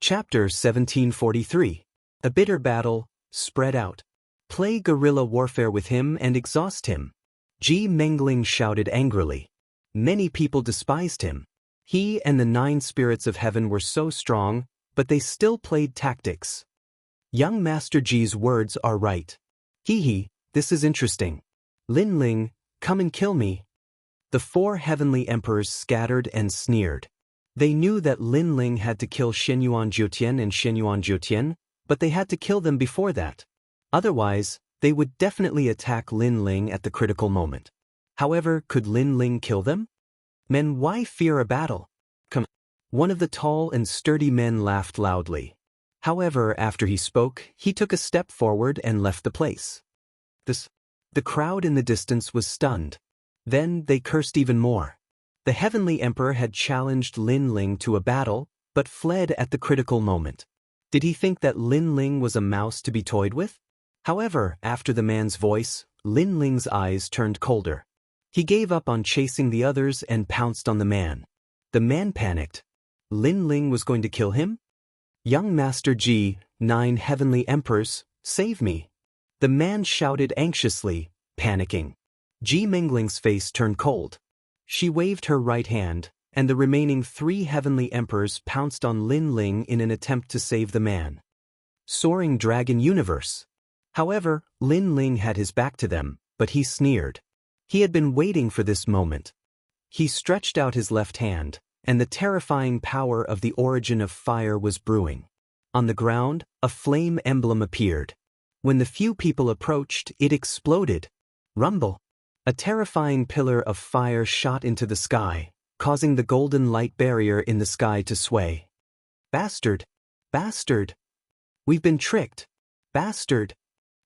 Chapter 1743. A bitter battle, spread out. Play guerrilla warfare with him and exhaust him. Ji Mengling shouted angrily. Many people despised him. He and the 9 spirits of heaven were so strong, but they still played tactics. Young Master Ji's words are right. Hee, this is interesting. Lin Ling, come and kill me. The 4 heavenly emperors scattered and sneered. They knew that Lin Ling had to kill Xianyuan Jiutian and Xianyuan Jiutian, but they had to kill them before that. Otherwise, they would definitely attack Lin Ling at the critical moment. However, could Lin Ling kill them? Men, why fear a battle? Come. One of the tall and sturdy men laughed loudly. However, after he spoke, he took a step forward and left the place. The crowd in the distance was stunned. Then they cursed even more. The heavenly emperor had challenged Lin Ling to a battle, but fled at the critical moment. Did he think that Lin Ling was a mouse to be toyed with? However, after the man's voice, Lin Ling's eyes turned colder. He gave up on chasing the others and pounced on the man. The man panicked. Lin Ling was going to kill him? Young Master Ji, 9 heavenly emperors, save me. The man shouted anxiously, panicking. Ji Mengling's face turned cold. She waved her right hand, and the remaining 3 heavenly emperors pounced on Lin Ling in an attempt to save the man. Soaring Dragon Universe. However, Lin Ling had his back to them, but he sneered. He had been waiting for this moment. He stretched out his left hand, and the terrifying power of the origin of fire was brewing. On the ground, a flame emblem appeared. When the few people approached, it exploded. Rumble. A terrifying pillar of fire shot into the sky, causing the golden light barrier in the sky to sway. Bastard! Bastard! We've been tricked! Bastard!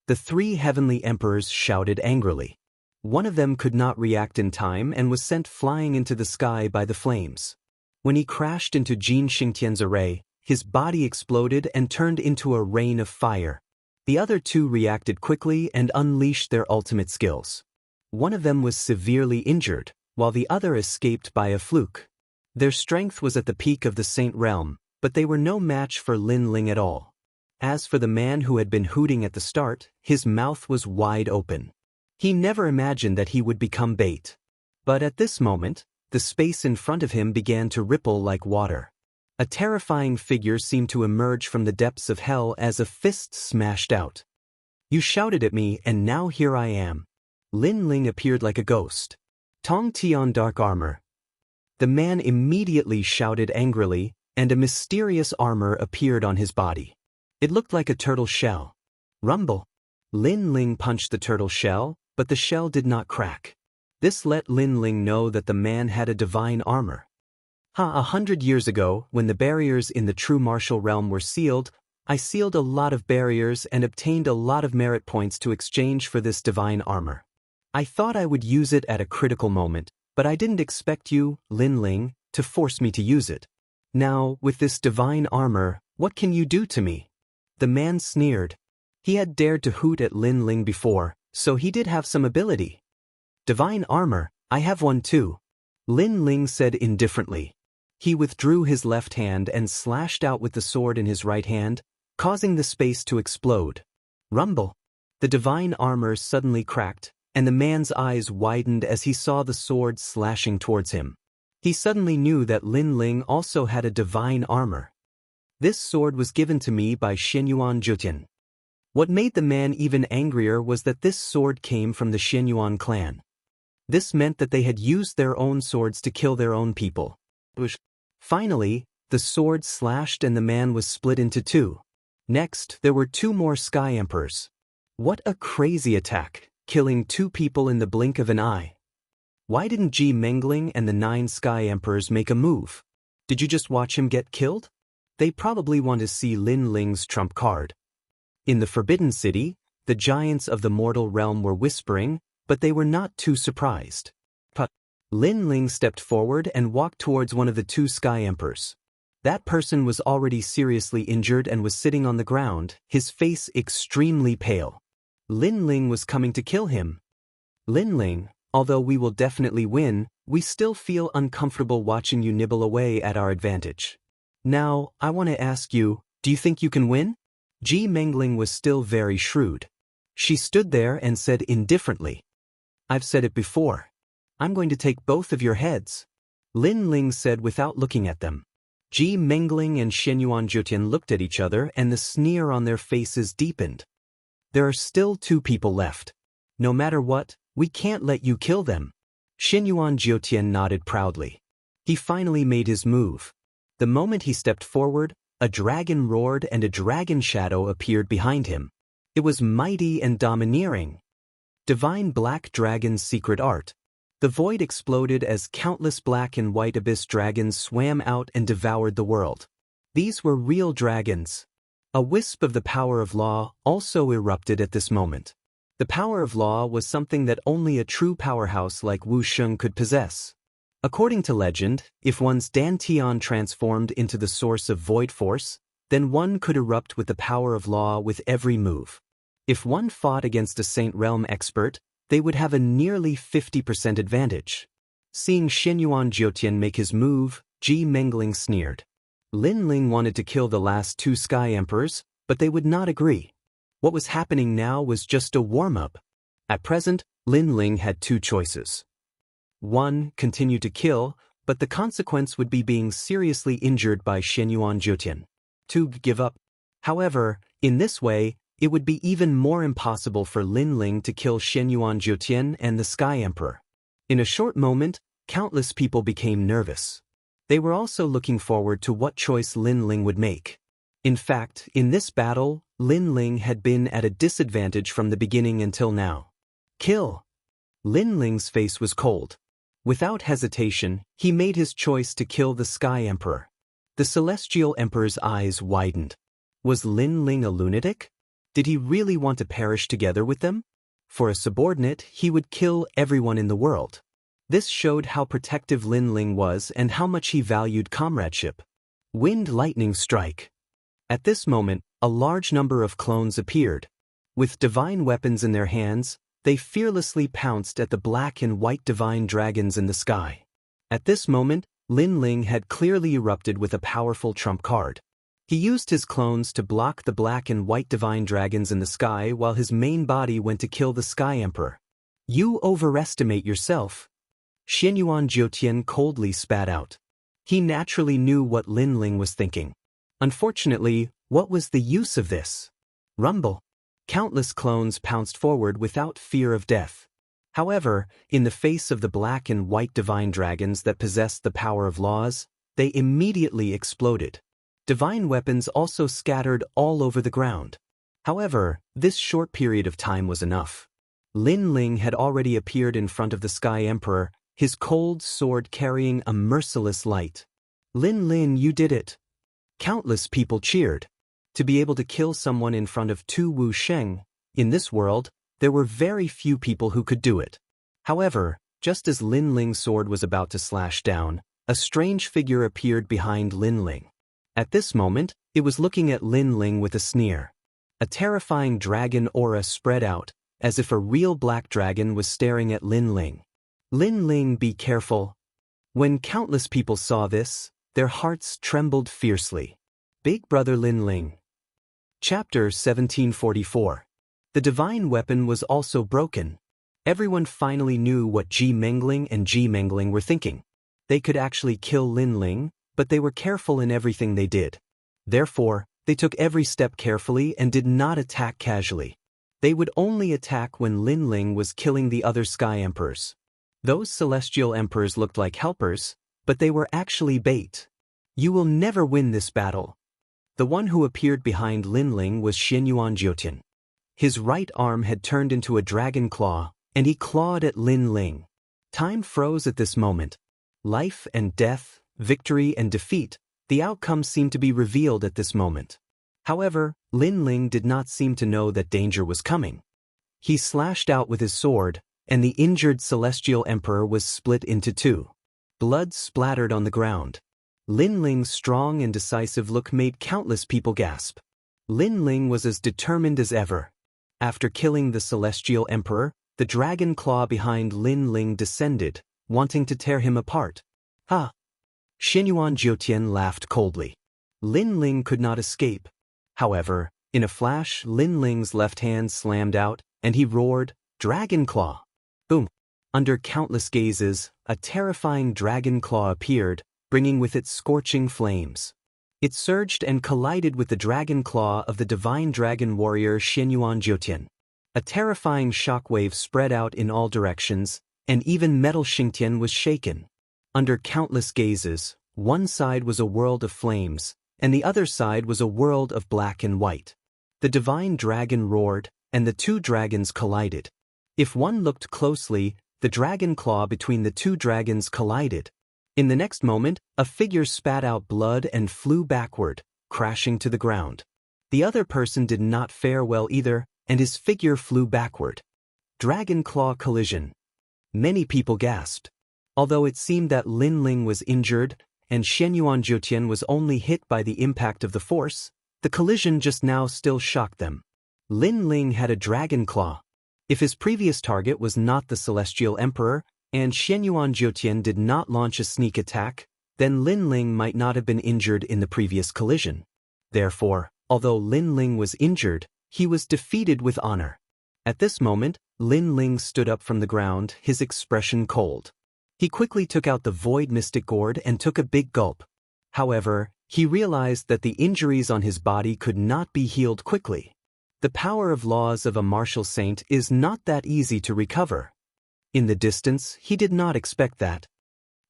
The 3 heavenly emperors shouted angrily. One of them could not react in time and was sent flying into the sky by the flames. When he crashed into Jin Xingtian's array, his body exploded and turned into a rain of fire. The other 2 reacted quickly and unleashed their ultimate skills. One of them was severely injured, while the other escaped by a fluke. Their strength was at the peak of the Saint Realm, but they were no match for Lin Ling at all. As for the man who had been hooting at the start, his mouth was wide open. He never imagined that he would become bait. But at this moment, the space in front of him began to ripple like water. A terrifying figure seemed to emerge from the depths of hell as a fist smashed out. You shouted at me, and now here I am. Lin Ling appeared like a ghost. Tong Tian dark armor. The man immediately shouted angrily, and a mysterious armor appeared on his body. It looked like a turtle shell. Rumble. Lin Ling punched the turtle shell, but the shell did not crack. This let Lin Ling know that the man had a divine armor. 100 years ago, when the barriers in the true martial realm were sealed, I sealed a lot of barriers and obtained a lot of merit points to exchange for this divine armor. I thought I would use it at a critical moment, but I didn't expect you, Lin Ling, to force me to use it. Now, with this divine armor, what can you do to me? The man sneered. He had dared to hoot at Lin Ling before, so he did have some ability. Divine armor, I have one too. Lin Ling said indifferently. He withdrew his left hand and slashed out with the sword in his right hand, causing the space to explode. Rumble. The divine armor suddenly cracked, and the man's eyes widened as he saw the sword slashing towards him. He suddenly knew that Lin Ling also had a divine armor. This sword was given to me by Xianyuan Jiutian. What made the man even angrier was that this sword came from the Xianyuan clan. This meant that they had used their own swords to kill their own people. Finally, the sword slashed and the man was split into 2. Next, there were 2 more Sky Emperors. What a crazy attack, killing 2 people in the blink of an eye. Why didn't Ji Mengling and the 9 Sky Emperors make a move? Did you just watch him get killed? They probably want to see Lin Ling's trump card. In the Forbidden City, the giants of the mortal realm were whispering, but they were not too surprised. Lin Ling stepped forward and walked towards one of the 2 Sky Emperors. That person was already seriously injured and was sitting on the ground, his face extremely pale. Lin Ling was coming to kill him. Lin Ling, although we will definitely win, we still feel uncomfortable watching you nibble away at our advantage. Now, I want to ask you, do you think you can win? Ji Mengling was still very shrewd. She stood there and said indifferently, I've said it before. I'm going to take both of your heads. Lin Ling said without looking at them. Ji Mengling and Xianyuan Jutian looked at each other and the sneer on their faces deepened. There are still 2 people left. No matter what, we can't let you kill them. Xianyuan Jutian nodded proudly. He finally made his move. The moment he stepped forward, a dragon roared and a dragon shadow appeared behind him. It was mighty and domineering. Divine Black Dragon's secret art. The void exploded as countless black and white abyss dragons swam out and devoured the world. These were real dragons. A wisp of the power of law also erupted at this moment. The power of law was something that only a true powerhouse like Wuxia could possess. According to legend, if one's dantian transformed into the source of void force, then one could erupt with the power of law with every move. If one fought against a Saint Realm expert, they would have a nearly 50% advantage. Seeing Xianyuan Jiotian make his move, Ji Mengling sneered. Lin Ling wanted to kill the last 2 Sky Emperors, but they would not agree. What was happening now was just a warm-up. At present, Lin Ling had 2 choices. 1. Continue to kill, but the consequence would be being seriously injured by Xianyuan Jiotian. 2. Give up. However, in this way, it would be even more impossible for Lin Ling to kill Xianyuan Jiotian and the Sky Emperor. In a short moment, countless people became nervous. They were also looking forward to what choice Lin Ling would make. In fact, in this battle, Lin Ling had been at a disadvantage from the beginning until now. Kill! Lin Ling's face was cold. Without hesitation, he made his choice to kill the Sky Emperor. The Celestial Emperor's eyes widened. Was Lin Ling a lunatic? Did he really want to perish together with them? For a subordinate, he would kill everyone in the world. This showed how protective Lin Ling was and how much he valued comradeship. Wind Lightning Strike. At this moment, a large number of clones appeared. With divine weapons in their hands, they fearlessly pounced at the black and white divine dragons in the sky. At this moment, Lin Ling had clearly erupted with a powerful trump card. He used his clones to block the black and white divine dragons in the sky while his main body went to kill the Sky Emperor. You overestimate yourself. Xianyuan Jiotian coldly spat out. He naturally knew what Lin Ling was thinking. Unfortunately, what was the use of this? Rumble. Countless clones pounced forward without fear of death. However, in the face of the black and white divine dragons that possessed the power of laws, they immediately exploded. Divine weapons also scattered all over the ground. However, this short period of time was enough. Lin Ling had already appeared in front of the Sky Emperor, his cold sword carrying a merciless light. Lin Ling, you did it. Countless people cheered. To be able to kill someone in front of 2 Wu Sheng, in this world, there were very few people who could do it. However, just as Lin Ling's sword was about to slash down, a strange figure appeared behind Lin Ling. At this moment, it was looking at Lin Ling with a sneer. A terrifying dragon aura spread out, as if a real black dragon was staring at Lin Ling. Lin Ling, be careful. When countless people saw this, their hearts trembled fiercely. Big Brother Lin Ling. Chapter 1744. The divine weapon was also broken. Everyone finally knew what Ji Mengling and Ji Mengling were thinking. They could actually kill Lin Ling, but they were careful in everything they did. Therefore, they took every step carefully and did not attack casually. They would only attack when Lin Ling was killing the other Sky Emperors. Those Celestial Emperors looked like helpers, but they were actually bait. You will never win this battle. The one who appeared behind Lin Ling was Xianyuan Jiotian. His right arm had turned into a dragon claw, and he clawed at Lin Ling. Time froze at this moment. Life and death, victory and defeat, the outcome seemed to be revealed at this moment. However, Lin Ling did not seem to know that danger was coming. He slashed out with his sword, and the injured Celestial Emperor was split into 2. Blood splattered on the ground. Lin Ling's strong and decisive look made countless people gasp. Lin Ling was as determined as ever. After killing the Celestial Emperor, the dragon claw behind Lin Ling descended, wanting to tear him apart. Ha! Xianyuan Jiotian laughed coldly. Lin Ling could not escape. However, in a flash, Lin Ling's left hand slammed out, and he roared, "Dragon Claw!" Boom! Under countless gazes, a terrifying dragon claw appeared, bringing with it scorching flames. It surged and collided with the dragon claw of the divine dragon warrior Xianxia. A terrifying shockwave spread out in all directions, and even metal Xianxia was shaken. Under countless gazes, one side was a world of flames, and the other side was a world of black and white. The divine dragon roared, and the two dragons collided. If one looked closely, the dragon claw between the two dragons collided. In the next moment, a figure spat out blood and flew backward, crashing to the ground. The other person did not fare well either, and his figure flew backward. Dragon claw collision. Many people gasped. Although it seemed that Lin Ling was injured, and Xianxia was only hit by the impact of the force, the collision just now still shocked them. Lin Ling had a dragon claw. If his previous target was not the Celestial Emperor, and Xianxia did not launch a sneak attack, then Lin Ling might not have been injured in the previous collision. Therefore, although Lin Ling was injured, he was defeated with honor. At this moment, Lin Ling stood up from the ground, his expression cold. He quickly took out the Void Mystic Gourd and took a big gulp. However, he realized that the injuries on his body could not be healed quickly. The power of laws of a martial saint is not that easy to recover. In the distance, he did not expect that.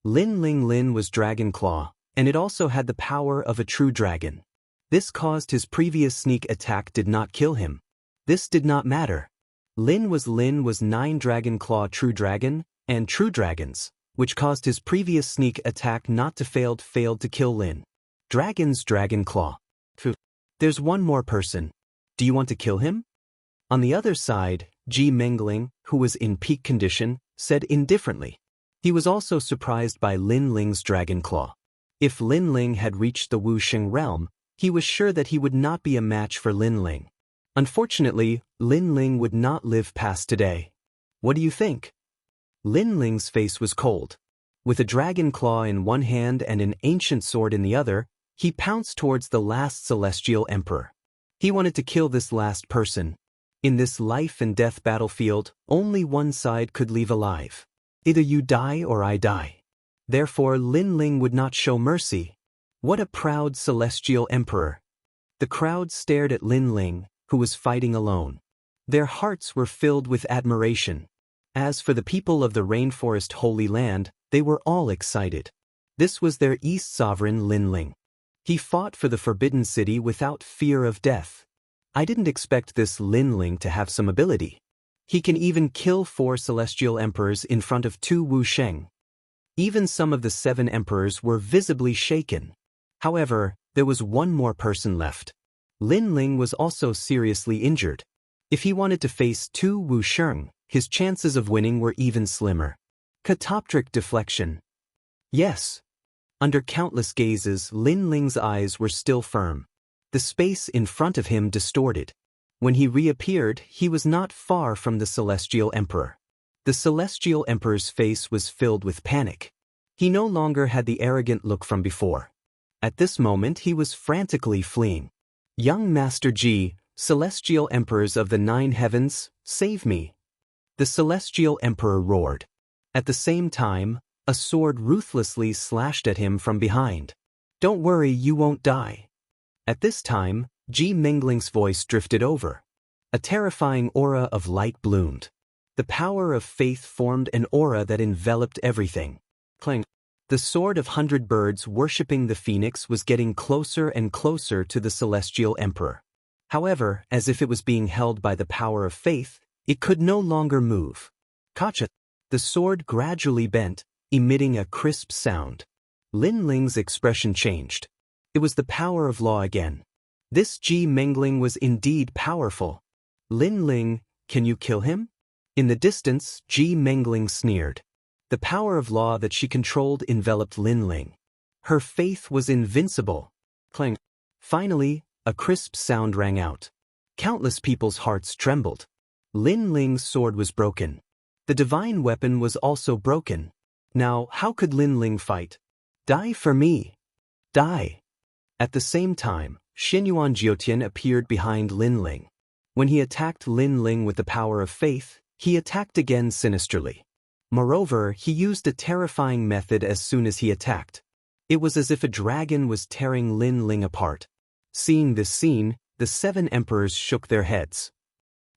Lin was Dragon Claw, and it also had the power of a true dragon. This caused his previous sneak attack did not kill him. This did not matter. Lin was 9 Dragon Claw True Dragon, and True Dragons, which caused his previous sneak attack not to failed to kill Lin. Dragon's Dragon Claw. There's one more person. Do you want to kill him? On the other side, Ji Mengling, who was in peak condition, said indifferently. He was also surprised by Lin Ling's Dragon Claw. If Lin Ling had reached the Wuxia realm, he was sure that he would not be a match for Lin Ling. Unfortunately, Lin Ling would not live past today. What do you think? Lin Ling's face was cold. With a dragon claw in one hand and an ancient sword in the other, he pounced towards the last Celestial Emperor. He wanted to kill this last person. In this life and death battlefield, only one side could leave alive. Either you die or I die. Therefore, Lin Ling would not show mercy. What a proud Celestial Emperor. The crowd stared at Lin Ling, who was fighting alone. Their hearts were filled with admiration. As for the people of the Rainforest Holy Land, they were all excited. This was their East Sovereign Lin Ling. He fought for the Forbidden City without fear of death. I didn't expect this Lin Ling to have some ability. He can even kill 4 Celestial Emperors in front of 2 Wuxia. Even some of the 7 emperors were visibly shaken. However, there was one more person left. Lin Ling was also seriously injured. If he wanted to face 2 Wuxia, his chances of winning were even slimmer. Catoptric deflection. Yes. Under countless gazes, Lin Ling's eyes were still firm. The space in front of him distorted. When he reappeared, he was not far from the Celestial Emperor. The Celestial Emperor's face was filled with panic. He no longer had the arrogant look from before. At this moment, he was frantically fleeing. Young Master Ji, Celestial Emperors of the 9 heavens, save me. The Celestial Emperor roared. At the same time, a sword ruthlessly slashed at him from behind. Don't worry, you won't die. At this time, Ji Mengling's voice drifted over. A terrifying aura of light bloomed. The power of faith formed an aura that enveloped everything. Clang. The sword of 100 birds worshipping the phoenix was getting closer and closer to the Celestial Emperor. However, as if it was being held by the power of faith, it could no longer move. Kacha. The sword gradually bent, emitting a crisp sound. Lin Ling's expression changed. It was the power of law again. This Ji Mengling was indeed powerful. Lin Ling, can you kill him? In the distance, Ji Mengling sneered. The power of law that she controlled enveloped Lin Ling. Her faith was invincible. Clang. Finally, a crisp sound rang out. Countless people's hearts trembled. Lin Ling's sword was broken. The divine weapon was also broken. Now, how could Lin Ling fight? Die for me. Die. At the same time, Xinyuan Jiutian appeared behind Lin Ling. When he attacked Lin Ling with the power of faith, he attacked again sinisterly. Moreover, he used a terrifying method as soon as he attacked. It was as if a dragon was tearing Lin Ling apart. Seeing this scene, the 7 emperors shook their heads.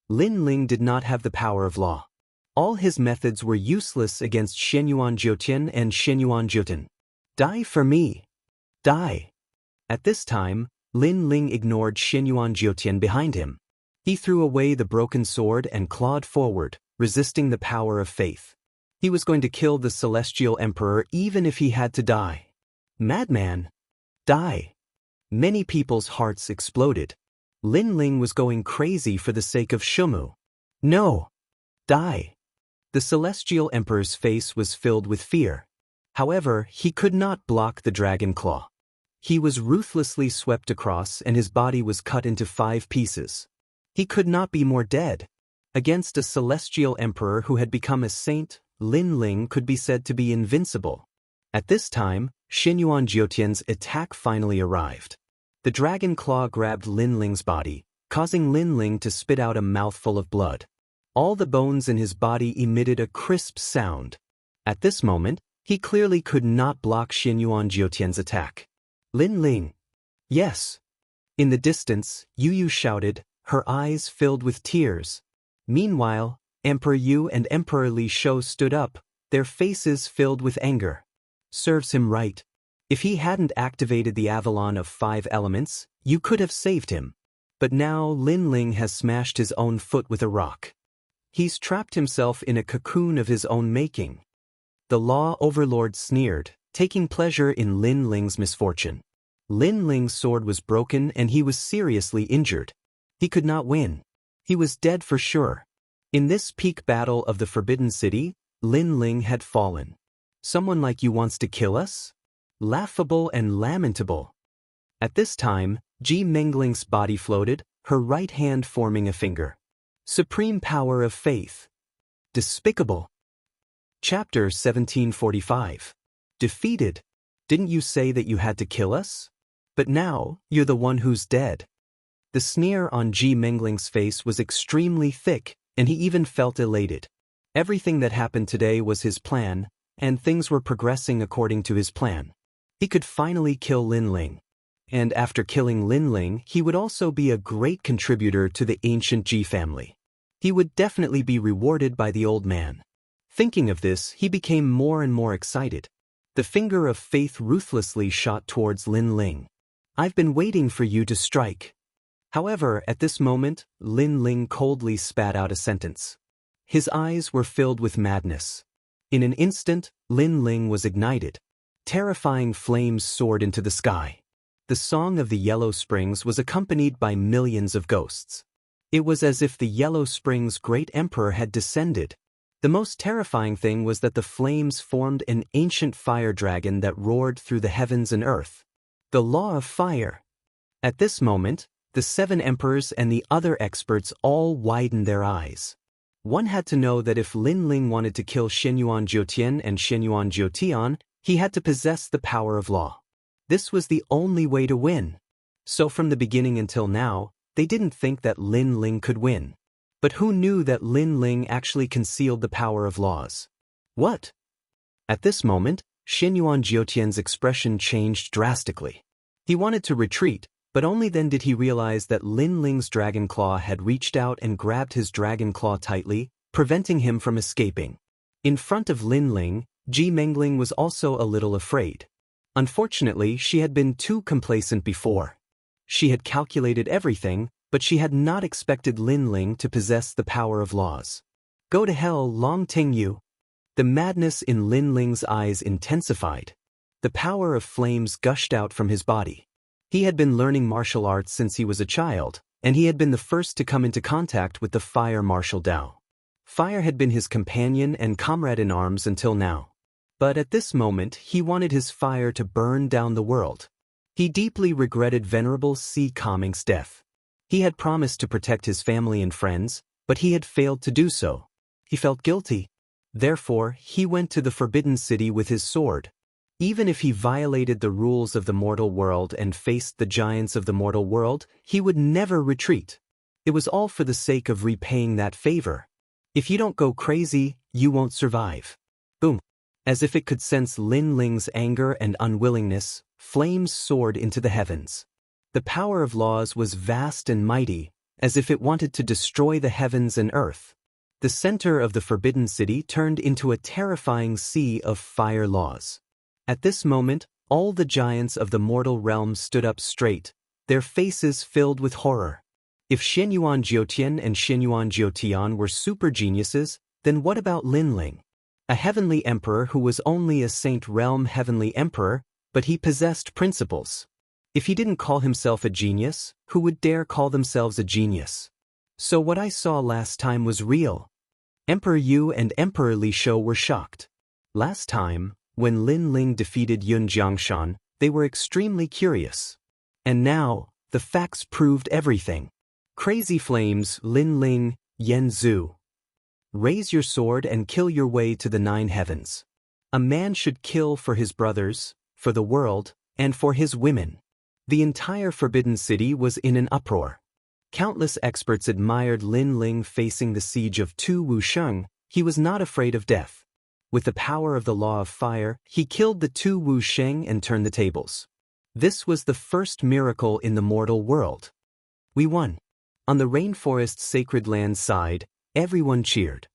Lin Ling did not have the power of law. All his methods were useless against Xinyuan Jiutian and Xinyuan Jiutian. Die for me. Die. At this time, Lin Ling ignored Xinyuan Jiutian behind him. He threw away the broken sword and clawed forward, resisting the power of faith. He was going to kill the celestial emperor even if he had to die. Madman! Die! Many people's hearts exploded. Lin Ling was going crazy for the sake of Shumu. No! Die! The celestial emperor's face was filled with fear. However, he could not block the dragon claw. He was ruthlessly swept across and his body was cut into 5 pieces. He could not be more dead. Against a celestial emperor who had become a saint, Lin Ling could be said to be invincible. At this time, Xinyuan Jiutian's attack finally arrived. The dragon claw grabbed Lin Ling's body, causing Lin Ling to spit out a mouthful of blood. All the bones in his body emitted a crisp sound. At this moment, he clearly could not block Xinyuan Jiutian's attack. Lin Ling. Yes. In the distance, Yu shouted, her eyes filled with tears. Meanwhile, Emperor Yu and Emperor Li Shou stood up, their faces filled with anger. Serves him right. If he hadn't activated the Avalon of 5 elements, you could have saved him. But now Lin Ling has smashed his own foot with a rock. He's trapped himself in a cocoon of his own making. The law overlord sneered, taking pleasure in Lin Ling's misfortune. Lin Ling's sword was broken and he was seriously injured. He could not win. He was dead for sure. In this peak battle of the Forbidden City, Lin Ling had fallen. Someone like you wants to kill us? Laughable and lamentable. At this time, Ji Mengling's body floated, her right hand forming a finger. Supreme power of faith. Despicable. Chapter 1745. Defeated. Didn't you say that you had to kill us? But now, you're the one who's dead. The sneer on Ji Mengling's face was extremely thick, and he even felt elated. Everything that happened today was his plan, and things were progressing according to his plan. He could finally kill Lin Ling. And after killing Lin Ling, he would also be a great contributor to the ancient Ji family. He would definitely be rewarded by the old man. Thinking of this, he became more and more excited. The finger of faith ruthlessly shot towards Lin Ling. I've been waiting for you to strike. However, at this moment, Lin Ling coldly spat out a sentence. His eyes were filled with madness. In an instant, Lin Ling was ignited. Terrifying flames soared into the sky. The song of the Yellow Springs was accompanied by millions of ghosts. It was as if the Yellow Springs' great emperor had descended. The most terrifying thing was that the flames formed an ancient fire dragon that roared through the heavens and earth. The law of fire. At this moment, the 7 emperors and the other experts all widened their eyes. One had to know that if Lin Ling wanted to kill Xinyuan Jiutian and Xinyuan Jiutian, he had to possess the power of law. This was the only way to win. So from the beginning until now, they didn't think that Lin Ling could win. But who knew that Lin Ling actually concealed the power of laws? What? At this moment, Xinyuan Jiutian's expression changed drastically. He wanted to retreat, but only then did he realize that Lin Ling's dragon claw had reached out and grabbed his dragon claw tightly, preventing him from escaping. In front of Lin Ling, Ji Mengling was also a little afraid. Unfortunately, she had been too complacent before. She had calculated everything, but she had not expected Lin Ling to possess the power of laws. Go to hell, Long Ting Yu. The madness in Lin Ling's eyes intensified. The power of flames gushed out from his body. He had been learning martial arts since he was a child, and he had been the first to come into contact with the fire martial Dao. Fire had been his companion and comrade in arms until now. But at this moment, he wanted his fire to burn down the world. He deeply regretted Venerable Si Kaming's death. He had promised to protect his family and friends, but he had failed to do so. He felt guilty. Therefore, he went to the Forbidden City with his sword. Even if he violated the rules of the mortal world and faced the giants of the mortal world, he would never retreat. It was all for the sake of repaying that favor. If you don't go crazy, you won't survive. Boom. As if it could sense Lin Ling's anger and unwillingness, flames soared into the heavens. The power of laws was vast and mighty, as if it wanted to destroy the heavens and earth. The center of the Forbidden City turned into a terrifying sea of fire laws. At this moment, all the giants of the mortal realm stood up straight, their faces filled with horror. If Xianyuan Jiutian and Xianyuan Jiutian were super geniuses, then what about Lin Ling? A heavenly emperor who was only a Saint Realm heavenly emperor, but he possessed principles. If he didn't call himself a genius, who would dare call themselves a genius? So what I saw last time was real. Emperor Yu and Emperor Li Shou were shocked. Last time, when Lin Ling defeated Yun Jiangshan, they were extremely curious. And now, the facts proved everything. Crazy flames, Lin Ling, Yen Zhu. Raise your sword and kill your way to the 9 heavens. A man should kill for his brothers, for the world, and for his women. The entire Forbidden City was in an uproar. Countless experts admired Lin Ling facing the siege of Tu Wusheng. He was not afraid of death. With the power of the law of fire, he killed the Tu Wusheng and turned the tables. This was the first miracle in the mortal world. We won. On the rainforest's sacred land side, everyone cheered.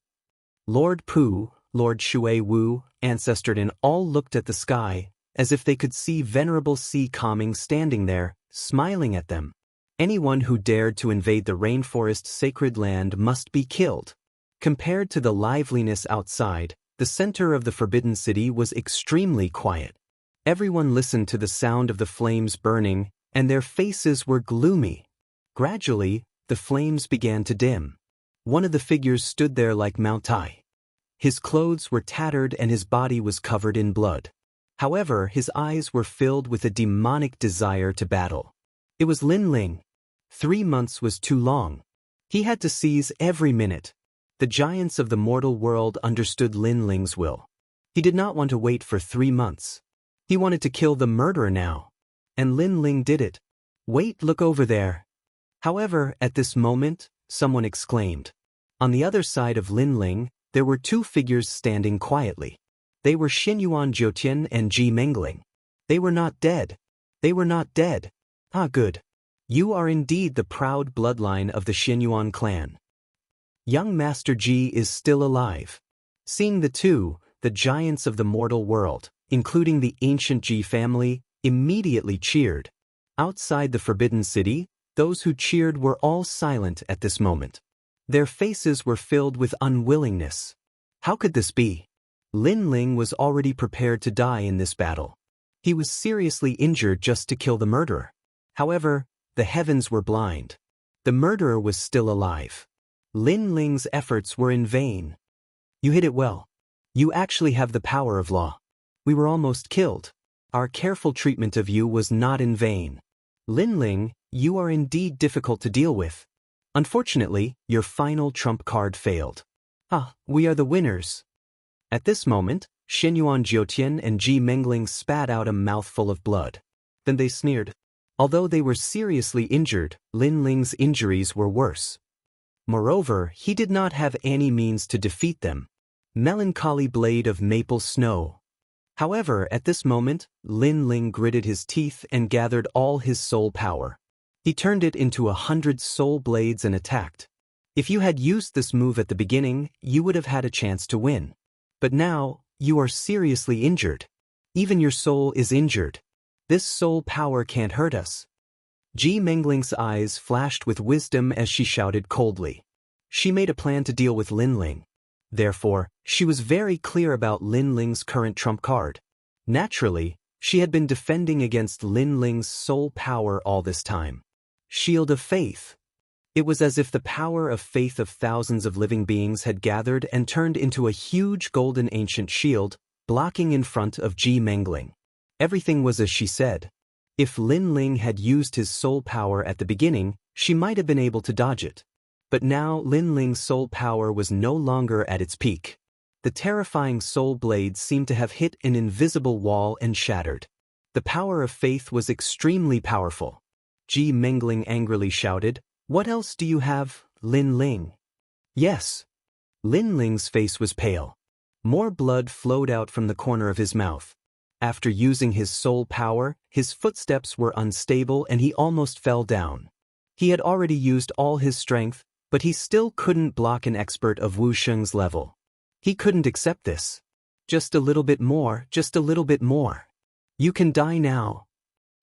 Lord Pu, Lord Shui Wu, Ancestor and all looked at the sky, as if they could see Venerable Si Kongming standing there, smiling at them. Anyone who dared to invade the rainforest's sacred land must be killed. Compared to the liveliness outside, the center of the Forbidden City was extremely quiet. Everyone listened to the sound of the flames burning, and their faces were gloomy. Gradually, the flames began to dim. One of the figures stood there like Mount Tai. His clothes were tattered and his body was covered in blood. However, his eyes were filled with a demonic desire to battle. It was Lin Ling. 3 months was too long. He had to seize every minute. The giants of the mortal world understood Lin Ling's will. He did not want to wait for 3 months. He wanted to kill the murderer now. And Lin Ling did it. Wait, look over there. However, at this moment, someone exclaimed. On the other side of Lin Ling, there were 2 figures standing quietly. They were Xianyuan Jiutian and Ji Mengling. They were not dead. They were not dead. Ah, good. You are indeed the proud bloodline of the Xianyuan clan. Young Master Ji is still alive. Seeing the 2, the giants of the mortal world, including the ancient Ji family, immediately cheered. Outside the Forbidden City, those who cheered were all silent at this moment. Their faces were filled with unwillingness. How could this be? Lin Ling was already prepared to die in this battle. He was seriously injured just to kill the murderer. However, the heavens were blind. The murderer was still alive. Lin Ling's efforts were in vain. You hit it well. You actually have the power of law. We were almost killed. Our careful treatment of you was not in vain. Lin Ling, you are indeed difficult to deal with. Unfortunately, your final trump card failed. Ah, we are the winners. At this moment, Xianyuan Jiutian and Ji Mengling spat out a mouthful of blood. Then they sneered. Although they were seriously injured, Lin Ling's injuries were worse. Moreover, he did not have any means to defeat them. Melancholy blade of maple snow. However, at this moment, Lin Ling gritted his teeth and gathered all his soul power. He turned it into 100 soul blades and attacked. If you had used this move at the beginning, you would have had a chance to win. But now, you are seriously injured. Even your soul is injured. This soul power can't hurt us. Ji Mengling's eyes flashed with wisdom as she shouted coldly. She made a plan to deal with Lin Ling. Therefore, she was very clear about Lin Ling's current trump card. Naturally, she had been defending against Lin Ling's soul power all this time. Shield of Faith. It was as if the power of faith of thousands of living beings had gathered and turned into a huge golden ancient shield, blocking in front of Ji Mengling. Everything was as she said. If Lin Ling had used his soul power at the beginning, she might have been able to dodge it. But now Lin Ling's soul power was no longer at its peak. The terrifying soul blades seemed to have hit an invisible wall and shattered. The power of faith was extremely powerful. Ji Mengling angrily shouted, "What else do you have, Lin Ling?" "Yes." Lin Ling's face was pale. More blood flowed out from the corner of his mouth. After using his soul power, his footsteps were unstable and he almost fell down. He had already used all his strength, but he still couldn't block an expert of Wu Sheng's level. He couldn't accept this. Just a little bit more, just a little bit more. You can die now.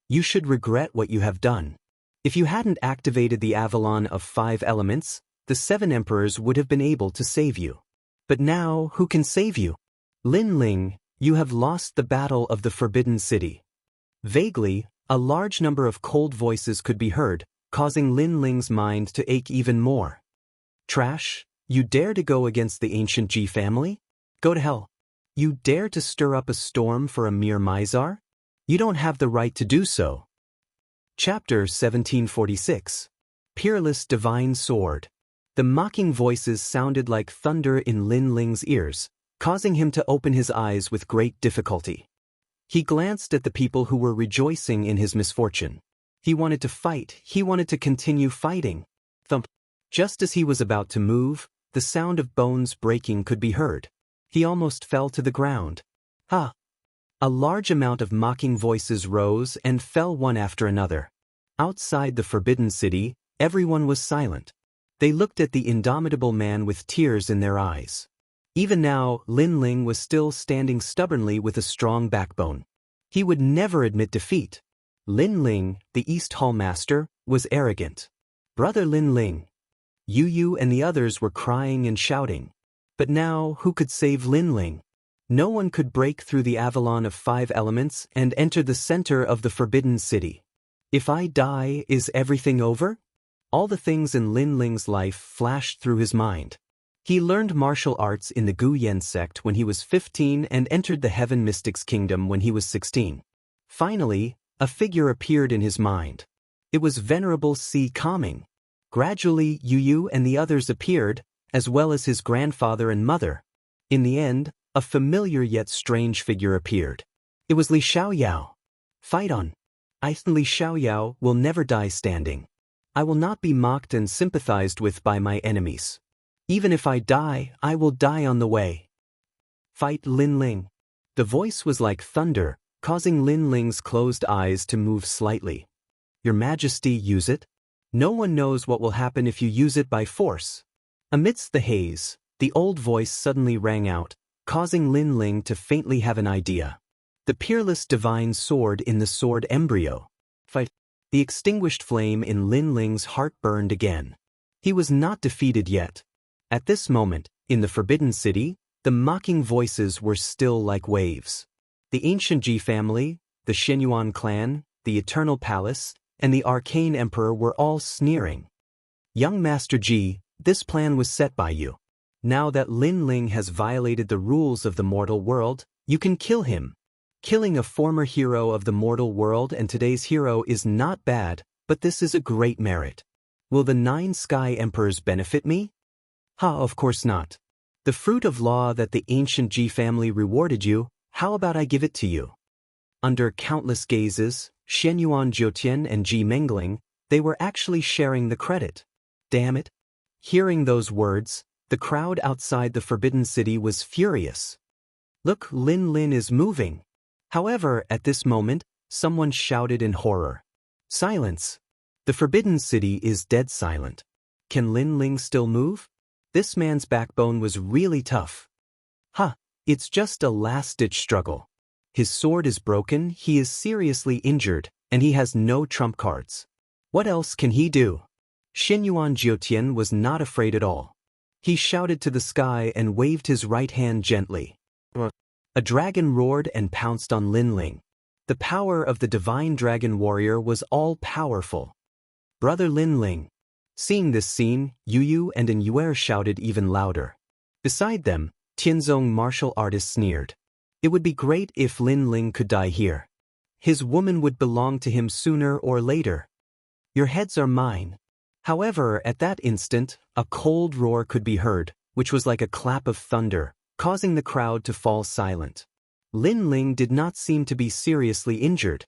You should regret what you have done. If you hadn't activated the Avalon of 5 elements, the 7 emperors would have been able to save you. But now, who can save you? Lin Ling, you have lost the battle of the Forbidden City. Vaguely, a large number of cold voices could be heard, causing Lin Ling's mind to ache even more. Trash, you dare to go against the ancient Ji family? Go to hell. You dare to stir up a storm for a mere Mizar? You don't have the right to do so. Chapter 1746. Peerless Divine Sword. The mocking voices sounded like thunder in Lin Ling's ears, causing him to open his eyes with great difficulty. He glanced at the people who were rejoicing in his misfortune. He wanted to fight, he wanted to continue fighting. Thump. Just as he was about to move, the sound of bones breaking could be heard. He almost fell to the ground. Ah! A large amount of mocking voices rose and fell one after another. Outside the Forbidden City, everyone was silent. They looked at the indomitable man with tears in their eyes. Even now, Lin Ling was still standing stubbornly with a strong backbone. He would never admit defeat. Lin Ling, the East Hall Master, was arrogant. Brother Lin Ling. Yu and the others were crying and shouting. But now, who could save Lin Ling? No one could break through the Avalon of 5 elements and enter the center of the Forbidden City. If I die, is everything over? All the things in Lin Ling's life flashed through his mind. He learned martial arts in the Gu Yan sect when he was 15 and entered the Heaven Mystics Kingdom when he was 16. Finally, a figure appeared in his mind. It was Venerable Si Kaming. Gradually, Yu and the others appeared, as well as his grandfather and mother. In the end, a familiar yet strange figure appeared. It was Li Xiaoyao. Fight on. Li Xiaoyao will never die standing. I will not be mocked and sympathized with by my enemies. Even if I die, I will die on the way. Fight Lin Ling. The voice was like thunder, causing Lin Ling's closed eyes to move slightly. Your Majesty, use it. No one knows what will happen if you use it by force. Amidst the haze, the old voice suddenly rang out, causing Lin Ling to faintly have an idea. The peerless divine sword in the sword embryo. Fight. The extinguished flame in Lin Ling's heart burned again. He was not defeated yet. At this moment, in the Forbidden City, the mocking voices were still like waves. The ancient Ji family, the Shenyuan clan, the Eternal Palace, and the Arcane Emperor were all sneering. Young Master Ji, this plan was set by you. Now that Lin Ling has violated the rules of the mortal world, you can kill him. Killing a former hero of the mortal world and today's hero is not bad, but this is a great merit. Will the 9 Sky Emperors benefit me? Of course not. The fruit of law that the ancient Ji family rewarded you, how about I give it to you? Under countless gazes, Shenyuan Jiutian and Ji Mengling, they were actually sharing the credit. Damn it. Hearing those words, the crowd outside the Forbidden City was furious. Look, Lin Lin is moving. However, at this moment, someone shouted in horror. Silence. The Forbidden City is dead silent. Can Lin Ling still move? This man's backbone was really tough. It's just a last-ditch struggle. His sword is broken, he is seriously injured, and he has no trump cards. What else can he do? Shenyuan Jiutian was not afraid at all. He shouted to the sky and waved his right hand gently. A dragon roared and pounced on Lin Ling. The power of the divine dragon warrior was all-powerful. Brother Lin Ling. Seeing this scene, Yu and An Yuer shouted even louder. Beside them, Tianzong martial artist sneered. It would be great if Lin Ling could die here. His woman would belong to him sooner or later. Your heads are mine. However, at that instant, a cold roar could be heard, which was like a clap of thunder, causing the crowd to fall silent. Lin Ling did not seem to be seriously injured.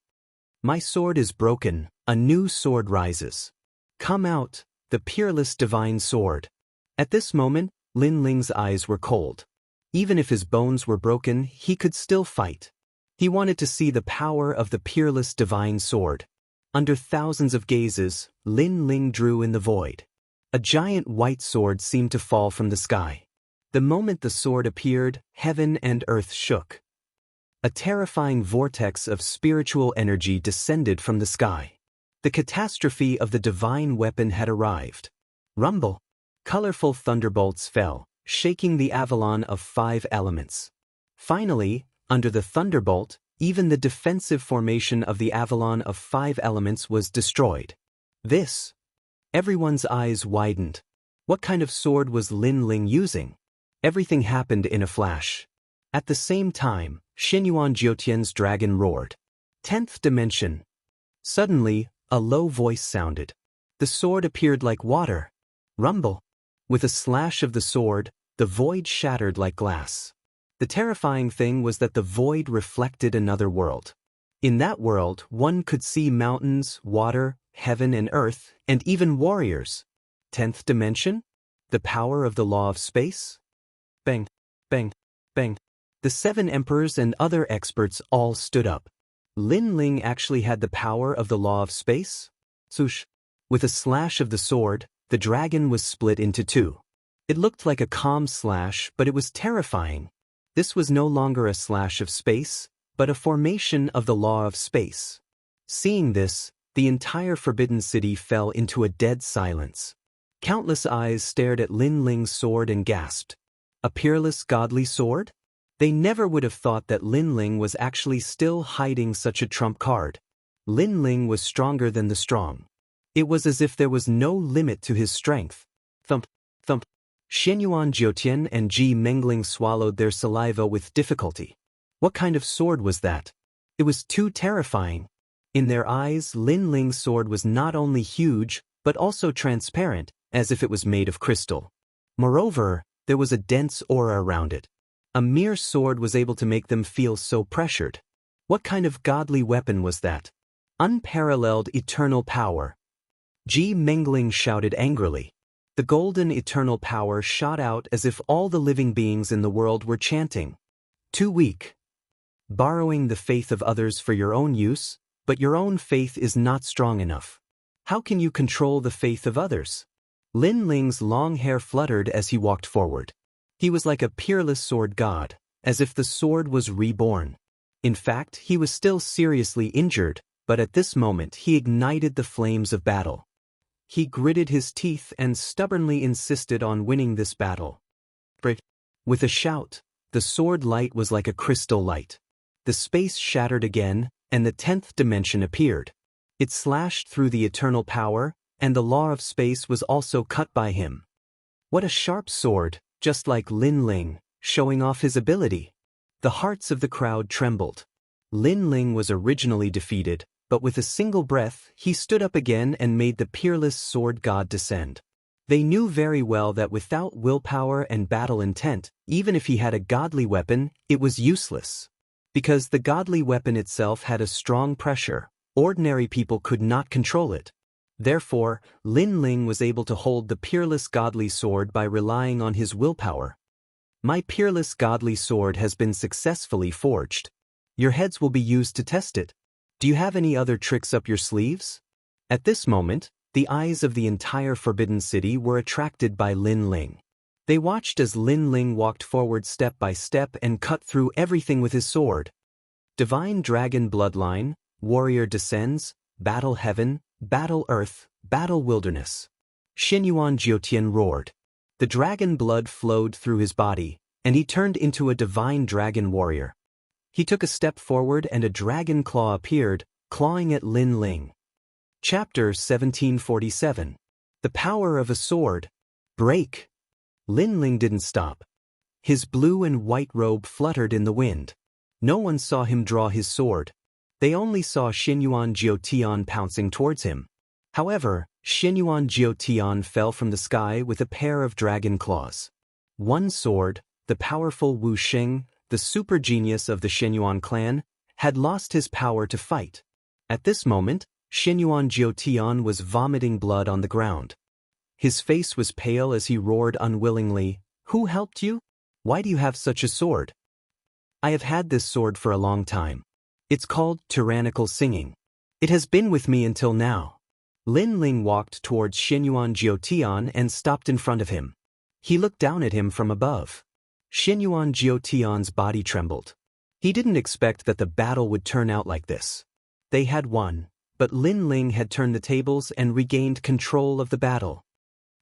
"My sword is broken, a new sword rises. Come out, the peerless divine sword." At this moment, Lin Ling's eyes were cold. Even if his bones were broken, he could still fight. He wanted to see the power of the peerless divine sword. Under thousands of gazes, Lin Ling drew in the void. A giant white sword seemed to fall from the sky. The moment the sword appeared, heaven and earth shook. A terrifying vortex of spiritual energy descended from the sky. The catastrophe of the divine weapon had arrived. Rumble. Colorful thunderbolts fell, shaking the Avalon of 5 elements. Finally, under the thunderbolt, even the defensive formation of the Avalon of 5 elements was destroyed. This. Everyone's eyes widened. What kind of sword was Lin Ling using? Everything happened in a flash. At the same time, Xinyuan Jiutian's dragon roared. 10th dimension. Suddenly, a low voice sounded. The sword appeared like water. Rumble. With a slash of the sword, the void shattered like glass. The terrifying thing was that the void reflected another world. In that world, one could see mountains, water, heaven and earth, and even warriors. 10th dimension? The power of the law of space? Bang, bang, bang. The 7 emperors and other experts all stood up. Lin Ling actually had the power of the law of space? Swoosh. With a slash of the sword, the dragon was split into 2. It looked like a calm slash, but it was terrifying. This was no longer a slash of space, but a formation of the law of space. Seeing this, the entire Forbidden City fell into a dead silence. Countless eyes stared at Lin Ling's sword and gasped. A peerless godly sword? They never would have thought that Lin Ling was actually still hiding such a trump card. Lin Ling was stronger than the strong. It was as if there was no limit to his strength. Thump, thump. Xinyuan Jiutian and Ji Mengling swallowed their saliva with difficulty. What kind of sword was that? It was too terrifying. In their eyes, Lin Ling's sword was not only huge, but also transparent, as if it was made of crystal. Moreover, there was a dense aura around it. A mere sword was able to make them feel so pressured. What kind of godly weapon was that? Unparalleled eternal power. Ji Mengling shouted angrily. The golden eternal power shot out as if all the living beings in the world were chanting. Too weak. Borrowing the faith of others for your own use, but your own faith is not strong enough. How can you control the faith of others? Lin Ling's long hair fluttered as he walked forward. He was like a peerless sword god, as if the sword was reborn. In fact, he was still seriously injured, but at this moment he ignited the flames of battle. He gritted his teeth and stubbornly insisted on winning this battle. With a shout, the sword light was like a crystal light. The space shattered again, and the 10th dimension appeared. It slashed through the eternal power, and the law of space was also cut by him. What a sharp sword, just like Lin Ling, showing off his ability. The hearts of the crowd trembled. Lin Ling was originally defeated, but with a single breath, he stood up again and made the peerless sword god descend. They knew very well that without willpower and battle intent, even if he had a godly weapon, it was useless. Because the godly weapon itself had a strong pressure, ordinary people could not control it. Therefore, Lin Ling was able to hold the peerless godly sword by relying on his willpower. My peerless godly sword has been successfully forged. Your heads will be used to test it. Do you have any other tricks up your sleeves? At this moment, the eyes of the entire Forbidden City were attracted by Lin Ling. They watched as Lin Ling walked forward step by step and cut through everything with his sword. Divine Dragon Bloodline, Warrior Descends, Battle Heaven, Battle Earth, Battle Wilderness. Xinyuan Jiutian roared. The dragon blood flowed through his body, and he turned into a divine dragon warrior. He took a step forward and a dragon claw appeared, clawing at Lin Ling. Chapter 1747. The Power of a Sword. Break. Lin Ling didn't stop. His blue and white robe fluttered in the wind. No one saw him draw his sword. They only saw Xinyuan Jiutian pouncing towards him. However, Xinyuan Jiutian fell from the sky with a pair of dragon claws. One sword, the powerful Wu Xing, the super genius of the Xianyuan clan, had lost his power to fight. At this moment, Xianyuan Jiutian was vomiting blood on the ground. His face was pale as he roared unwillingly, "Who helped you? Why do you have such a sword?" "I have had this sword for a long time. It's called tyrannical singing. It has been with me until now." Lin Ling walked towards Xianyuan Jiutian and stopped in front of him. He looked down at him from above. Xianyuan Jiutian's body trembled. He didn't expect that the battle would turn out like this. They had won, but Lin Ling had turned the tables and regained control of the battle.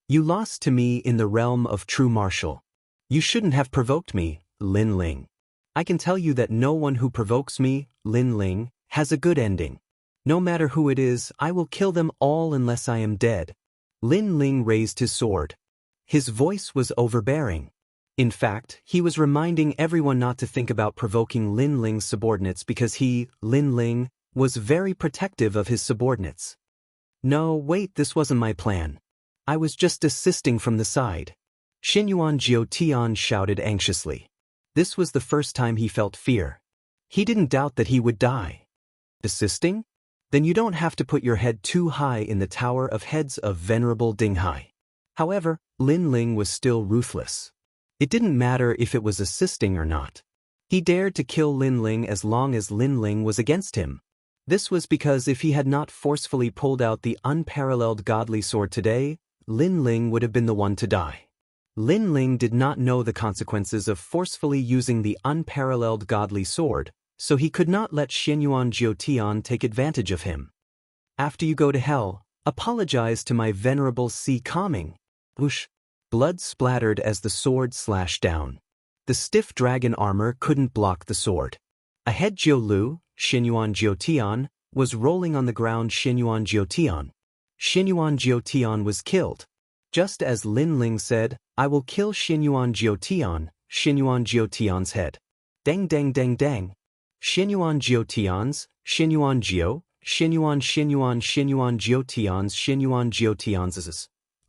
"You lost to me in the realm of true martial. You shouldn't have provoked me, Lin Ling. I can tell you that no one who provokes me, Lin Ling, has a good ending. No matter who it is, I will kill them all unless I am dead." Lin Ling raised his sword. His voice was overbearing. In fact, he was reminding everyone not to think about provoking Lin Ling's subordinates because he, Lin Ling, was very protective of his subordinates. "No, wait, this wasn't my plan. I was just assisting from the side." Xianyuan Jiutian shouted anxiously. This was the first time he felt fear. He didn't doubt that he would die. "Assisting? Then you don't have to put your head too high in the Tower of Heads of Venerable Dinghai." However, Lin Ling was still ruthless. It didn't matter if it was assisting or not. He dared to kill Lin Ling as long as Lin Ling was against him. This was because if he had not forcefully pulled out the unparalleled godly sword today, Lin Ling would have been the one to die. Lin Ling did not know the consequences of forcefully using the unparalleled godly sword, so he could not let Xianyuan Jiutian take advantage of him. "After you go to hell, apologize to my venerable Si Calming." Whoosh! Blood splattered as the sword slashed down. The stiff dragon armor couldn't block the sword. Ahead Jiu Lu, Xianyuan Jiutian, was rolling on the ground. Xianyuan Jiutian was killed. Just as Lin Ling said, "I will kill Xianyuan Jiutian's head." Dang dang dang dang. Xianyuan Jiutian's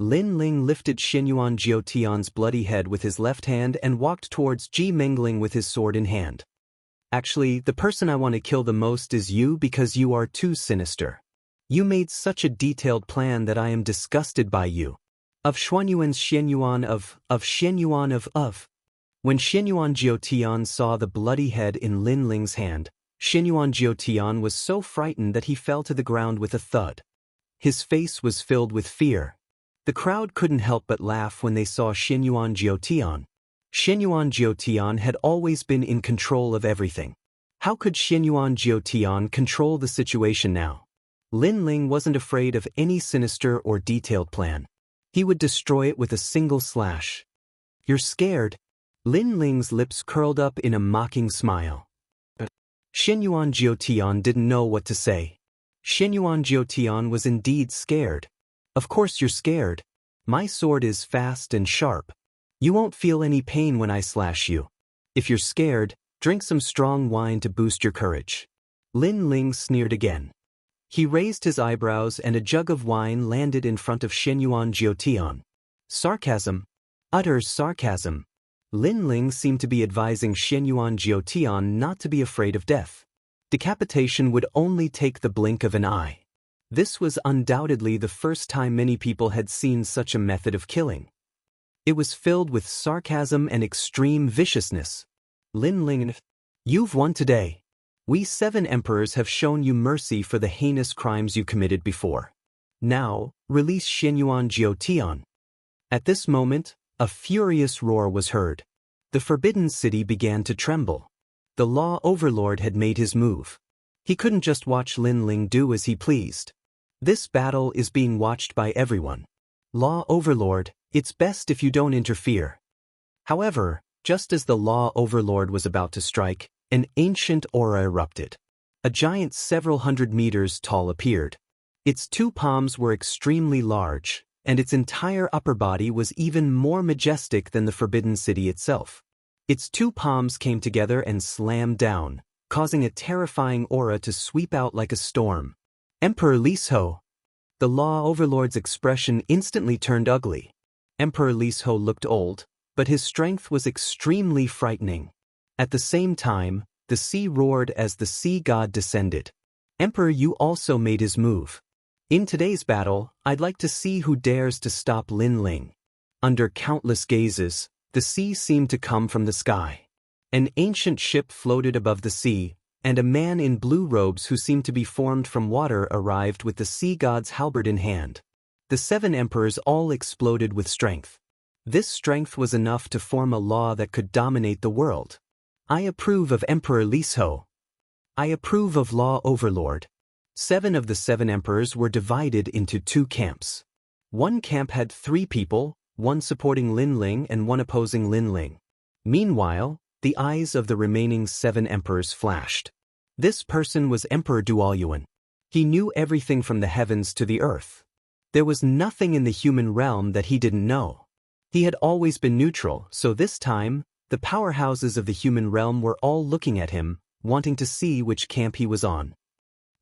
Lin Ling lifted Xianyuan Jiutian's bloody head with his left hand and walked towards Ji Mengling with his sword in hand. "Actually, the person I want to kill the most is you because you are too sinister. You made such a detailed plan that I am disgusted by you." When Xianyuan Jiutian saw the bloody head in Lin Ling's hand, Xianyuan Jiutian was so frightened that he fell to the ground with a thud. His face was filled with fear. The crowd couldn't help but laugh when they saw Xianyuan Jiutian. Xianyuan Jiutian had always been in control of everything. How could Xianyuan Jiutian control the situation now? Lin Ling wasn't afraid of any sinister or detailed plan. He would destroy it with a single slash. "You're scared?" Lin Ling's lips curled up in a mocking smile. Xianyuan Jiutian didn't know what to say. Xianyuan Jiutian was indeed scared. "Of course you're scared. My sword is fast and sharp. You won't feel any pain when I slash you. If you're scared, drink some strong wine to boost your courage." Lin Ling sneered again. He raised his eyebrows and a jug of wine landed in front of Xianyuan Jiutian. Sarcasm. Utter sarcasm. Lin Ling seemed to be advising Xianyuan Jiutian not to be afraid of death. Decapitation would only take the blink of an eye. This was undoubtedly the first time many people had seen such a method of killing. It was filled with sarcasm and extreme viciousness. "Lin Ling, you've won today. We 7 emperors have shown you mercy for the heinous crimes you committed before. Now, release Xianyuan Jiutian." At this moment, a furious roar was heard. The Forbidden City began to tremble. The Law Overlord had made his move. He couldn't just watch Lin Ling do as he pleased. This battle is being watched by everyone. "Law Overlord, it's best if you don't interfere." However, just as the Law Overlord was about to strike, an ancient aura erupted. A giant several hundred meters tall appeared. Its 2 palms were extremely large, and its entire upper body was even more majestic than the Forbidden City itself. Its 2 palms came together and slammed down, causing a terrifying aura to sweep out like a storm. "Emperor Lisho." The Law Overlord's expression instantly turned ugly. Emperor Lisho looked old, but his strength was extremely frightening. At the same time, the sea roared as the sea god descended. Emperor Yu also made his move. In today's battle, I'd like to see who dares to stop Lin Ling. Under countless gazes, the sea seemed to come from the sky. An ancient ship floated above the sea, and a man in blue robes who seemed to be formed from water arrived with the sea god's halberd in hand. The 7 emperors all exploded with strength. This strength was enough to form a law that could dominate the world. I approve of Emperor Lisho. I approve of Law Overlord. 7 of the 7 emperors were divided into 2 camps. One camp had 3 people, one supporting Lin Ling and one opposing Lin Ling. Meanwhile, the eyes of the remaining 7 emperors flashed. This person was Emperor Dualyuan. He knew everything from the heavens to the earth. There was nothing in the human realm that he didn't know. He had always been neutral, so this time, the powerhouses of the human realm were all looking at him, wanting to see which camp he was on.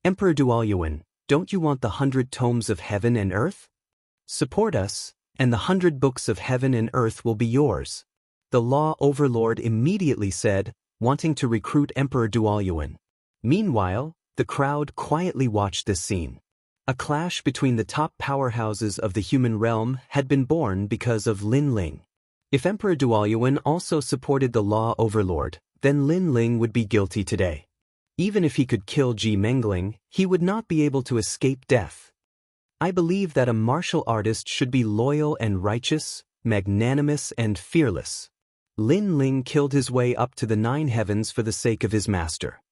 Emperor Dualyuan, don't you want the 100 tomes of heaven and earth? Support us, and the 100 books of heaven and earth will be yours. The Law Overlord immediately said, wanting to recruit Emperor Dualyuan. Meanwhile, the crowd quietly watched this scene. A clash between the top powerhouses of the human realm had been born because of Lin Ling. If Emperor Dualyuan also supported the Law Overlord, then Lin Ling would be guilty today. Even if he could kill Ji Mengling, he would not be able to escape death. I believe that a martial artist should be loyal and righteous, magnanimous and fearless. Lin Ling killed his way up to the 9 heavens for the sake of his master.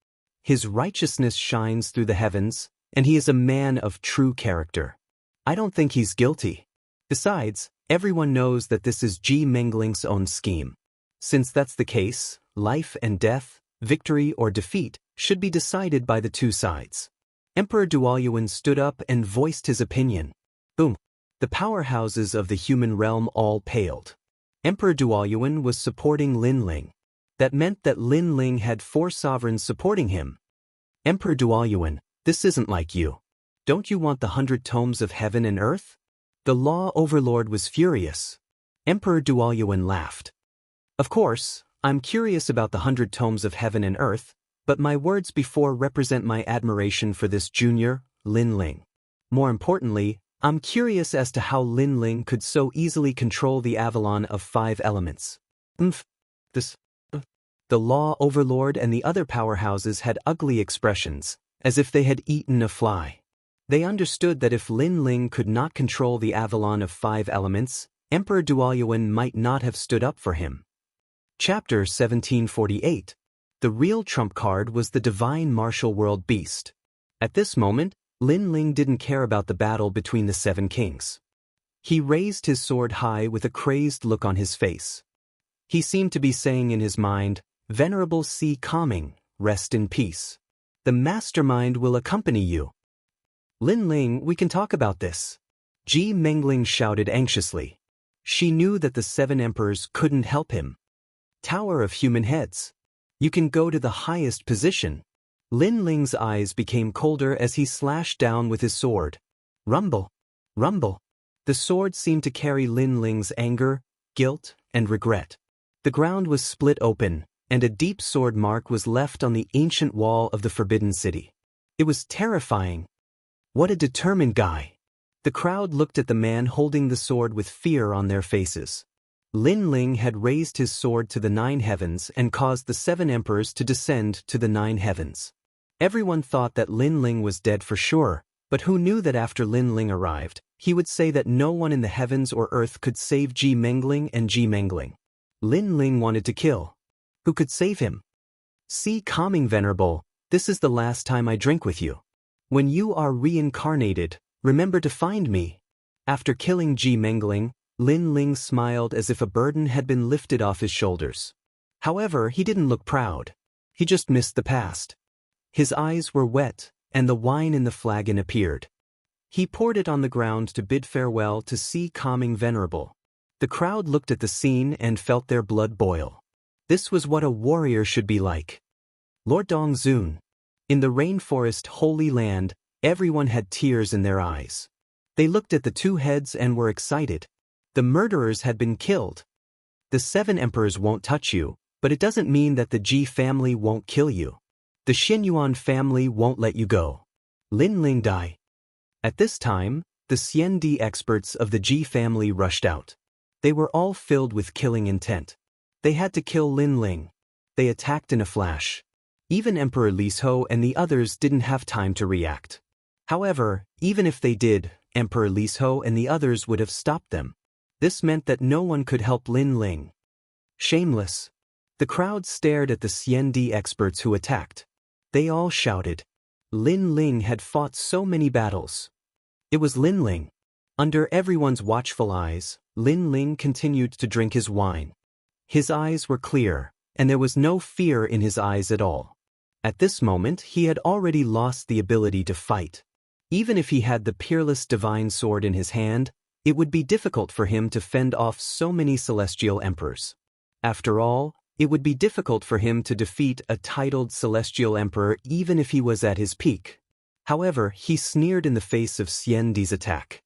His righteousness shines through the heavens, and he is a man of true character. I don't think he's guilty. Besides, everyone knows that this is Ji Mengling's own scheme. Since that's the case, life and death, victory or defeat, should be decided by the 2 sides. Emperor Dualyuan stood up and voiced his opinion. Boom! The powerhouses of the human realm all paled. Emperor Dualyuan was supporting Lin Ling. That meant that Lin Ling had 4 sovereigns supporting him. Emperor Dualyuan, this isn't like you. Don't you want the 100 tomes of heaven and earth? The Law Overlord was furious. Emperor Dualyuan laughed. Of course, I'm curious about the 100 tomes of heaven and earth, but my words before represent my admiration for this junior, Lin Ling. More importantly, I'm curious as to how Lin Ling could so easily control the Avalon of 5 elements. The Law Overlord and the other powerhouses had ugly expressions, as if they had eaten a fly. They understood that if Lin Ling could not control the Avalon of 5 elements, Emperor Dualyuan might not have stood up for him. Chapter 1748. The real trump card was the divine martial world beast. At this moment, Lin Ling didn't care about the battle between the 7 kings. He raised his sword high with a crazed look on his face. He seemed to be saying in his mind, "Venerable Sea Calming, rest in peace. The mastermind will accompany you." "Lin Ling, we can talk about this," Ji Mengling shouted anxiously. She knew that the 7 emperors couldn't help him. Tower of Human Heads. You can go to the highest position. Lin Ling's eyes became colder as he slashed down with his sword. Rumble! Rumble! The sword seemed to carry Lin Ling's anger, guilt, and regret. The ground was split open, and a deep sword mark was left on the ancient wall of the Forbidden City. It was terrifying. What a determined guy! The crowd looked at the man holding the sword with fear on their faces. Lin Ling had raised his sword to the 9 heavens and caused the 7 emperors to descend to the 9 heavens. Everyone thought that Lin Ling was dead for sure, but who knew that after Lin Ling arrived, he would say that no one in the heavens or earth could save Ji Mengling and Ji Mengling. Lin Ling wanted to kill. Who could save him? "Sea Calming Venerable, this is the last time I drink with you. When you are reincarnated, remember to find me." After killing Ji Mengling, Lin Ling smiled as if a burden had been lifted off his shoulders. However, he didn't look proud. He just missed the past. His eyes were wet, and the wine in the flagon appeared. He poured it on the ground to bid farewell to Sea Calming Venerable. The crowd looked at the scene and felt their blood boil. This was what a warrior should be like. Lord Dongzun. In the rainforest Holy Land, everyone had tears in their eyes. They looked at the 2 heads and were excited. The murderers had been killed. The 7 emperors won't touch you, but it doesn't mean that the Ji family won't kill you. The Xianyuan family won't let you go. Lin Ling die. At this time, the Xiandi experts of the Ji family rushed out. They were all filled with killing intent. They had to kill Lin Ling. They attacked in a flash. Even Emperor Lishou and the others didn't have time to react. However, even if they did, Emperor Lishou and the others would have stopped them. This meant that no one could help Lin Ling. Shameless. The crowd stared at the Xiandi experts who attacked. They all shouted. Lin Ling had fought so many battles. It was Lin Ling. Under everyone's watchful eyes, Lin Ling continued to drink his wine. His eyes were clear, and there was no fear in his eyes at all. At this moment, he had already lost the ability to fight. Even if he had the peerless divine sword in his hand, it would be difficult for him to fend off so many celestial emperors. After all, it would be difficult for him to defeat a titled celestial emperor even if he was at his peak. However, he sneered in the face of Xiandi's attack.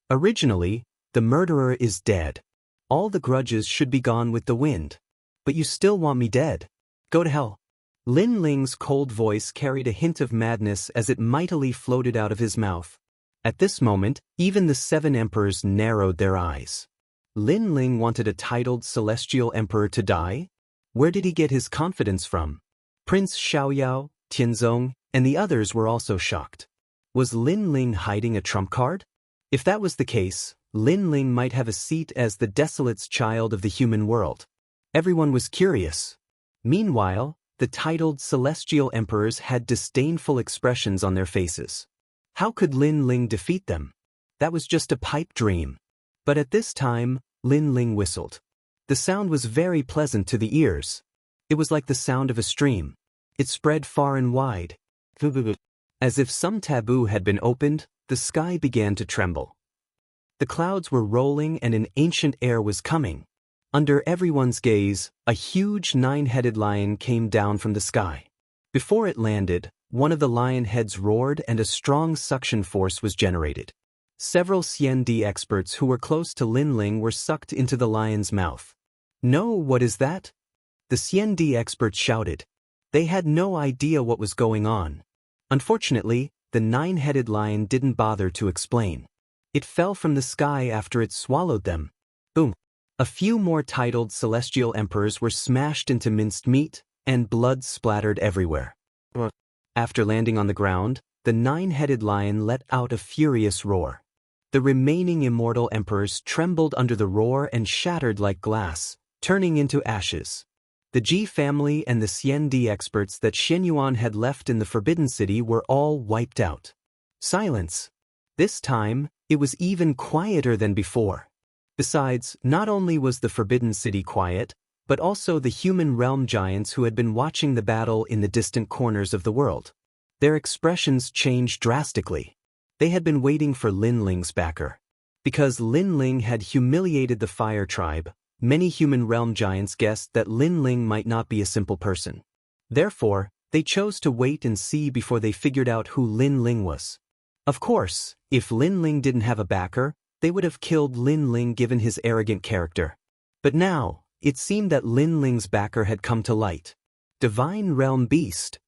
Originally, the murderer is dead. All the grudges should be gone with the wind. But you still want me dead? Go to hell. Lin Ling's cold voice carried a hint of madness as it mightily floated out of his mouth. At this moment, even the 7 emperors narrowed their eyes. Lin Ling wanted a titled celestial emperor to die? Where did he get his confidence from? Prince Xiaoyao, Tianzong, and the others were also shocked. Was Lin Ling hiding a trump card? If that was the case, Lin Ling might have a seat as the desolate's child of the human world. Everyone was curious. Meanwhile, the titled celestial emperors had disdainful expressions on their faces. How could Lin Ling defeat them? That was just a pipe dream. But at this time, Lin Ling whistled. The sound was very pleasant to the ears. It was like the sound of a stream. It spread far and wide. As if some taboo had been opened, the sky began to tremble. The clouds were rolling and an ancient air was coming. Under everyone's gaze, a huge 9-headed lion came down from the sky. Before it landed, one of the lion heads roared and a strong suction force was generated. Several Xiandi experts who were close to Lin Ling were sucked into the lion's mouth. No, what is that? The Xiandi experts shouted. They had no idea what was going on. Unfortunately, the 9-headed lion didn't bother to explain. It fell from the sky after it swallowed them. Boom. A few more titled celestial emperors were smashed into minced meat, and blood splattered everywhere. After landing on the ground, the 9-headed lion let out a furious roar. The remaining immortal emperors trembled under the roar and shattered like glass, turning into ashes. The Ji family and the Xiandi experts that Xianyuan had left in the Forbidden City were all wiped out. Silence. This time, it was even quieter than before. Besides, not only was the Forbidden City quiet, but also the human realm giants who had been watching the battle in the distant corners of the world. Their expressions changed drastically. They had been waiting for Lin Ling's backer. Because Lin Ling had humiliated the Fire Tribe, many human realm giants guessed that Lin Ling might not be a simple person. Therefore, they chose to wait and see before they figured out who Lin Ling was. Of course, if Lin Ling didn't have a backer, they would have killed Lin Ling given his arrogant character. But now, it seemed that Lin Ling's backer had come to light. Divine Realm Beast.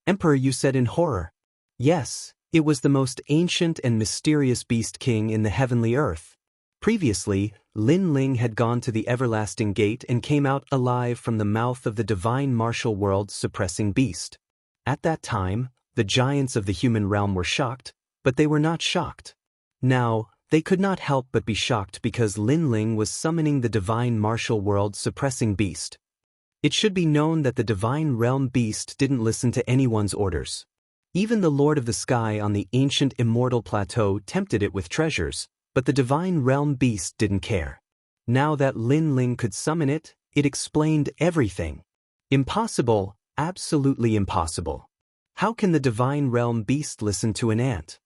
Emperor, you said in horror. Yes, it was the most ancient and mysterious beast king in the heavenly earth. Previously, Lin Ling had gone to the everlasting gate and came out alive from the mouth of the divine martial world's suppressing beast. At that time, the giants of the human realm were shocked, but they were not shocked. Now, they could not help but be shocked because Lin Ling was summoning the divine martial world's suppressing beast. It should be known that the divine realm beast didn't listen to anyone's orders. Even the Lord of the Sky on the ancient immortal plateau tempted it with treasures, but the divine realm beast didn't care. Now that Lin Ling could summon it, it explained everything. Impossible, absolutely impossible. How can the divine realm beast listen to an ant?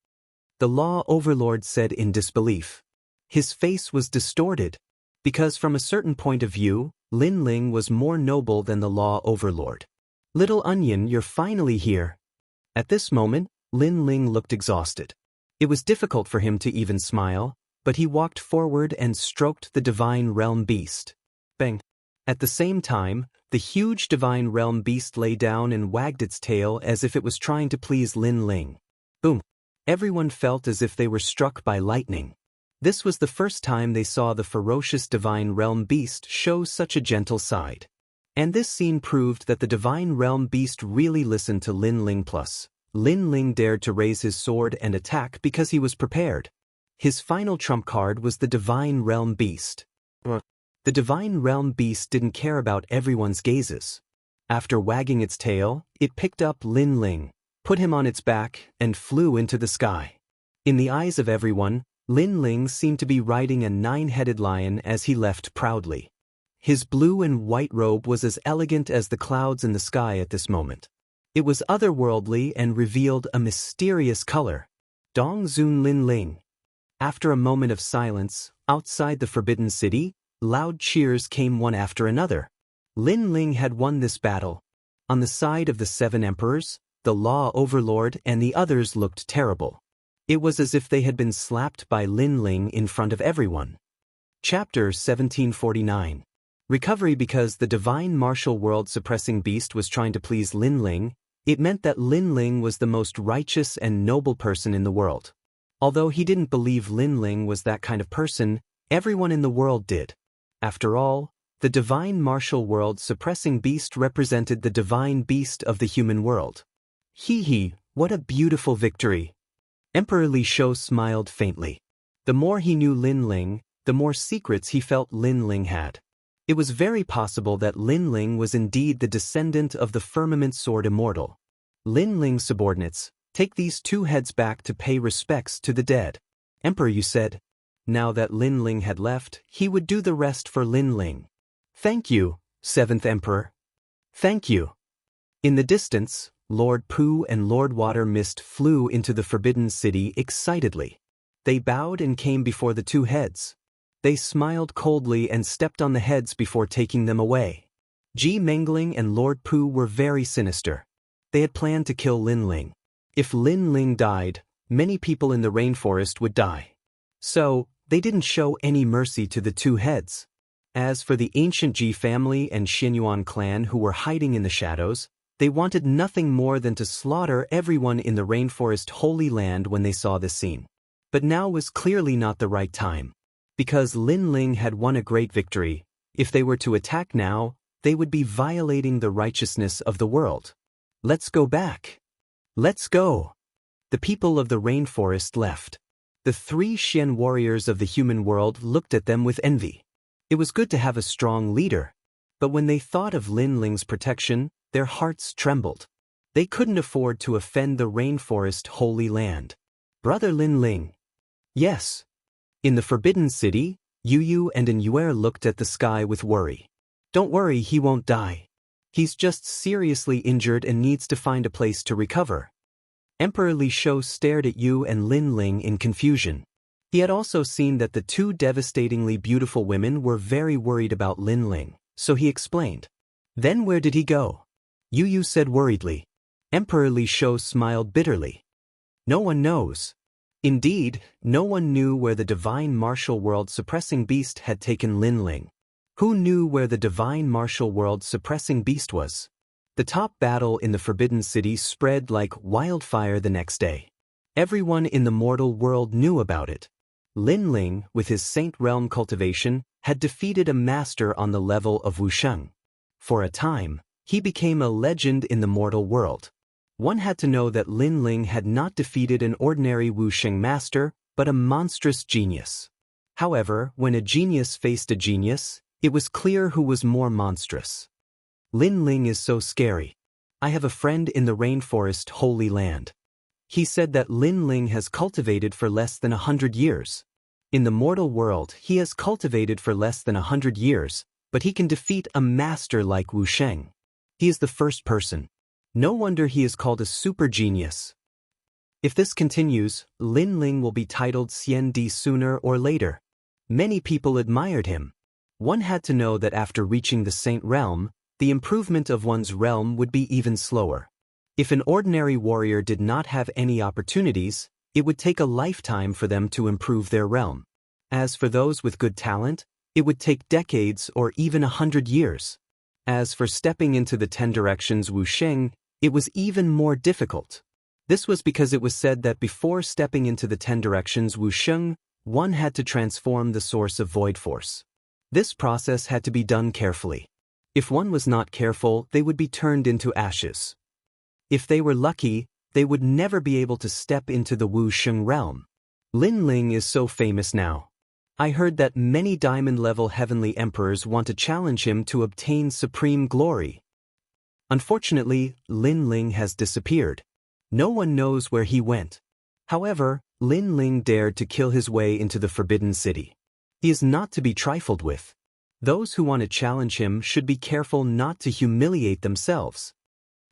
The law overlord said in disbelief. His face was distorted, because from a certain point of view, Lin Ling was more noble than the law overlord. Little onion, you're finally here. At this moment, Lin Ling looked exhausted. It was difficult for him to even smile, but he walked forward and stroked the divine realm beast. Bang. At the same time, the huge divine realm beast lay down and wagged its tail as if it was trying to please Lin Ling. Boom. Everyone felt as if they were struck by lightning. This was the first time they saw the ferocious divine realm beast show such a gentle side. And this scene proved that the divine realm beast really listened to Lin Ling. Plus, Lin Ling dared to raise his sword and attack because he was prepared. His final trump card was the divine realm beast. The divine realm beast didn't care about everyone's gazes. After wagging its tail, it picked up Lin Ling, put him on its back, and flew into the sky. In the eyes of everyone, Lin Ling seemed to be riding a 9-headed lion as he left proudly. His blue and white robe was as elegant as the clouds in the sky at this moment. It was otherworldly and revealed a mysterious color. Dong Zun Lin Ling. After a moment of silence, outside the Forbidden City, loud cheers came one after another. Lin Ling had won this battle. On the side of the 7 emperors, the law overlord and the others looked terrible. It was as if they had been slapped by Lin Ling in front of everyone. Chapter 1749. Recovery. Because the divine martial world suppressing beast was trying to please Lin Ling, it meant that Lin Ling was the most righteous and noble person in the world. Although he didn't believe Lin Ling was that kind of person, everyone in the world did. After all, the divine martial world suppressing beast represented the divine beast of the human world. Hee, what a beautiful victory. Emperor Li Shou smiled faintly. The more he knew Lin Ling, the more secrets he felt Lin Ling had. It was very possible that Lin Ling was indeed the descendant of the firmament sword immortal. Lin Ling's subordinates, take these 2 heads back to pay respects to the dead. Emperor, you said. Now that Lin Ling had left, he would do the rest for Lin Ling. Thank you, 7th Emperor. Thank you. In the distance, Lord Pu and Lord Water Mist flew into the Forbidden City excitedly. They bowed and came before the 2 heads. They smiled coldly and stepped on the heads before taking them away. Ji Mengling and Lord Pu were very sinister. They had planned to kill Lin Ling. If Lin Ling died, many people in the rainforest would die. So, they didn't show any mercy to the 2 heads. As for the ancient Ji family and Xianyuan clan who were hiding in the shadows, they wanted nothing more than to slaughter everyone in the rainforest Holy Land when they saw this scene. But now was clearly not the right time. Because Lin Ling had won a great victory, if they were to attack now, they would be violating the righteousness of the world. Let's go back. Let's go. The people of the rainforest left. The 3 Xian warriors of the human world looked at them with envy. It was good to have a strong leader. But when they thought of Lin Ling's protection, their hearts trembled. They couldn't afford to offend the rainforest Holy Land. Brother Lin Ling. Yes. In the Forbidden City, Yu and Yuer looked at the sky with worry. Don't worry, he won't die. He's just seriously injured and needs to find a place to recover. Emperor Li Shou stared at Yu and Lin Ling in confusion. He had also seen that the 2 devastatingly beautiful women were very worried about Lin Ling, so he explained. Then where did he go? Yu said worriedly. Emperor Li Shou smiled bitterly. No one knows. Indeed, no one knew where the divine martial world suppressing beast had taken Lin Ling. Who knew where the divine martial world suppressing beast was? The top battle in the Forbidden City spread like wildfire the next day. Everyone in the mortal world knew about it. Lin Ling, with his Saint Realm cultivation, had defeated a master on the level of Wuxia. For a time, he became a legend in the mortal world. One had to know that Lin Ling had not defeated an ordinary Wuxia master, but a monstrous genius. However, when a genius faced a genius, it was clear who was more monstrous. Lin Ling is so scary. I have a friend in the rainforest Holy Land. He said that Lin Ling has cultivated for less than 100 years. In the mortal world, he has cultivated for less than 100 years, but he can defeat a master like Wuxia. He is the first person. No wonder he is called a super genius. If this continues, Lin Ling will be titled Xian Di sooner or later. Many people admired him. One had to know that after reaching the Saint Realm, the improvement of one's realm would be even slower. If an ordinary warrior did not have any opportunities, it would take a lifetime for them to improve their realm. As for those with good talent, It would take decades or even 100 years. As for stepping into the 10 directions Wuxia, it was even more difficult. This was because it was said that before stepping into the 10 directions Wuxia, one had to transform the source of void force. This process had to be done carefully. If one was not careful, they would be turned into ashes. If they were lucky, they would never be able to step into the Wuxia realm. Lin Ling is so famous now. I heard that many diamond-level heavenly emperors want to challenge him to obtain supreme glory. Unfortunately, Lin Ling has disappeared. No one knows where he went. However, Lin Ling dared to kill his way into the Forbidden City. He is not to be trifled with. Those who want to challenge him should be careful not to humiliate themselves.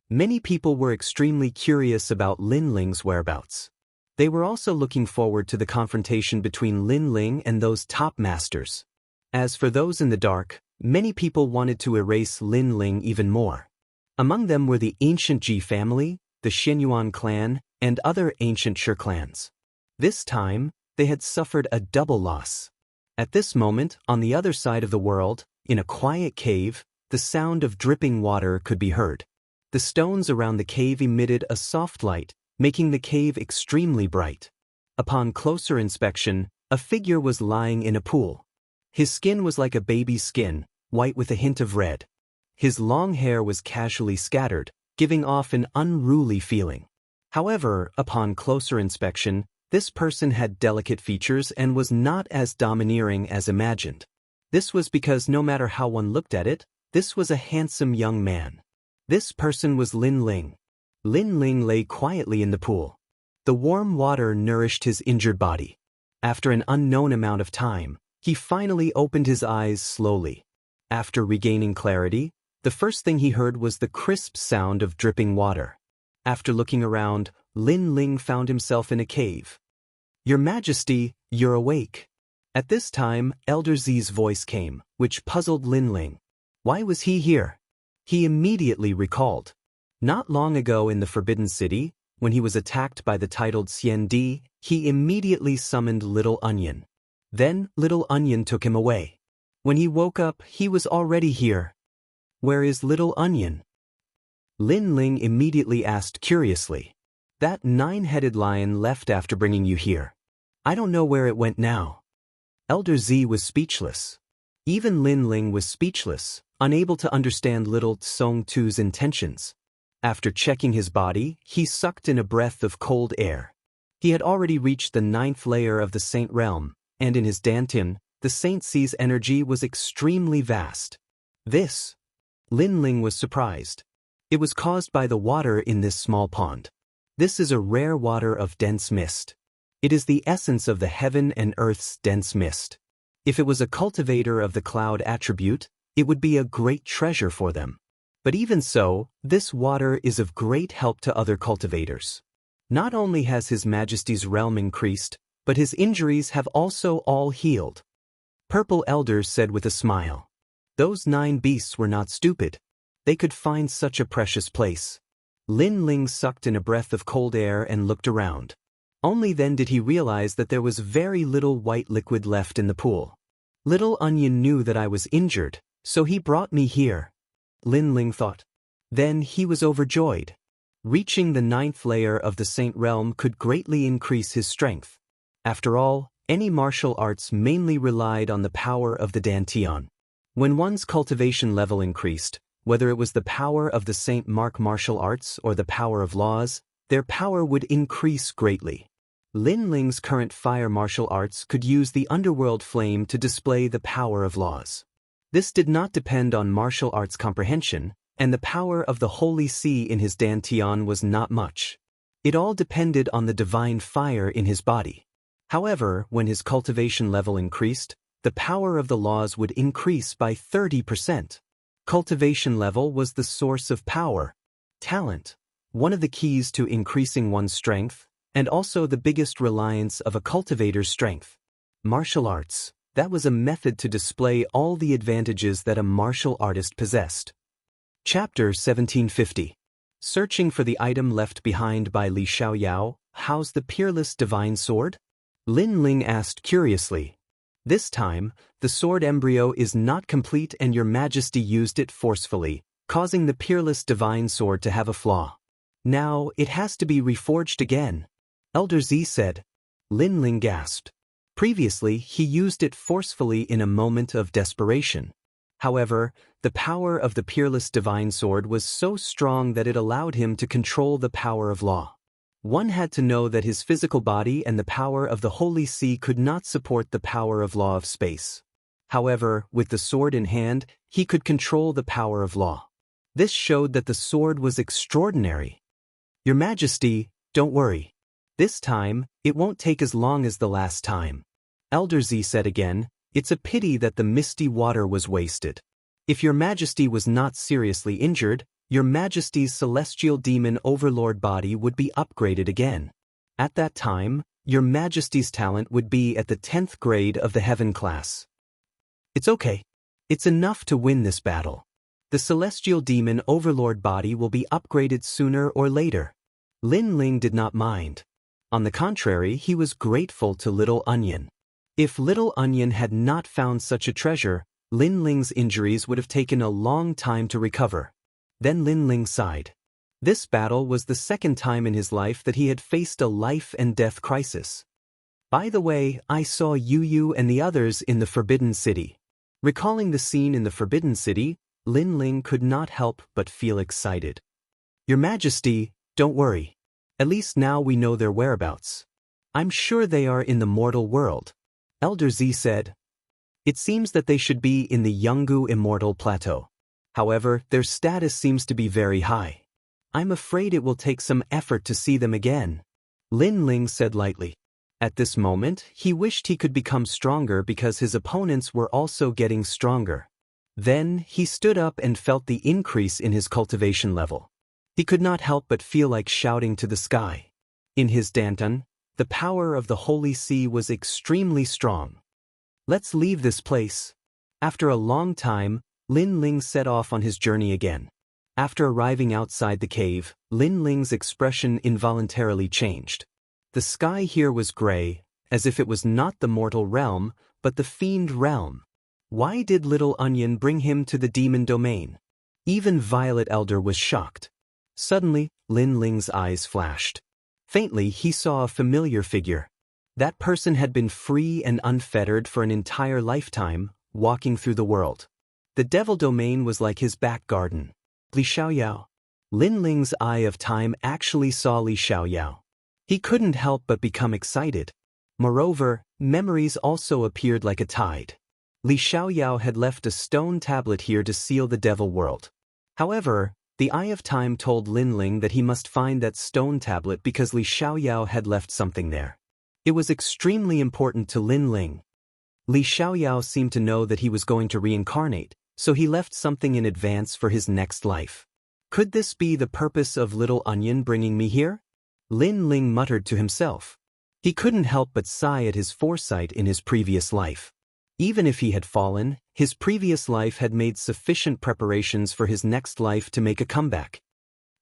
Many people were extremely curious about Lin Ling's whereabouts. They were also looking forward to the confrontation between Lin Ling and those top masters. As for those in the dark, many people wanted to erase Lin Ling even more. Among them were the ancient Ji family, the Xianyuan clan, and other ancient Shi clans. This time, they had suffered a double loss. At this moment, on the other side of the world, in a quiet cave, the sound of dripping water could be heard. The stones around the cave emitted a soft light, making the cave extremely bright. Upon closer inspection, a figure was lying in a pool. His skin was like a baby's skin, white with a hint of red. His long hair was casually scattered, giving off an unruly feeling. However, upon closer inspection, this person had delicate features and was not as domineering as imagined. This was because no matter how one looked at it, this was a handsome young man. This person was Lin Ling. Lin Ling lay quietly in the pool. The warm water nourished his injured body. After an unknown amount of time, he finally opened his eyes slowly. After regaining clarity, the first thing he heard was the crisp sound of dripping water. After looking around, Lin Ling found himself in a cave. "Your Majesty, you're awake." At this time, Elder Zi's voice came, which puzzled Lin Ling. Why was he here? He immediately recalled. Not long ago in the Forbidden City, when he was attacked by the titled Xiandi, he immediately summoned Little Onion. Then, Little Onion took him away. When he woke up, he was already here. Where is Little Onion? Lin Ling immediately asked curiously. That 9-headed lion left after bringing you here. I don't know where it went now. Elder Z was speechless. Even Lin Ling was speechless, unable to understand Little Tsong Tu's intentions. After checking his body, he sucked in a breath of cold air. He had already reached the 9th layer of the Saint Realm, and in his Dantian, the Saint Sea's energy was extremely vast. This, Lin Ling was surprised. It was caused by the water in this small pond. This is a rare water of dense mist. It is the essence of the heaven and earth's dense mist. If it was a cultivator of the cloud attribute, it would be a great treasure for them. But even so, this water is of great help to other cultivators. Not only has His Majesty's realm increased, but his injuries have also all healed. Purple Elder said with a smile. Those 9 beasts were not stupid. They could find such a precious place. Lin Ling sucked in a breath of cold air and looked around. Only then did he realize that there was very little white liquid left in the pool. Little Onion knew that I was injured, so he brought me here. Lin Ling thought. Then he was overjoyed. Reaching the 9th layer of the Saint Realm could greatly increase his strength. After all, any martial arts mainly relied on the power of the Dantian. When one's cultivation level increased, whether it was the power of the Saint Mark martial arts or the power of laws, their power would increase greatly. Lin Ling's current fire martial arts could use the underworld flame to display the power of laws. This did not depend on martial arts comprehension, and the power of the Holy Sea in his Dantian was not much. It all depended on the divine fire in his body. However, when his cultivation level increased, the power of the laws would increase by 30%. Cultivation level was the source of power, talent, one of the keys to increasing one's strength, and also the biggest reliance of a cultivator's strength. Martial arts. That was a method to display all the advantages that a martial artist possessed. Chapter 1750. Searching for the item left behind by Li Xiaoyao, how's the peerless divine sword? Lin Ling asked curiously. This time, the sword embryo is not complete and your majesty used it forcefully, causing the peerless divine sword to have a flaw. Now, it has to be reforged again. Elder Z said. Lin Ling gasped. Previously, he used it forcefully in a moment of desperation. However, the power of the peerless divine sword was so strong that it allowed him to control the power of law. One had to know that his physical body and the power of the Holy See could not support the power of law of space. However, with the sword in hand, he could control the power of law. This showed that the sword was extraordinary. Your Majesty, don't worry. This time, it won't take as long as the last time. Elder Z said again, it's a pity that the misty water was wasted. If your Majesty was not seriously injured, your Majesty's celestial demon overlord body would be upgraded again. At that time, your Majesty's talent would be at the 10th grade of the heaven class. It's okay. It's enough to win this battle. The celestial demon overlord body will be upgraded sooner or later. Lin Ling did not mind. On the contrary, he was grateful to Little Onion. If Little Onion had not found such a treasure, Lin Ling's injuries would have taken a long time to recover. Then Lin Ling sighed. This battle was the second time in his life that he had faced a life-and-death crisis. By the way, I saw Yu and the others in the Forbidden City. Recalling the scene in the Forbidden City, Lin Ling could not help but feel excited. Your Majesty, don't worry. At least now we know their whereabouts. I'm sure they are in the mortal world. Elder Z said. It seems that they should be in the Yungu Immortal Plateau. However, their status seems to be very high. I'm afraid it will take some effort to see them again. Lin Ling said lightly. At this moment, he wished he could become stronger because his opponents were also getting stronger. Then, he stood up and felt the increase in his cultivation level. He could not help but feel like shouting to the sky. In his Danton, the power of the Holy See was extremely strong. Let's leave this place. After a long time, Lin Ling set off on his journey again. After arriving outside the cave, Lin Ling's expression involuntarily changed. The sky here was gray, as if it was not the mortal realm, but the fiend realm. Why did Little Onion bring him to the demon domain? Even Violet Elder was shocked. Suddenly, Lin Ling's eyes flashed. Faintly, he saw a familiar figure. That person had been free and unfettered for an entire lifetime, walking through the world. The devil domain was like his back garden. Li Xiaoyao. Lin Ling's eye of time actually saw Li Xiaoyao. He couldn't help but become excited. Moreover, memories also appeared like a tide. Li Xiaoyao had left a stone tablet here to seal the devil world. However, the eye of time told Lin Ling that he must find that stone tablet because Li Xiaoyao had left something there. It was extremely important to Lin Ling. Li Xiaoyao seemed to know that he was going to reincarnate, so he left something in advance for his next life. Could this be the purpose of Little Onion bringing me here? Lin Ling muttered to himself. He couldn't help but sigh at his foresight in his previous life. Even if he had fallen, his previous life had made sufficient preparations for his next life to make a comeback.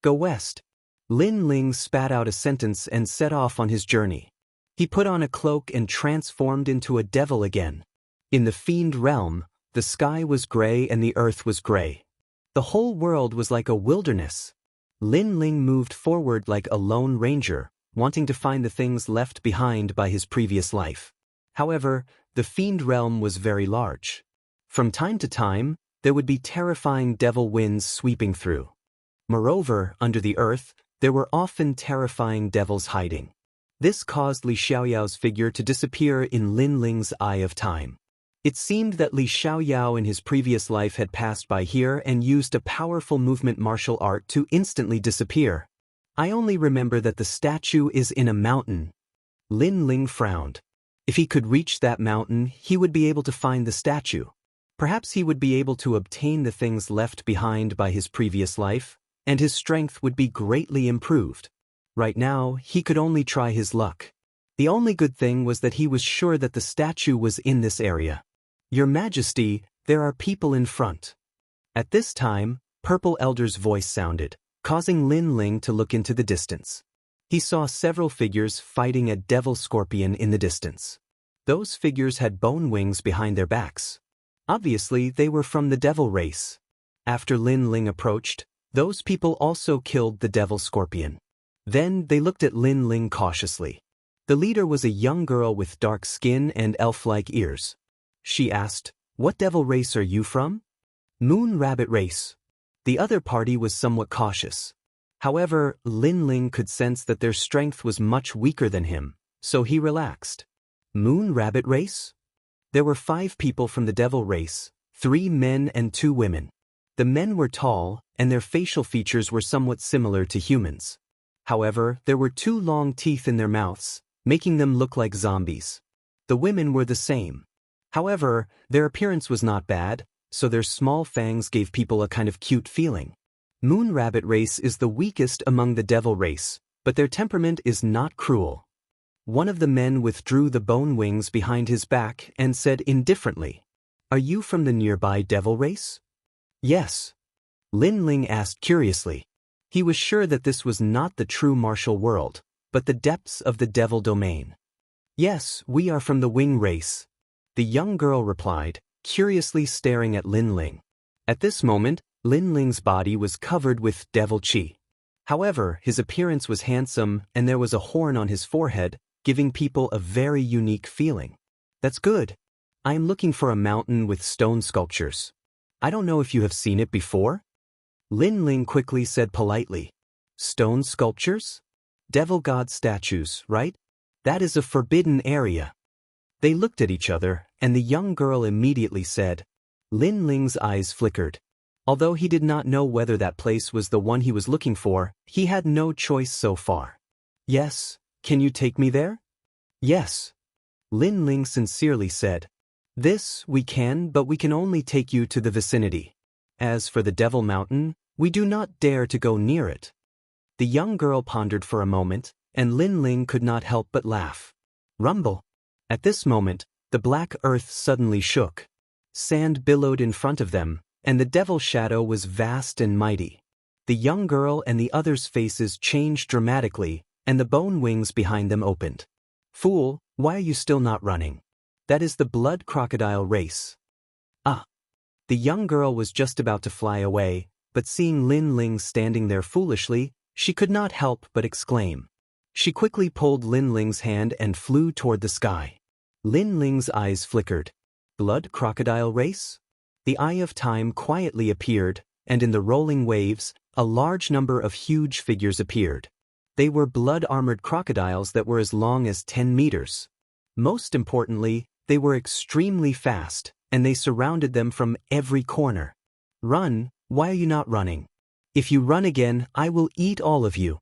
Go west. Lin Ling spat out a sentence and set off on his journey. He put on a cloak and transformed into a devil again. In the fiend realm, the sky was gray and the earth was gray. The whole world was like a wilderness. Lin Ling moved forward like a lone ranger, wanting to find the things left behind by his previous life. However, the fiend realm was very large. From time to time, there would be terrifying devil winds sweeping through. Moreover, under the earth, there were often terrifying devils hiding. This caused Li Xiaoyao's figure to disappear in Lin Ling's eye of time. It seemed that Li Xiaoyao in his previous life had passed by here and used a powerful movement martial art to instantly disappear. I only remember that the statue is in a mountain. Lin Ling frowned. If he could reach that mountain, he would be able to find the statue. Perhaps he would be able to obtain the things left behind by his previous life, and his strength would be greatly improved. Right now, he could only try his luck. The only good thing was that he was sure that the statue was in this area. Your Majesty, there are people in front. At this time, Purple Elder's voice sounded, causing Lin Ling to look into the distance. He saw several figures fighting a devil scorpion in the distance. Those figures had bone wings behind their backs. Obviously, they were from the devil race. After Lin Ling approached, those people also killed the devil scorpion. Then they looked at Lin Ling cautiously. The leader was a young girl with dark skin and elf-like ears. She asked, "What devil race are you from?" "Moon Rabbit race." The other party was somewhat cautious. However, Lin Ling could sense that their strength was much weaker than him, so he relaxed. Moon Rabbit race? There were 5 people from the devil race, 3 men and 2 women. The men were tall, and their facial features were somewhat similar to humans. However, there were 2 long teeth in their mouths, making them look like zombies. The women were the same. However, their appearance was not bad, so their small fangs gave people a kind of cute feeling. Moon Rabbit race is the weakest among the devil race, but their temperament is not cruel. One of the men withdrew the bone wings behind his back and said indifferently, "Are you from the nearby devil race?" "Yes." Lin Ling asked curiously. He was sure that this was not the true martial world, but the depths of the devil domain. "Yes, we are from the wing race," the young girl replied, curiously staring at Lin Ling. At this moment, Lin Ling's body was covered with devil chi. However, his appearance was handsome and there was a horn on his forehead, giving people a very unique feeling. "That's good. I am looking for a mountain with stone sculptures. I don't know if you have seen it before?" Lin Ling quickly said politely, "Stone sculptures? Devil god statues, right? That is a forbidden area." They looked at each other, and the young girl immediately said. Lin Ling's eyes flickered. Although he did not know whether that place was the one he was looking for, he had no choice so far. "Yes, can you take me there?" "Yes." Lin Ling sincerely said. "This, we can, but we can only take you to the vicinity. As for the Devil Mountain, we do not dare to go near it." The young girl pondered for a moment, and Lin Ling could not help but laugh. Rumble. At this moment, the black earth suddenly shook. Sand billowed in front of them, and the devil shadow was vast and mighty. The young girl and the others' faces changed dramatically, and the bone wings behind them opened. "Fool, why are you still not running? That is the blood crocodile race." "Ah." The young girl was just about to fly away, but seeing Lin Ling standing there foolishly, she could not help but exclaim. She quickly pulled Lin Ling's hand and flew toward the sky. Lin Ling's eyes flickered. Blood crocodile race? The Eye of Time quietly appeared, and in the rolling waves, a large number of huge figures appeared. They were blood-armored crocodiles that were as long as 10 meters. Most importantly, they were extremely fast, and they surrounded them from every corner. "Run, why are you not running? If you run again, I will eat all of you."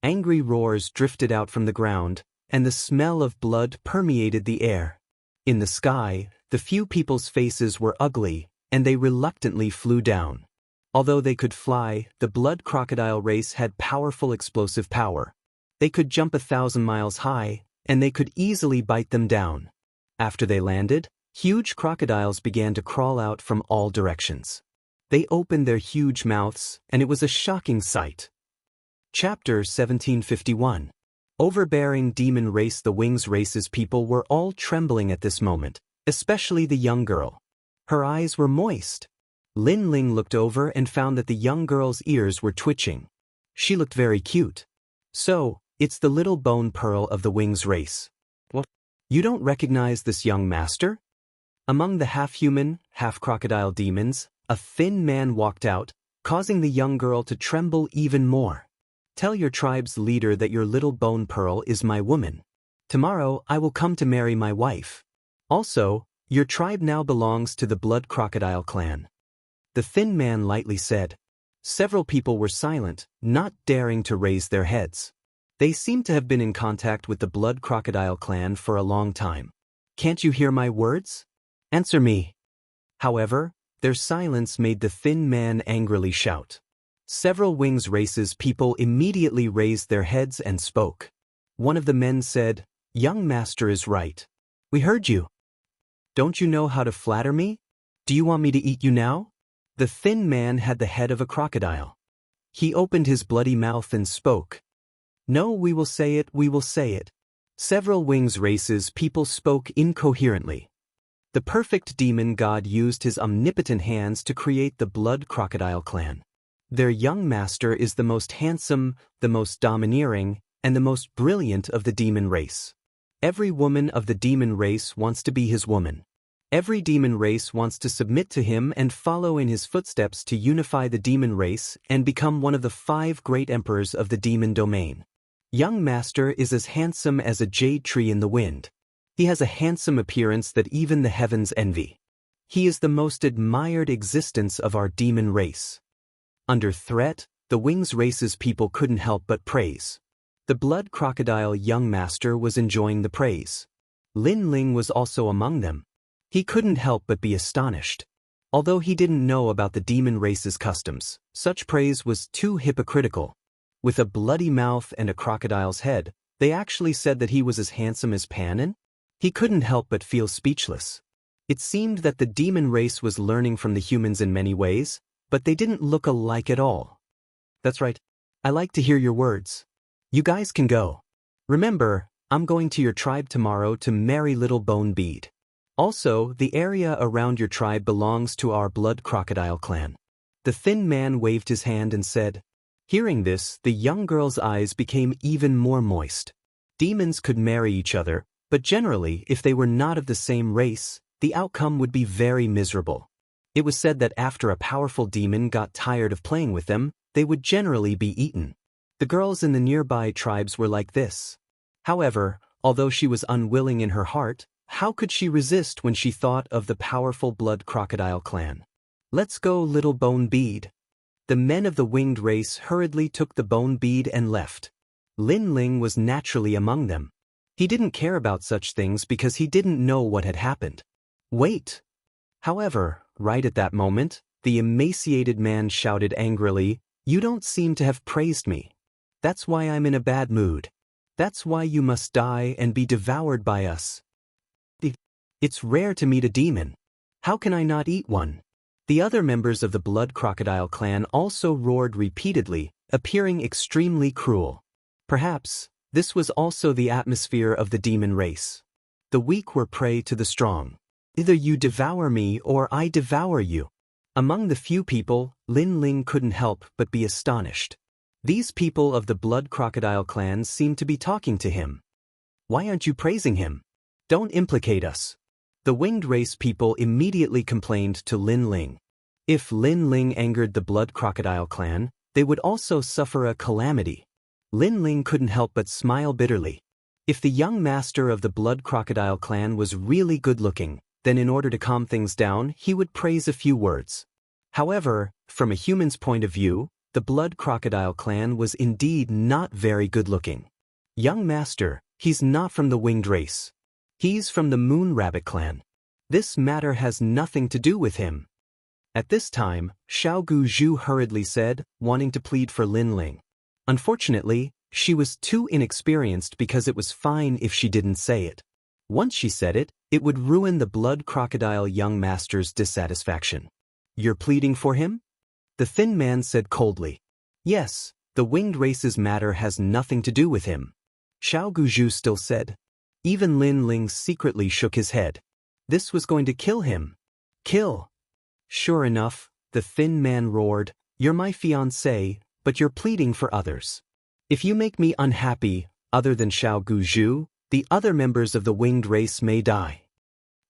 Angry roars drifted out from the ground, and the smell of blood permeated the air. In the sky, the few people's faces were ugly, and they reluctantly flew down. Although they could fly, the blood crocodile race had powerful explosive power. They could jump 1,000 miles high, and they could easily bite them down. After they landed, huge crocodiles began to crawl out from all directions. They opened their huge mouths, and it was a shocking sight. Chapter 1751. Overbearing demon race. The Wings race's people were all trembling at this moment, especially the young girl. Her eyes were moist. Lin Ling looked over and found that the young girl's ears were twitching. She looked very cute. "So, it's the little bone pearl of the Wings race. What? You don't recognize this young master?" Among the half-human, half-crocodile demons, a thin man walked out, causing the young girl to tremble even more. "Tell your tribe's leader that your little bone pearl is my woman. Tomorrow I will come to marry my wife. Also, your tribe now belongs to the Blood Crocodile clan." The thin man lightly said. Several people were silent, not daring to raise their heads. They seemed to have been in contact with the Blood Crocodile clan for a long time. "Can't you hear my words? Answer me." However, their silence made the thin man angrily shout. Several Wings races people immediately raised their heads and spoke. One of the men said, "Young master is right. We heard you. Don't you know how to flatter me? Do you want me to eat you now?" The thin man had the head of a crocodile. He opened his bloody mouth and spoke. "No, we will say it, we will say it. Several wings races people spoke incoherently. The perfect demon god used his omnipotent hands to create the blood crocodile clan. Their young master is the most handsome, the most domineering, and the most brilliant of the demon race. Every woman of the demon race wants to be his woman. Every demon race wants to submit to him and follow in his footsteps to unify the demon race and become one of the 5 great emperors of the demon domain. Young master is as handsome as a jade tree in the wind. He has a handsome appearance that even the heavens envy. He is the most admired existence of our demon race. Under threat, the wings race's people couldn't help but praise. The blood crocodile young master was enjoying the praise. Lin Ling was also among them. He couldn't help but be astonished. Although he didn't know about the demon race's customs, such praise was too hypocritical. With a bloody mouth and a crocodile's head, they actually said that he was as handsome as Panin? He couldn't help but feel speechless. It seemed that the demon race was learning from the humans in many ways, but they didn't look alike at all. That's right. I like to hear your words. You guys can go. Remember, I'm going to your tribe tomorrow to marry Little Bone Bead. Also, the area around your tribe belongs to our blood crocodile clan. The thin man waved his hand and said. Hearing this, the young girl's eyes became even more moist. Demons could marry each other, but generally, if they were not of the same race, the outcome would be very miserable. It was said that after a powerful demon got tired of playing with them, they would generally be eaten. The girls in the nearby tribes were like this. However, although she was unwilling in her heart, how could she resist when she thought of the powerful blood crocodile clan? Let's go, Little Bone Bead. The men of the winged race hurriedly took the bone bead and left. Lin Ling was naturally among them. He didn't care about such things because he didn't know what had happened. Wait! However, right at that moment, the emaciated man shouted angrily, "You don't seem to have praised me. That's why I'm in a bad mood. That's why you must die and be devoured by us. It's rare to meet a demon. How can I not eat one?" The other members of the blood crocodile clan also roared repeatedly, appearing extremely cruel. Perhaps, this was also the atmosphere of the demon race. The weak were prey to the strong. Either you devour me or I devour you. Among the few people, Lin Ling couldn't help but be astonished. These people of the blood crocodile clan seemed to be talking to him. Why aren't you praising him? Don't implicate us. The winged race people immediately complained to Lin Ling. If Lin Ling angered the blood crocodile clan, they would also suffer a calamity. Lin Ling couldn't help but smile bitterly. If the young master of the blood crocodile clan was really good-looking, then in order to calm things down, he would praise a few words. However, from a human's point of view, the blood crocodile clan was indeed not very good-looking. Young master, he's not from the winged race. He's from the Moon Rabbit clan. This matter has nothing to do with him. At this time, Xiao Guzhu hurriedly said, wanting to plead for Lin Ling. Unfortunately, she was too inexperienced because it was fine if she didn't say it. Once she said it, it would ruin the blood crocodile young master's dissatisfaction. You're pleading for him? The thin man said coldly. Yes, the winged race's matter has nothing to do with him. Xiao Guzhu still said. Even Lin Ling secretly shook his head. This was going to kill him. Kill. Sure enough, the thin man roared, "You're my fiancé, but you're pleading for others. If you make me unhappy, other than Xiao Guzhu, the other members of the winged race may die."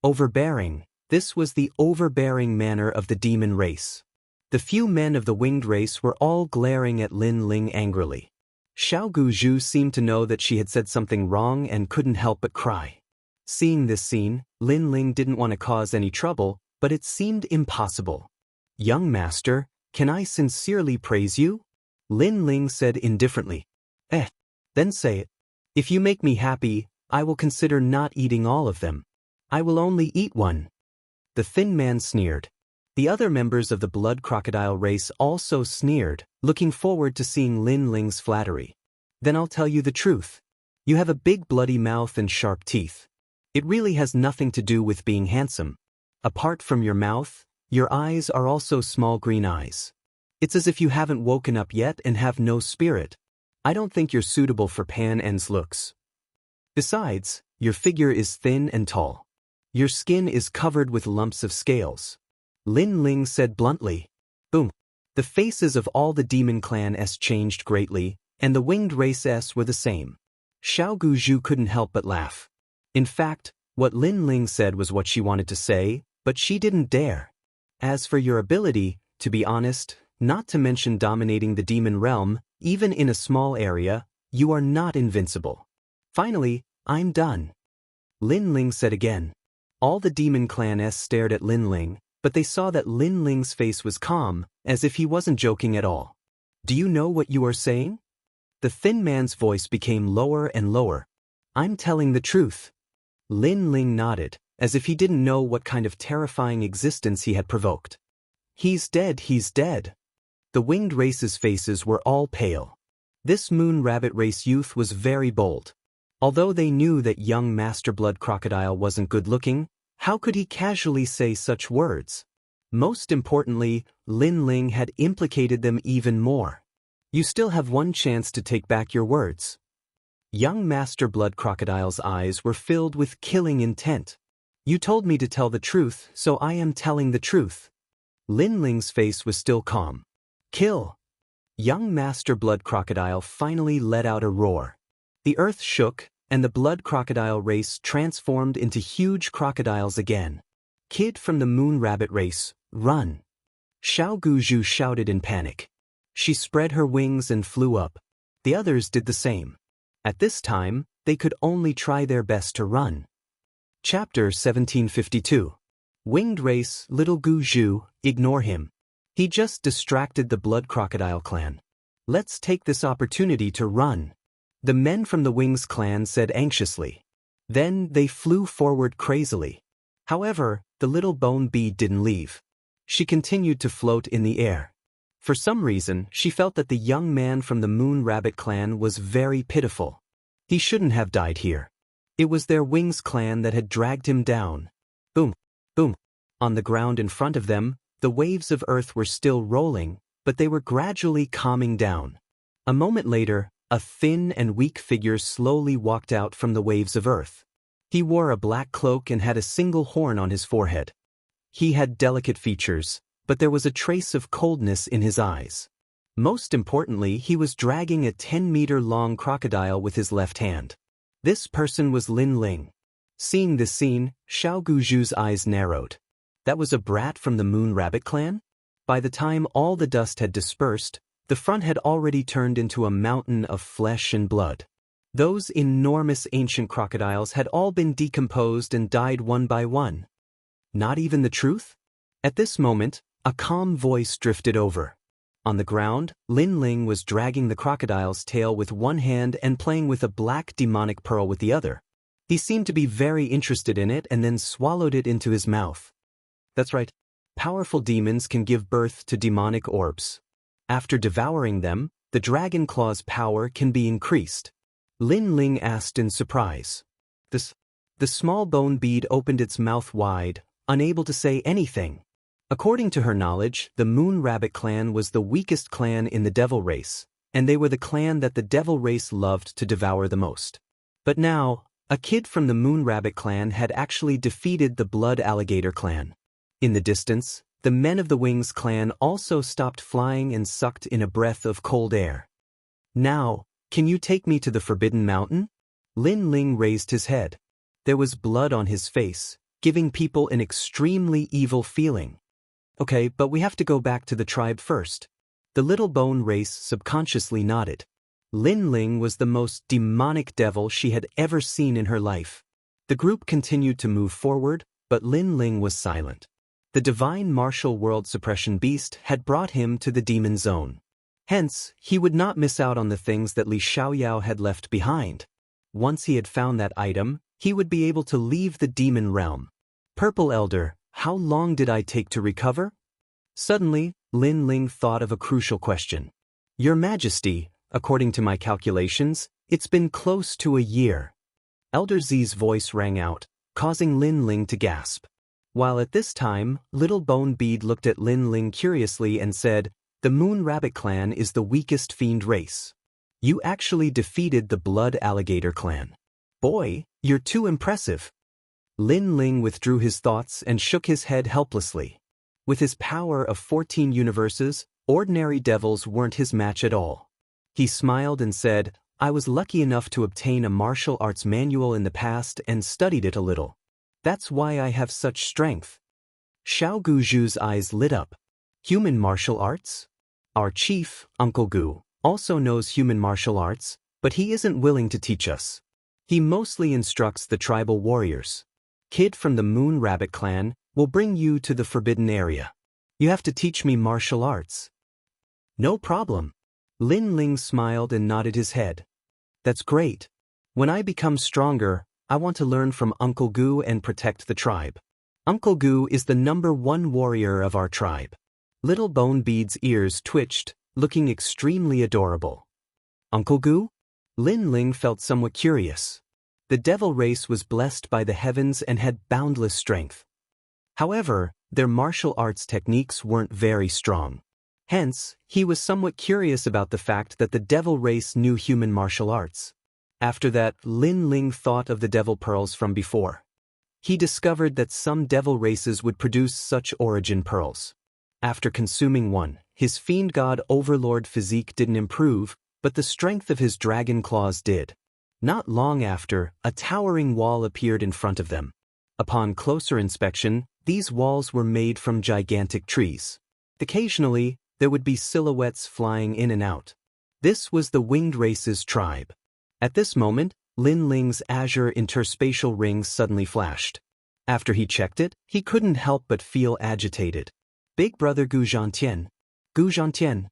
Overbearing. This was the overbearing manner of the demon race. The few men of the winged race were all glaring at Lin Ling angrily. Xiao Guzhu seemed to know that she had said something wrong and couldn't help but cry. Seeing this scene, Lin Ling didn't want to cause any trouble, but it seemed impossible. "Young master, can I sincerely praise you?" Lin Ling said indifferently. Then say it. If you make me happy, I will consider not eating all of them. I will only eat one. The thin man sneered. The other members of the blood crocodile race also sneered, looking forward to seeing Lin Ling's flattery. Then I'll tell you the truth. You have a big bloody mouth and sharp teeth. It really has nothing to do with being handsome. Apart from your mouth, your eyes are also small green eyes. It's as if you haven't woken up yet and have no spirit. I don't think you're suitable for Pan En's looks. Besides, your figure is thin and tall. Your skin is covered with lumps of scales. Lin Ling said bluntly. Boom. The faces of all the demon clan S changed greatly, and the winged race S were the same. Xiao Guzhu couldn't help but laugh. In fact, what Lin Ling said was what she wanted to say, but she didn't dare. As for your ability, to be honest, not to mention dominating the demon realm, even in a small area, you are not invincible. Finally, I'm done. Lin Ling said again. All the demon clan S stared at Lin Ling, but they saw that Lin Ling's face was calm, as if he wasn't joking at all. Do you know what you are saying? The thin man's voice became lower and lower. I'm telling the truth. Lin Ling nodded, as if he didn't know what kind of terrifying existence he had provoked. He's dead, he's dead. The winged race's faces were all pale. This moon rabbit race youth was very bold. Although they knew that young Master Blood Crocodile wasn't good-looking, how could he casually say such words? Most importantly, Lin Ling had implicated them even more. You still have one chance to take back your words. Young Master Blood Crocodile's eyes were filled with killing intent. You told me to tell the truth, so I am telling the truth. Lin Ling's face was still calm. Kill! Young Master Blood Crocodile finally let out a roar. The earth shook, and the blood crocodile race transformed into huge crocodiles again. Kid from the moon rabbit race, run! Xiao Guzhu shouted in panic. She spread her wings and flew up. The others did the same. At this time, they could only try their best to run. Chapter 1752. Winged race, little Guzhu, ignore him. He just distracted the blood crocodile clan. Let's take this opportunity to run. The men from the Wings clan said anxiously. Then they flew forward crazily. However, the little bone bead didn't leave. She continued to float in the air. For some reason, she felt that the young man from the Moon Rabbit clan was very pitiful. He shouldn't have died here. It was their Wings clan that had dragged him down. Boom, boom. On the ground in front of them, the waves of earth were still rolling, but they were gradually calming down. A moment later, a thin and weak figure slowly walked out from the waves of earth. He wore a black cloak and had a single horn on his forehead. He had delicate features, but there was a trace of coldness in his eyes. Most importantly, he was dragging a 10-meter-long crocodile with his left hand. This person was Lin Ling. Seeing this scene, Xiao Guzhu's eyes narrowed. That was a brat from the Moon Rabbit clan? By the time all the dust had dispersed, the front had already turned into a mountain of flesh and blood. Those enormous ancient crocodiles had all been decomposed and died one by one. Not even the truth? At this moment, a calm voice drifted over. On the ground, Lin Ling was dragging the crocodile's tail with one hand and playing with a black demonic pearl with the other. He seemed to be very interested in it and then swallowed it into his mouth. That's right. Powerful demons can give birth to demonic orbs. After devouring them, the dragon claw's power can be increased. Lin Ling asked in surprise. The small bone bead opened its mouth wide, unable to say anything. According to her knowledge, the Moon Rabbit clan was the weakest clan in the Devil race, and they were the clan that the Devil race loved to devour the most. But now, a kid from the Moon Rabbit clan had actually defeated the Blood Alligator clan. In the distance, the men of the Wings clan also stopped flying and sucked in a breath of cold air. Now, can you take me to the Forbidden Mountain? Lin Ling raised his head. There was blood on his face, giving people an extremely evil feeling. Okay, but we have to go back to the tribe first. The little bone race subconsciously nodded. Lin Ling was the most demonic devil she had ever seen in her life. The group continued to move forward, but Lin Ling was silent. The divine martial world suppression beast had brought him to the demon zone. Hence, he would not miss out on the things that Li Xiaoyao had left behind. Once he had found that item, he would be able to leave the demon realm. Purple Elder, how long did I take to recover? Suddenly, Lin Ling thought of a crucial question. Your Majesty, according to my calculations, it's been close to a year. Elder Z's voice rang out, causing Lin Ling to gasp. While at this time, Little Bone Bead looked at Lin Ling curiously and said, the Moon Rabbit clan is the weakest fiend race. You actually defeated the Blood Alligator clan. Boy, you're too impressive. Lin Ling withdrew his thoughts and shook his head helplessly. With his power of 14 universes, ordinary devils weren't his match at all. He smiled and said, I was lucky enough to obtain a martial arts manual in the past and studied it a little. That's why I have such strength. Xiao Guzhu's eyes lit up. Human martial arts? Our chief, Uncle Gu, also knows human martial arts, but he isn't willing to teach us. He mostly instructs the tribal warriors. Kid from the Moon Rabbit clan will bring you to the forbidden area. You have to teach me martial arts. No problem. Lin Ling smiled and nodded his head. That's great. When I become stronger, I want to learn from Uncle Gu and protect the tribe. Uncle Gu is the #1 warrior of our tribe. Little Bone Bead's ears twitched, looking extremely adorable. Uncle Gu? Lin Ling felt somewhat curious. The devil race was blessed by the heavens and had boundless strength. However, their martial arts techniques weren't very strong. Hence, he was somewhat curious about the fact that the devil race knew human martial arts. After that, Lin Ling thought of the devil pearls from before. He discovered that some devil races would produce such origin pearls. After consuming one, his fiend god overlord physique didn't improve, but the strength of his dragon claws did. Not long after, a towering wall appeared in front of them. Upon closer inspection, these walls were made from gigantic trees. Occasionally, there would be silhouettes flying in and out. This was the winged race's tribe. At this moment, Lin Ling's azure interspatial ring suddenly flashed. After he checked it, he couldn't help but feel agitated. Big brother Gu Zhantian. Gu Zhantian.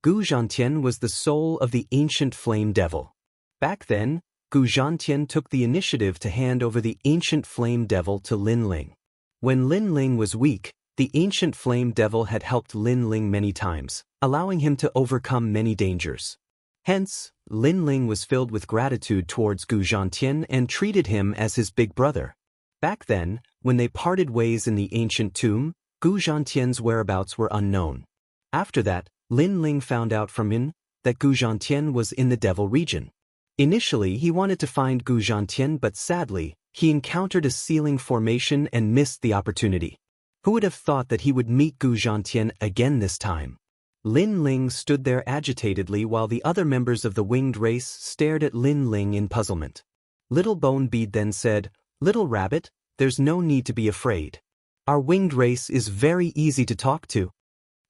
Gu Zhantian was the soul of the ancient flame devil. Back then, Gu Zhantian took the initiative to hand over the ancient flame devil to Lin Ling. When Lin Ling was weak, the ancient flame devil had helped Lin Ling many times, allowing him to overcome many dangers. Hence, Lin Ling was filled with gratitude towards Gu Zhantian and treated him as his big brother. Back then, when they parted ways in the ancient tomb, Gu Zhantian's whereabouts were unknown. After that, Lin Ling found out from Min that Gu Zhantian was in the devil region. Initially, he wanted to find Gu Zhantian, but sadly, he encountered a ceiling formation and missed the opportunity. Who would have thought that he would meet Gu Zhantian again this time? Lin Ling stood there agitatedly while the other members of the winged race stared at Lin Ling in puzzlement. Little Bone Bead then said, Little Rabbit, there's no need to be afraid. Our winged race is very easy to talk to.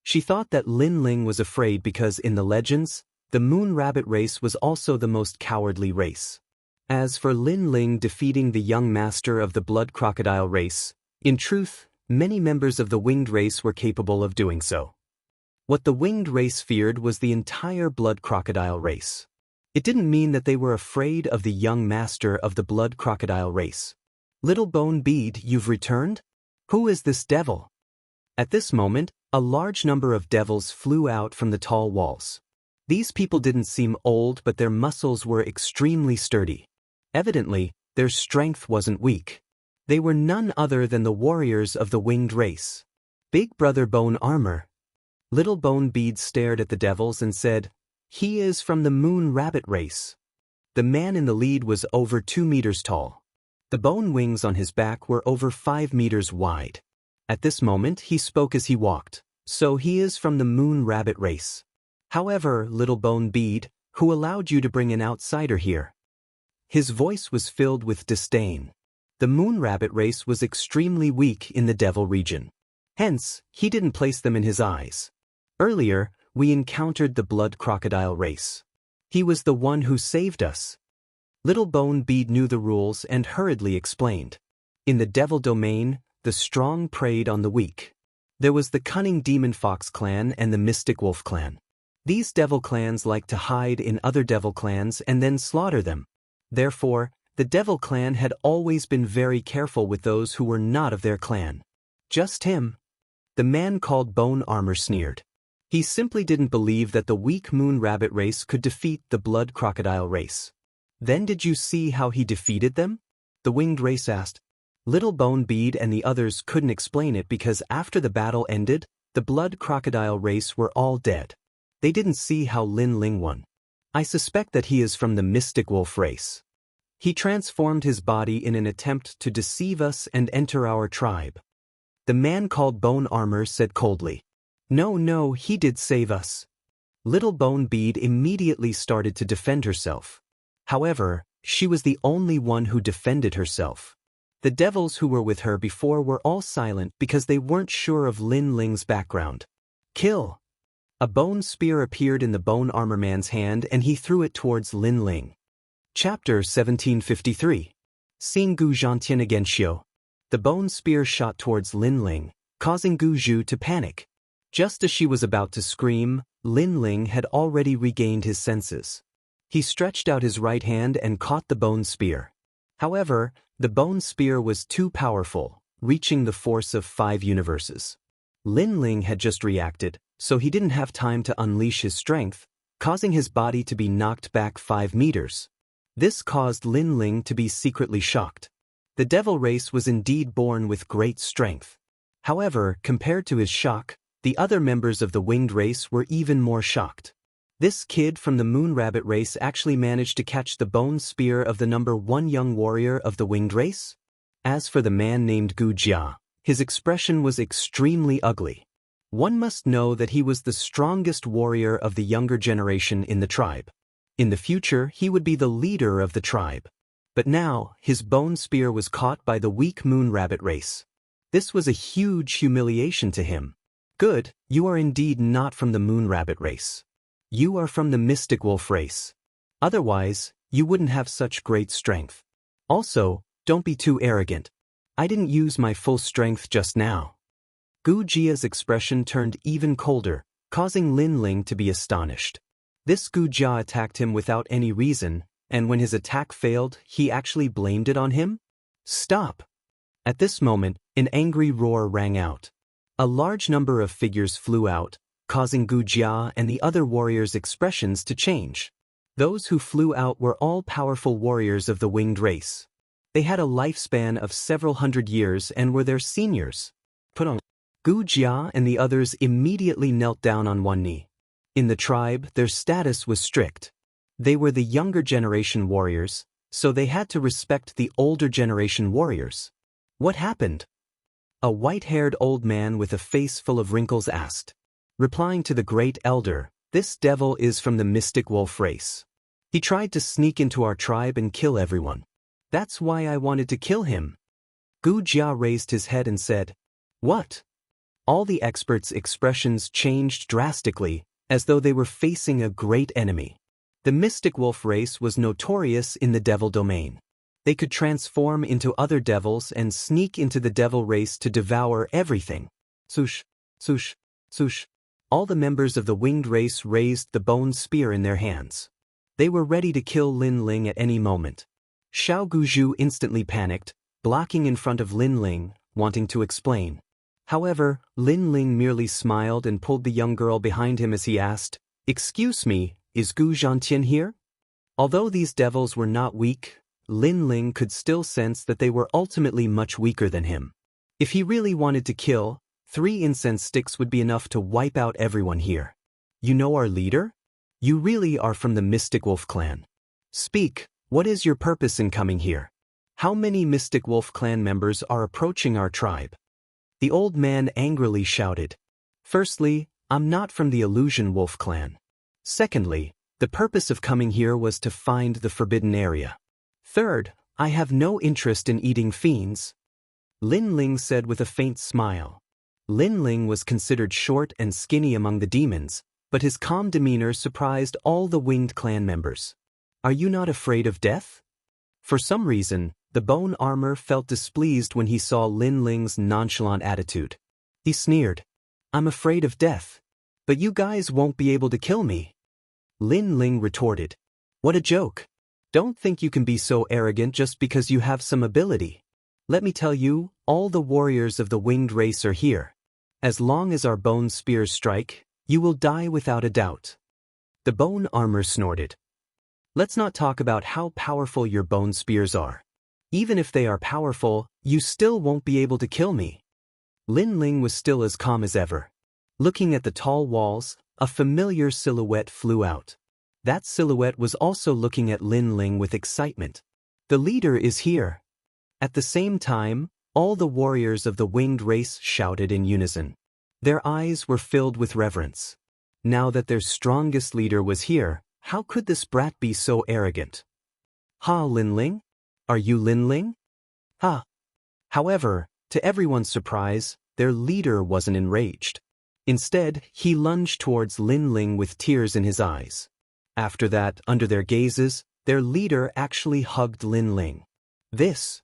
She thought that Lin Ling was afraid because in the legends, the Moon Rabbit race was also the most cowardly race. As for Lin Ling defeating the young master of the blood crocodile race, in truth, many members of the winged race were capable of doing so. What the winged race feared was the entire blood crocodile race. It didn't mean that they were afraid of the young master of the blood crocodile race. Little Bone Bead, you've returned? Who is this devil? At this moment, a large number of devils flew out from the tall walls. These people didn't seem old, but their muscles were extremely sturdy. Evidently, their strength wasn't weak. They were none other than the warriors of the winged race. Big Brother Bone Armor. Little Bone Bead stared at the devils and said, He is from the Moon Rabbit race. The man in the lead was over 2 meters tall. The bone wings on his back were over 5 meters wide. At this moment, he spoke as he walked. So he is from the Moon Rabbit race. However, Little Bone Bead, who allowed you to bring an outsider here? His voice was filled with disdain. The Moon Rabbit race was extremely weak in the Devil region. Hence, he didn't place them in his eyes. Earlier, we encountered the Blood Crocodile race. He was the one who saved us. Little Bone Bead knew the rules and hurriedly explained. In the Devil domain, the strong preyed on the weak. There was the Cunning Demon Fox clan and the Mystic Wolf clan. These devil clans like to hide in other devil clans and then slaughter them. Therefore, the devil clan had always been very careful with those who were not of their clan. Just him. The man called Bone Armor sneered. He simply didn't believe that the weak Moon Rabbit race could defeat the Blood Crocodile race. Then did you see how he defeated them? The winged race asked. Little Bone Bead and the others couldn't explain it because after the battle ended, the Blood Crocodile race were all dead. They didn't see how Lin Ling won. I suspect that he is from the Mystic Wolf race. He transformed his body in an attempt to deceive us and enter our tribe. The man called Bone Armor said coldly. No, he did save us. Little Bone Bead immediately started to defend herself. However, she was the only one who defended herself. The devils who were with her before were all silent because they weren't sure of Lin Ling's background. Kill! A bone spear appeared in the Bone Armor man's hand and he threw it towards Lin Ling. Chapter 1753. Seeing Gu Zhantian against Xiu. The bone spear shot towards Lin Ling, causing Gu Zhu to panic. Just as she was about to scream, Lin Ling had already regained his senses. He stretched out his right hand and caught the bone spear. However, the bone spear was too powerful, reaching the force of 5 universes. Lin Ling had just reacted, so he didn't have time to unleash his strength, causing his body to be knocked back 5 meters. This caused Lin Ling to be secretly shocked. The devil race was indeed born with great strength. However, compared to his shock, the other members of the winged race were even more shocked. This kid from the moon rabbit race actually managed to catch the bone spear of the number 1 young warrior of the winged race? As for the man named Gu Jia, his expression was extremely ugly. One must know that he was the strongest warrior of the younger generation in the tribe. In the future, he would be the leader of the tribe. But now, his bone spear was caught by the weak moon rabbit race. This was a huge humiliation to him. Good, you are indeed not from the moon rabbit race. You are from the mystic wolf race. Otherwise, you wouldn't have such great strength. Also, don't be too arrogant. I didn't use my full strength just now. Gu Jia's expression turned even colder, causing Lin Ling to be astonished. This Gu Jia attacked him without any reason, and when his attack failed, he actually blamed it on him? Stop! At this moment, an angry roar rang out. A large number of figures flew out, causing Gu Jia and the other warriors' expressions to change. Those who flew out were all powerful warriors of the winged race. They had a lifespan of several hundred years and were their seniors. Gu Jia and the others immediately knelt down on one knee. In the tribe, their status was strict. They were the younger generation warriors, so they had to respect the older generation warriors. What happened? A white-haired old man with a face full of wrinkles asked. Replying to the great elder, this devil is from the mystic wolf race. He tried to sneak into our tribe and kill everyone. That's why I wanted to kill him. Gu Jia raised his head and said, What? All the experts' expressions changed drastically, as though they were facing a great enemy. The mystic wolf race was notorious in the devil domain. They could transform into other devils and sneak into the devil race to devour everything. Swoosh, swoosh, swoosh. All the members of the winged race raised the bone spear in their hands. They were ready to kill Lin Ling at any moment. Xiao Guzhu instantly panicked, blocking in front of Lin Ling, wanting to explain. However, Lin Ling merely smiled and pulled the young girl behind him as he asked, Excuse me, is Gu Zhantian here? Although these devils were not weak, Lin Ling could still sense that they were ultimately much weaker than him. If he really wanted to kill, 3 incense sticks would be enough to wipe out everyone here. You know our leader? You really are from the Mystic Wolf clan. Speak, what is your purpose in coming here? How many Mystic Wolf clan members are approaching our tribe? The old man angrily shouted. Firstly, I'm not from the Illusion Wolf clan. Secondly, the purpose of coming here was to find the forbidden area. Third, I have no interest in eating fiends. Lin Ling said with a faint smile. Lin Ling was considered short and skinny among the demons, but his calm demeanor surprised all the winged clan members. Are you not afraid of death? For some reason, the bone armor felt displeased when he saw Lin Ling's nonchalant attitude. He sneered. I'm afraid of death. But you guys won't be able to kill me. Lin Ling retorted. What a joke. Don't think you can be so arrogant just because you have some ability. Let me tell you, all the warriors of the winged race are here. As long as our bone spears strike, you will die without a doubt. The bone armor snorted. Let's not talk about how powerful your bone spears are. Even if they are powerful, you still won't be able to kill me. Lin Ling was still as calm as ever. Looking at the tall walls, a familiar silhouette flew out. That silhouette was also looking at Lin Ling with excitement. The leader is here. At the same time, all the warriors of the winged race shouted in unison. Their eyes were filled with reverence. Now that their strongest leader was here, how could this brat be so arrogant? Ha, Linling? Are you Linling? Ha! However, to everyone's surprise, their leader wasn't enraged. Instead, he lunged towards Linling with tears in his eyes. After that, under their gazes, their leader actually hugged Linling. This.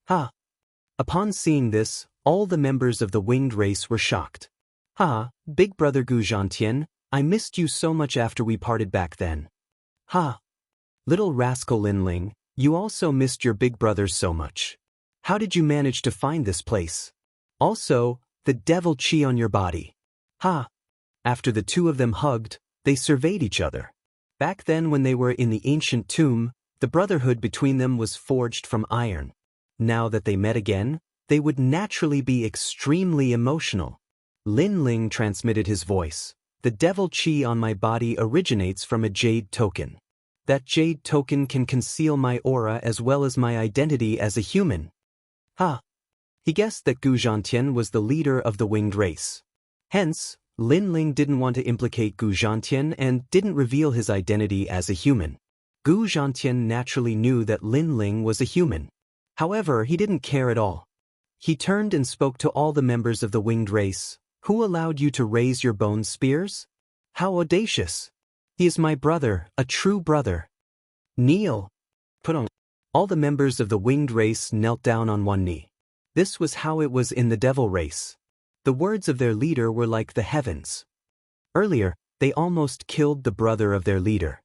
Ha! Upon seeing this, all the members of the winged race were shocked. Ha, big brother Gu Zhantian, I missed you so much after we parted back then. Ha! Little rascal Linling, you also missed your big brother so much. How did you manage to find this place? Also, the devil chi on your body. Ha! After the two of them hugged, they surveyed each other. Back then when they were in the ancient tomb, the brotherhood between them was forged from iron. Now that they met again, they would naturally be extremely emotional. Linling transmitted his voice. The devil chi on my body originates from a jade token. That jade token can conceal my aura as well as my identity as a human. Ha! He guessed that Gu Zhantian was the leader of the winged race. Hence, Linling didn't want to implicate Gu Zhantian and didn't reveal his identity as a human. Gu Zhantian naturally knew that Linling was a human. However, he didn't care at all. He turned and spoke to all the members of the winged race. Who allowed you to raise your bone spears? How audacious! He is my brother, a true brother. Kneel. Put on. All the members of the winged race knelt down on one knee. This was how it was in the devil race. The words of their leader were like the heavens. Earlier, they almost killed the brother of their leader.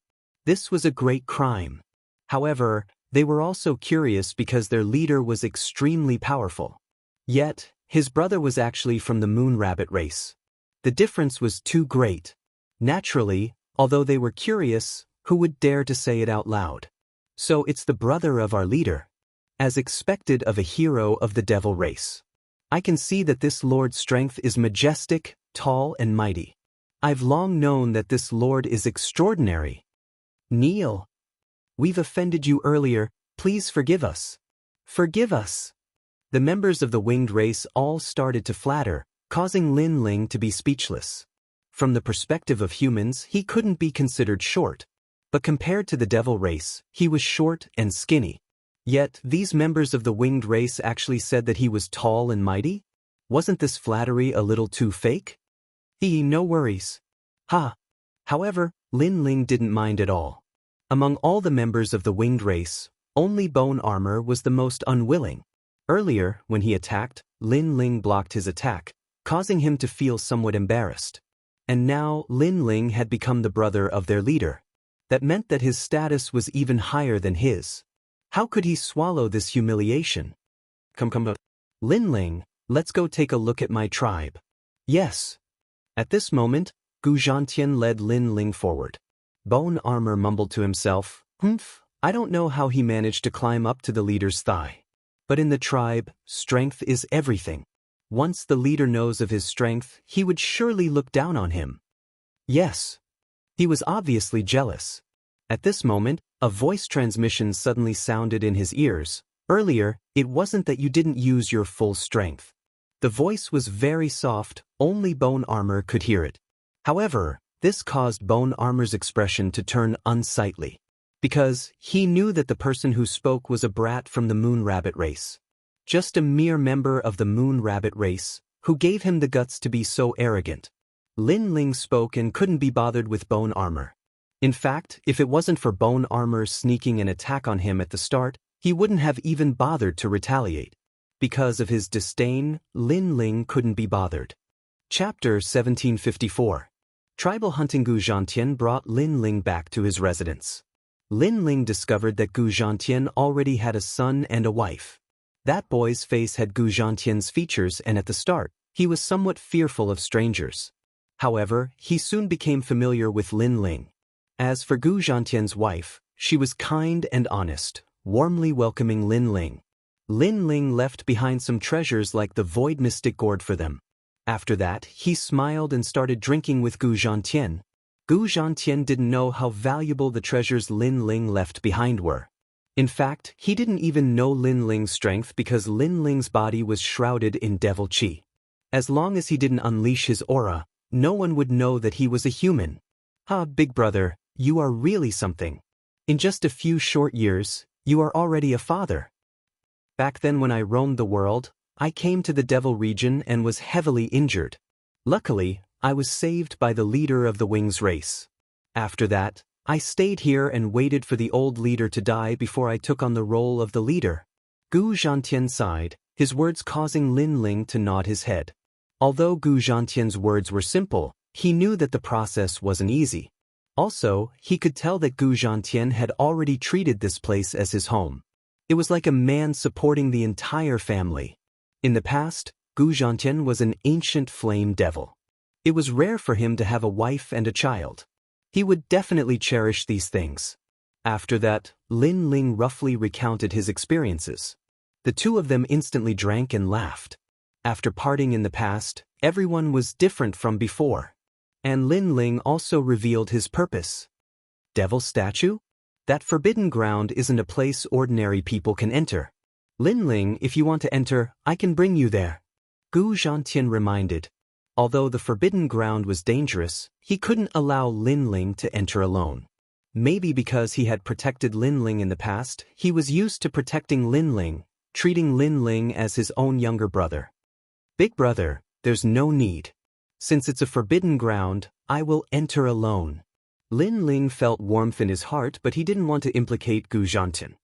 This was a great crime. However, they were also curious because their leader was extremely powerful. Yet, his brother was actually from the moon rabbit race. The difference was too great. Naturally, although they were curious, who would dare to say it out loud? So it's the brother of our leader. As expected of a hero of the devil race. I can see that this lord's strength is majestic, tall and mighty. I've long known that this lord is extraordinary. Kneel. We've offended you earlier, please forgive us. Forgive us. The members of the winged race all started to flatter, causing Linling to be speechless. From the perspective of humans, he couldn't be considered short. But compared to the devil race, he was short and skinny. Yet, these members of the winged race actually said that he was tall and mighty? Wasn't this flattery a little too fake? No worries. Ha! However, Linling didn't mind at all. Among all the members of the winged race, only Bone Armor was the most unwilling. Earlier, when he attacked, Linling blocked his attack, causing him to feel somewhat embarrassed. And now, Linling had become the brother of their leader. That meant that his status was even higher than his. How could he swallow this humiliation? Come. Linling, let's go take a look at my tribe. Yes. At this moment, Gu Zhantian led Linling forward. Bone Armor mumbled to himself, I don't know how he managed to climb up to the leader's thigh. But in the tribe, strength is everything. Once the leader knows of his strength, he would surely look down on him. Yes. He was obviously jealous. At this moment, a voice transmission suddenly sounded in his ears. Earlier, it wasn't that you didn't use your full strength. The voice was very soft, only Bone Armor could hear it. However, this caused Bone Armor's expression to turn unsightly. Because he knew that the person who spoke was a brat from the moon rabbit race. Just a mere member of the moon rabbit race, who gave him the guts to be so arrogant. Linling spoke and couldn't be bothered with Bone Armor. In fact, if it wasn't for Bone Armor sneaking an attack on him at the start, he wouldn't have even bothered to retaliate. Because of his disdain, Linling couldn't be bothered. Chapter 1754. Tribal hunting. Gu Zhantian brought Linling back to his residence. Linling discovered that Gu Zhantian already had a son and a wife. That boy's face had Gu Zhantian's features, and at the start, he was somewhat fearful of strangers. However, he soon became familiar with Linling. As for Gu Zhantian's wife, she was kind and honest, warmly welcoming Linling. Linling left behind some treasures like the Void Mystic Gourd for them. After that, he smiled and started drinking with Gu Zhantian. Gu Zhantian didn't know how valuable the treasures Linling left behind were. In fact, he didn't even know Lin Ling's strength because Lin Ling's body was shrouded in devil qi. As long as he didn't unleash his aura, no one would know that he was a human. Big brother, you are really something. In just a few short years, you are already a father. Back then when I roamed the world, I came to the devil region and was heavily injured. Luckily, I was saved by the leader of the Wings race. After that, I stayed here and waited for the old leader to die before I took on the role of the leader. Gu Zhantian sighed, his words causing Lin Ling to nod his head. Although Gu Zhantian's words were simple, he knew that the process wasn't easy. Also, he could tell that Gu Zhantian had already treated this place as his home. It was like a man supporting the entire family. In the past, Gu Zhantian was an ancient flame devil. It was rare for him to have a wife and a child. He would definitely cherish these things. After that, Lin Ling roughly recounted his experiences. The two of them instantly drank and laughed. After parting in the past, everyone was different from before. And Lin Ling also revealed his purpose. Devil statue? That forbidden ground isn't a place ordinary people can enter. Lin Ling, if you want to enter, I can bring you there. Gu Zhantian reminded. Although the forbidden ground was dangerous, he couldn't allow Lin Ling to enter alone. Maybe because he had protected Lin Ling in the past, he was used to protecting Lin Ling, treating Lin Ling as his own younger brother. Big brother, there's no need. Since it's a forbidden ground, I will enter alone. Lin Ling felt warmth in his heart, but he didn't want to implicate Gu Zhantian.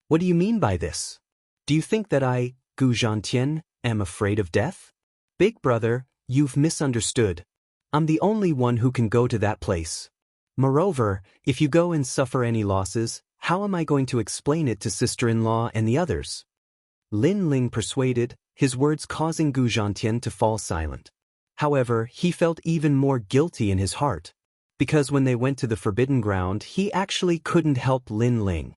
What do you mean by this? Do you think that I, Gu Zhantian, am afraid of death? Big brother, you've misunderstood. I'm the only one who can go to that place. Moreover, if you go and suffer any losses, how am I going to explain it to sister-in-law and the others? Lin Ling persuaded, his words causing Gu Zhantian to fall silent. However, he felt even more guilty in his heart. Because when they went to the forbidden ground, he actually couldn't help Lin Ling.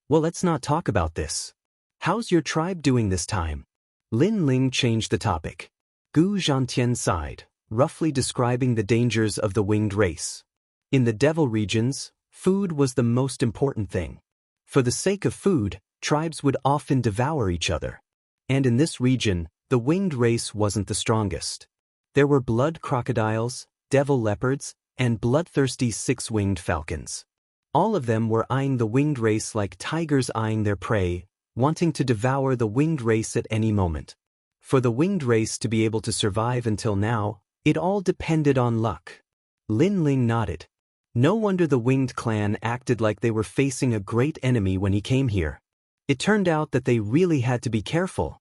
Well, let's not talk about this. How's your tribe doing this time? Lin Ling changed the topic. Gu Zhantian sighed, roughly describing the dangers of the winged race. In the devil regions, food was the most important thing. For the sake of food, tribes would often devour each other. And in this region, the winged race wasn't the strongest. There were blood crocodiles, devil leopards, and bloodthirsty six-winged falcons. All of them were eyeing the winged race like tigers eyeing their prey, wanting to devour the winged race at any moment. For the winged race to be able to survive until now, it all depended on luck. Lin Ling nodded. No wonder the winged clan acted like they were facing a great enemy when he came here. It turned out that they really had to be careful.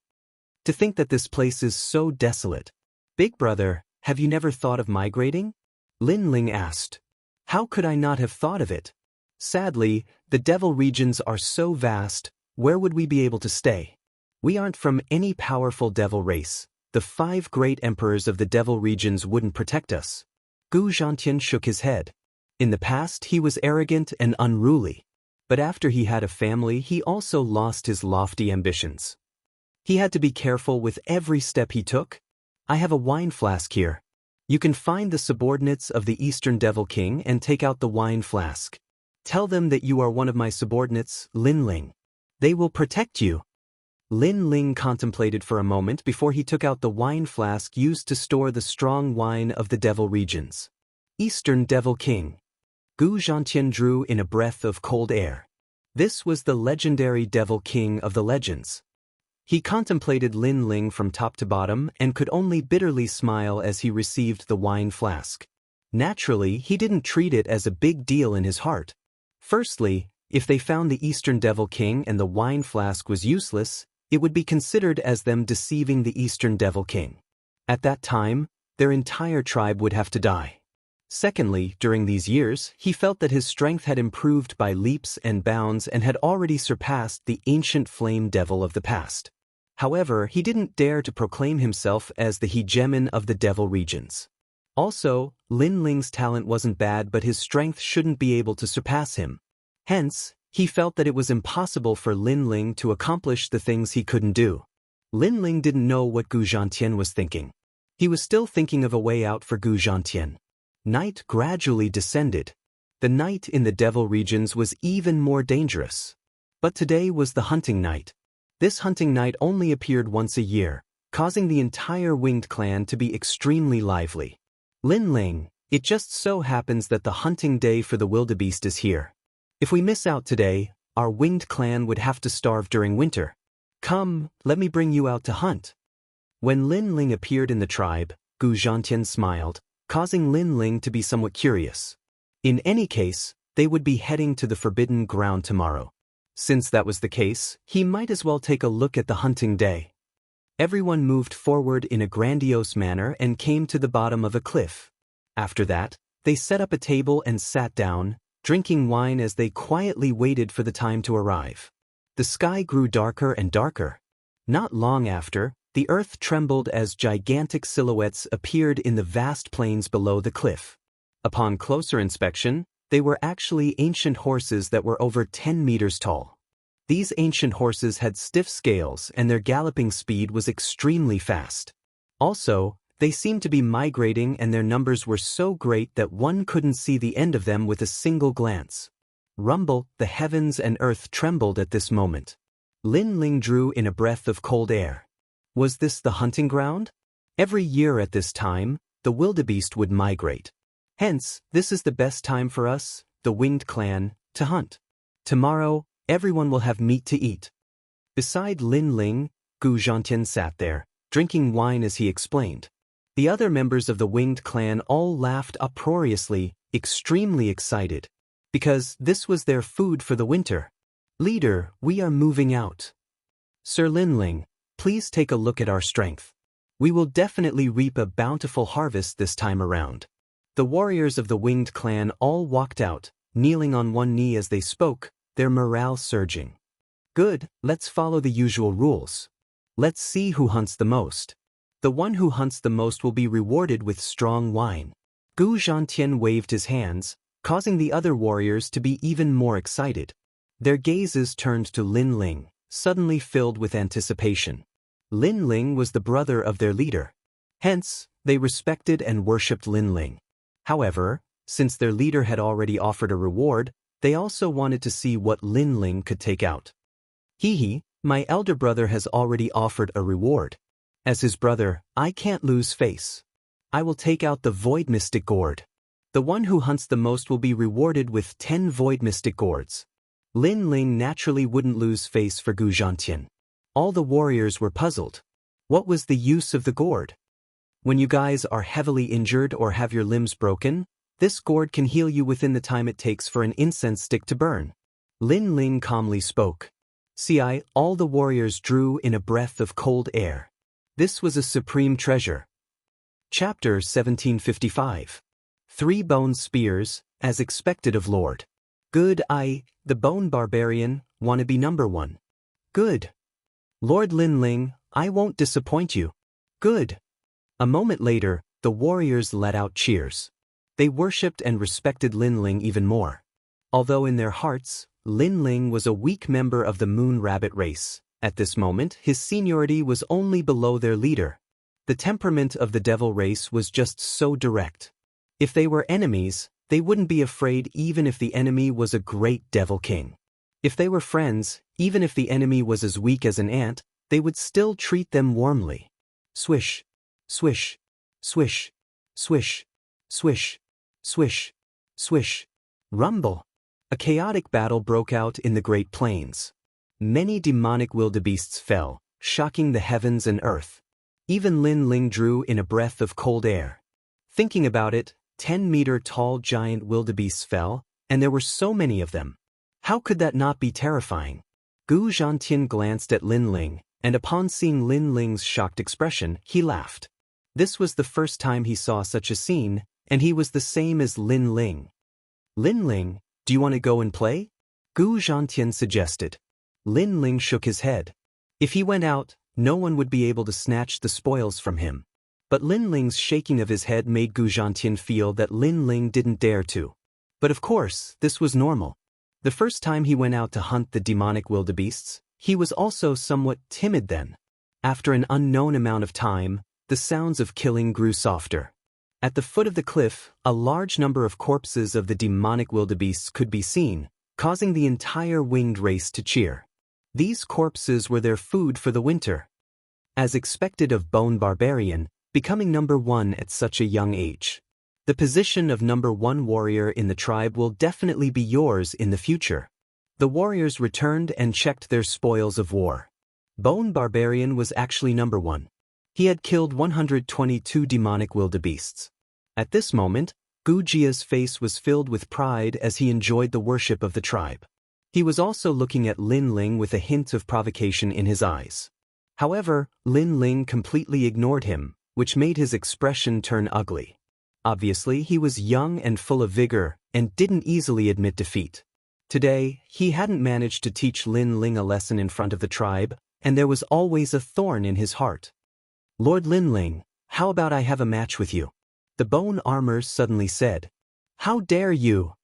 To think that this place is so desolate. Big brother, have you never thought of migrating? Lin Ling asked. How could I not have thought of it? Sadly, the devil regions are so vast, where would we be able to stay? We aren't from any powerful devil race. The 5 great emperors of the devil regions wouldn't protect us. Gu Zhantian shook his head. In the past, he was arrogant and unruly. But after he had a family, he also lost his lofty ambitions. He had to be careful with every step he took. I have a wine flask here. You can find the subordinates of the Eastern Devil King and take out the wine flask. Tell them that you are one of my subordinates, Lin Ling. They will protect you. Lin Ling contemplated for a moment before he took out the wine flask used to store the strong wine of the devil regions. Eastern Devil King. Gu Zhantian drew in a breath of cold air. This was the legendary Devil King of the legends. He contemplated Lin Ling from top to bottom and could only bitterly smile as he received the wine flask. Naturally, he didn't treat it as a big deal in his heart. Firstly, if they found the Eastern Devil King and the wine flask was useless, it would be considered as them deceiving the Eastern Devil King. At that time, their entire tribe would have to die. Secondly, during these years, he felt that his strength had improved by leaps and bounds and had already surpassed the ancient flame devil of the past. However, he didn't dare to proclaim himself as the hegemon of the devil regions. Also, Lin Ling's talent wasn't bad, but his strength shouldn't be able to surpass him. Hence, he felt that it was impossible for Lin Ling to accomplish the things he couldn't do. Lin Ling didn't know what Gu Zhantian was thinking. He was still thinking of a way out for Gu Zhantian. Night gradually descended. The night in the devil regions was even more dangerous. But today was the hunting night. This hunting night only appeared once a year, causing the entire winged clan to be extremely lively. Lin Ling, it just so happens that the hunting day for the wildebeest is here. If we miss out today, our winged clan would have to starve during winter. Come, let me bring you out to hunt. When Lin Ling appeared in the tribe, Gu Zhantian smiled, causing Lin Ling to be somewhat curious. In any case, they would be heading to the forbidden ground tomorrow. Since that was the case, he might as well take a look at the hunting day. Everyone moved forward in a grandiose manner and came to the bottom of a cliff. After that, they set up a table and sat down, drinking wine as they quietly waited for the time to arrive. The sky grew darker and darker. Not long after, the earth trembled as gigantic silhouettes appeared in the vast plains below the cliff. Upon closer inspection, they were actually ancient horses that were over 10 meters tall. These ancient horses had stiff scales and their galloping speed was extremely fast. Also, they seemed to be migrating and their numbers were so great that one couldn't see the end of them with a single glance. Rumble, the heavens and earth trembled at this moment. Lin Ling drew in a breath of cold air. Was this the hunting ground? Every year at this time, the wildebeest would migrate. Hence, this is the best time for us, the winged clan, to hunt. Tomorrow, everyone will have meat to eat. Beside Lin Ling, Gu Zhantian sat there, drinking wine as he explained. The other members of the winged clan all laughed uproariously, extremely excited. Because this was their food for the winter. Leader, we are moving out. Sir Lin Ling, please take a look at our strength. We will definitely reap a bountiful harvest this time around. The warriors of the winged clan all walked out, kneeling on one knee as they spoke, their morale surging. Good, let's follow the usual rules. Let's see who hunts the most. The one who hunts the most will be rewarded with strong wine. Gu Zhantian waved his hands, causing the other warriors to be even more excited. Their gazes turned to Lin Ling, suddenly filled with anticipation. Lin Ling was the brother of their leader. Hence, they respected and worshipped Lin Ling. However, since their leader had already offered a reward, they also wanted to see what Lin Ling could take out. Hee, my elder brother has already offered a reward. As his brother, I can't lose face. I will take out the Void Mystic Gourd. The one who hunts the most will be rewarded with 10 Void Mystic Gourds. Lin Ling naturally wouldn't lose face for Gu Zhantian. All the warriors were puzzled. What was the use of the gourd? When you guys are heavily injured or have your limbs broken, this gourd can heal you within the time it takes for an incense stick to burn. Lin Ling calmly spoke. All the warriors drew in a breath of cold air. This was a supreme treasure. Chapter 1755. 3 bone spears, as expected of Lord. Good, the bone barbarian, wanna be number 1. Good. Lord Lin Ling, I won't disappoint you. Good. A moment later, the warriors let out cheers. They worshipped and respected Lin Ling even more. Although in their hearts, Lin Ling was a weak member of the Moon Rabbit race. At this moment, his seniority was only below their leader. The temperament of the devil race was just so direct. If they were enemies, they wouldn't be afraid even if the enemy was a great devil king. If they were friends, even if the enemy was as weak as an ant, they would still treat them warmly. Swish, swish, swish, swish, swish, swish, swish. Rumble. A chaotic battle broke out in the Great Plains. Many demonic wildebeests fell, shocking the heavens and earth. Even Lin Ling drew in a breath of cold air. Thinking about it, 10-meter-tall giant wildebeests fell, and there were so many of them. How could that not be terrifying? Gu Zhantian glanced at Lin Ling, and upon seeing Lin Ling's shocked expression, he laughed. This was the first time he saw such a scene, and he was the same as Lin Ling. Lin Ling, do you want to go and play? Gu Zhantian suggested. Lin Ling shook his head. If he went out, no one would be able to snatch the spoils from him. But Lin Ling's shaking of his head made Gu Zhantian feel that Lin Ling didn't dare to. But of course, this was normal. The first time he went out to hunt the demonic wildebeests, he was also somewhat timid then. After an unknown amount of time, the sounds of killing grew softer. At the foot of the cliff, a large number of corpses of the demonic wildebeests could be seen, causing the entire winged race to cheer. These corpses were their food for the winter. As expected of Bone Barbarian, becoming number 1 at such a young age. The position of number 1 warrior in the tribe will definitely be yours in the future. The warriors returned and checked their spoils of war. Bone Barbarian was actually number 1. He had killed 122 demonic wildebeests. At this moment, Wuxia's face was filled with pride as he enjoyed the worship of the tribe. He was also looking at Lin Ling with a hint of provocation in his eyes. However, Lin Ling completely ignored him, which made his expression turn ugly. Obviously, he was young and full of vigor, and didn't easily admit defeat. Today, he hadn't managed to teach Lin Ling a lesson in front of the tribe, and there was always a thorn in his heart. "Lord Lin Ling, how about I have a match with you?" The bone armor suddenly said. "How dare you?"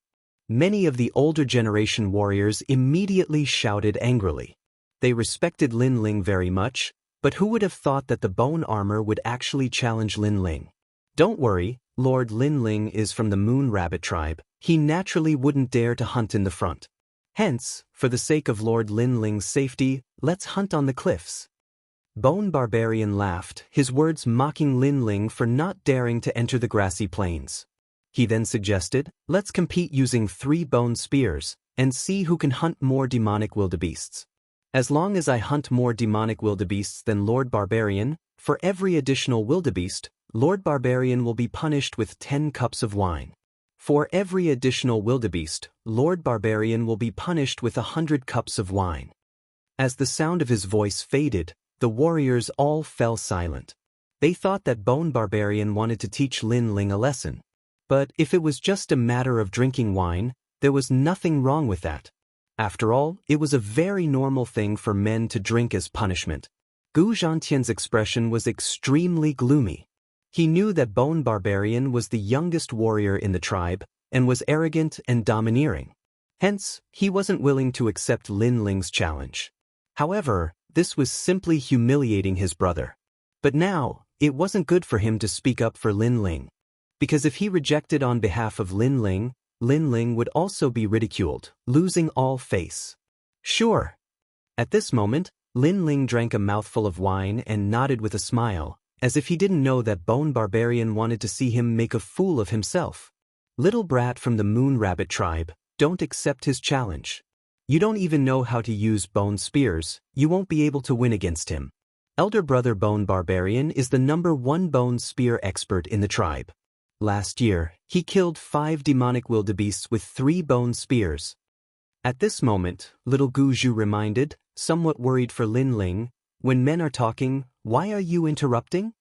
Many of the older generation warriors immediately shouted angrily. They respected Lin Ling very much, but who would have thought that the bone armor would actually challenge Lin Ling? Don't worry, Lord Lin Ling is from the Moon Rabbit tribe. He naturally wouldn't dare to hunt in the front. Hence, for the sake of Lord Lin Ling's safety, let's hunt on the cliffs. Bone Barbarian laughed, his words mocking Lin Ling for not daring to enter the grassy plains. He then suggested, let's compete using 3 bone spears, and see who can hunt more demonic wildebeests. As long as I hunt more demonic wildebeests than Lord Barbarian, for every additional wildebeest, Lord Barbarian will be punished with 10 cups of wine. For every additional wildebeest, Lord Barbarian will be punished with 100 cups of wine. As the sound of his voice faded, the warriors all fell silent. They thought that Bone Barbarian wanted to teach Lin Ling a lesson. But if it was just a matter of drinking wine, there was nothing wrong with that. After all, it was a very normal thing for men to drink as punishment. Gu Zhantian's expression was extremely gloomy. He knew that Bone Barbarian was the youngest warrior in the tribe, and was arrogant and domineering. Hence, he wasn't willing to accept Lin Ling's challenge. However, this was simply humiliating his brother. But now, it wasn't good for him to speak up for Lin Ling. Because if he rejected on behalf of Lin Ling would also be ridiculed, losing all face. Sure. At this moment, Lin Ling drank a mouthful of wine and nodded with a smile, as if he didn't know that Bone Barbarian wanted to see him make a fool of himself. Little brat from the Moon Rabbit tribe, don't accept his challenge. You don't even know how to use bone spears, you won't be able to win against him. Elder brother Bone Barbarian is the number 1 bone spear expert in the tribe. Last year, he killed 5 demonic wildebeests with 3 bone spears. At this moment, little Guju reminded, somewhat worried for Lin Ling, when men are talking, why are you interrupting?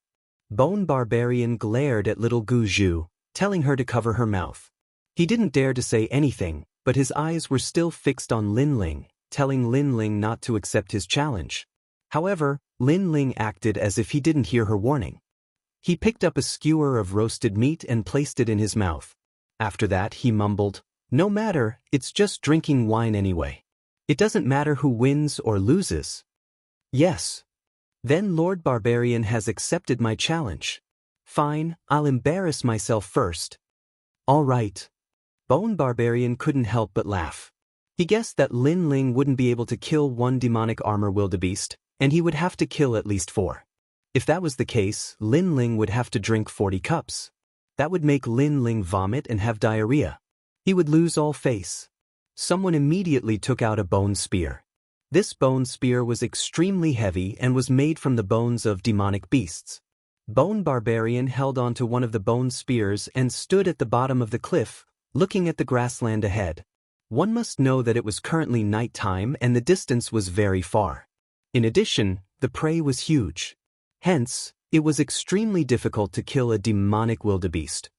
Bone Barbarian glared at little Guju, telling her to cover her mouth. He didn't dare to say anything, but his eyes were still fixed on Lin Ling, telling Lin Ling not to accept his challenge. However, Lin Ling acted as if he didn't hear her warning. He picked up a skewer of roasted meat and placed it in his mouth. After that, he mumbled, "No matter, it's just drinking wine anyway. It doesn't matter who wins or loses." "Yes. Then Lord Barbarian has accepted my challenge. Fine, I'll embarrass myself first." "All right." Bone Barbarian couldn't help but laugh. He guessed that Lin Ling wouldn't be able to kill 1 demonic armor wildebeest, and he would have to kill at least 4. If that was the case, Lin Ling would have to drink 40 cups. That would make Lin Ling vomit and have diarrhea. He would lose all face. Someone immediately took out a bone spear. This bone spear was extremely heavy and was made from the bones of demonic beasts. Bone Barbarian held onto one of the bone spears and stood at the bottom of the cliff, looking at the grassland ahead. One must know that it was currently night time and the distance was very far. In addition, the prey was huge. Hence, it was extremely difficult to kill a demonic wildebeest.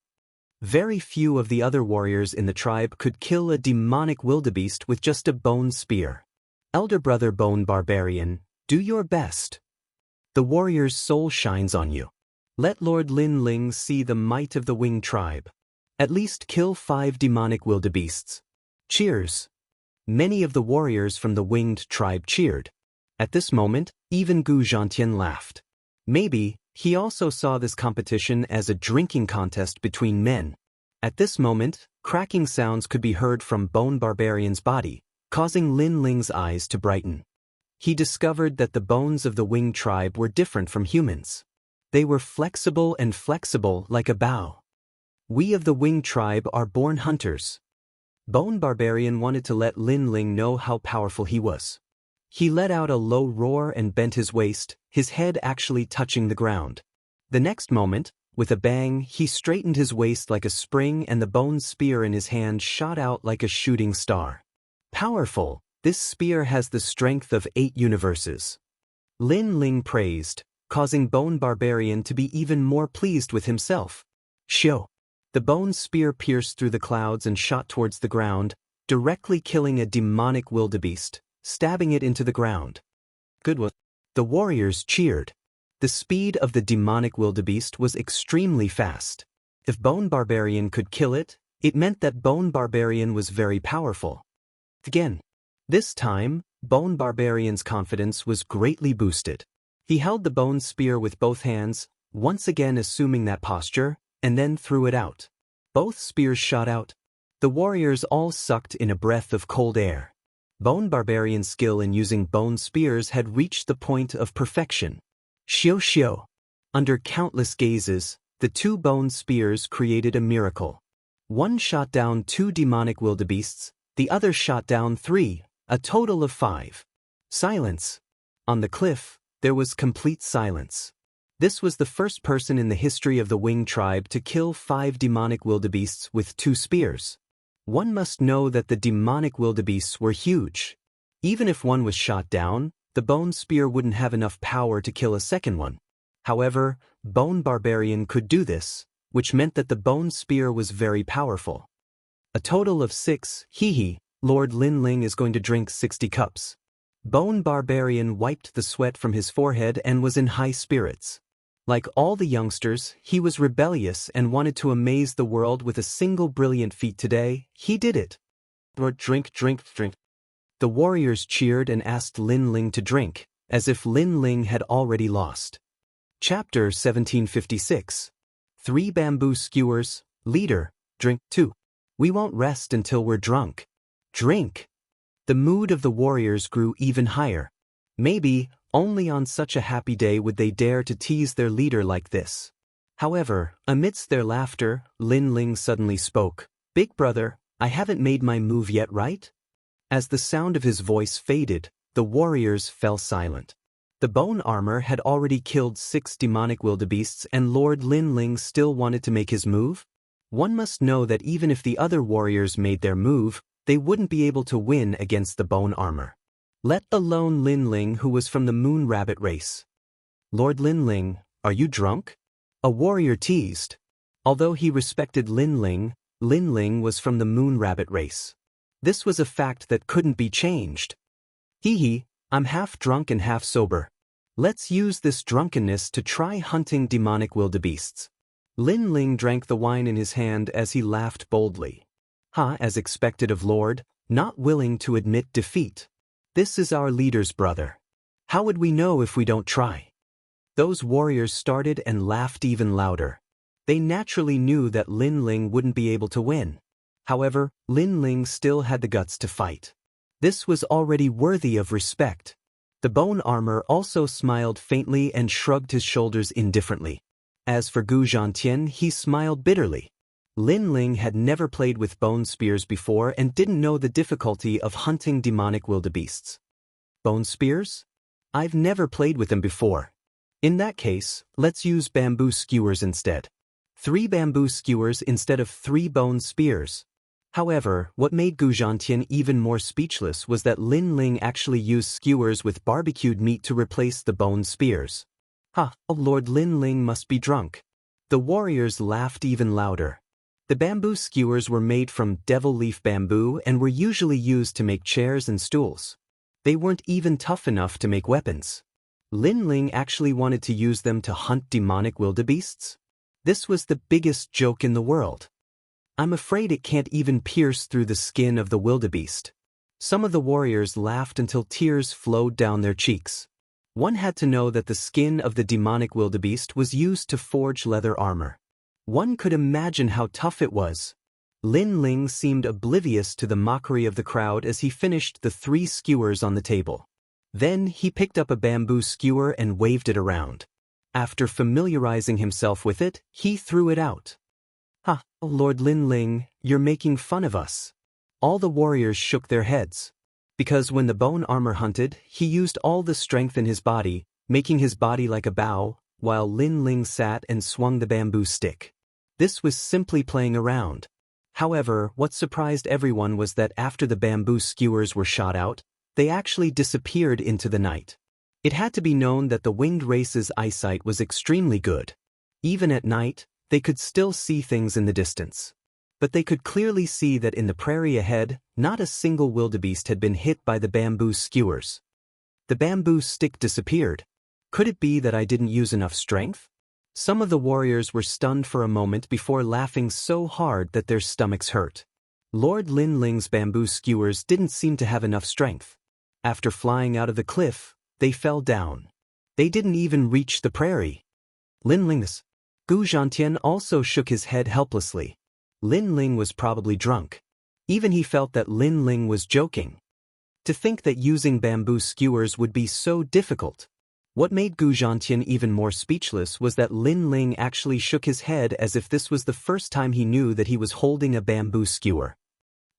Very few of the other warriors in the tribe could kill a demonic wildebeest with just a bone spear. Elder brother Bone Barbarian, do your best. The warrior's soul shines on you. Let Lord Lin Ling see the might of the winged tribe. At least kill 5 demonic wildebeests. Cheers. Many of the warriors from the winged tribe cheered. At this moment, even Gu Zhantian laughed. Maybe, he also saw this competition as a drinking contest between men. At this moment, cracking sounds could be heard from Bone Barbarian's body, causing Lin Ling's eyes to brighten. He discovered that the bones of the Wing tribe were different from humans. They were flexible like a bow. We of the Wing tribe are born hunters. Bone Barbarian wanted to let Lin Ling know how powerful he was. He let out a low roar and bent his waist, his head actually touching the ground. The next moment, with a bang, he straightened his waist like a spring and the bone spear in his hand shot out like a shooting star. Powerful, this spear has the strength of 8 universes. Lin Ling praised, causing Bone Barbarian to be even more pleased with himself. Shio. The bone spear pierced through the clouds and shot towards the ground, directly killing a demonic wildebeest, stabbing it into the ground. Good one. The warriors cheered. The speed of the demonic wildebeest was extremely fast. If Bone Barbarian could kill it, it meant that Bone Barbarian was very powerful. Again. This time, Bone Barbarian's confidence was greatly boosted. He held the bone spear with both hands, once again assuming that posture, and then threw it out. Both spears shot out. The warriors all sucked in a breath of cold air. Bone Barbarian's skill in using bone spears had reached the point of perfection. Shio. Under countless gazes, the 2 bone spears created a miracle. One shot down 2 demonic wildebeests, the other shot down 3, a total of 5. Silence. On the cliff, there was complete silence. This was the first person in the history of the Wing tribe to kill 5 demonic wildebeests with 2 spears. One must know that the demonic wildebeests were huge. Even if one was shot down, the bone spear wouldn't have enough power to kill a second one. However, Bone Barbarian could do this, which meant that the bone spear was very powerful. A total of 6, Lord Lin Ling is going to drink 60 cups. Bone Barbarian wiped the sweat from his forehead and was in high spirits. Like all the youngsters, he was rebellious and wanted to amaze the world with a single brilliant feat today. He did it. Drink. The warriors cheered and asked Lin Ling to drink, as if Lin Ling had already lost. Chapter 1756. 3 bamboo skewers, leader, drink 2. We won't rest until we're drunk. Drink. The mood of the warriors grew even higher. Maybe, only on such a happy day would they dare to tease their leader like this. However, amidst their laughter, Lin Ling suddenly spoke. Big brother, I haven't made my move yet, right? As the sound of his voice faded, the warriors fell silent. The bone armor had already killed 6 demonic wildebeests and Lord Lin Ling still wanted to make his move? One must know that even if the other warriors made their move, they wouldn't be able to win against the bone armor. Let alone Lin Ling, who was from the Moon Rabbit race. Lord Lin Ling, are you drunk? A warrior teased. Although he respected Lin Ling was from the Moon Rabbit race. This was a fact that couldn't be changed. I'm half drunk and half sober. Let's use this drunkenness to try hunting demonic wildebeests. Lin Ling drank the wine in his hand as he laughed boldly. As expected of Lord, not willing to admit defeat. This is our leader's brother. How would we know if we don't try? Those warriors started and laughed even louder. They naturally knew that Lin Ling wouldn't be able to win. However, Lin Ling still had the guts to fight. This was already worthy of respect. The bone armor also smiled faintly and shrugged his shoulders indifferently. As for Gu Zhantian, he smiled bitterly. Lin Ling had never played with bone spears before and didn't know the difficulty of hunting demonic wildebeests. Bone spears? I've never played with them before. In that case, let's use bamboo skewers instead. 3 bamboo skewers instead of 3 bone spears. However, what made Gu Zhantian even more speechless was that Lin Ling actually used skewers with barbecued meat to replace the bone spears. Lord Lin Ling must be drunk. The warriors laughed even louder. The bamboo skewers were made from devil leaf bamboo and were usually used to make chairs and stools. They weren't even tough enough to make weapons. Lin Ling actually wanted to use them to hunt demonic wildebeests? This was the biggest joke in the world. I'm afraid it can't even pierce through the skin of the wildebeest. Some of the warriors laughed until tears flowed down their cheeks. One had to know that the skin of the demonic wildebeest was used to forge leather armor. One could imagine how tough it was. Lin Ling seemed oblivious to the mockery of the crowd as he finished the 3 skewers on the table. Then he picked up a bamboo skewer and waved it around. After familiarizing himself with it, he threw it out. "Ha, Lord Lin Ling, you're making fun of us." All the warriors shook their heads. Because when the bone armor hunted, he used all the strength in his body, making his body like a bow, while Lin Ling sat and swung the bamboo stick. This was simply playing around. However, what surprised everyone was that after the bamboo skewers were shot out, they actually disappeared into the night. It had to be known that the winged race's eyesight was extremely good. Even at night, they could still see things in the distance. But they could clearly see that in the prairie ahead, not a single wildebeest had been hit by the bamboo skewers. The bamboo stick disappeared. Could it be that I didn't use enough strength? Some of the warriors were stunned for a moment before laughing so hard that their stomachs hurt. Lord Lin Ling's bamboo skewers didn't seem to have enough strength. After flying out of the cliff, they fell down. They didn't even reach the prairie. Lin Ling's. Gu Zhantian also shook his head helplessly. Lin Ling was probably drunk. Even he felt that Lin Ling was joking. To think that using bamboo skewers would be so difficult. What made Gu Zhantian even more speechless was that Lin Ling actually shook his head as if this was the first time he knew that he was holding a bamboo skewer.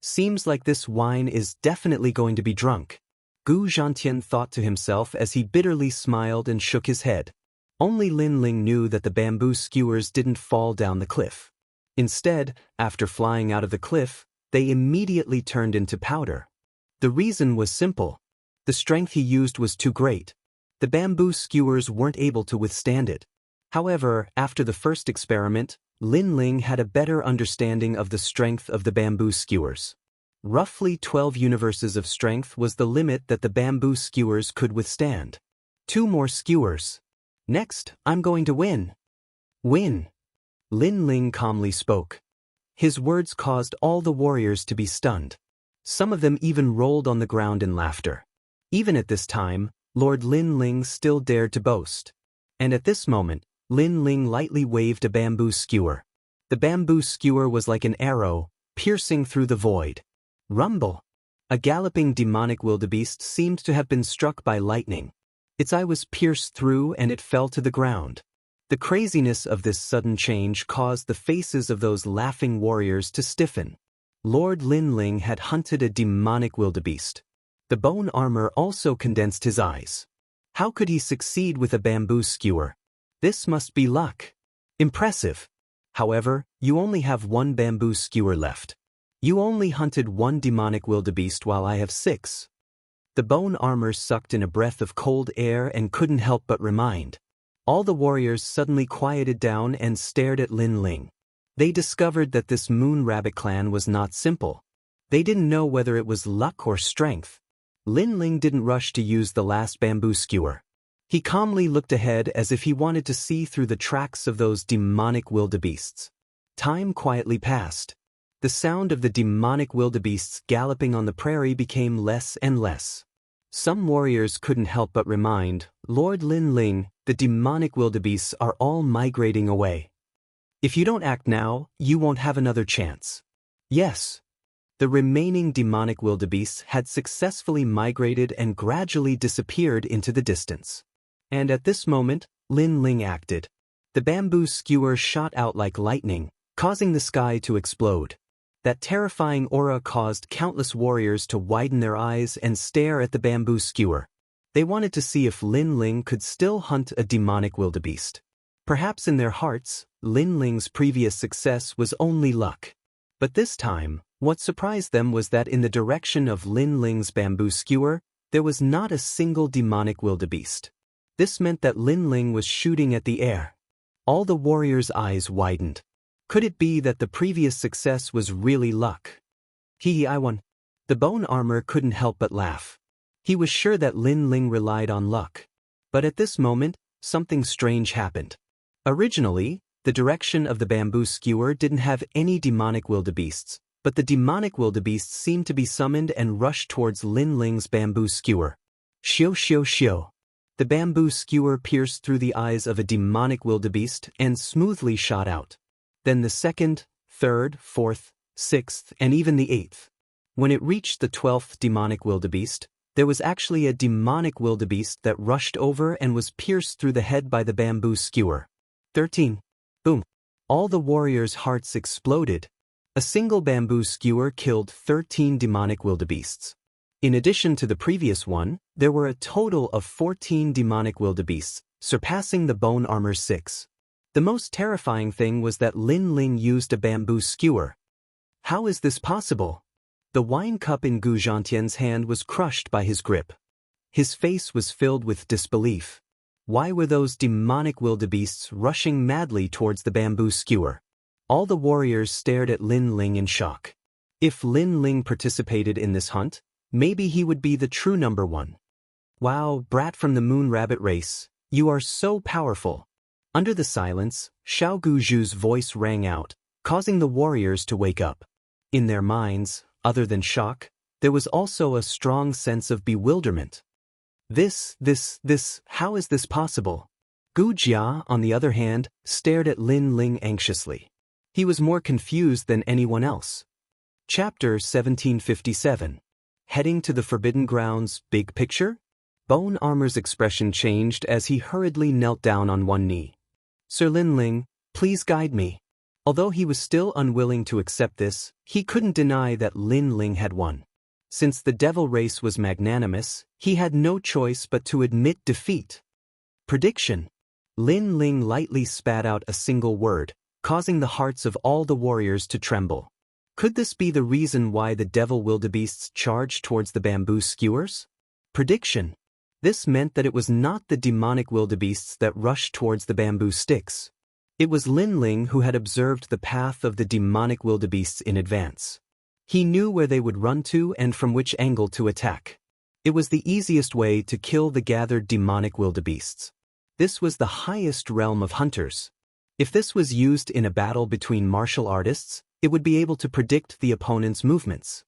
Seems like this wine is definitely going to be drunk. Gu Zhantian thought to himself as he bitterly smiled and shook his head. Only Lin Ling knew that the bamboo skewers didn't fall down the cliff. Instead, after flying out of the cliff, they immediately turned into powder. The reason was simple. The strength he used was too great. The bamboo skewers weren't able to withstand it. However, after the first experiment, Lin Ling had a better understanding of the strength of the bamboo skewers. Roughly 12 universes of strength was the limit that the bamboo skewers could withstand. 2 more skewers. Next, I'm going to win. Win. Lin Ling calmly spoke. His words caused all the warriors to be stunned. Some of them even rolled on the ground in laughter. Even at this time, Lord Lin Ling still dared to boast. And at this moment, Lin Ling lightly waved a bamboo skewer. The bamboo skewer was like an arrow, piercing through the void. Rumble! A galloping demonic wildebeest seemed to have been struck by lightning. Its eye was pierced through and it fell to the ground. The craziness of this sudden change caused the faces of those laughing warriors to stiffen. Lord Lin Ling had hunted a demonic wildebeest. The bone armor also condensed his eyes. How could he succeed with a bamboo skewer? This must be luck. Impressive. However, you only have 1 bamboo skewer left. You only hunted 1 demonic wildebeest while I have 6. The bone armor sucked in a breath of cold air and couldn't help but remind. All the warriors suddenly quieted down and stared at Lin Ling. They discovered that this Moon Rabbit clan was not simple. They didn't know whether it was luck or strength. Lin Ling didn't rush to use the last bamboo skewer. He calmly looked ahead as if he wanted to see through the tracks of those demonic wildebeests. Time quietly passed. The sound of the demonic wildebeests galloping on the prairie became less and less. Some warriors couldn't help but remind Lord Lin Ling, the demonic wildebeests are all migrating away. If you don't act now, you won't have another chance. Yes. The remaining demonic wildebeests had successfully migrated and gradually disappeared into the distance. And at this moment, Lin Ling acted. The bamboo skewer shot out like lightning, causing the sky to explode. That terrifying aura caused countless warriors to widen their eyes and stare at the bamboo skewer. They wanted to see if Lin Ling could still hunt a demonic wildebeest. Perhaps in their hearts, Lin Ling's previous success was only luck. But this time, what surprised them was that in the direction of Lin Ling's bamboo skewer, there was not a single demonic wildebeest. This meant that Lin Ling was shooting at the air. All the warriors' eyes widened. Could it be that the previous success was really luck? I won. The bone armor couldn't help but laugh. He was sure that Lin Ling relied on luck. But at this moment, something strange happened. Originally, the direction of the bamboo skewer didn't have any demonic wildebeests, but the demonic wildebeests seemed to be summoned and rushed towards Lin Ling's bamboo skewer. Xiu xiu xiu. The bamboo skewer pierced through the eyes of a demonic wildebeest and smoothly shot out. Then the second, third, fourth, 6th, and even the 8th. When it reached the 12th demonic wildebeest, there was actually a demonic wildebeest that rushed over and was pierced through the head by the bamboo skewer. 13. Boom. All the warriors' hearts exploded. A single bamboo skewer killed 13 demonic wildebeests. In addition to the previous one, there were a total of 14 demonic wildebeests, surpassing the bone armor 6. The most terrifying thing was that Lin Ling used a bamboo skewer. How is this possible? The wine cup in Gu Zhantian's hand was crushed by his grip. His face was filled with disbelief. Why were those demonic wildebeests rushing madly towards the bamboo skewer? All the warriors stared at Lin Ling in shock. If Lin Ling participated in this hunt, maybe he would be the true number one. Wow, brat from the moon rabbit race, you are so powerful. Under the silence, Xiao Guzhu's voice rang out, causing the warriors to wake up. In their minds, other than shock, there was also a strong sense of bewilderment. How is this possible? Gu Jia, on the other hand, stared at Lin Ling anxiously. He was more confused than anyone else. Chapter 1757. Heading to the Forbidden Grounds, big picture? Bone Armor's expression changed as he hurriedly knelt down on one knee. Sir Lin Ling, please guide me. Although he was still unwilling to accept this, he couldn't deny that Lin Ling had won. Since the devil race was magnanimous, he had no choice but to admit defeat. Prediction. Lin Ling lightly spat out a single word, causing the hearts of all the warriors to tremble. Could this be the reason why the devil wildebeests charged towards the bamboo skewers? Prediction. This meant that it was not the demonic wildebeests that rushed towards the bamboo sticks. It was Lin Ling who had observed the path of the demonic wildebeests in advance. He knew where they would run to and from which angle to attack. It was the easiest way to kill the gathered demonic wildebeests. This was the highest realm of hunters. If this was used in a battle between martial artists, it would be able to predict the opponent's movements.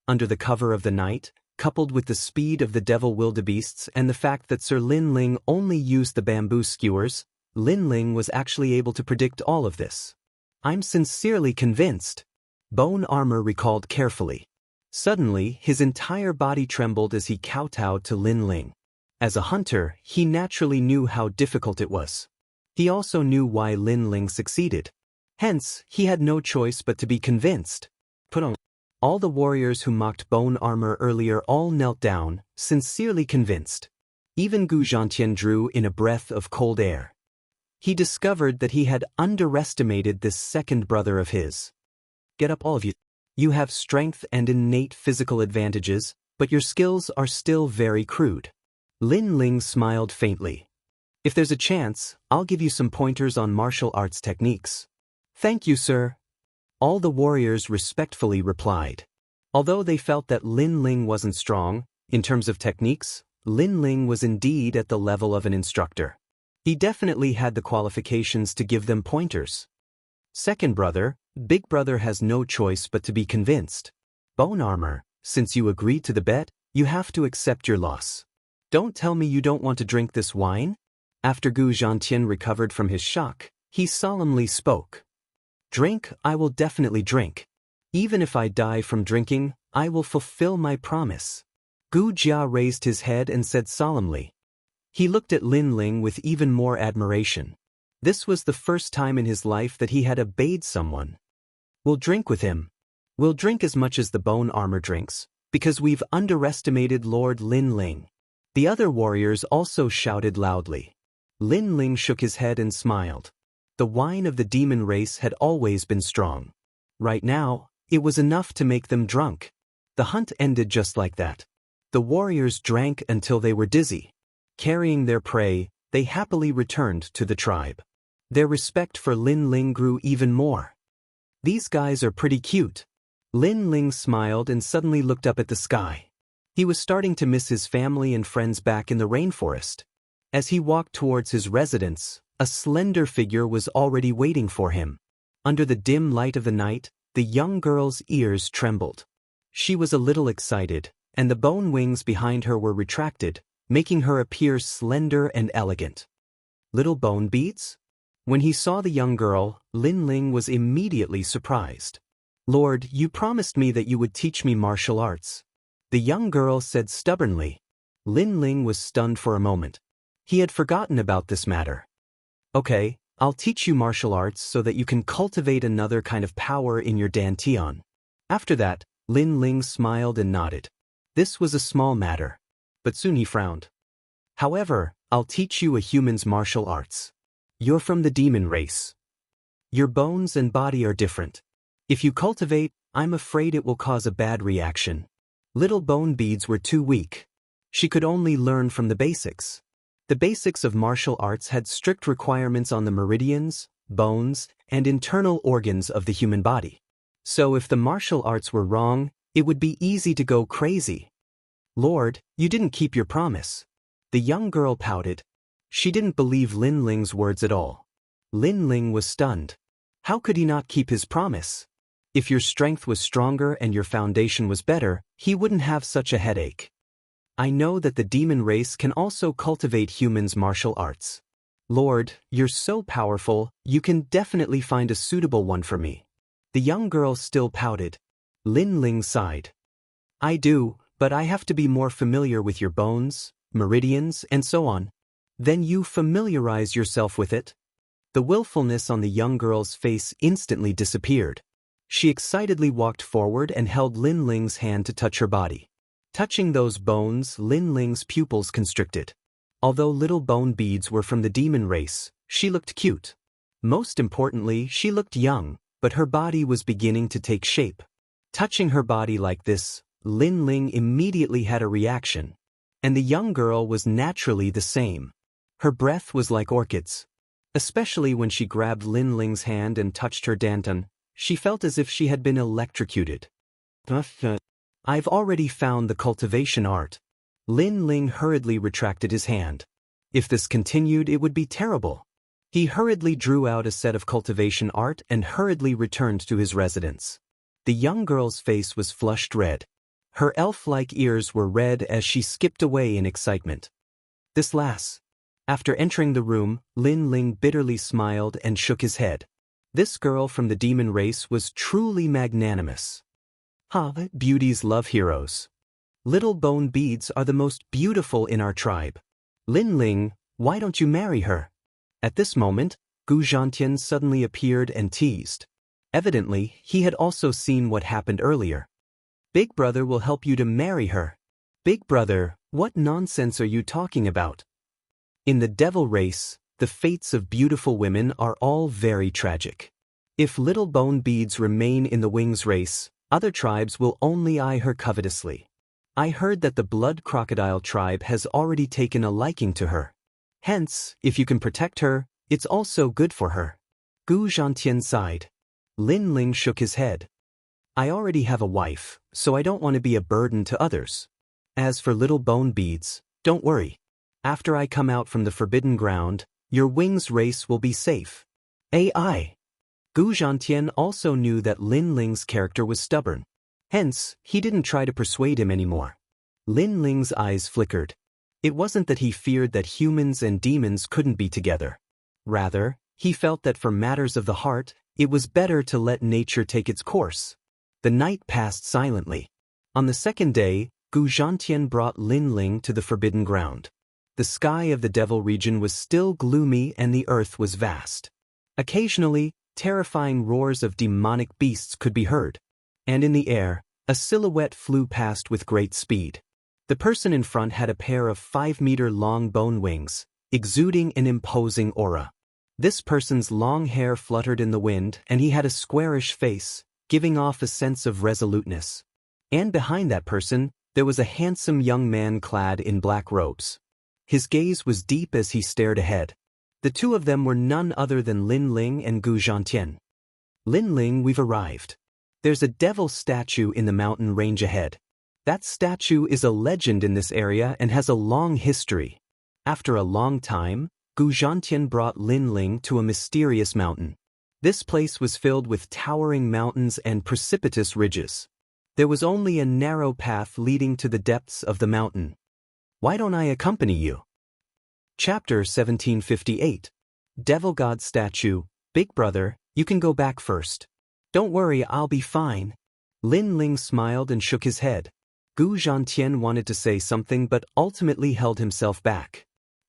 Under the cover of the night, coupled with the speed of the devil wildebeests and the fact that Sir Lin Ling only used the bamboo skewers, Lin Ling was actually able to predict all of this. I'm sincerely convinced. Bone Armor recalled carefully. Suddenly, his entire body trembled as he kowtowed to Lin Ling. As a hunter, he naturally knew how difficult it was. He also knew why Lin Ling succeeded. Hence, he had no choice but to be convinced. Put on. All the warriors who mocked Bone Armor earlier all knelt down, sincerely convinced. Even Gu Zhantian drew in a breath of cold air. He discovered that he had underestimated this second brother of his. Get up, all of you. You have strength and innate physical advantages, but your skills are still very crude. Lin Ling smiled faintly. If there's a chance, I'll give you some pointers on martial arts techniques. Thank you, sir. All the warriors respectfully replied. Although they felt that Lin Ling wasn't strong, in terms of techniques, Lin Ling was indeed at the level of an instructor. He definitely had the qualifications to give them pointers. Second brother, Big Brother has no choice but to be convinced. Bone Armor, since you agreed to the bet, you have to accept your loss. Don't tell me you don't want to drink this wine? After Gu Zhantian recovered from his shock, he solemnly spoke. Drink, I will definitely drink. Even if I die from drinking, I will fulfill my promise. Gu Jia raised his head and said solemnly. He looked at Lin Ling with even more admiration. This was the first time in his life that he had obeyed someone. We'll drink with him. We'll drink as much as the Bone Armor drinks, because we've underestimated Lord Lin Ling. The other warriors also shouted loudly. Lin Ling shook his head and smiled. The wine of the demon race had always been strong. Right now, it was enough to make them drunk. The hunt ended just like that. The warriors drank until they were dizzy. Carrying their prey, they happily returned to the tribe. Their respect for Lin Ling grew even more. These guys are pretty cute. Lin Ling smiled and suddenly looked up at the sky. He was starting to miss his family and friends back in the rainforest. As he walked towards his residence, a slender figure was already waiting for him. Under the dim light of the night, the young girl's ears trembled. She was a little excited, and the bone wings behind her were retracted, making her appear slender and elegant. Little bone beads? When he saw the young girl, Lin Ling was immediately surprised. Lord, you promised me that you would teach me martial arts. The young girl said stubbornly. Lin Ling was stunned for a moment. He had forgotten about this matter. Okay, I'll teach you martial arts so that you can cultivate another kind of power in your dantian. After that, Lin Ling smiled and nodded. This was a small matter. But soon he frowned. However, I'll teach you a human's martial arts. You're from the demon race. Your bones and body are different. If you cultivate, I'm afraid it will cause a bad reaction. Little bone beads were too weak. She could only learn from the basics. The basics of martial arts had strict requirements on the meridians, bones, and internal organs of the human body. So if the martial arts were wrong, it would be easy to go crazy. Lord, you didn't keep your promise. The young girl pouted. She didn't believe Lin Ling's words at all. Lin Ling was stunned. How could he not keep his promise? If your strength was stronger and your foundation was better, he wouldn't have such a headache. I know that the demon race can also cultivate humans' martial arts. Lord, you're so powerful, you can definitely find a suitable one for me. The young girl still pouted. Lin Ling sighed. I do, but I have to be more familiar with your bones, meridians, and so on. Then you familiarize yourself with it. The willfulness on the young girl's face instantly disappeared. She excitedly walked forward and held Lin Ling's hand to touch her body. Touching those bones, Lin Ling's pupils constricted. Although little bone beads were from the demon race, she looked cute. Most importantly, she looked young, but her body was beginning to take shape. Touching her body like this, Lin Ling immediately had a reaction. And the young girl was naturally the same. Her breath was like orchids. Especially when she grabbed Lin Ling's hand and touched her dantian, she felt as if she had been electrocuted. I've already found the cultivation art. Lin Ling hurriedly retracted his hand. If this continued, it would be terrible. He hurriedly drew out a set of cultivation art and hurriedly returned to his residence. The young girl's face was flushed red. Her elf-like ears were red as she skipped away in excitement. This lass. After entering the room, Lin Ling bitterly smiled and shook his head. This girl from the demon race was truly magnanimous. Beauties love heroes. Little bone beads are the most beautiful in our tribe. Lin Ling, why don't you marry her? At this moment, Gu Zhantian suddenly appeared and teased. Evidently, he had also seen what happened earlier. Big brother will help you to marry her. Big brother, what nonsense are you talking about? In the devil race, the fates of beautiful women are all very tragic. If little bone beads remain in the wings race, other tribes will only eye her covetously. I heard that the blood crocodile tribe has already taken a liking to her. Hence, if you can protect her, it's also good for her. Gu Zhantian sighed. Lin Ling shook his head. I already have a wife, so I don't want to be a burden to others. As for little bone beads, don't worry. After I come out from the forbidden ground, your wings race will be safe. AI. Gu Zhantian also knew that Lin Ling's character was stubborn. Hence, he didn't try to persuade him anymore. Lin Ling's eyes flickered. It wasn't that he feared that humans and demons couldn't be together. Rather, he felt that for matters of the heart, it was better to let nature take its course. The night passed silently. On the second day, Gu Zhantian brought Lin Ling to the forbidden ground. The sky of the devil region was still gloomy and the earth was vast. Occasionally, terrifying roars of demonic beasts could be heard. And in the air, a silhouette flew past with great speed. The person in front had a pair of 5-meter-long bone wings, exuding an imposing aura. This person's long hair fluttered in the wind and he had a squarish face, giving off a sense of resoluteness. And behind that person, there was a handsome young man clad in black robes. His gaze was deep as he stared ahead. The two of them were none other than Lin Ling and Gu Zhantian. Lin Ling, we've arrived. There's a devil statue in the mountain range ahead. That statue is a legend in this area and has a long history. After a long time, Gu Zhantian brought Lin Ling to a mysterious mountain. This place was filled with towering mountains and precipitous ridges. There was only a narrow path leading to the depths of the mountain. Why don't I accompany you? Chapter 1758. Devil God Statue. Big brother, you can go back first. Don't worry, I'll be fine. Lin Ling smiled and shook his head. Gu Zhantian wanted to say something but ultimately held himself back.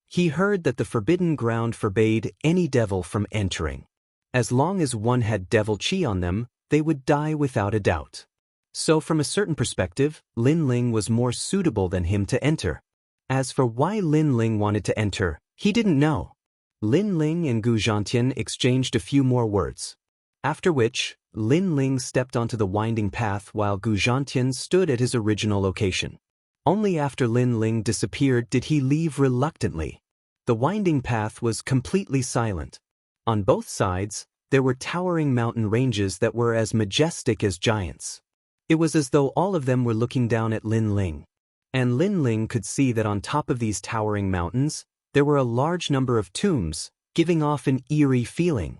He heard that the forbidden ground forbade any devil from entering. As long as one had devil chi on them, they would die without a doubt. So from a certain perspective, Lin Ling was more suitable than him to enter. As for why Lin Ling wanted to enter, he didn't know. Lin Ling and Gu Zhantian exchanged a few more words. After which, Lin Ling stepped onto the winding path while Gu Zhantian stood at his original location. Only after Lin Ling disappeared did he leave reluctantly. The winding path was completely silent. On both sides, there were towering mountain ranges that were as majestic as giants. It was as though all of them were looking down at Lin Ling. And Lin Ling could see that on top of these towering mountains, there were a large number of tombs, giving off an eerie feeling.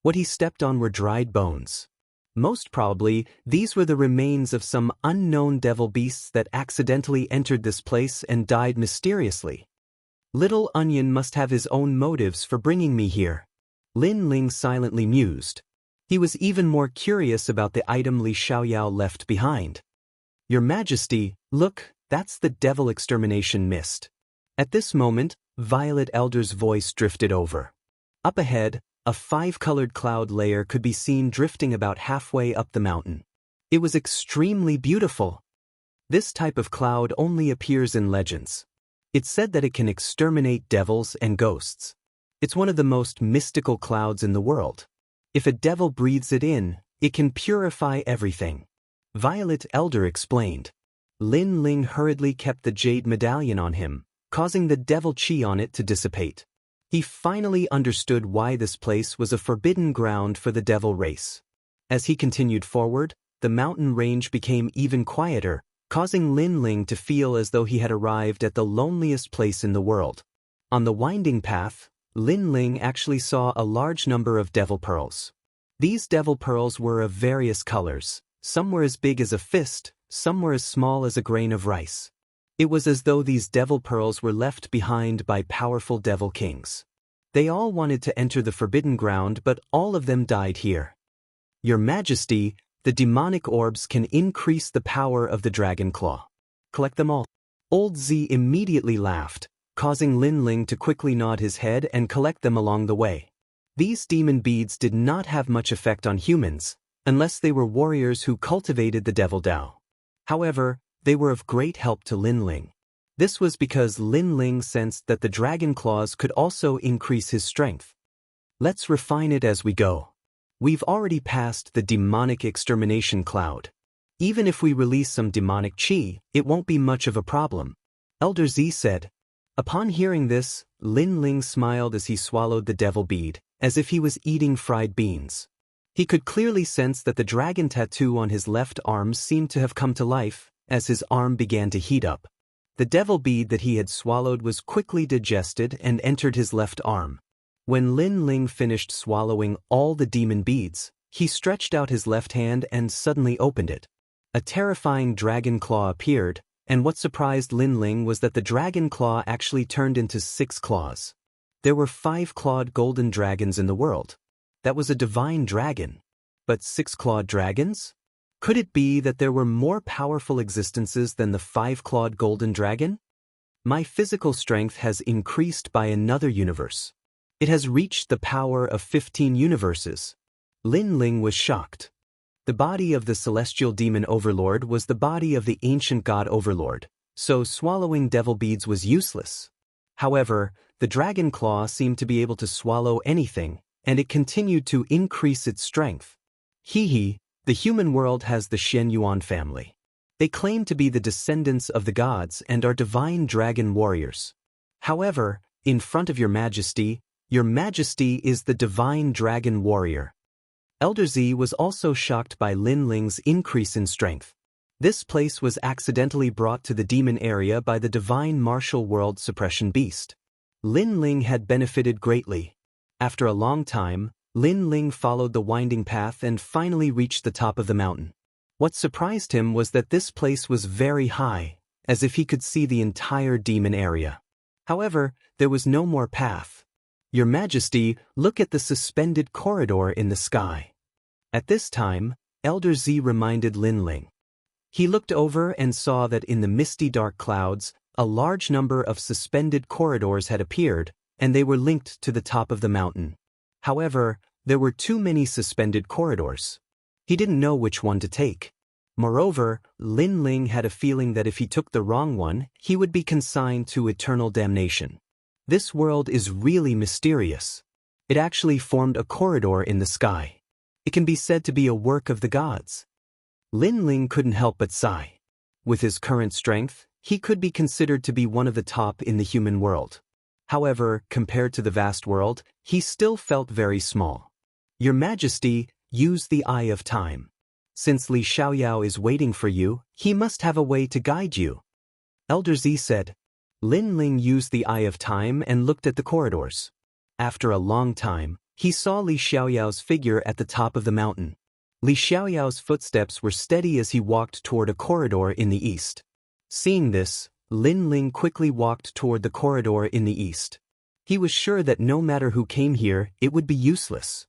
What he stepped on were dried bones. Most probably, these were the remains of some unknown devil beasts that accidentally entered this place and died mysteriously. Little Onion must have his own motives for bringing me here. Lin Ling silently mused. He was even more curious about the item Li Xiaoyao left behind. Your Majesty, look, that's the devil extermination mist. At this moment, Violet Elder's voice drifted over. Up ahead, a 5-colored cloud layer could be seen drifting about halfway up the mountain. It was extremely beautiful. This type of cloud only appears in legends. It's said that it can exterminate devils and ghosts. It's one of the most mystical clouds in the world. If a devil breathes it in, it can purify everything. Violet Elder explained. Lin Ling hurriedly kept the jade medallion on him, causing the devil chi on it to dissipate. He finally understood why this place was a forbidden ground for the devil race. As he continued forward, the mountain range became even quieter, causing Lin Ling to feel as though he had arrived at the loneliest place in the world. On the winding path, Lin Ling actually saw a large number of devil pearls. These devil pearls were of various colors. Some were as big as a fist, some were as small as a grain of rice. It was as though these devil pearls were left behind by powerful devil kings. They all wanted to enter the forbidden ground, but all of them died here. Your Majesty, the demonic orbs can increase the power of the dragon claw. Collect them all. Old Z immediately laughed, causing Lin Ling to quickly nod his head and collect them along the way. These demon beads did not have much effect on humans, unless they were warriors who cultivated the devil Dao. However, they were of great help to Lin Ling. This was because Lin Ling sensed that the dragon claws could also increase his strength. Let's refine it as we go. We've already passed the demonic extermination cloud. Even if we release some demonic chi, it won't be much of a problem. Elder Z said. Upon hearing this, Lin Ling smiled as he swallowed the devil bead, as if he was eating fried beans. He could clearly sense that the dragon tattoo on his left arm seemed to have come to life, as his arm began to heat up. The devil bead that he had swallowed was quickly digested and entered his left arm. When Lin Ling finished swallowing all the demon beads, he stretched out his left hand and suddenly opened it. A terrifying dragon claw appeared, and what surprised Lin Ling was that the dragon claw actually turned into 6 claws. There were 5-clawed golden dragons in the world. That was a divine dragon. But 6-clawed dragons? Could it be that there were more powerful existences than the 5-clawed golden dragon? My physical strength has increased by another universe. It has reached the power of 15 universes. Lin Ling was shocked. The body of the celestial demon overlord was the body of the ancient god overlord, so swallowing devil beads was useless. However, the dragon claw seemed to be able to swallow anything, and it continued to increase its strength. The human world has the Shen Yuan family. They claim to be the descendants of the gods and are divine dragon warriors. However, in front of Your Majesty is the divine dragon warrior. Elder Z was also shocked by Lin Ling's increase in strength. This place was accidentally brought to the demon area by the divine martial world suppression beast. Lin Ling had benefited greatly. After a long time, Lin Ling followed the winding path and finally reached the top of the mountain. What surprised him was that this place was very high, as if he could see the entire demon area. However, there was no more path. Your Majesty, look at the suspended corridor in the sky. At this time, Elder Z reminded Lin Ling. He looked over and saw that in the misty dark clouds, a large number of suspended corridors had appeared, and they were linked to the top of the mountain. However, there were too many suspended corridors. He didn't know which one to take. Moreover, Lin Ling had a feeling that if he took the wrong one, he would be consigned to eternal damnation. This world is really mysterious. It actually formed a corridor in the sky. It can be said to be a work of the gods. Lin Ling couldn't help but sigh. With his current strength, he could be considered to be one of the top in the human world. However, compared to the vast world, he still felt very small. Your Majesty, use the Eye of Time. Since Li Xiaoyao is waiting for you, he must have a way to guide you. Elder Z said. Lin Ling used the Eye of Time and looked at the corridors. After a long time, he saw Li Xiaoyao's figure at the top of the mountain. Li Xiaoyao's footsteps were steady as he walked toward a corridor in the east. Seeing this, Lin Ling quickly walked toward the corridor in the east. He was sure that no matter who came here, it would be useless.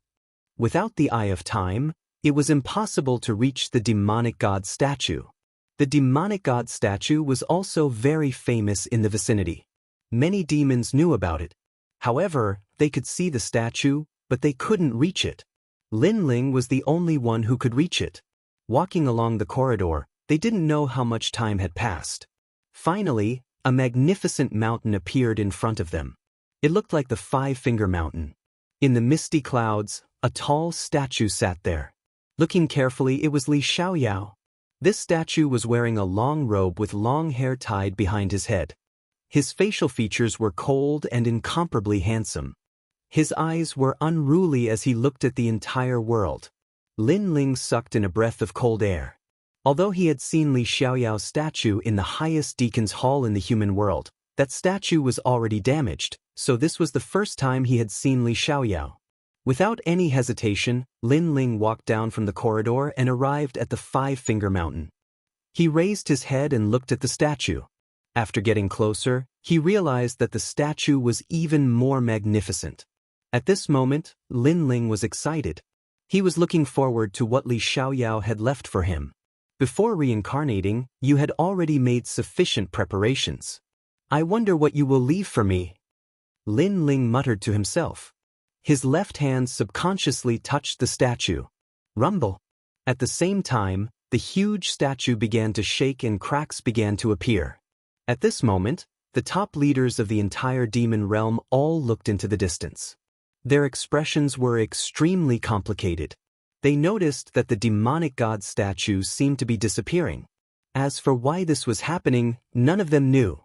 Without the Eye of Time, it was impossible to reach the demonic god statue. The demonic god statue was also very famous in the vicinity. Many demons knew about it. However, they could see the statue, but they couldn't reach it. Lin Ling was the only one who could reach it. Walking along the corridor, they didn't know how much time had passed. Finally, a magnificent mountain appeared in front of them. It looked like the Five-Finger Mountain. In the misty clouds, a tall statue sat there. Looking carefully, it was Li Xiaoyao. This statue was wearing a long robe with long hair tied behind his head. His facial features were cold and incomparably handsome. His eyes were unruly as he looked at the entire world. Lin Ling sucked in a breath of cold air. Although he had seen Li Xiaoyao's statue in the highest deacon's hall in the human world, that statue was already damaged, so this was the first time he had seen Li Xiaoyao. Without any hesitation, Lin Ling walked down from the corridor and arrived at the Five-Finger Mountain. He raised his head and looked at the statue. After getting closer, he realized that the statue was even more magnificent. At this moment, Lin Ling was excited. He was looking forward to what Li Xiaoyao had left for him. Before reincarnating, you had already made sufficient preparations. I wonder what you will leave for me. Lin Ling muttered to himself. His left hand subconsciously touched the statue. Rumble. At the same time, the huge statue began to shake and cracks began to appear. At this moment, the top leaders of the entire demon realm all looked into the distance. Their expressions were extremely complicated. They noticed that the demonic god statue seemed to be disappearing. As for why this was happening, none of them knew.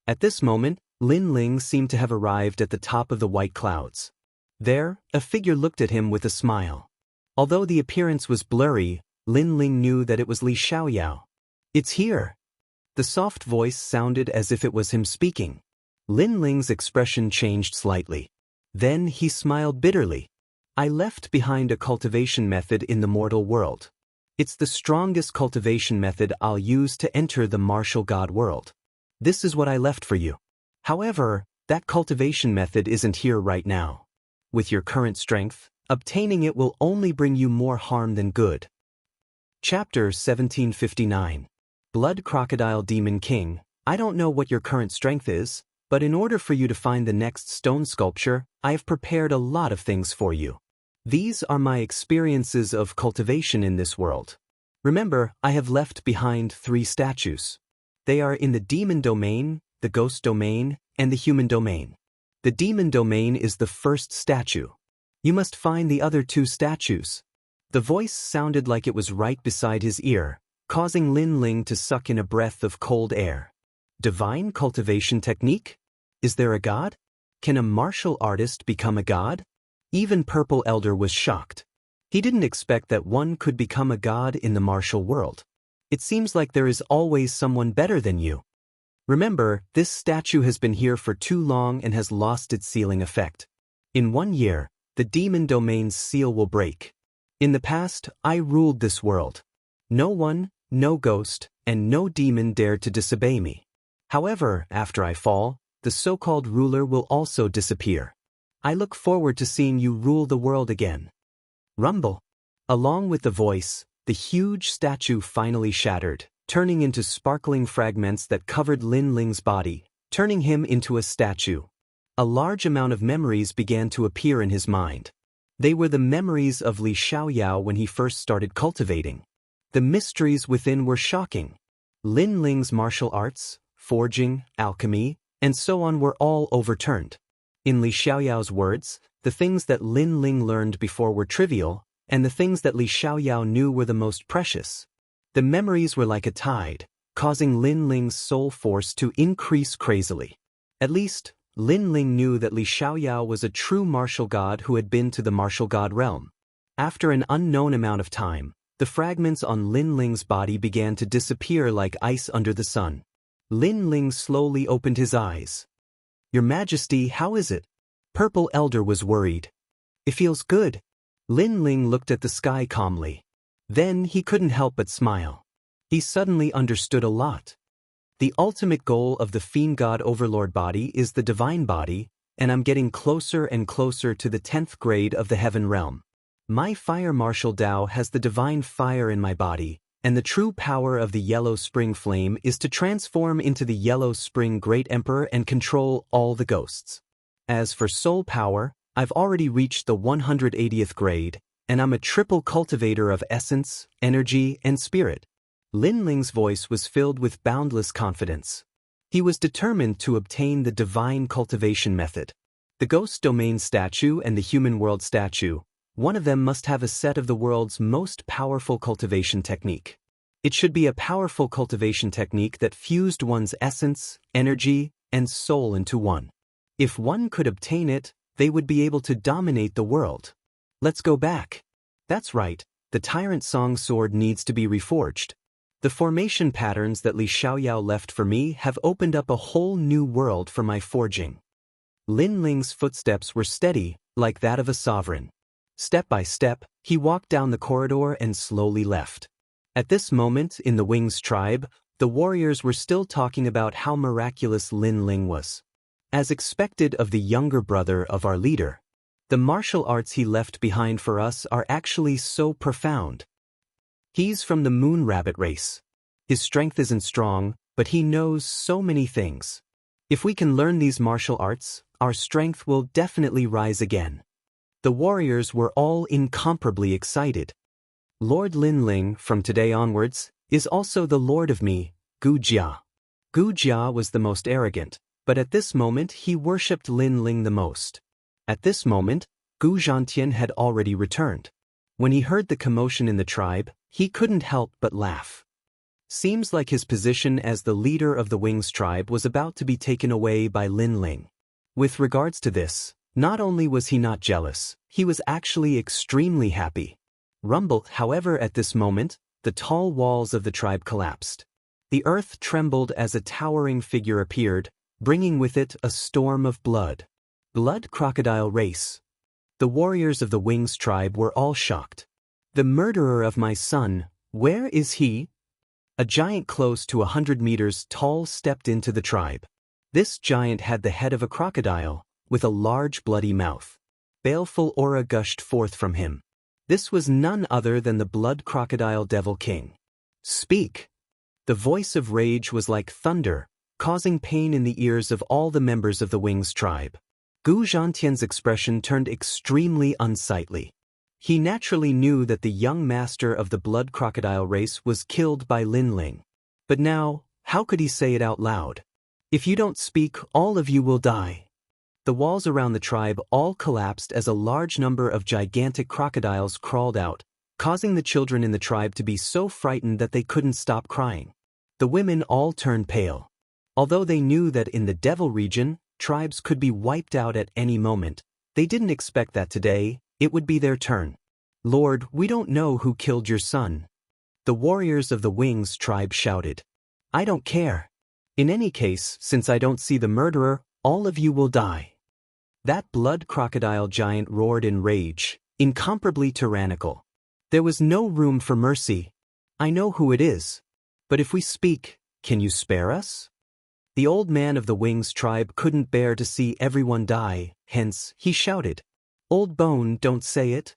At this moment, Lin Ling seemed to have arrived at the top of the white clouds. There, a figure looked at him with a smile. Although the appearance was blurry, Lin Ling knew that it was Li Xiaoyao. It's here. The soft voice sounded as if it was him speaking. Lin Ling's expression changed slightly. Then he smiled bitterly. I left behind a cultivation method in the mortal world. It's the strongest cultivation method I'll use to enter the martial god world. This is what I left for you. However, that cultivation method isn't here right now. With your current strength, obtaining it will only bring you more harm than good. Chapter 1759. Blood Crocodile Demon King, I don't know what your current strength is, but in order for you to find the next stone sculpture, I have prepared a lot of things for you. These are my experiences of cultivation in this world. Remember, I have left behind 3 statues. They are in the demon domain, the ghost domain, and the human domain. The demon domain is the first statue. You must find the other 2 statues. The voice sounded like it was right beside his ear, causing Lin Ling to suck in a breath of cold air. Divine cultivation technique? Is there a god? Can a martial artist become a god? Even Purple Elder was shocked. He didn't expect that one could become a god in the martial world. It seems like there is always someone better than you. Remember, this statue has been here for too long and has lost its sealing effect. In 1 year, the demon domain's seal will break. In the past, I ruled this world. No one, no ghost, and no demon dared to disobey me. However, after I fall, the so-called ruler will also disappear. I look forward to seeing you rule the world again. Rumble. Along with the voice, the huge statue finally shattered, turning into sparkling fragments that covered Lin Ling's body, turning him into a statue. A large amount of memories began to appear in his mind. They were the memories of Li Xiaoyao when he first started cultivating. The mysteries within were shocking. Lin Ling's martial arts, forging, alchemy, and so on were all overturned. In Li Xiaoyao's words, the things that Lin Ling learned before were trivial, and the things that Li Xiaoyao knew were the most precious. The memories were like a tide, causing Lin Ling's soul force to increase crazily. At least, Lin Ling knew that Li Xiaoyao was a true martial god who had been to the martial god realm. After an unknown amount of time, the fragments on Lin Ling's body began to disappear like ice under the sun. Lin Ling slowly opened his eyes. "Your Majesty, how is it?" Purple Elder was worried. "It feels good." Lin Ling looked at the sky calmly. Then he couldn't help but smile. He suddenly understood a lot. The ultimate goal of the Fiend God Overlord body is the divine body, and I'm getting closer and closer to the 10th grade of the heaven realm. My fire martial Tao has the divine fire in my body, and the true power of the Yellow Spring Flame is to transform into the Yellow Spring Great Emperor and control all the ghosts. As for soul power, I've already reached the 180th grade, and I'm a triple cultivator of essence, energy, and spirit. Lin Ling's voice was filled with boundless confidence. He was determined to obtain the divine cultivation method. The ghost domain statue and the human world statue, one of them must have a set of the world's most powerful cultivation technique. It should be a powerful cultivation technique that fused one's essence, energy, and soul into one. If one could obtain it, they would be able to dominate the world. Let's go back. That's right, the Tyrant Song sword needs to be reforged. The formation patterns that Li Xiaoyao left for me have opened up a whole new world for my forging. Lin Ling's footsteps were steady, like that of a sovereign. Step by step, he walked down the corridor and slowly left. At this moment, in the Wings tribe, the warriors were still talking about how miraculous Lin Ling was. As expected of the younger brother of our leader, the martial arts he left behind for us are actually so profound. He's from the Moon Rabbit race. His strength isn't strong, but he knows so many things. If we can learn these martial arts, our strength will definitely rise again. The warriors were all incomparably excited. Lord Lin Ling, from today onwards, is also the lord of me, Wuxia. Wuxia was the most arrogant, but at this moment he worshipped Lin Ling the most. At this moment, Gu Zhantian had already returned. When he heard the commotion in the tribe, he couldn't help but laugh. Seems like his position as the leader of the Wings tribe was about to be taken away by Lin Ling. With regards to this, not only was he not jealous, he was actually extremely happy. Rumble, however, at this moment, the tall walls of the tribe collapsed. The earth trembled as a towering figure appeared, bringing with it a storm of blood. Blood crocodile race. The warriors of the Wings tribe were all shocked. The murderer of my son, where is he? A giant close to 100 meters tall stepped into the tribe. This giant had the head of a crocodile, with a large bloody mouth. Baleful aura gushed forth from him. This was none other than the blood crocodile devil king. Speak! The voice of rage was like thunder, causing pain in the ears of all the members of the Wings tribe. Gu Zhantian's expression turned extremely unsightly. He naturally knew that the young master of the blood crocodile race was killed by Lin Ling. But now, how could he say it out loud? If you don't speak, all of you will die. The walls around the tribe all collapsed as a large number of gigantic crocodiles crawled out, causing the children in the tribe to be so frightened that they couldn't stop crying. The women all turned pale. Although they knew that in the Devil region, tribes could be wiped out at any moment, they didn't expect that today, it would be their turn. Lord, we don't know who killed your son. The warriors of the Wings tribe shouted. I don't care. In any case, since I don't see the murderer, all of you will die. That blood crocodile giant roared in rage, incomparably tyrannical. There was no room for mercy. I know who it is. But if we speak, can you spare us? The old man of the Wings tribe couldn't bear to see everyone die, hence, he shouted. Old Bone, don't say it.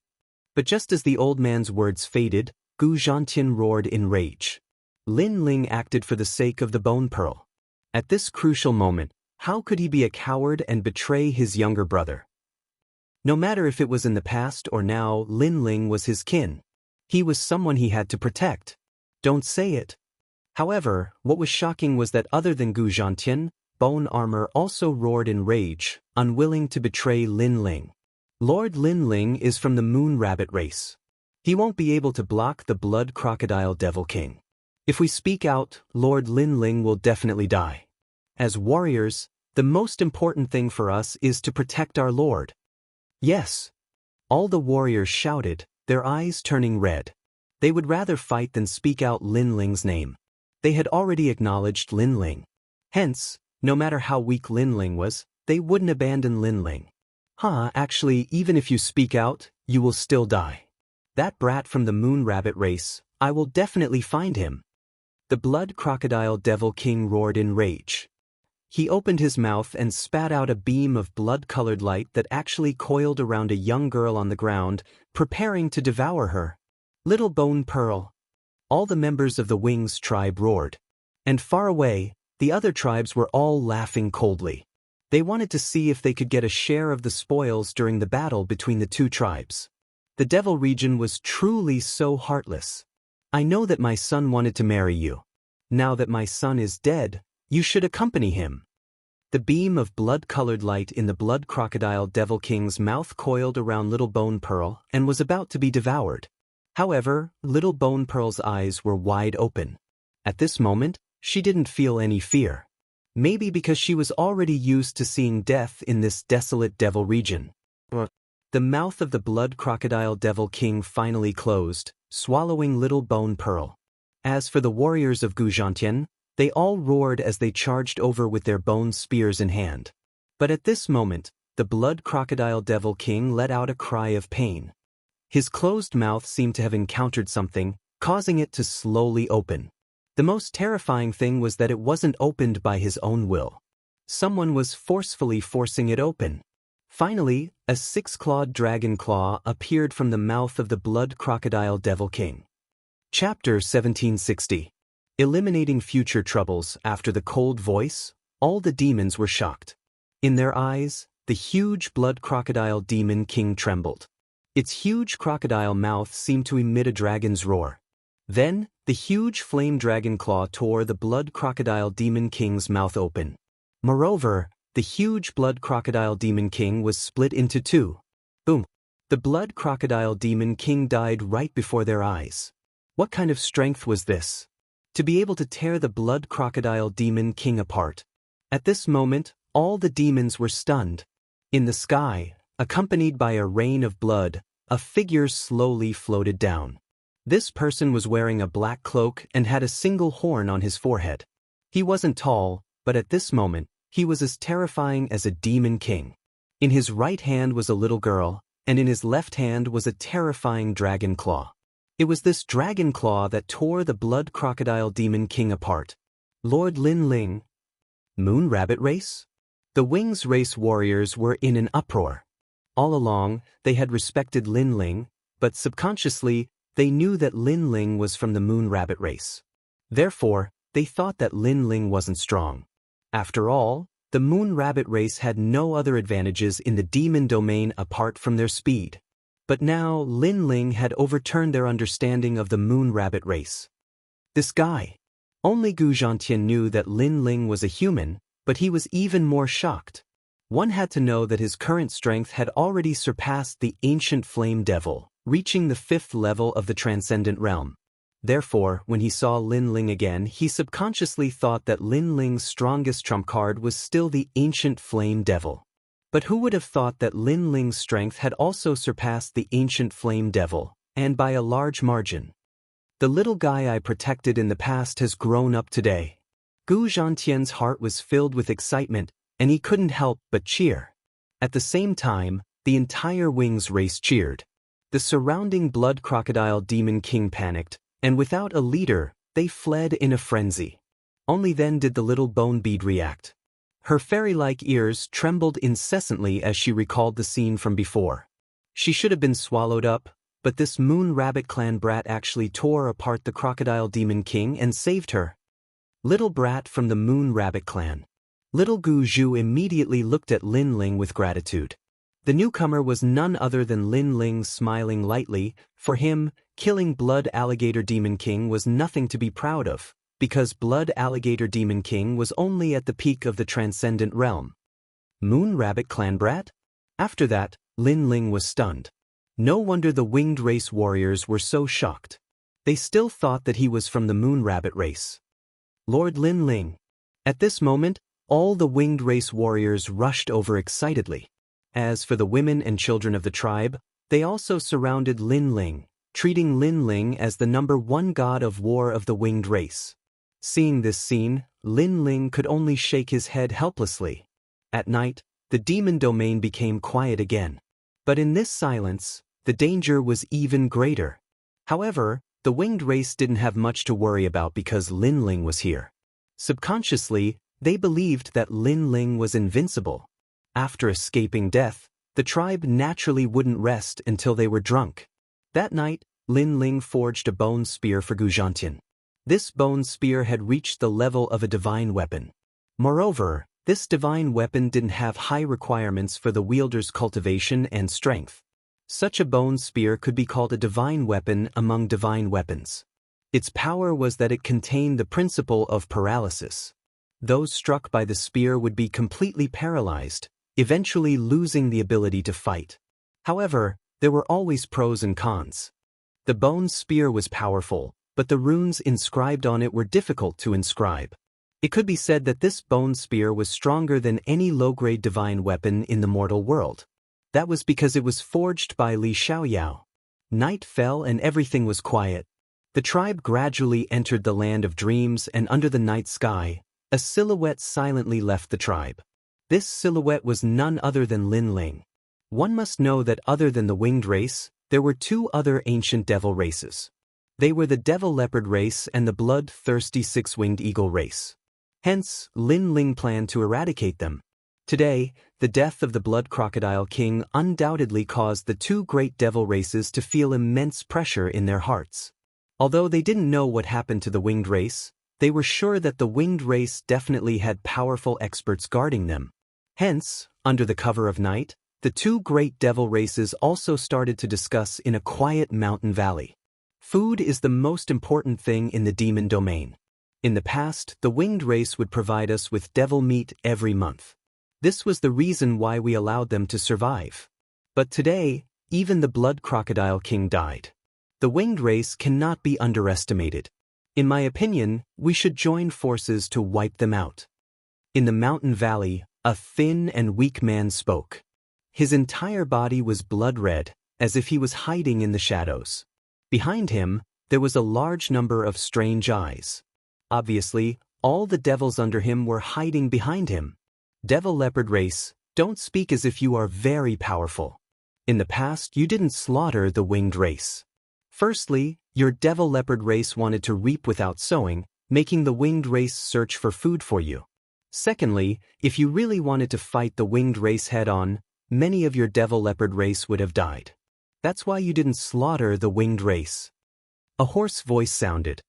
But just as the old man's words faded, Gu Zhantian roared in rage. Lin Ling acted for the sake of the bone pearl. At this crucial moment, how could he be a coward and betray his younger brother? No matter if it was in the past or now, Lin Ling was his kin. He was someone he had to protect. Don't say it. However, what was shocking was that other than Gu Zhantian, Bone Armor also roared in rage, unwilling to betray Lin Ling. Lord Lin Ling is from the Moon Rabbit race. He won't be able to block the Blood Crocodile Devil King. If we speak out, Lord Lin Ling will definitely die. As warriors, the most important thing for us is to protect our lord. Yes. All the warriors shouted, their eyes turning red. They would rather fight than speak out Lin Ling's name. They had already acknowledged Lin Ling. Hence, no matter how weak Lin Ling was, they wouldn't abandon Lin Ling. Actually, even if you speak out, you will still die. That brat from the Moon Rabbit race, I will definitely find him. The Blood Crocodile Devil King roared in rage. He opened his mouth and spat out a beam of blood-colored light that actually coiled around a young girl on the ground, preparing to devour her. Little Bone Pearl. All the members of the Wings tribe roared. And far away, the other tribes were all laughing coldly. They wanted to see if they could get a share of the spoils during the battle between the two tribes. The Devil region was truly so heartless. I know that my son wanted to marry you. Now that my son is dead, you should accompany him. The beam of blood-colored light in the Blood Crocodile Devil King's mouth coiled around Little Bone Pearl and was about to be devoured. However, Little Bone Pearl's eyes were wide open. At this moment, she didn't feel any fear. Maybe because she was already used to seeing death in this desolate devil region. The mouth of the Blood Crocodile Devil King finally closed, swallowing Little Bone Pearl. As for the warriors of Gu Zhantian, they all roared as they charged over with their bone spears in hand. But at this moment, the Blood Crocodile Devil King let out a cry of pain. His closed mouth seemed to have encountered something, causing it to slowly open. The most terrifying thing was that it wasn't opened by his own will. Someone was forcefully forcing it open. Finally, a six-clawed dragon claw appeared from the mouth of the Blood Crocodile Devil King. Chapter 1760. Eliminating future troubles. After the cold voice, all the demons were shocked. In their eyes, the huge Blood Crocodile Demon King trembled. Its huge crocodile mouth seemed to emit a dragon's roar. Then, the huge flame dragon claw tore the Blood Crocodile Demon King's mouth open. Moreover, the huge Blood Crocodile Demon King was split into two. Boom! The Blood Crocodile Demon King died right before their eyes. What kind of strength was this? To be able to tear the Blood Crocodile Demon King apart. At this moment, all the demons were stunned. In the sky, accompanied by a rain of blood, a figure slowly floated down. This person was wearing a black cloak and had a single horn on his forehead. He wasn't tall, but at this moment, he was as terrifying as a demon king. In his right hand was a little girl, and in his left hand was a terrifying dragon claw. It was this dragon claw that tore the Blood Crocodile Demon King apart. Lord Lin Ling. Moon Rabbit Race? The Wings Race warriors were in an uproar. All along, they had respected Lin Ling, but subconsciously, they knew that Lin Ling was from the Moon Rabbit race. Therefore, they thought that Lin Ling wasn't strong. After all, the Moon Rabbit race had no other advantages in the demon domain apart from their speed. But now Lin Ling had overturned their understanding of the Moon Rabbit race. This guy. Only Gu Zhantian knew that Lin Ling was a human, but he was even more shocked. One had to know that his current strength had already surpassed the ancient flame devil, reaching the 5th level of the transcendent realm. Therefore, when he saw Lin Ling again, he subconsciously thought that Lin Ling's strongest trump card was still the ancient flame devil. But who would have thought that Lin Ling's strength had also surpassed the ancient flame devil, and by a large margin? The little guy I protected in the past has grown up today. Gu Zhantian's heart was filled with excitement, and he couldn't help but cheer. At the same time, the entire Wings race cheered. The surrounding Blood Crocodile Demon King panicked, and without a leader, they fled in a frenzy. Only then did the little bone bead react. Her fairy-like ears trembled incessantly as she recalled the scene from before. She should have been swallowed up, but this Moon Rabbit clan brat actually tore apart the Crocodile Demon King and saved her. Little brat from the Moon Rabbit clan. Little Gu Zhu immediately looked at Lin Ling with gratitude. The newcomer was none other than Lin Ling, smiling lightly. For him, killing Blood Alligator Demon King was nothing to be proud of, because Blood Alligator Demon King was only at the peak of the transcendent realm. Moon Rabbit clan brat? After that, Lin Ling was stunned. No wonder the winged race warriors were so shocked. They still thought that he was from the Moon Rabbit race. Lord Lin Ling. At this moment, all the winged race warriors rushed over excitedly. As for the women and children of the tribe, they also surrounded Lin Ling, treating Lin Ling as the #1 god of war of the winged race. Seeing this scene, Lin Ling could only shake his head helplessly. At night, the demon domain became quiet again. But in this silence, the danger was even greater. However, the winged race didn't have much to worry about because Lin Ling was here. Subconsciously, they believed that Lin Ling was invincible. After escaping death, the tribe naturally wouldn't rest until they were drunk. That night, Lin Ling forged a bone spear for Gu Zhantian. This bone spear had reached the level of a divine weapon. Moreover, this divine weapon didn't have high requirements for the wielder's cultivation and strength. Such a bone spear could be called a divine weapon among divine weapons. Its power was that it contained the principle of paralysis. Those struck by the spear would be completely paralyzed, eventually losing the ability to fight. However, there were always pros and cons. The bone spear was powerful, but the runes inscribed on it were difficult to inscribe. It could be said that this bone spear was stronger than any low-grade divine weapon in the mortal world. That was because it was forged by Li Xiaoyao. Night fell and everything was quiet. The tribe gradually entered the land of dreams, and under the night sky, a silhouette silently left the tribe. This silhouette was none other than Lin Ling. One must know that other than the winged race, there were 2 other ancient devil races. They were the devil leopard race and the blood-thirsty 6-winged eagle race. Hence, Lin Ling planned to eradicate them. Today, the death of the Blood Crocodile King undoubtedly caused the 2 great devil races to feel immense pressure in their hearts. Although they didn't know what happened to the winged race, they were sure that the winged race definitely had powerful experts guarding them. Hence, under the cover of night, the 2 great devil races also started to discuss in a quiet mountain valley. Food is the most important thing in the demon domain. In the past, the winged race would provide us with devil meat every month. This was the reason why we allowed them to survive. But today, even the Blood Crocodile King died. The winged race cannot be underestimated. In my opinion, we should join forces to wipe them out. In the mountain valley, a thin and weak man spoke. His entire body was blood red, as if he was hiding in the shadows. Behind him, there was a large number of strange eyes. Obviously, all the devils under him were hiding behind him. Devil leopard race, don't speak as if you are very powerful. In the past, you didn't slaughter the winged race. Firstly, your devil leopard race wanted to reap without sowing, making the winged race search for food for you. Secondly, if you really wanted to fight the winged race head-on, many of your devil leopard race would have died. That's why you didn't slaughter the winged race. A hoarse voice sounded.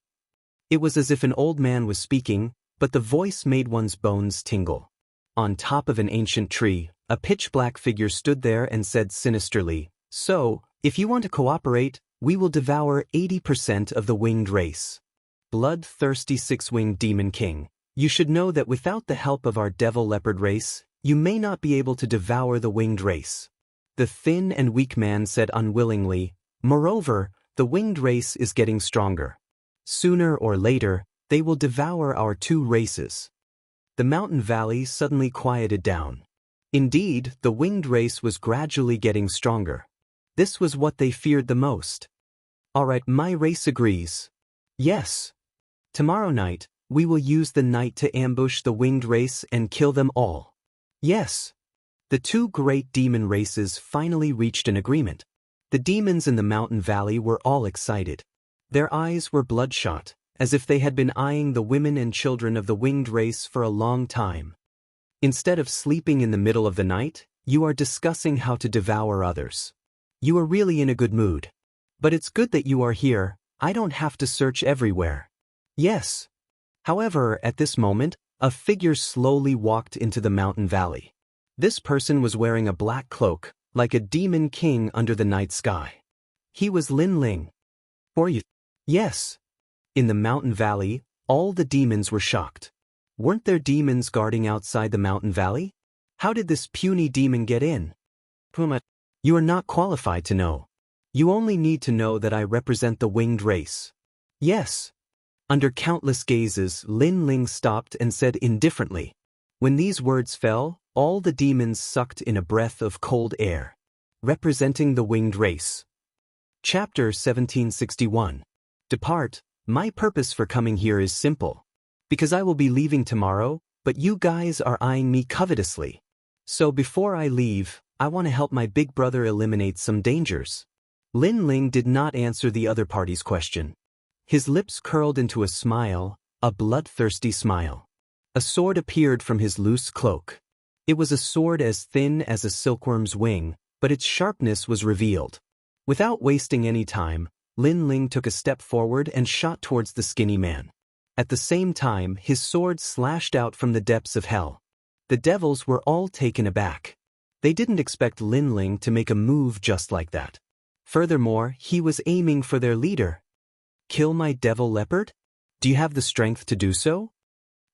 It was as if an old man was speaking, but the voice made one's bones tingle. On top of an ancient tree, a pitch-black figure stood there and said sinisterly, "So, if you want to cooperate, we will devour 80% of the winged race. Bloodthirsty 6-winged demon king, you should know that without the help of our devil leopard race, you may not be able to devour the winged race." The thin and weak man said unwillingly, "Moreover, the winged race is getting stronger. Sooner or later, they will devour our 2 races." The mountain valley suddenly quieted down. Indeed, the winged race was gradually getting stronger. This was what they feared the most. "Alright, my race agrees." "Yes. Tomorrow night, we will use the night to ambush the winged race and kill them all." "Yes." The 2 great demon races finally reached an agreement. The demons in the mountain valley were all excited. Their eyes were bloodshot, as if they had been eyeing the women and children of the winged race for a long time. Instead of sleeping in the middle of the night, you are discussing how to devour others. You are really in a good mood. But it's good that you are here, I don't have to search everywhere. Yes. However, at this moment, a figure slowly walked into the mountain valley. This person was wearing a black cloak, like a demon king under the night sky. He was Lin Ling. For you? Yes. In the mountain valley, all the demons were shocked. Weren't there demons guarding outside the mountain valley? How did this puny demon get in? Puma, you are not qualified to know. You only need to know that I represent the winged race. Yes. Under countless gazes, Lin Ling stopped and said indifferently. When these words fell, all the demons sucked in a breath of cold air. Representing the winged race. Chapter 1761. Depart. My purpose for coming here is simple. Because I will be leaving tomorrow, but you guys are eyeing me covetously. So before I leave, I want to help my big brother eliminate some dangers. Lin Ling did not answer the other party's question. His lips curled into a smile, a bloodthirsty smile. A sword appeared from his loose cloak. It was a sword as thin as a silkworm's wing, but its sharpness was revealed. Without wasting any time, Lin Ling took a step forward and shot towards the skinny man. At the same time, his sword slashed out from the depths of hell. The devils were all taken aback. They didn't expect Lin Ling to make a move just like that. Furthermore, he was aiming for their leader. Kill my devil leopard? Do you have the strength to do so?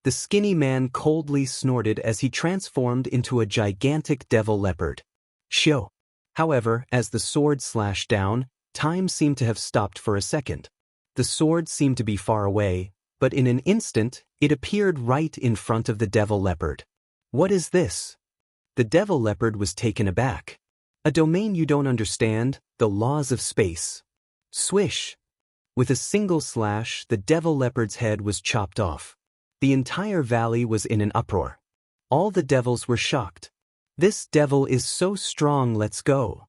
The skinny man coldly snorted as he transformed into a gigantic devil leopard. Shio. However, as the sword slashed down, time seemed to have stopped for a second. The sword seemed to be far away, but in an instant, it appeared right in front of the devil leopard. What is this? The devil leopard was taken aback. A domain you don't understand, the laws of space. Swish. With a single slash, the devil leopard's head was chopped off. The entire valley was in an uproar. All the devils were shocked. This devil is so strong, let's go.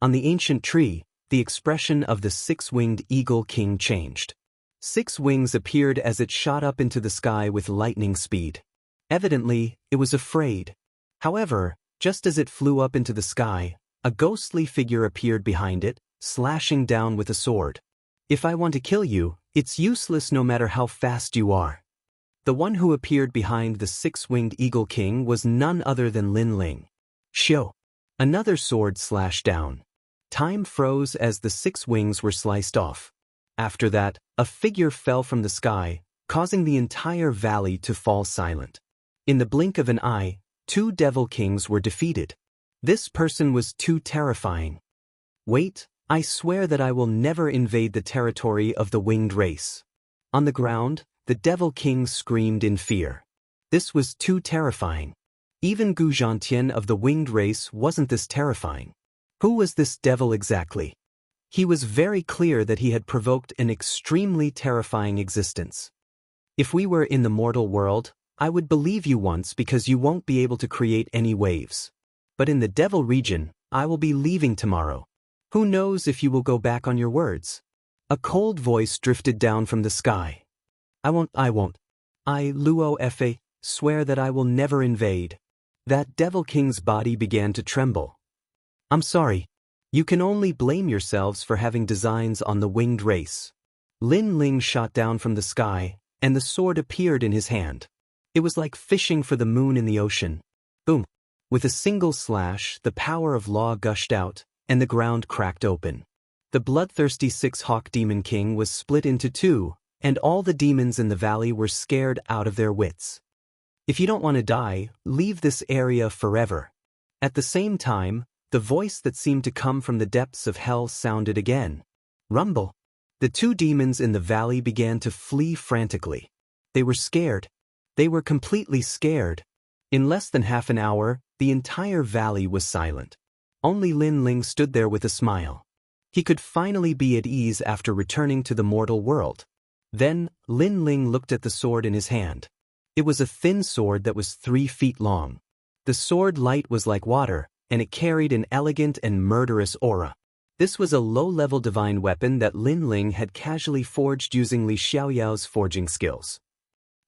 On the ancient tree, the expression of the six-winged eagle king changed. 6 wings appeared as it shot up into the sky with lightning speed. Evidently, it was afraid. However, just as it flew up into the sky, a ghostly figure appeared behind it, slashing down with a sword. If I want to kill you, it's useless no matter how fast you are. The one who appeared behind the 6-winged eagle king was none other than Lin Ling. Shio. Another sword slashed down. Time froze as the 6 wings were sliced off. After that, a figure fell from the sky, causing the entire valley to fall silent. In the blink of an eye, 2 devil kings were defeated. This person was too terrifying. Wait, I swear that I will never invade the territory of the winged race. On the ground, the devil king screamed in fear. This was too terrifying. Even Gu Zhantian of the winged race wasn't this terrifying. Who was this devil exactly? He was very clear that he had provoked an extremely terrifying existence. If we were in the mortal world, I would believe you once because you won't be able to create any waves. But in the devil region, I will be leaving tomorrow. Who knows if you will go back on your words? A cold voice drifted down from the sky. I won't. I, Luo Fa, swear that I will never invade. That devil king's body began to tremble. I'm sorry. You can only blame yourselves for having designs on the winged race. Lin Ling shot down from the sky, and the sword appeared in his hand. It was like fishing for the moon in the ocean. Boom. With a single slash, the power of law gushed out, and the ground cracked open. The bloodthirsty 6-hawk demon king was split into 2, and all the demons in the valley were scared out of their wits. If you don't want to die, leave this area forever. At the same time, the voice that seemed to come from the depths of hell sounded again. Rumble. The 2 demons in the valley began to flee frantically. They were scared. They were completely scared. In less than half an hour, the entire valley was silent. Only Lin Ling stood there with a smile. He could finally be at ease after returning to the mortal world. Then, Lin Ling looked at the sword in his hand. It was a thin sword that was 3 feet long. The sword light was like water, and it carried an elegant and murderous aura. This was a low-level divine weapon that Lin Ling had casually forged using Li Xiaoyao's forging skills.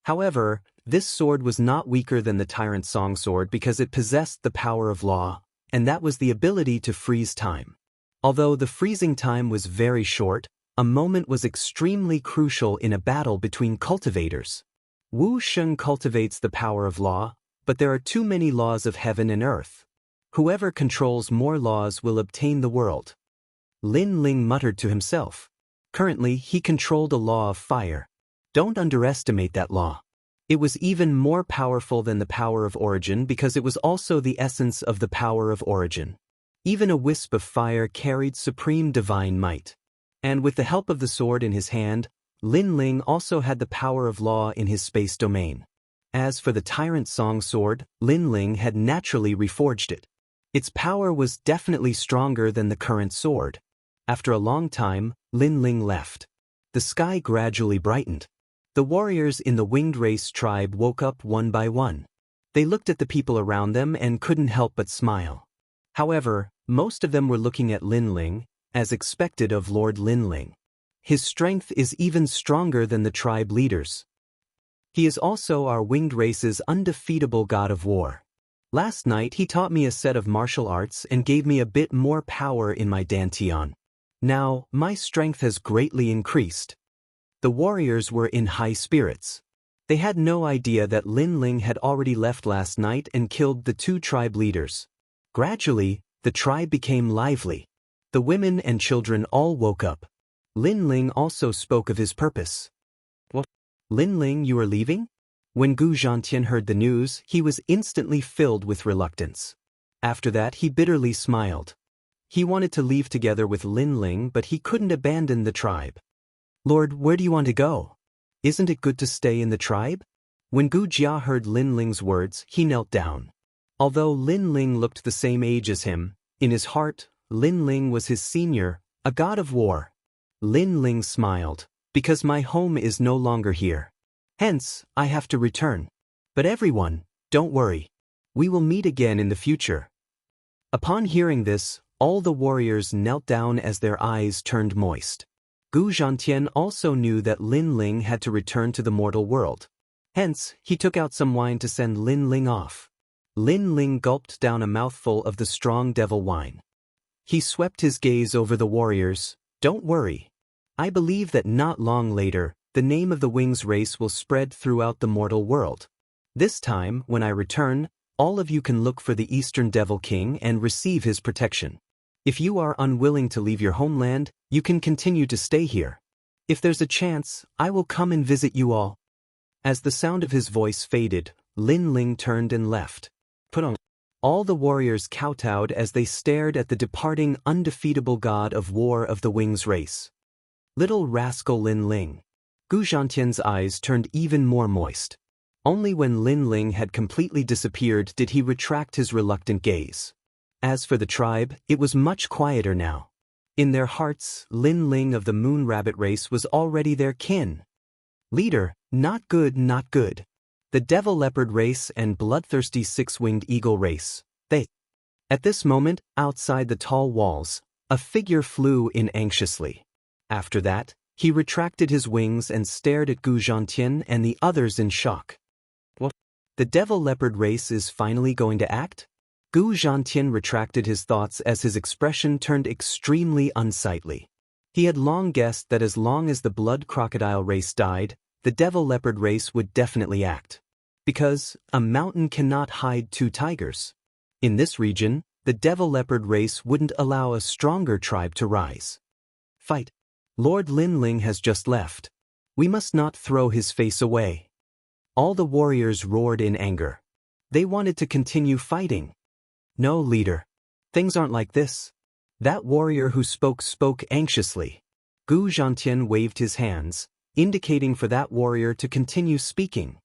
However, this sword was not weaker than the Tyrant Song sword because it possessed the power of law, and that was the ability to freeze time. Although the freezing time was very short, a moment was extremely crucial in a battle between cultivators. Wuxia cultivates the power of law, but there are too many laws of heaven and earth. Whoever controls more laws will obtain the world. Lin Ling muttered to himself. Currently, he controlled a law of fire. Don't underestimate that law. It was even more powerful than the power of origin because it was also the essence of the power of origin. Even a wisp of fire carried supreme divine might. And with the help of the sword in his hand, Lin Ling also had the power of law in his space domain. As for the Tyrant Song sword, Lin Ling had naturally reforged it. Its power was definitely stronger than the current sword. After a long time, Lin Ling left. The sky gradually brightened. The warriors in the winged race tribe woke up one by one. They looked at the people around them and couldn't help but smile. However, most of them were looking at Lin Ling, as expected of Lord Lin Ling. His strength is even stronger than the tribe leaders. He is also our winged race's undefeatable god of war. Last night he taught me a set of martial arts and gave me a bit more power in my dantian. Now, my strength has greatly increased. The warriors were in high spirits. They had no idea that Lin Ling had already left last night and killed the two tribe leaders. Gradually, the tribe became lively. The women and children all woke up. Lin Ling also spoke of his purpose. What? Lin Ling, you are leaving? When Gu Zhantian heard the news, he was instantly filled with reluctance. After that, he bitterly smiled. He wanted to leave together with Lin Ling, but he couldn't abandon the tribe. Lord, where do you want to go? Isn't it good to stay in the tribe? When Gu Jia heard Lin Ling's words, he knelt down. Although Lin Ling looked the same age as him, in his heart, Lin Ling was his senior, a god of war. Lin Ling smiled, because my home is no longer here. Hence, I have to return. But everyone, don't worry. We will meet again in the future. Upon hearing this, all the warriors knelt down as their eyes turned moist. Gu Zhantian also knew that Lin Ling had to return to the mortal world. Hence, he took out some wine to send Lin Ling off. Lin Ling gulped down a mouthful of the strong devil wine. He swept his gaze over the warriors. Don't worry. I believe that not long later, the name of the Wings race will spread throughout the mortal world. This time, when I return, all of you can look for the Eastern Devil King and receive his protection. If you are unwilling to leave your homeland, you can continue to stay here. If there's a chance, I will come and visit you all. As the sound of his voice faded, Lin Ling turned and left. Put on. All the warriors kowtowed as they stared at the departing undefeatable god of war of the Wings race. Little rascal Lin Ling. Gu Zhantian's eyes turned even more moist. Only when Lin Ling had completely disappeared did he retract his reluctant gaze. As for the tribe, it was much quieter now. In their hearts, Lin Ling of the Moon Rabbit race was already their kin. Leader, not good, not good. The Devil Leopard race and bloodthirsty Six-Winged Eagle race, they. At this moment, outside the tall walls, a figure flew in anxiously. After that, he retracted his wings and stared at Gu Zhantian and the others in shock. What? The Devil Leopard race is finally going to act? Gu Zhantian retracted his thoughts as his expression turned extremely unsightly. He had long guessed that as long as the Blood Crocodile race died, the Devil Leopard race would definitely act. Because a mountain cannot hide two tigers. In this region, the Devil Leopard race wouldn't allow a stronger tribe to rise. Fight. Lord Lin Ling has just left. We must not throw his face away. All the warriors roared in anger. They wanted to continue fighting. No, leader. Things aren't like this. That warrior who spoke anxiously. Gu Zhantian waved his hands, indicating for that warrior to continue speaking.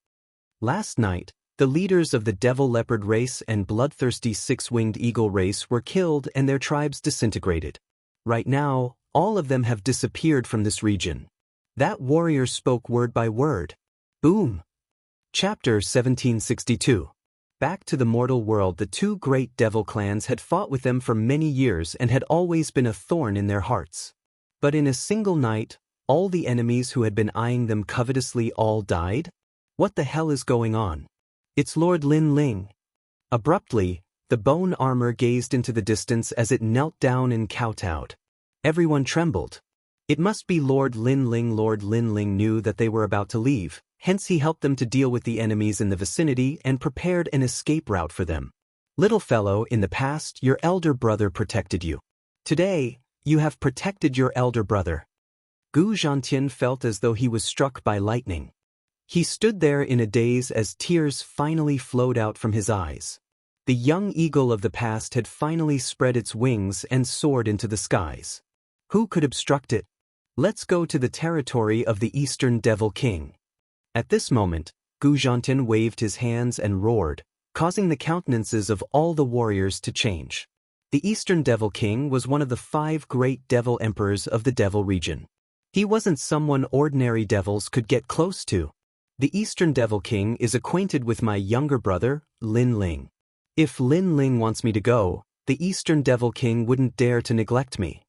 Last night, the leaders of the Devil Leopard race and bloodthirsty Six-Winged Eagle race were killed and their tribes disintegrated. Right now, all of them have disappeared from this region. That warrior spoke word by word. Boom. Chapter 1762. Back to the mortal world, the two great devil clans had fought with them for many years and had always been a thorn in their hearts. But in a single night, all the enemies who had been eyeing them covetously all died? What the hell is going on? It's Lord Lin Ling. Abruptly, The bone armor gazed into the distance as it knelt down and kowtowed. Everyone trembled. It must be Lord Linling. Lord Linling knew that they were about to leave, hence he helped them to deal with the enemies in the vicinity and prepared an escape route for them. Little fellow, in the past, your elder brother protected you. Today, you have protected your elder brother. Gu Zhantian felt as though he was struck by lightning. He stood there in a daze as tears finally flowed out from his eyes. The young eagle of the past had finally spread its wings and soared into the skies. Who could obstruct it? Let's go to the territory of the Eastern Devil King. At this moment, Gu Zhantian waved his hands and roared, causing the countenances of all the warriors to change. The Eastern Devil King was one of the 5 great devil emperors of the Devil region. He wasn't someone ordinary devils could get close to. The Eastern Devil King is acquainted with my younger brother, Lin Ling. If Lin Ling wants me to go, the Eastern Devil King wouldn't dare to neglect me.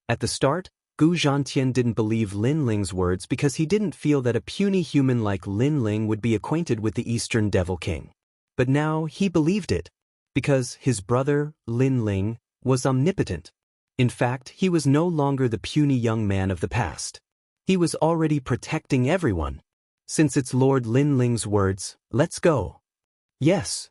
At the start, Gu Zhantian didn't believe Lin Ling's words because he didn't feel that a puny human like Lin Ling would be acquainted with the Eastern Devil King. But now he believed it, because his brother, Lin Ling, was omnipotent. In fact, he was no longer the puny young man of the past. He was already protecting everyone. Since it's Lord Lin Ling's words, let's go. Yes.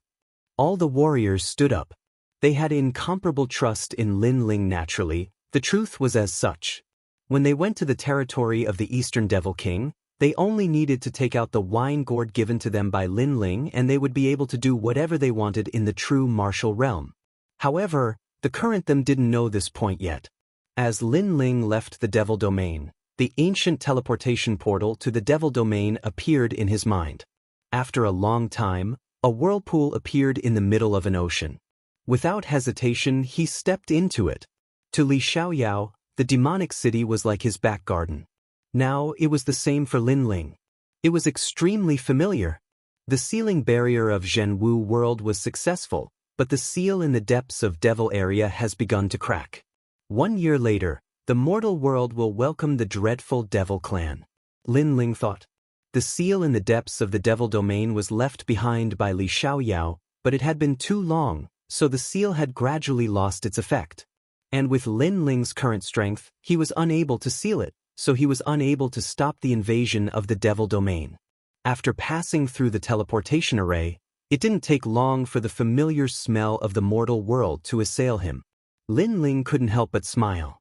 All the warriors stood up. They had incomparable trust in Lin Ling naturally. The truth was as such. When they went to the territory of the Eastern Devil King, they only needed to take out the wine gourd given to them by Lin Ling and they would be able to do whatever they wanted in the true martial realm. However, the current them didn't know this point yet. As Lin Ling left the Devil Domain, the ancient teleportation portal to the Devil Domain appeared in his mind. After a long time, a whirlpool appeared in the middle of an ocean. Without hesitation, he stepped into it. To Li Xiaoyao, the demonic city was like his back garden. Now it was the same for Lin Ling. It was extremely familiar. The sealing barrier of Zhenwu world was successful, but the seal in the depths of Devil area has begun to crack. 1 year later, the mortal world will welcome the dreadful Devil clan. Lin Ling thought. The seal in the depths of the Devil Domain was left behind by Li Xiaoyao, but it had been too long, so the seal had gradually lost its effect. And with Lin Ling's current strength, he was unable to seal it, so he was unable to stop the invasion of the Devil Domain. After passing through the teleportation array, it didn't take long for the familiar smell of the mortal world to assail him. Lin Ling couldn't help but smile.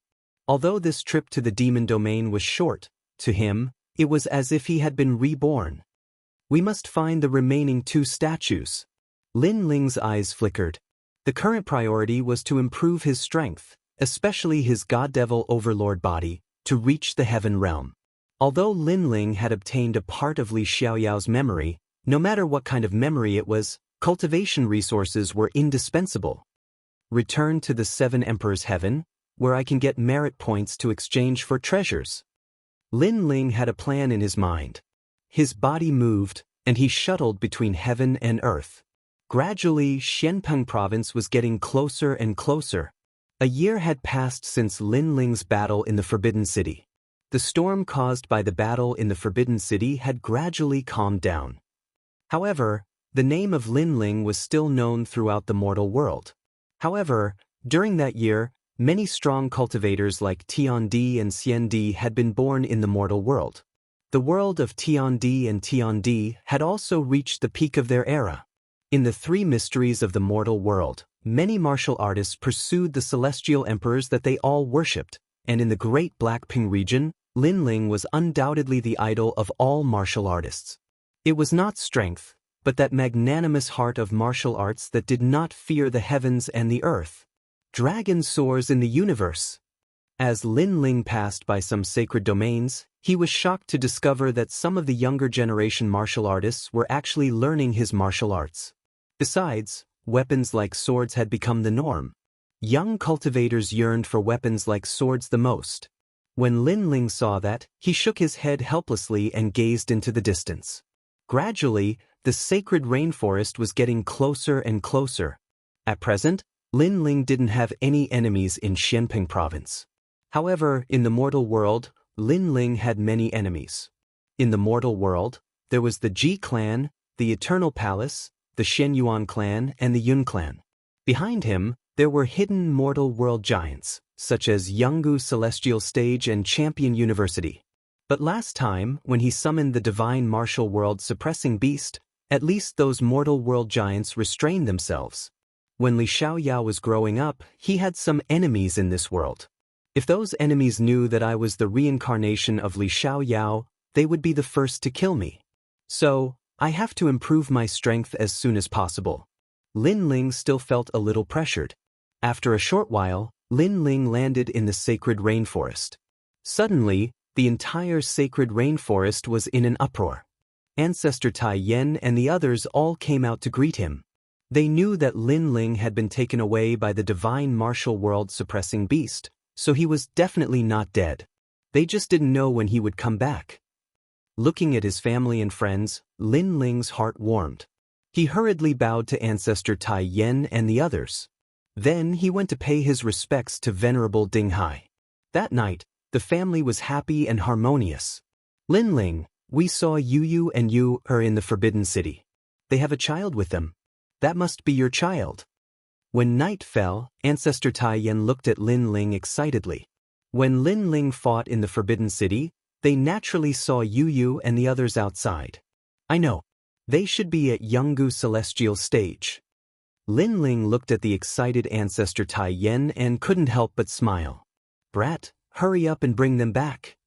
Although this trip to the Demon Domain was short, to him, it was as if he had been reborn. We must find the remaining 2 statues. Lin Ling's eyes flickered. The current priority was to improve his strength, especially his God-Devil Overlord body, to reach the Heaven Realm. Although Lin Ling had obtained a part of Li Xiaoyao's memory, no matter what kind of memory it was, cultivation resources were indispensable. Return to the 7 Emperors' Heaven, where I can get merit points to exchange for treasures. Lin Ling had a plan in his mind. His body moved, and he shuttled between heaven and earth. Gradually, Xianpeng province was getting closer and closer. A year had passed since Lin Ling's battle in the Forbidden City. The storm caused by the battle in the Forbidden City had gradually calmed down. However, the name of Lin Ling was still known throughout the mortal world. However, during that year, many strong cultivators like Tiandi and Xiandi had been born in the mortal world. The world of Tiandi and Tiandi had also reached the peak of their era. In the 3 mysteries of the mortal world, many martial artists pursued the celestial emperors that they all worshipped, and in the Great Blackping region, Lin Ling was undoubtedly the idol of all martial artists. It was not strength, but that magnanimous heart of martial arts that did not fear the heavens and the earth. Dragon soars in the universe. As Lin Ling passed by some sacred domains, he was shocked to discover that some of the younger generation martial artists were actually learning his martial arts. Besides, weapons like swords had become the norm. Young cultivators yearned for weapons like swords the most. When Lin Ling saw that, he shook his head helplessly and gazed into the distance. Gradually, the sacred rainforest was getting closer and closer. At present, Lin Ling didn't have any enemies in Xianpeng province. However, in the mortal world, Lin Ling had many enemies. In the mortal world, there was the Ji clan, the Eternal Palace, the Shenyuan clan, and the Yun clan. Behind him, there were hidden mortal world giants, such as Yungu Celestial Stage and Champion University. But last time, when he summoned the divine martial world suppressing beast, at least those mortal world giants restrained themselves. When Li Xiaoyao was growing up, he had some enemies in this world. If those enemies knew that I was the reincarnation of Li Xiaoyao, they would be the first to kill me. So, I have to improve my strength as soon as possible. Lin Ling still felt a little pressured. After a short while, Lin Ling landed in the sacred rainforest. Suddenly, the entire sacred rainforest was in an uproar. Ancestor Tai Yen and the others all came out to greet him. They knew that Lin Ling had been taken away by the divine martial world suppressing beast, so he was definitely not dead. They just didn't know when he would come back. Looking at his family and friends, Lin Ling's heart warmed. He hurriedly bowed to Ancestor Tai Yen and the others. Then he went to pay his respects to Venerable Ding Hai. That night, the family was happy and harmonious. Lin Ling, we saw Yu and you are in the Forbidden City. They have a child with them. That must be your child. When night fell, Ancestor Tai Yen looked at Lin Ling excitedly. When Lin Ling fought in the Forbidden City, they naturally saw Yu and the others outside. I know. They should be at Yungu Celestial Stage. Lin Ling looked at the excited Ancestor Tai Yen and couldn't help but smile. Brat, hurry up and bring them back.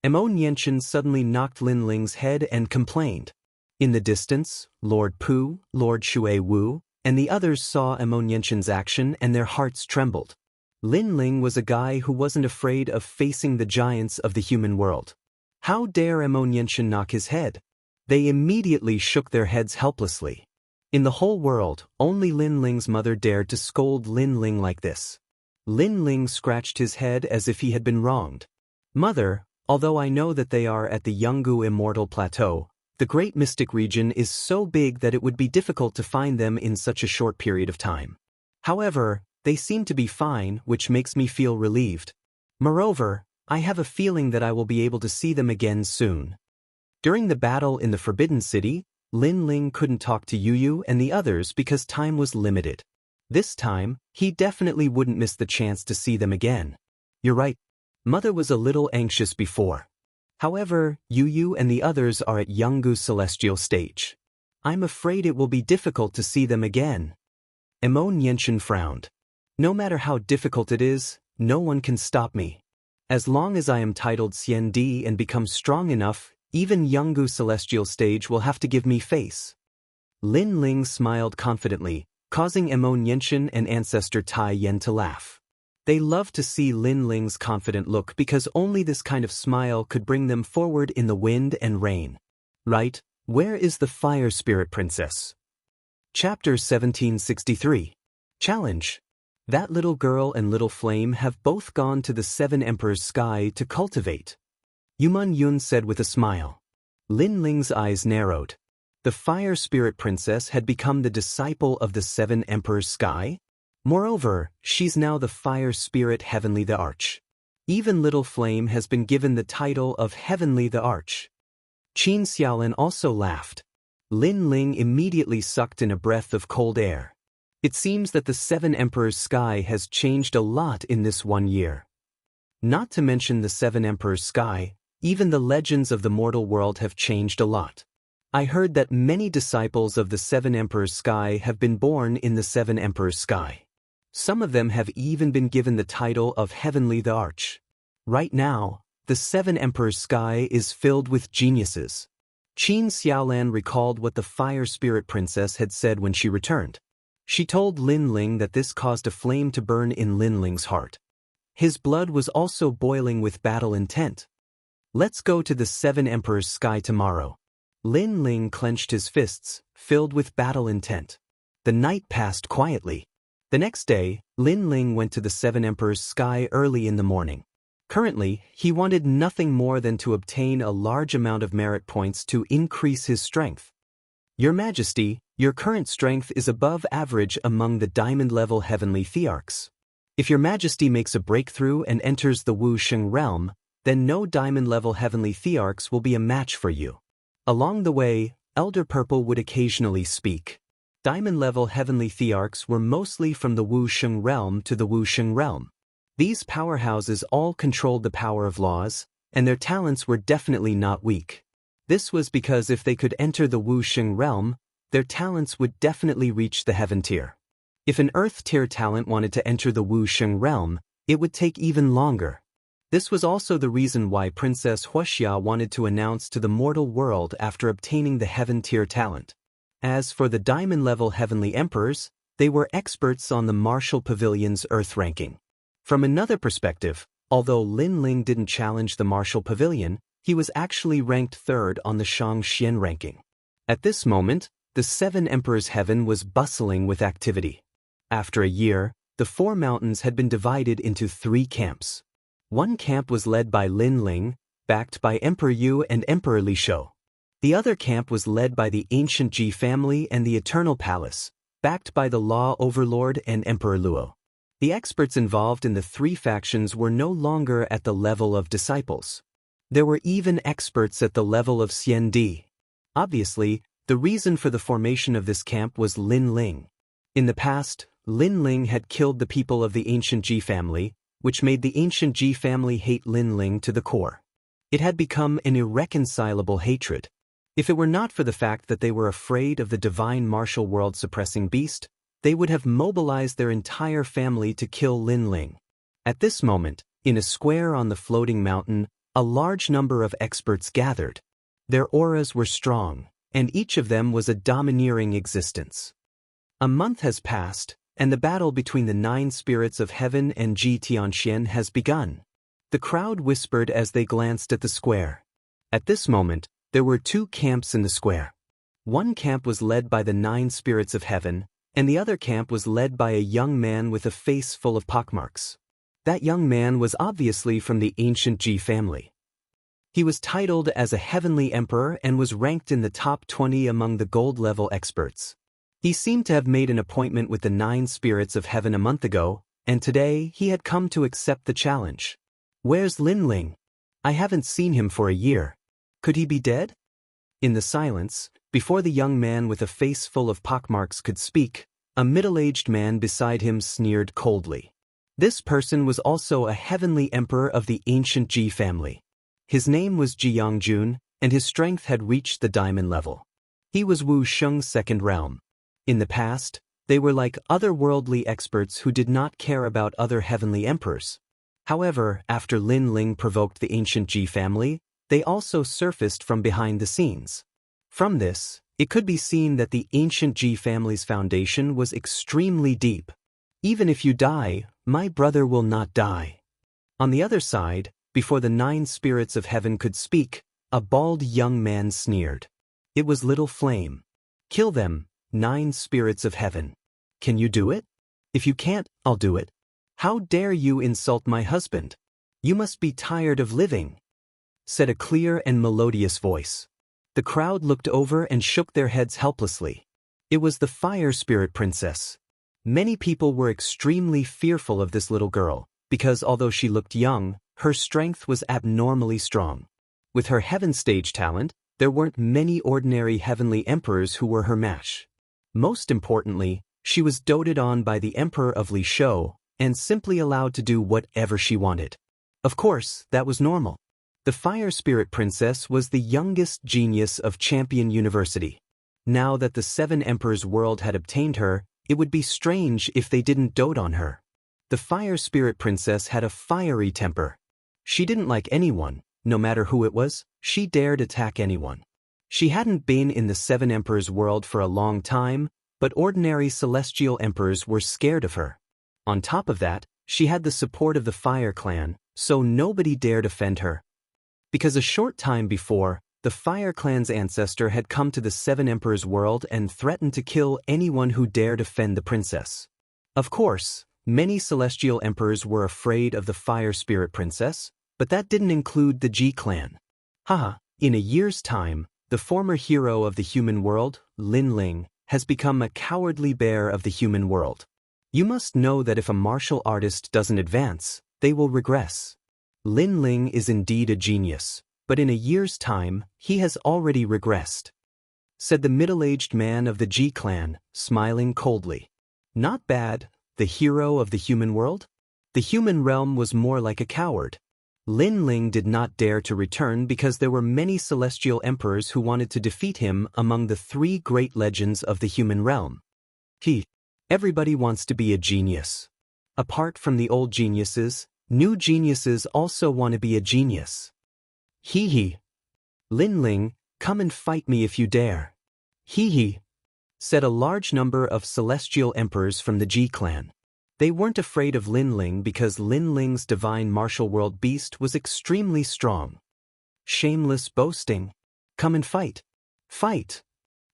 Mo Nianchen suddenly knocked Lin Ling's head and complained. In the distance, Lord Pu, Lord Shui Wu, and the others saw Mo Nianchen's action and their hearts trembled. Lin Ling was a guy who wasn't afraid of facing the giants of the human world. How dare Mo Nianchen knock his head? They immediately shook their heads helplessly. In the whole world, only Lin Ling's mother dared to scold Lin Ling like this. Lin Ling scratched his head as if he had been wronged. Mother, although I know that they are at the Yungu Immortal Plateau, the Great Mystic Region is so big that it would be difficult to find them in such a short period of time. However, they seem to be fine, which makes me feel relieved. Moreover, I have a feeling that I will be able to see them again soon. During the battle in the Forbidden City, Lin Ling couldn't talk to Yu and the others because time was limited. This time, he definitely wouldn't miss the chance to see them again. You're right. Mother was a little anxious before. However, Yu and the others are at Yungu Celestial Stage. I'm afraid it will be difficult to see them again. Mo Nianchen frowned. No matter how difficult it is, no one can stop me. As long as I am titled Xian Di and become strong enough, even Yungu Celestial Stage will have to give me face. Lin Ling smiled confidently, causing Mo Nianchen and Ancestor Tai Yen to laugh. They loved to see Lin Ling's confident look because only this kind of smile could bring them forward in the wind and rain. Right, where is the Fire Spirit Princess? Chapter 1763. Challenge. That little girl and little flame have both gone to the Seven Emperors' Sky to cultivate. Yuman Yun said with a smile. Lin Ling's eyes narrowed. The Fire Spirit Princess had become the disciple of the Seven Emperors' Sky? Moreover, she's now the Fire Spirit Heavenly the Arch. Even Little Flame has been given the title of Heavenly the Arch. Qin Xiaolin also laughed. Lin Ling immediately sucked in a breath of cold air. It seems that the Seven Emperors' Sky has changed a lot in this 1 year. Not to mention the Seven Emperors' Sky, even the legends of the mortal world have changed a lot. I heard that many disciples of the Seven Emperors' Sky have been born in the Seven Emperors' Sky. Some of them have even been given the title of Heavenly the Arch. Right now, the Seven Emperors' Sky is filled with geniuses. Qin Xiaolan recalled what the Fire Spirit Princess had said when she returned. She told Lin Ling that this caused a flame to burn in Lin Ling's heart. His blood was also boiling with battle intent. Let's go to the Seven Emperors' Sky tomorrow. Lin Ling clenched his fists, filled with battle intent. The night passed quietly. The next day, Lin Ling went to the Seven Emperors' Sky early in the morning. Currently, he wanted nothing more than to obtain a large amount of merit points to increase his strength. Your Majesty, your current strength is above average among the diamond-level Heavenly Thearchs. If your Majesty makes a breakthrough and enters the Wu Sheng realm, then no diamond-level Heavenly Thearchs will be a match for you. Along the way, Elder Purple would occasionally speak. Diamond-level heavenly thearchs were mostly from the Wuxia realm to the Wuxia realm. These powerhouses all controlled the power of laws, and their talents were definitely not weak. This was because if they could enter the Wuxia realm, their talents would definitely reach the heaven tier. If an earth tier talent wanted to enter the Wuxia realm, it would take even longer. This was also the reason why Princess Wuxia wanted to announce to the mortal world after obtaining the heaven tier talent. As for the diamond-level heavenly emperors, they were experts on the martial pavilion's earth ranking. From another perspective, although Lin Ling didn't challenge the martial pavilion, he was actually ranked 3rd on the Xianxia ranking. At this moment, the 7 Emperors' Heaven was bustling with activity. After a year, the 4 mountains had been divided into 3 camps. One camp was led by Lin Ling, backed by Emperor Yu and Emperor Li Shou. The other camp was led by the ancient Ji family and the Eternal Palace, backed by the Law Overlord and Emperor Luo. The experts involved in the 3 factions were no longer at the level of disciples. There were even experts at the level of Xian Di. Obviously, the reason for the formation of this camp was Lin Ling. In the past, Lin Ling had killed the people of the ancient Ji family, which made the ancient Ji family hate Lin Ling to the core. It had become an irreconcilable hatred. If it were not for the fact that they were afraid of the divine martial world-suppressing beast, they would have mobilized their entire family to kill Lin Ling. At this moment, in a square on the floating mountain, a large number of experts gathered. Their auras were strong, and each of them was a domineering existence. A month has passed, and the battle between the 9 spirits of heaven and Ji Tianxian has begun. The crowd whispered as they glanced at the square. At this moment, there were 2 camps in the square. One camp was led by the 9 spirits of heaven, and the other camp was led by a young man with a face full of pockmarks. That young man was obviously from the ancient Ji family. He was titled as a heavenly emperor and was ranked in the top 20 among the gold-level experts. He seemed to have made an appointment with the 9 spirits of heaven a month ago, and today he had come to accept the challenge. Where's Lin Ling? I haven't seen him for a year. Could he be dead? In the silence, before the young man with a face full of pockmarks could speak, a middle-aged man beside him sneered coldly. This person was also a heavenly emperor of the ancient Ji family. His name was Jiangjun, and his strength had reached the diamond level. He was Wu Sheng's 2nd realm. In the past, they were like otherworldly experts who did not care about other heavenly emperors. However, after Lin Ling provoked the ancient Ji family, they also surfaced from behind the scenes. From this, it could be seen that the ancient Ji family's foundation was extremely deep. Even if you die, my brother will not die. On the other side, before the 9 spirits of heaven could speak, a bald young man sneered. It was Little Flame. Kill them, 9 spirits of heaven. Can you do it? If you can't, I'll do it. How dare you insult my husband? You must be tired of living, said a clear and melodious voice. The crowd looked over and shook their heads helplessly. It was the Fire Spirit Princess. Many people were extremely fearful of this little girl, because although she looked young, her strength was abnormally strong. With her heaven stage talent, there weren't many ordinary heavenly emperors who were her match. Most importantly, she was doted on by the Emperor of Li Shou, and simply allowed to do whatever she wanted. Of course, that was normal. The Fire Spirit Princess was the youngest genius of Champion University. Now that the 7 Emperors' world had obtained her, it would be strange if they didn't dote on her. The Fire Spirit Princess had a fiery temper. She didn't like anyone, no matter who it was. She dared attack anyone. She hadn't been in the 7 Emperors' world for a long time, but ordinary celestial emperors were scared of her. On top of that, she had the support of the Fire Clan, so nobody dared offend her. Because a short time before, the Fire Clan's ancestor had come to the 7 Emperors' world and threatened to kill anyone who dared offend the princess. Of course, many celestial emperors were afraid of the Fire Spirit Princess, but that didn't include the Ji clan. Haha, in a year's time, the former hero of the human world, Lin Ling, has become a cowardly bear of the human world. You must know that if a martial artist doesn't advance, they will regress. Lin Ling is indeed a genius, but in a year's time, he has already regressed. said the middle-aged man of the Ji clan, smiling coldly. Not bad, the hero of the human world? The human realm was more like a coward. Lin Ling did not dare to return because there were many celestial emperors who wanted to defeat him among the 3 great legends of the human realm. Everybody wants to be a genius. Apart from the old geniuses, new geniuses also want to be a genius. Lin Ling, come and fight me if you dare. Said a large number of celestial emperors from the Ji clan. They weren't afraid of Lin Ling because Lin Ling's divine martial world beast was extremely strong. Shameless boasting. Come and fight. Fight.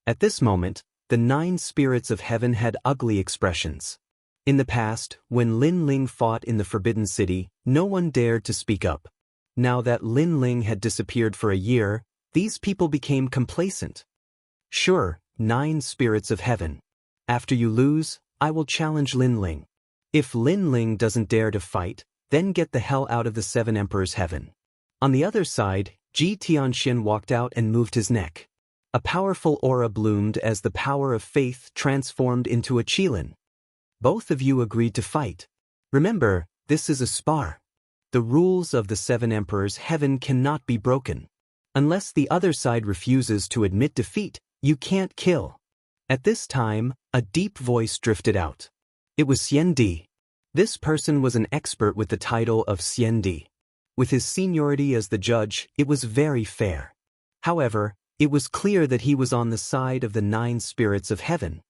At this moment, the 9 spirits of heaven had ugly expressions. In the past, when Lin Ling fought in the Forbidden City, no one dared to speak up. Now that Lin Ling had disappeared for a year, these people became complacent. Sure, 9 spirits of heaven. After you lose, I will challenge Lin Ling. If Lin Ling doesn't dare to fight, then get the hell out of the 7 emperors' heaven. On the other side, Ji Tianxian walked out and moved his neck. A powerful aura bloomed as the power of faith transformed into a qilin. Both of you agreed to fight. Remember, this is a spar. The rules of the 7 emperors' heaven cannot be broken. Unless the other side refuses to admit defeat, you can't kill. At this time, a deep voice drifted out. It was Xiandi. This person was an expert with the title of Xiandi. With his seniority as the judge, it was very fair. However, it was clear that he was on the side of the 9 spirits of heaven.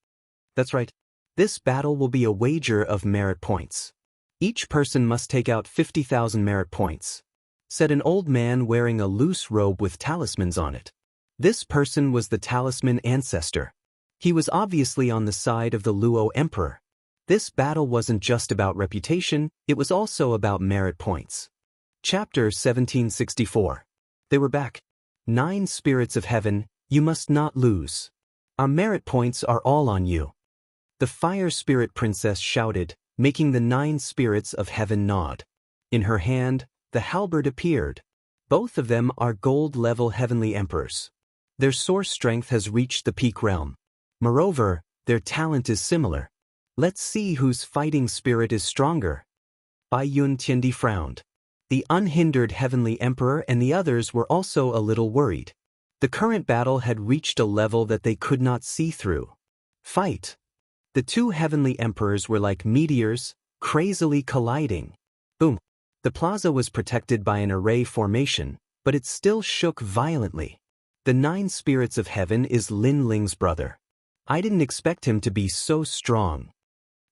That's right. This battle will be a wager of merit points. Each person must take out 50,000 merit points, said an old man wearing a loose robe with talismans on it. This person was the talisman ancestor. He was obviously on the side of the Luo Emperor. This battle wasn't just about reputation, it was also about merit points. Chapter 1764. They were back. 9 spirits of heaven, you must not lose. Our merit points are all on you. The fire spirit princess shouted, making the 9 spirits of heaven nod. In her hand, the halberd appeared. Both of them are gold-level heavenly emperors. Their source strength has reached the peak realm. Moreover, their talent is similar. Let's see whose fighting spirit is stronger. Bai Yun Tiandi frowned. The unhindered heavenly emperor and the others were also a little worried. The current battle had reached a level that they could not see through. Fight! The 2 heavenly emperors were like meteors, crazily colliding. Boom! The plaza was protected by an array formation, but it still shook violently. The 9 spirits of heaven is Lin Ling's brother. I didn't expect him to be so strong.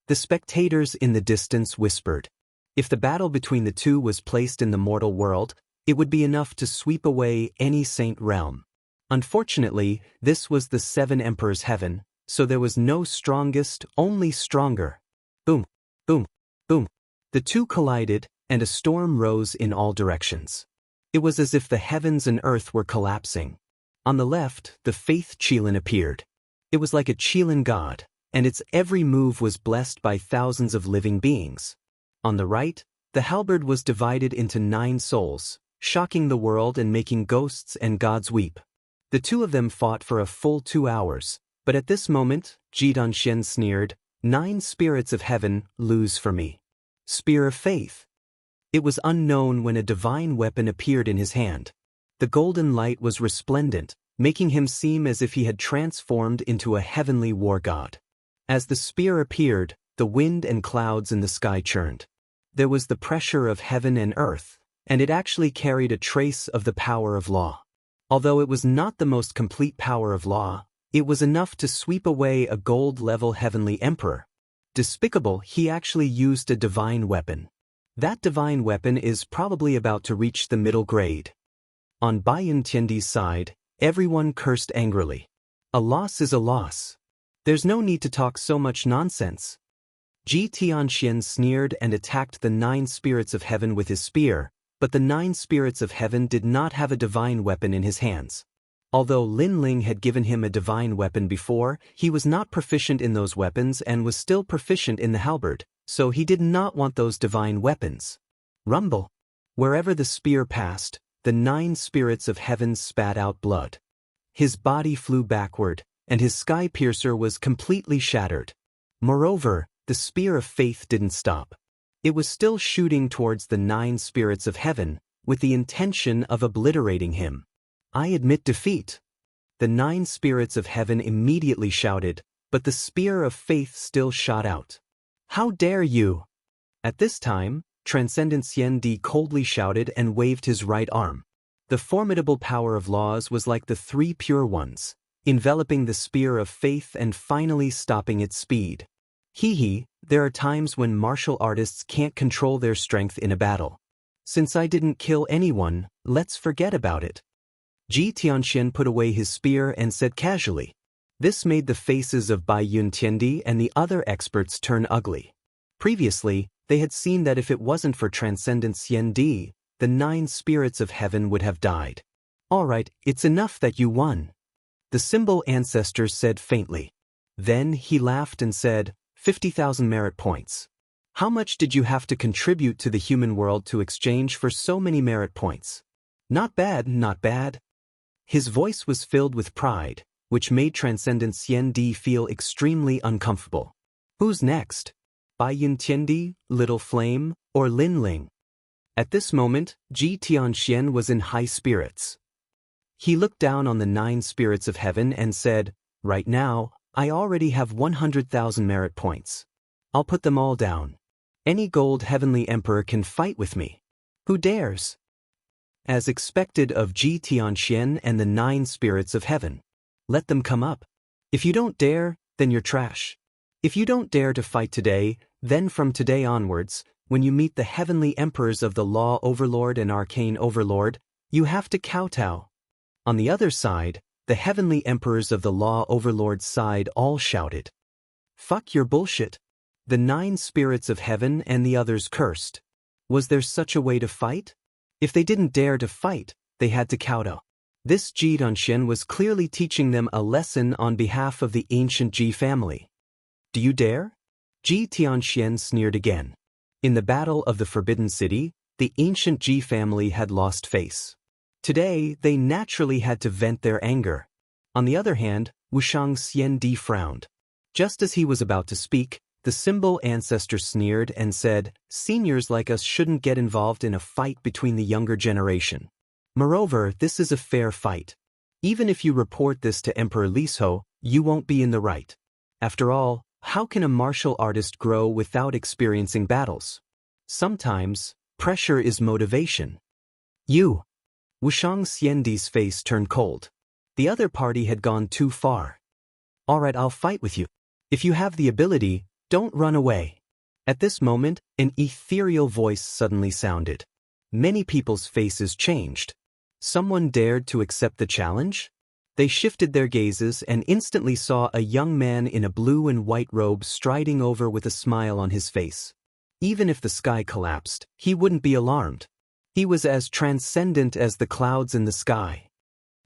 The spectators in the distance whispered. If the battle between the 2 was placed in the mortal world, it would be enough to sweep away any saint realm. Unfortunately, this was the 7 emperors' heaven, so there was no strongest, only stronger. Boom, boom, boom. The 2 collided, and a storm rose in all directions. It was as if the heavens and earth were collapsing. On the left, the Faith qilin appeared. It was like a qilin god, and its every move was blessed by thousands of living beings. On the right, the halberd was divided into 9 souls, shocking the world and making ghosts and gods weep. The 2 of them fought for a full 2 hours, but at this moment, Ji Danxian sneered, 9 spirits of heaven, lose for me. Spear of Faith. It was unknown when a divine weapon appeared in his hand. The golden light was resplendent, making him seem as if he had transformed into a heavenly war god. As the spear appeared, the wind and clouds in the sky churned. There was the pressure of heaven and earth, and it actually carried a trace of the power of law. Although it was not the most complete power of law, it was enough to sweep away a gold-level heavenly emperor. Despicable, he actually used a divine weapon. That divine weapon is probably about to reach the middle grade. On Bai Yun Tiandi's side, everyone cursed angrily. A loss is a loss. There's no need to talk so much nonsense. Ji Tianxian sneered and attacked the 9 spirits of heaven with his spear, but the 9 spirits of heaven did not have a divine weapon in his hands. Although Lin Ling had given him a divine weapon before, he was not proficient in those weapons and was still proficient in the halberd, so he did not want those divine weapons. Rumble! Wherever the spear passed, the 9 spirits of heaven spat out blood. His body flew backward, and his sky piercer was completely shattered. Moreover, the spear of faith didn't stop. It was still shooting towards the 9 spirits of heaven, with the intention of obliterating him. I admit defeat. The 9 spirits of heaven immediately shouted, but the spear of faith still shot out. How dare you! At this time, Transcendent Xian coldly shouted and waved his right arm. The formidable power of laws was like the 3 pure ones, enveloping the spear of faith and finally stopping its speed. There are times when martial artists can't control their strength in a battle. Since I didn't kill anyone, let's forget about it. Ji Tianxian put away his spear and said casually. This made the faces of Bai Yuntiandi and the other experts turn ugly. Previously, they had seen that if it wasn't for Transcendent Xian, the 9 spirits of heaven would have died. Alright, it's enough that you won. The symbol ancestor said faintly. Then he laughed and said, 50,000 merit points. How much did you have to contribute to the human world to exchange for so many merit points? Not bad, not bad. His voice was filled with pride, which made Transcendent Xian feel extremely uncomfortable. Who's next? Bai Yuntiandi, Little Flame, or Lin Ling? At this moment, Ji Tianxian was in high spirits. He looked down on the 9 spirits of heaven and said, right now, I already have 100,000 merit points. I'll put them all down. Any gold heavenly emperor can fight with me. Who dares? As expected of Ji Tianxian and the 9 spirits of heaven. Let them come up. If you don't dare, then you're trash. If you don't dare to fight today, then from today onwards, when you meet the heavenly emperors of the Law Overlord and Arcane Overlord, you have to kowtow. On the other side, the heavenly emperors of the Law Overlord's side all shouted. Fuck your bullshit. The 9 spirits of heaven and the others cursed. Was there such a way to fight? If they didn't dare to fight, they had to kowtow. This Ji Tianxian was clearly teaching them a lesson on behalf of the ancient Ji family. Do you dare? Ji Tianxian sneered again. In the Battle of the Forbidden City, the ancient Ji family had lost face. Today, they naturally had to vent their anger. On the other hand, Xian frowned. Just as he was about to speak, the symbol ancestor sneered and said, seniors like us shouldn't get involved in a fight between the younger generation. Moreover, this is a fair fight. Even if you report this to Emperor Lisho, you won't be in the right. After all, how can a martial artist grow without experiencing battles? Sometimes, pressure is motivation. You. Xian's face turned cold. The other party had gone too far. Alright, I'll fight with you. If you have the ability, don't run away. At this moment, an ethereal voice suddenly sounded. Many people's faces changed. Someone dared to accept the challenge? They shifted their gazes and instantly saw a young man in a blue and white robe striding over with a smile on his face. Even if the sky collapsed, he wouldn't be alarmed. He was as transcendent as the clouds in the sky.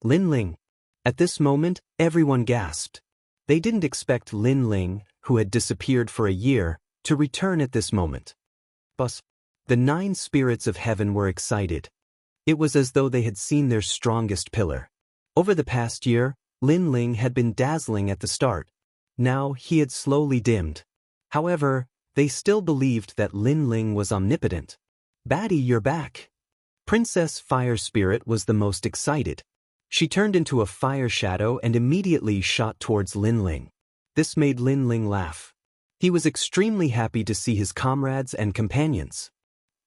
Lin Ling. At this moment, everyone gasped. They didn't expect Lin Ling, who had disappeared for a year, to return at this moment. But the 9 spirits of heaven were excited. It was as though they had seen their strongest pillar. Over the past year, Lin Ling had been dazzling at the start. Now he had slowly dimmed. However, they still believed that Lin Ling was omnipotent. Batty, you're back. Princess Fire Spirit was the most excited. She turned into a fire shadow and immediately shot towards Lin Ling. This made Lin Ling laugh. He was extremely happy to see his comrades and companions.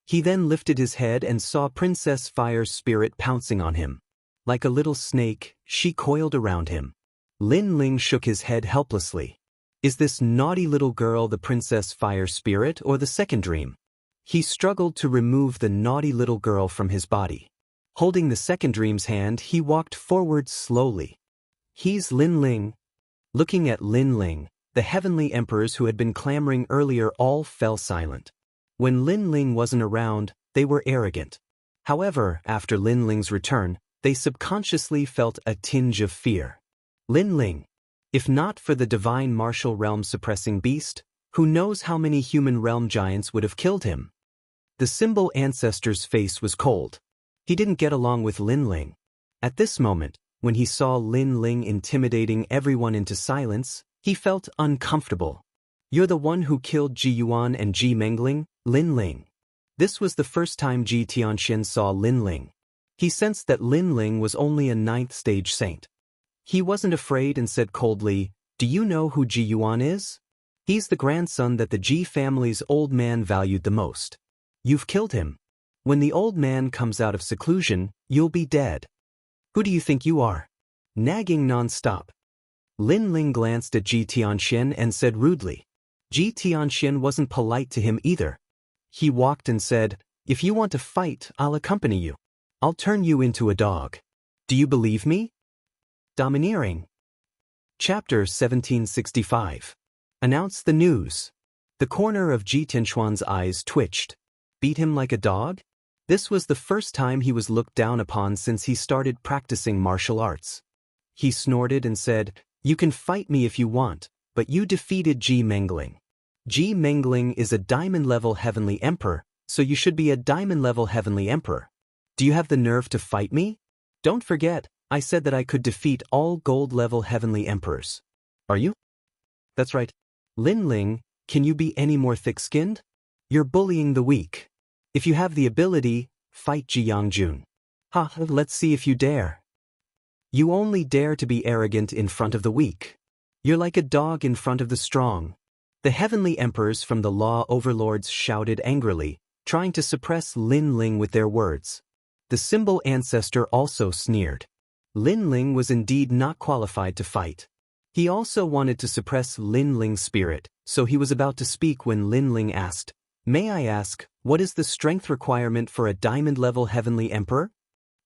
He then lifted his head and saw Princess Fire Spirit pouncing on him. Like a little snake, she coiled around him. Lin Ling shook his head helplessly. Is this naughty little girl the Princess Fire Spirit or the second dream? He struggled to remove the naughty little girl from his body. Holding the second dream's hand, he walked forward slowly. He's Lin Ling. Looking at Lin Ling, the heavenly emperors who had been clamoring earlier all fell silent. When Lin Ling wasn't around, they were arrogant. However, after Lin Ling's return, they subconsciously felt a tinge of fear. Lin Ling. If not for the divine martial realm suppressing beast, who knows how many human realm giants would have killed him? The symbol ancestor's face was cold. He didn't get along with Lin Ling. At this moment, When he saw Lin Ling intimidating everyone into silence, he felt uncomfortable. "You're the one who killed Ji Yuan and Ji Mengling, Lin Ling." This was the first time Ji Tianxian saw Lin Ling. He sensed that Lin Ling was only a 9th-stage saint. He wasn't afraid and said coldly, "Do you know who Ji Yuan is? He's the grandson that the Ji family's old man valued the most. You've killed him. When the old man comes out of seclusion, you'll be dead. Who do you think you are?" Nagging non-stop. Lin Ling glanced at Ji Tianxian and said rudely. Ji Tianxian wasn't polite to him either. He walked and said, "If you want to fight, I'll accompany you. I'll turn you into a dog. Do you believe me?" Domineering. Chapter 1765. Announce the news. The corner of Ji Tianxuan's eyes twitched. Beat him like a dog? This was the first time he was looked down upon since he started practicing martial arts. He snorted and said, "You can fight me if you want, but you defeated Ji Mengling. Ji Mengling is a diamond-level heavenly emperor, so you should be a diamond-level heavenly emperor. Do you have the nerve to fight me? Don't forget, I said that I could defeat all gold-level heavenly emperors. Are you?" "That's right." "Lin Ling, can you be any more thick-skinned? You're bullying the weak. If you have the ability, fight Ji Yangjun. Ha, let's see if you dare. You only dare to be arrogant in front of the weak. You're like a dog in front of the strong." The heavenly emperors from the law overlords shouted angrily, trying to suppress Lin Ling with their words. The symbol ancestor also sneered. Lin Ling was indeed not qualified to fight. He also wanted to suppress Lin Ling's spirit, so he was about to speak when Lin Ling asked, "May I ask, what is the strength requirement for a diamond-level heavenly emperor?"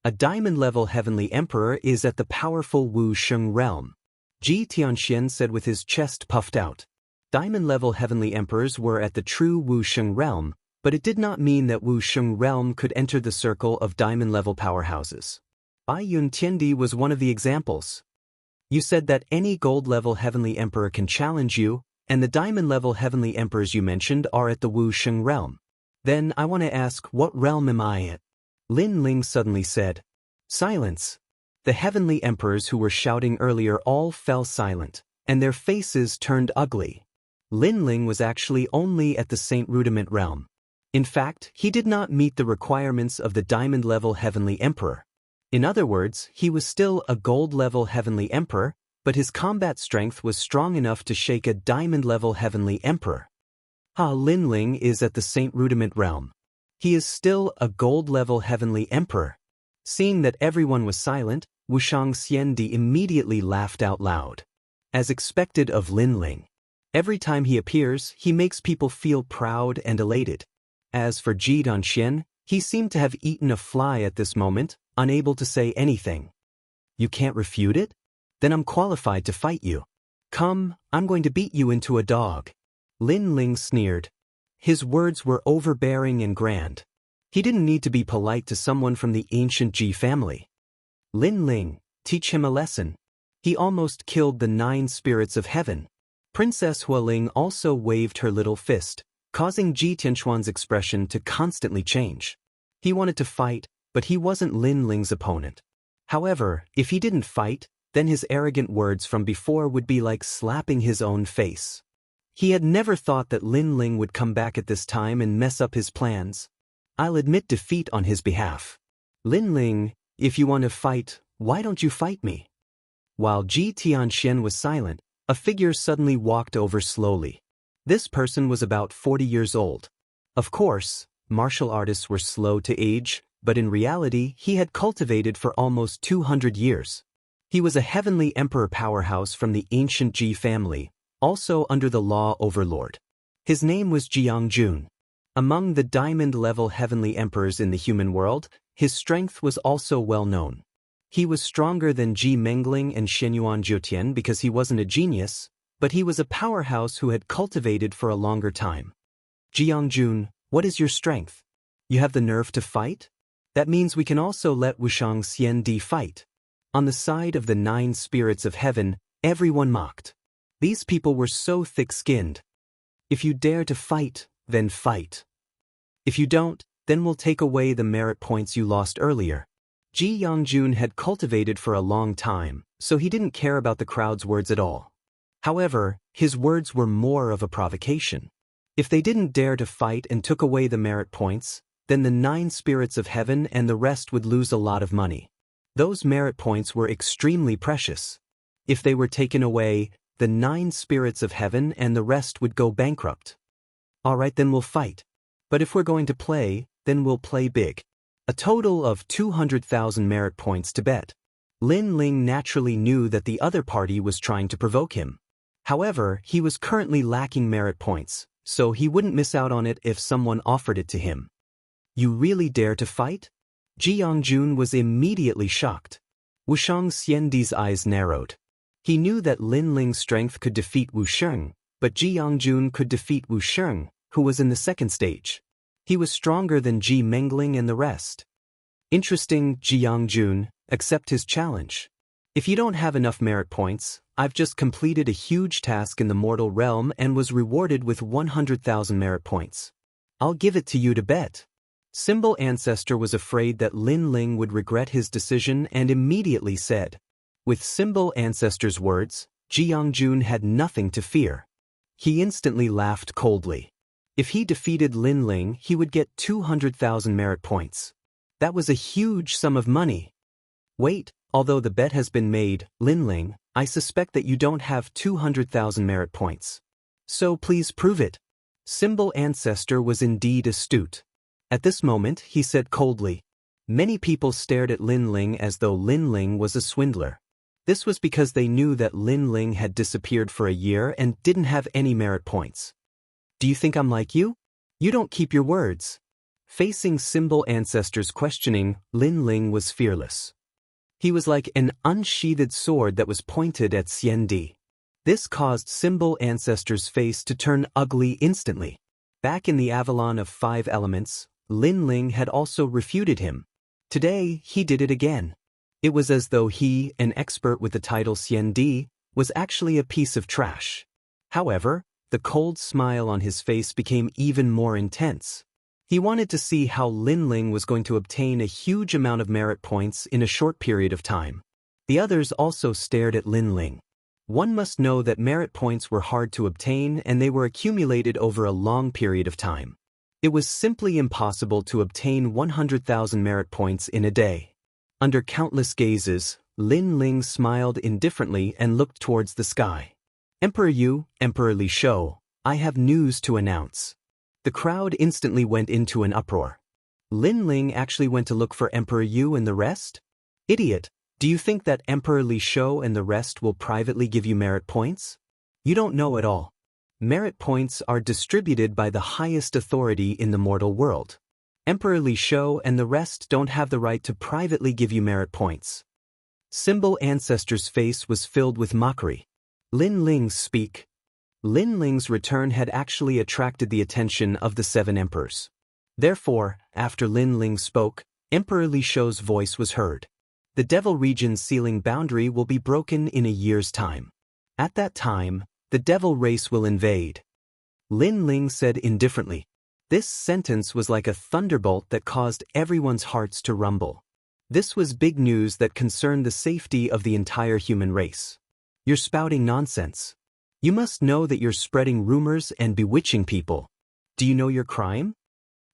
A diamond-level heavenly emperor is at the powerful Wuxia realm. Ji Tianxian said with his chest puffed out. Diamond-level heavenly emperors were at the true Wuxia realm, but it did not mean that Wuxia realm could enter the circle of diamond-level powerhouses. Bai Yun Tiendi was one of the examples. You said that any gold-level heavenly emperor can challenge you, and the diamond-level heavenly emperors you mentioned are at the Wuxia realm. Then I want to ask, what realm am I at? Lin Ling suddenly said. Silence. The heavenly emperors who were shouting earlier all fell silent, and their faces turned ugly. Lin Ling was actually only at the Saint Rudiment realm. In fact, he did not meet the requirements of the diamond-level heavenly emperor. In other words, he was still a gold-level heavenly emperor, but his combat strength was strong enough to shake a diamond-level heavenly emperor. Lin Ling is at the Saint Rudiment realm. He is still a gold-level heavenly emperor. Seeing that everyone was silent, Xianxia immediately laughed out loud. As expected of Lin Ling. Every time he appears, he makes people feel proud and elated. As for Ji Tianxian, he seemed to have eaten a fly at this moment, unable to say anything. You can't refute it? Then I'm qualified to fight you. Come, I'm going to beat you into a dog. Lin Ling sneered. His words were overbearing and grand. He didn't need to be polite to someone from the ancient Ji family. Lin Ling, teach him a lesson. He almost killed the 9 spirits of heaven. Princess Hualing also waved her little fist, causing Ji Tianxuan's expression to constantly change. He wanted to fight, but he wasn't Lin Ling's opponent. However, if he didn't fight, then his arrogant words from before would be like slapping his own face. He had never thought that Lin Ling would come back at this time and mess up his plans. I'll admit defeat on his behalf. Lin Ling, if you want to fight, why don't you fight me? While Ji Tianxian was silent, a figure suddenly walked over slowly. This person was about 40 years old. Of course, martial artists were slow to age, but in reality he had cultivated for almost 200 years. He was a heavenly emperor powerhouse from the ancient Ji family, also under the law overlord. His name was Jiangjun. Among the diamond-level heavenly emperors in the human world, his strength was also well known. He was stronger than Ji Mengling and Shenyuan Jiutian because he wasn't a genius, but he was a powerhouse who had cultivated for a longer time. Jiangjun, what is your strength? You have the nerve to fight? That means we can also let Xianxia fight. On the side of the 9 spirits of heaven, everyone mocked. These people were so thick-skinned. If you dare to fight, then fight. If you don't, then we'll take away the merit points you lost earlier. Ji Yongjun had cultivated for a long time, so he didn't care about the crowd's words at all. However, his words were more of a provocation. If they didn't dare to fight and took away the merit points, then the 9 spirits of heaven and the rest would lose a lot of money. Those merit points were extremely precious. If they were taken away, the 9 spirits of heaven and the rest would go bankrupt. Alright, then we'll fight. But if we're going to play, then we'll play big. A total of 200,000 merit points to bet. Lin Ling naturally knew that the other party was trying to provoke him. However, he was currently lacking merit points, so he wouldn't miss out on it if someone offered it to him. You really dare to fight? Ji Yongjun was immediately shocked. Wushang Xiandi's eyes narrowed. He knew that Lin Ling's strength could defeat Wu Sheng, but Ji Yongjun could defeat Wu Sheng, who was in the second stage. He was stronger than Ji Mengling and the rest. Interesting, Ji Yongjun, accept his challenge. If you don't have enough merit points, I've just completed a huge task in the mortal realm and was rewarded with 100,000 merit points. I'll give it to you to bet. Symbol Ancestor was afraid that Lin Ling would regret his decision and immediately said. With Symbol Ancestor's words, Ji Yongjun had nothing to fear. He instantly laughed coldly. If he defeated Lin Ling, he would get 200,000 merit points. That was a huge sum of money. Wait, although the bet has been made, Lin Ling, I suspect that you don't have 200,000 merit points. So please prove it. Symbol Ancestor was indeed astute. At this moment, he said coldly. Many people stared at Lin Ling as though Lin Ling was a swindler. This was because they knew that Lin Ling had disappeared for a year and didn't have any merit points. Do you think I'm like you? You don't keep your words. Facing Symbol Ancestor's questioning, Lin Ling was fearless. He was like an unsheathed sword that was pointed at Xiandi. This caused Symbol Ancestor's face to turn ugly instantly. Back in the Avalon of 5 elements, Lin Ling had also refuted him. Today, he did it again. It was as though he, an expert with the title Xiandi, was actually a piece of trash. However, the cold smile on his face became even more intense. He wanted to see how Lin Ling was going to obtain a huge amount of merit points in a short period of time. The others also stared at Lin Ling. One must know that merit points were hard to obtain and they were accumulated over a long period of time. It was simply impossible to obtain 100,000 merit points in a day. Under countless gazes, Lin Ling smiled indifferently and looked towards the sky. Emperor Yu, Emperor Li Shou, I have news to announce. The crowd instantly went into an uproar. Lin Ling actually went to look for Emperor Yu and the rest? Idiot, do you think that Emperor Li Shou and the rest will privately give you merit points? You don't know at all. Merit points are distributed by the highest authority in the mortal world. Emperor Li Shou and the rest don't have the right to privately give you merit points. Symbol Ancestor's face was filled with mockery. Lin Ling's speak. Lin Ling's return had actually attracted the attention of the 7 emperors. Therefore, after Lin Ling spoke, Emperor Li Shou's voice was heard. The Devil Region's sealing boundary will be broken in a year's time. At that time, the Devil race will invade. Lin Ling said indifferently. This sentence was like a thunderbolt that caused everyone's hearts to rumble. This was big news that concerned the safety of the entire human race. You're spouting nonsense. You must know that you're spreading rumors and bewitching people. Do you know your crime?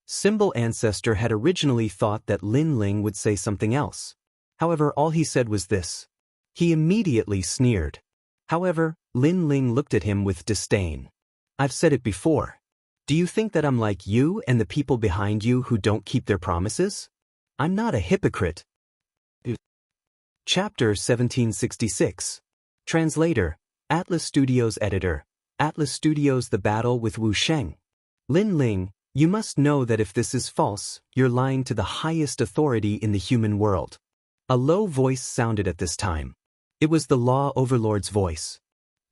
Symbol Ancestor had originally thought that Lin Ling would say something else. However, all he said was this. He immediately sneered. However, Lin Ling looked at him with disdain. I've said it before. Do you think that I'm like you and the people behind you who don't keep their promises? I'm not a hypocrite. Chapter 1766. Translator, Atlas Studios Editor, Atlas Studios The Battle with Wu Sheng. Lin Ling, you must know that if this is false, you're lying to the highest authority in the human world. A low voice sounded at this time. It was the Law Overlord's voice.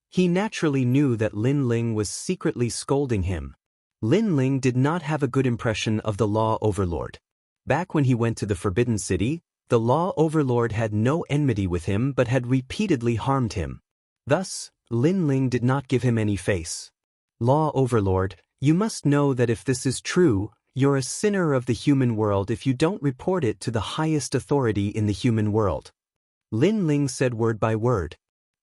He naturally knew that Lin Ling was secretly scolding him. Lin Ling did not have a good impression of the Law Overlord. Back when he went to the Forbidden City, the Law Overlord had no enmity with him but had repeatedly harmed him. Thus, Lin Ling did not give him any face. Law Overlord, you must know that if this is true, You're a sinner of the human world if you don't report it to the highest authority in the human world. Lin Ling said word by word.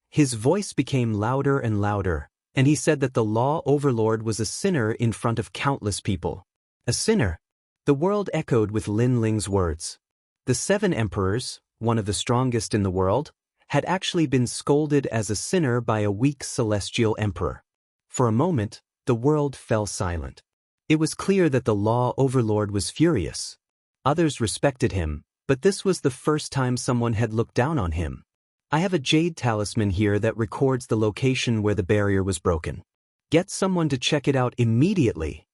His voice became louder and louder, and he said that the law overlord was a sinner in front of countless people. A sinner. The world echoed with Lin Ling's words. The 7 emperors, one of the strongest in the world, had actually been scolded as a sinner by a weak celestial emperor. For a moment, the world fell silent. It was clear that the law overlord was furious. Others respected him, but this was the first time someone had looked down on him. I have a jade talisman here that records the location where the barrier was broken. Get someone to check it out immediately.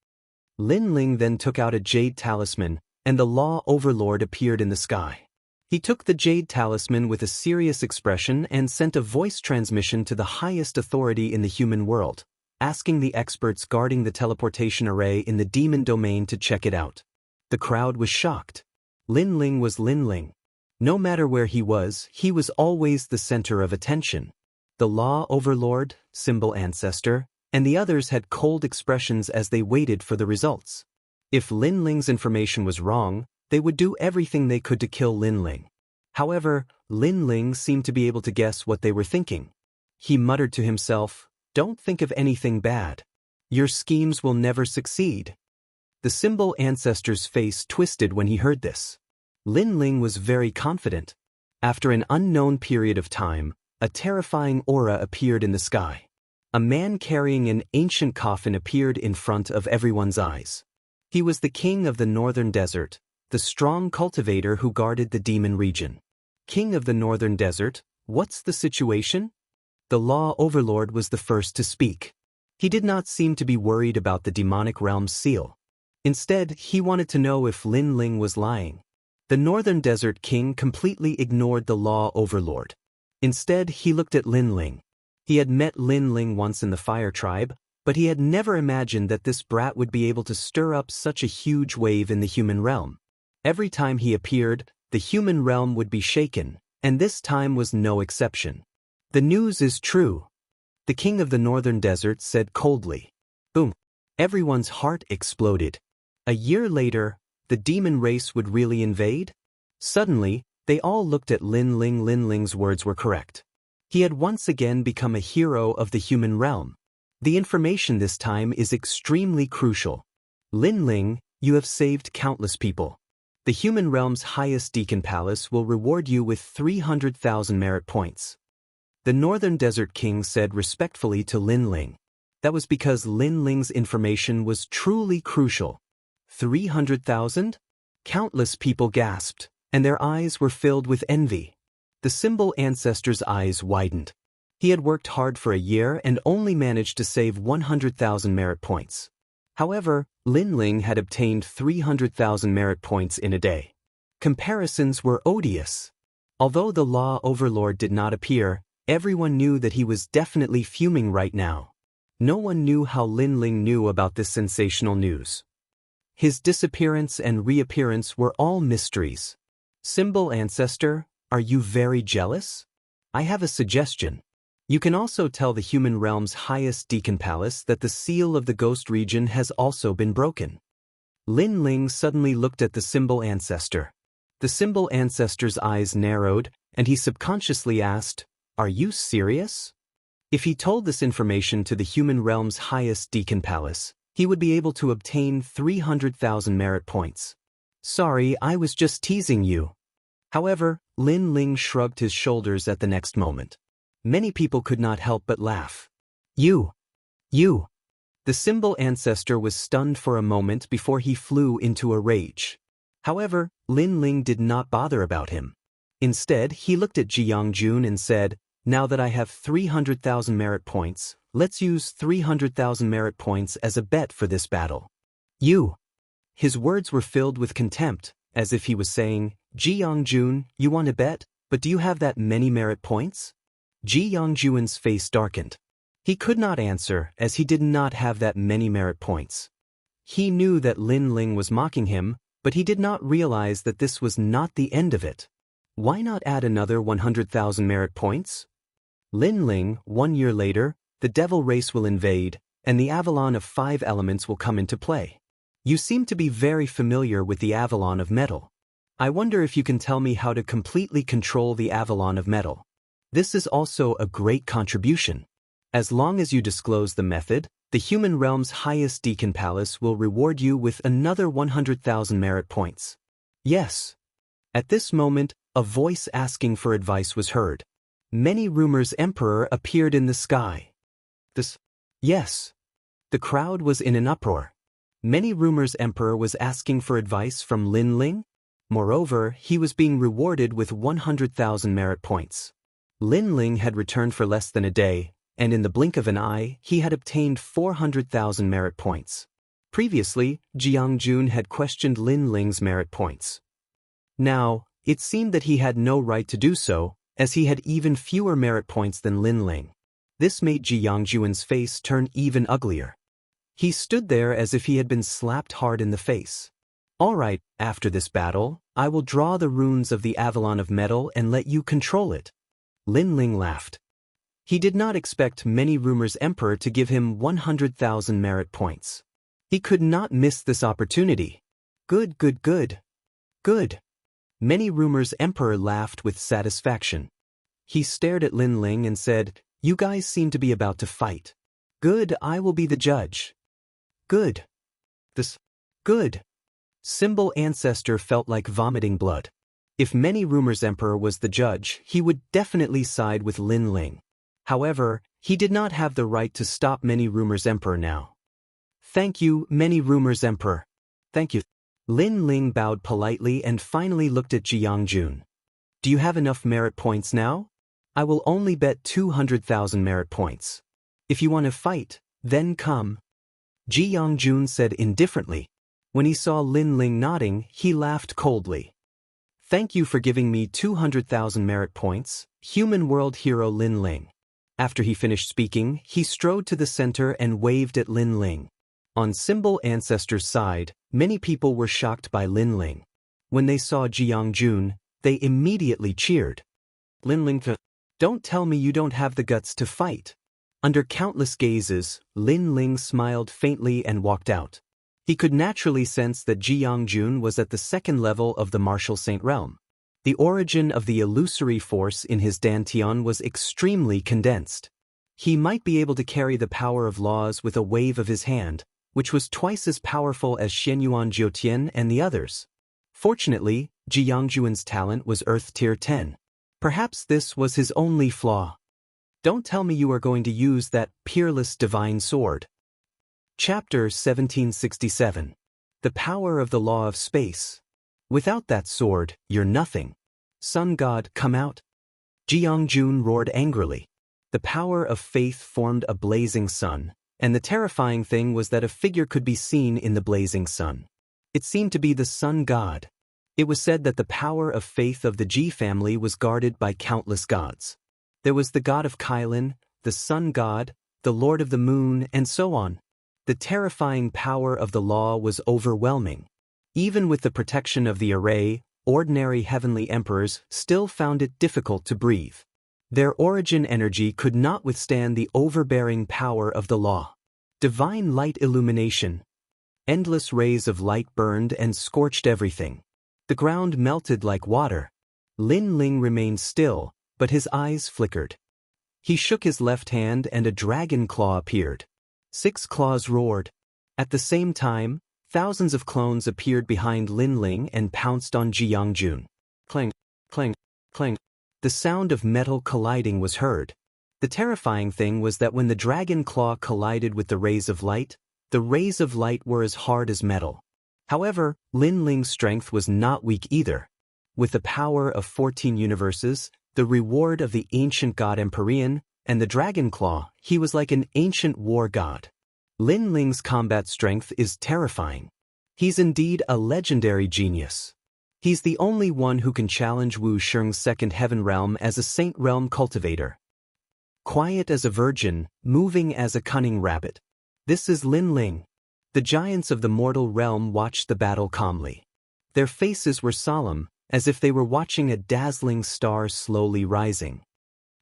Lin Ling then took out a jade talisman, and the law overlord appeared in the sky. He took the jade talisman with a serious expression and sent a voice transmission to the highest authority in the human world, asking the experts guarding the teleportation array in the demon domain to check it out. The crowd was shocked. Lin Ling was Lin Ling. No matter where he was always the center of attention. The law overlord, symbol ancestor, and the others had cold expressions as they waited for the results. If Lin Ling's information was wrong, they would do everything they could to kill Lin Ling. However, Lin Ling seemed to be able to guess what they were thinking. He muttered to himself, "Don't think of anything bad. Your schemes will never succeed." The symbol ancestor's face twisted when he heard this. Lin Ling was very confident. After an unknown period of time, a terrifying aura appeared in the sky. A man carrying an ancient coffin appeared in front of everyone's eyes. He was the king of the northern desert, the strong cultivator who guarded the demon region. King of the northern desert, what's the situation? The law overlord was the first to speak. He did not seem to be worried about the demonic realm's seal. Instead, he wanted to know if Lin Ling was lying. The northern desert king completely ignored the law overlord. Instead, he looked at Lin Ling. He had met Lin Ling once in the fire tribe, but he had never imagined that this brat would be able to stir up such a huge wave in the human realm. Every time he appeared, the human realm would be shaken, and this time was no exception. The news is true. The king of the northern desert said coldly. Boom. Everyone's heart exploded. A year later, the demon race would really invade? Suddenly, they all looked at Lin Ling. Lin Ling's words were correct. He had once again become a hero of the human realm. The information this time is extremely crucial. Lin Ling, you have saved countless people. The human realm's highest deacon palace will reward you with 300,000 merit points. The northern desert king said respectfully to Lin Ling. That was because Lin Ling's information was truly crucial. 300,000? Countless people gasped, and their eyes were filled with envy. The symbol ancestor's eyes widened. He had worked hard for a year and only managed to save 100,000 merit points. However, Lin Ling had obtained 300,000 merit points in a day. Comparisons were odious. Although the law overlord did not appear, everyone knew that he was definitely fuming right now. No one knew how Lin Ling knew about this sensational news. His disappearance and reappearance were all mysteries. Symbol ancestor, are you very jealous? I have a suggestion. You can also tell the human realm's highest deacon palace that the seal of the ghost region has also been broken. Lin Ling suddenly looked at the symbol ancestor. The symbol ancestor's eyes narrowed, and he subconsciously asked, "Are you serious?" If he told this information to the human realm's highest deacon palace, he would be able to obtain 300,000 merit points. Sorry, I was just teasing you. However, Lin Ling shrugged his shoulders at the next moment. Many people could not help but laugh. You. The symbol ancestor was stunned for a moment before he flew into a rage. However, Lin Ling did not bother about him. Instead, he looked at Xianxia and said, "Now that I have 300,000 merit points, let's use 300,000 merit points as a bet for this battle." You. His words were filled with contempt, as if he was saying, "Xianxia, you want to bet, but do you have that many merit points?" Xianxia's face darkened. He could not answer, as he did not have that many merit points. He knew that Lin Ling was mocking him, but he did not realize that this was not the end of it. Why not add another 100,000 merit points? Lin Ling, 1 year later, the devil race will invade, and the Avalon of 5 elements will come into play. You seem to be very familiar with the Avalon of Metal. I wonder if you can tell me how to completely control the Avalon of Metal. This is also a great contribution. As long as you disclose the method, the human realm's highest Deacon Palace will reward you with another 100,000 merit points. Yes. At this moment, a voice asking for advice was heard. Many rumors Emperor appeared in the sky. Yes. The crowd was in an uproar. Many rumors Emperor was asking for advice from Lin Ling. Moreover, he was being rewarded with 100,000 merit points. Lin Ling had returned for less than a day, and in the blink of an eye, he had obtained 400,000 merit points. Previously, Jiangjun had questioned Lin Ling's merit points. Now, it seemed that he had no right to do so, as he had even fewer merit points than Lin Ling. This made Jiangjun's face turn even uglier. He stood there as if he had been slapped hard in the face. All right, after this battle, I will draw the runes of the Avalon of Metal and let you control it. Lin Ling laughed. He did not expect Many Rumors Emperor to give him 100,000 merit points. He could not miss this opportunity. Good. Many Rumors Emperor laughed with satisfaction. He stared at Lin Ling and said, "You guys seem to be about to fight. Good, I will be the judge." Good. Symbol Ancestor felt like vomiting blood. If Many Rumors Emperor was the judge, he would definitely side with Lin Ling. However, he did not have the right to stop Many Rumors Emperor now. Thank you, Many Rumors Emperor. Thank you. Lin Ling bowed politely and finally looked at Jiangjun. Do you have enough merit points now? I will only bet 200,000 merit points. If you want to fight, then come. Jiangjun said indifferently. When he saw Lin Ling nodding, he laughed coldly. Thank you for giving me 200,000 merit points, human world hero Lin Ling. After he finished speaking, he strode to the center and waved at Lin Ling. On Symbol Ancestor's side, many people were shocked by Lin Ling. When they saw Jiangjun, they immediately cheered. Lin Ling, don't tell me you don't have the guts to fight. Under countless gazes, Lin Ling smiled faintly and walked out. He could naturally sense that Jiangjun was at the second level of the martial saint realm. The origin of the illusory force in his dantian was extremely condensed. He might be able to carry the power of laws with a wave of his hand, which was twice as powerful as Xianyuan Jiutian and the others. Fortunately, Jiangjun's talent was Earth Tier 10. Perhaps this was his only flaw. Don't tell me you are going to use that peerless divine sword. Chapter 1767. The Power of the Law of Space. Without that sword, you're nothing. Sun God, come out. Jiangjun roared angrily. The power of faith formed a blazing sun, and the terrifying thing was that a figure could be seen in the blazing sun. It seemed to be the Sun God. It was said that the power of faith of the Ji family was guarded by countless gods. There was the god of Kylin, the Sun God, the Lord of the Moon, and so on. The terrifying power of the law was overwhelming. Even with the protection of the array, ordinary heavenly emperors still found it difficult to breathe. Their origin energy could not withstand the overbearing power of the law. Divine light illumination. Endless rays of light burned and scorched everything. The ground melted like water. Lin Ling remained still, but his eyes flickered. He shook his left hand and a dragon claw appeared. 6 claws roared. At the same time, thousands of clones appeared behind Lin Ling and pounced on Jiangjun. Clang, clang, clang. The sound of metal colliding was heard. The terrifying thing was that when the dragon claw collided with the rays of light were as hard as metal. However, Lin Ling's strength was not weak either. With the power of 14 universes, the reward of the ancient god Empyrean, and the dragon claw, he was like an ancient war god. Lin Ling's combat strength is terrifying. He's indeed a legendary genius. He's the only one who can challenge Wu Sheng's second heaven realm as a saint realm cultivator. Quiet as a virgin, moving as a cunning rabbit. This is Lin Ling. The giants of the mortal realm watched the battle calmly. Their faces were solemn, as if they were watching a dazzling star slowly rising.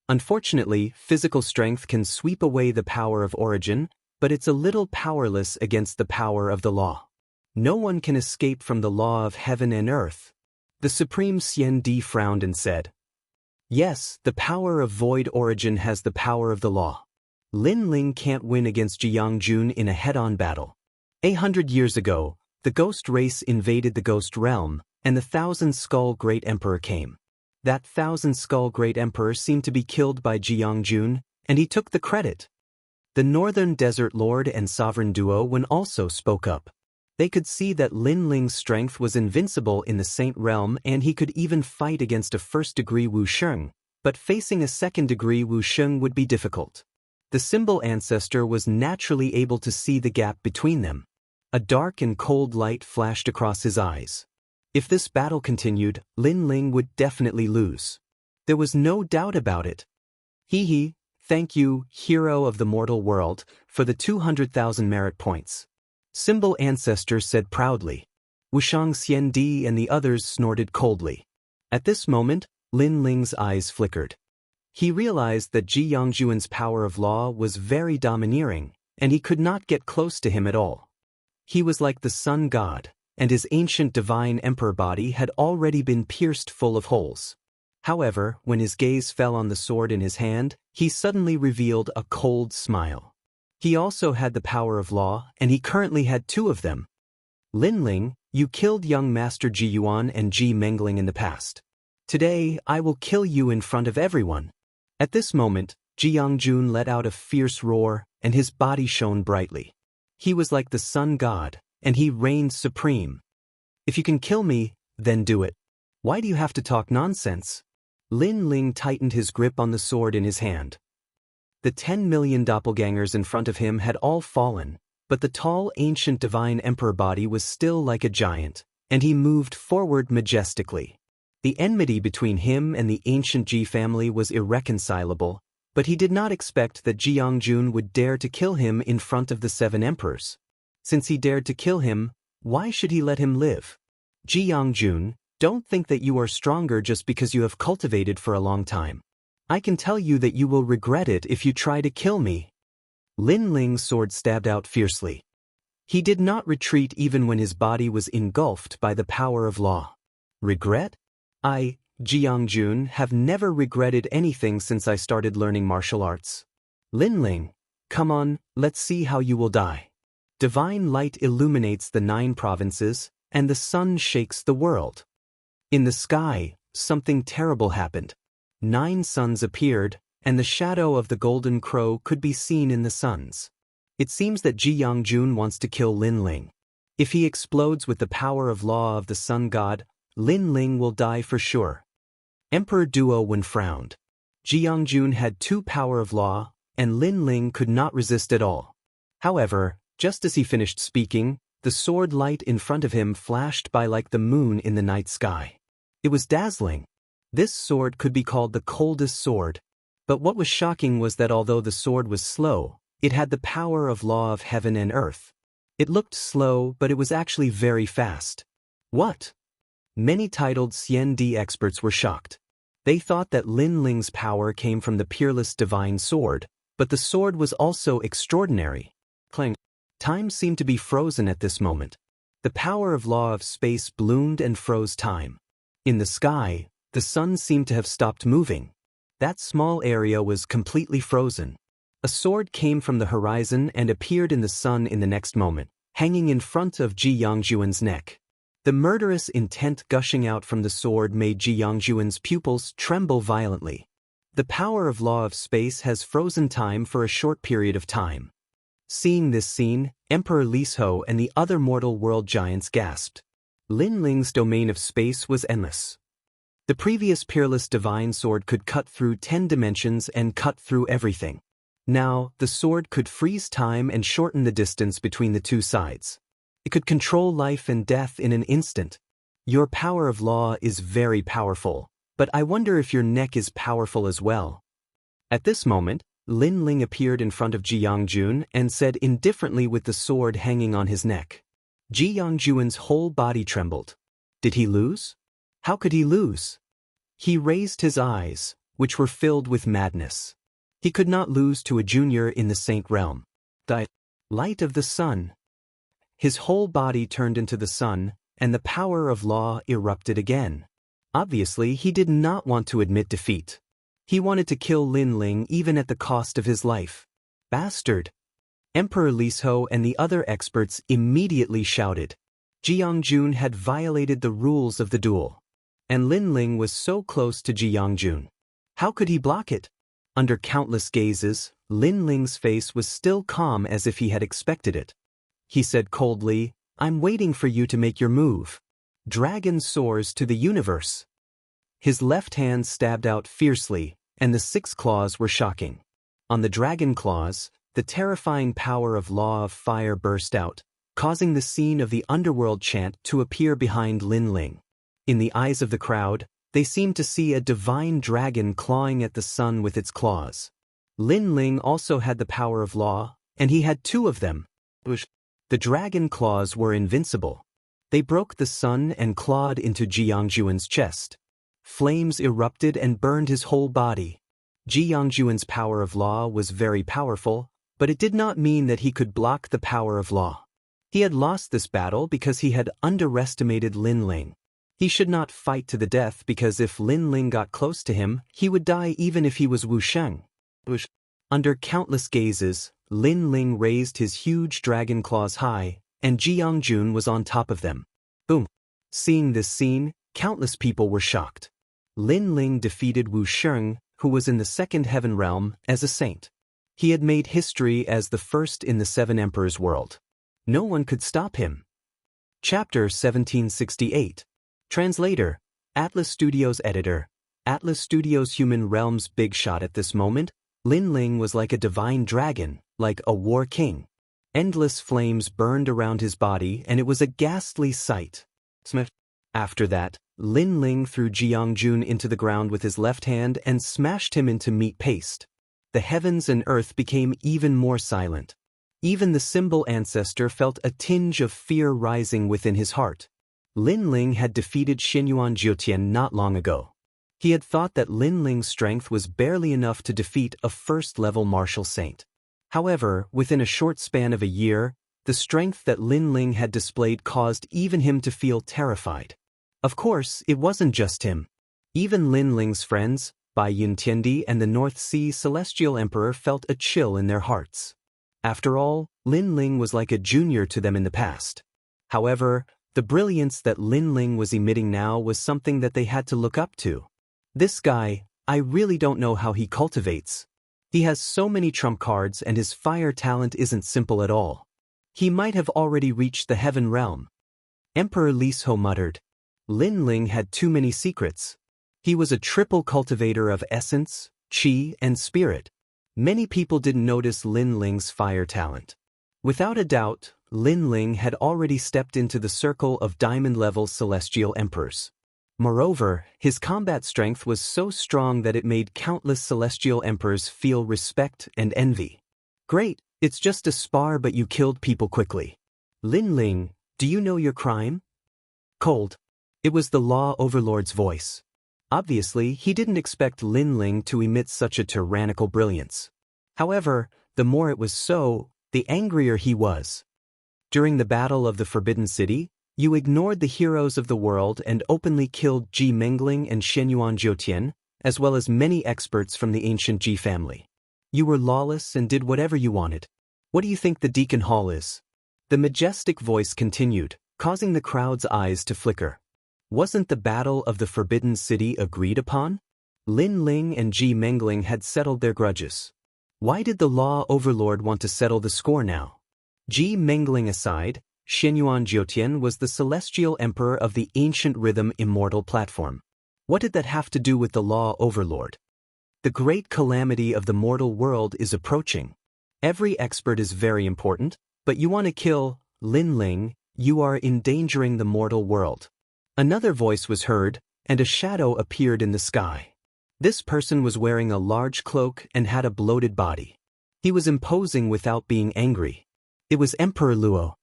Unfortunately, physical strength can sweep away the power of origin, but it's a little powerless against the power of the law. No one can escape from the law of heaven and earth. The supreme Xian frowned and said, yes, the power of void origin has the power of the law. Lin Ling can't win against Jiyangjun in a head-on battle. 800 years ago, the ghost race invaded the ghost realm, and the Thousand-Skull Great Emperor came. That Thousand-Skull Great Emperor seemed to be killed by Jiyangjun, and he took the credit. The Northern Desert Lord and Sovereign Duo Wen also spoke up. They could see that Lin Ling's strength was invincible in the Saint Realm, and he could even fight against a first-degree Wusheng, but facing a second-degree Wusheng would be difficult. The symbol ancestor was naturally able to see the gap between them. A dark and cold light flashed across his eyes. If this battle continued, Lin Ling would definitely lose. There was no doubt about it. Hee, thank you, hero of the mortal world, for the 200,000 merit points. Symbol ancestor said proudly. Wushang Xiandi and the others snorted coldly. At this moment, Lin Ling's eyes flickered. He realized that Jiyangjun's power of law was very domineering, and he could not get close to him at all. He was like the sun god, and his ancient divine emperor body had already been pierced full of holes. However, when his gaze fell on the sword in his hand, he suddenly revealed a cold smile. He also had the power of law, and he currently had 2 of them. Lin Ling, you killed young Master Ji Yuan and Ji Mengling in the past. Today, I will kill you in front of everyone. At this moment, Jiyangjun let out a fierce roar, and his body shone brightly. He was like the sun god, and he reigned supreme. If you can kill me, then do it. Why do you have to talk nonsense? Lin Ling tightened his grip on the sword in his hand. The 10 million doppelgangers in front of him had all fallen, but the tall ancient divine emperor body was still like a giant, and he moved forward majestically. The enmity between him and the ancient Ji family was irreconcilable, but he did not expect that Jiyangjun would dare to kill him in front of the 7 emperors. Since he dared to kill him, why should he let him live? Jiyangjun, don't think that you are stronger just because you have cultivated for a long time. I can tell you that you will regret it if you try to kill me. Lin Ling's sword stabbed out fiercely. He did not retreat even when his body was engulfed by the power of law. Regret? I, Jiyangjun, have never regretted anything since I started learning martial arts. Lin Ling, come on, let's see how you will die. Divine light illuminates the 9 provinces, and the sun shakes the world. In the sky, something terrible happened. 9 suns appeared, and the shadow of the golden crow could be seen in the suns. It seems that Jiyangjun wants to kill Lin Ling. If he explodes with the power of law of the sun god, Lin Ling will die for sure. Emperor Duo Wen frowned. Jiyangjun had 2 power of law, and Lin Ling could not resist at all. However, just as he finished speaking, the sword light in front of him flashed by like the moon in the night sky. It was dazzling. This sword could be called the coldest sword. But what was shocking was that although the sword was slow, it had the power of law of heaven and earth. It looked slow, but it was actually very fast. What? Many titled Xian experts were shocked. They thought that Lin Ling's power came from the peerless divine sword, but the sword was also extraordinary. Clang. Time seemed to be frozen at this moment. The power of law of space bloomed and froze time. In the sky, the sun seemed to have stopped moving. That small area was completely frozen. A sword came from the horizon and appeared in the sun in the next moment, hanging in front of Jiyangjun's neck. The murderous intent gushing out from the sword made Jiyangjun's pupils tremble violently. The power of law of space has frozen time for a short period of time. Seeing this scene, Emperor Lisho and the other mortal world giants gasped. Lin Ling's domain of space was endless. The previous peerless divine sword could cut through 10 dimensions and cut through everything. Now, the sword could freeze time and shorten the distance between the 2 sides. It could control life and death in an instant. Your power of law is very powerful, but I wonder if your neck is powerful as well. At this moment, Lin Ling appeared in front of Jiyangjun and said indifferently with the sword hanging on his neck. Jiyangjun's whole body trembled. Did he lose? How could he lose? He raised his eyes, which were filled with madness. He could not lose to a junior in the Saint Realm. The light of the sun. his whole body turned into the sun, and the power of law erupted again. Obviously, he did not want to admit defeat. He wanted to kill Lin Ling even at the cost of his life. Bastard! Emperor Lisho and the other experts immediately shouted. Jiangjun had violated the rules of the duel. And Lin Ling was so close to Jiangjun. How could he block it? Under countless gazes, Lin Ling's face was still calm as if he had expected it. He said coldly, "I'm waiting for you to make your move." Dragon soars to the universe. His left hand stabbed out fiercely, and the 6 claws were shocking. On the dragon claws, the terrifying power of Law of Fire burst out, causing the scene of the underworld chant to appear behind Lin Ling. In the eyes of the crowd, they seemed to see a divine dragon clawing at the sun with its claws. Lin Ling also had the power of law, and he had 2 of them. The dragon claws were invincible. They broke the sun and clawed into Jiangjuan's chest. Flames erupted and burned his whole body. Jiangjuan's power of law was very powerful, but it did not mean that he could block the power of law. He had lost this battle because he had underestimated Lin Ling. He should not fight to the death because if Lin Ling got close to him, he would die even if he was Wuxia. Under countless gazes, Lin Ling raised his huge dragon claws high, and Jiangjun was on top of them. Boom! Seeing this scene, countless people were shocked. Lin Ling defeated Wuxia, who was in the 2nd heaven realm, as a saint. He had made history as the first in the 7 emperors world. No one could stop him. Chapter 1768. Translator, Atlas Studios Editor. Atlas Studios Human Realms big shot. At this moment, Lin Ling was like a divine dragon, like a war king. Endless flames burned around his body and it was a ghastly sight. After that, Lin Ling threw Jiangjun into the ground with his left hand and smashed him into meat paste. The heavens and earth became even more silent. Even the symbol ancestor felt a tinge of fear rising within his heart. Lin Ling had defeated Xinyuan Jiutian not long ago. He had thought that Lin Ling's strength was barely enough to defeat a first-level martial saint. However, within a short span of a year, the strength that Lin Ling had displayed caused even him to feel terrified. Of course, it wasn't just him. Even Lin Ling's friends, Bai Yuntiandi and the North Sea Celestial Emperor felt a chill in their hearts. After all, Lin Ling was like a junior to them in the past. However, the brilliance that Lin Ling was emitting now was something that they had to look up to. This guy, I really don't know how he cultivates. He has so many trump cards and his fire talent isn't simple at all. He might have already reached the heaven realm. Emperor Lisho muttered. Lin Ling had too many secrets. He was a triple cultivator of essence, qi, and spirit. Many people didn't notice Lin Ling's fire talent. Without a doubt, Lin Ling had already stepped into the circle of diamond-level celestial emperors. Moreover, his combat strength was so strong that it made countless celestial emperors feel respect and envy. Great, it's just a spar but you killed people quickly. Lin Ling, do you know your crime? Cold. It was the law overlord's voice. Obviously, he didn't expect Lin Ling to emit such a tyrannical brilliance. However, the more it was so, the angrier he was. During the Battle of the Forbidden City, you ignored the heroes of the world and openly killed Ji Mengling and Xinyuan Jiutian, as well as many experts from the ancient Ji family. You were lawless and did whatever you wanted. What do you think the Deacon Hall is? The majestic voice continued, causing the crowd's eyes to flicker. Wasn't the Battle of the Forbidden City agreed upon? Lin Ling and Ji Mengling had settled their grudges. Why did the law overlord want to settle the score now? Ji Mengling aside, Xinyuan Jiutian was the celestial emperor of the ancient rhythm immortal platform. What did that have to do with the law overlord? The great calamity of the mortal world is approaching. Every expert is very important, but you want to kill Lin Ling, you are endangering the mortal world. Another voice was heard, and a shadow appeared in the sky. This person was wearing a large cloak and had a bloated body. He was imposing without being angry. It was Emperor Luo.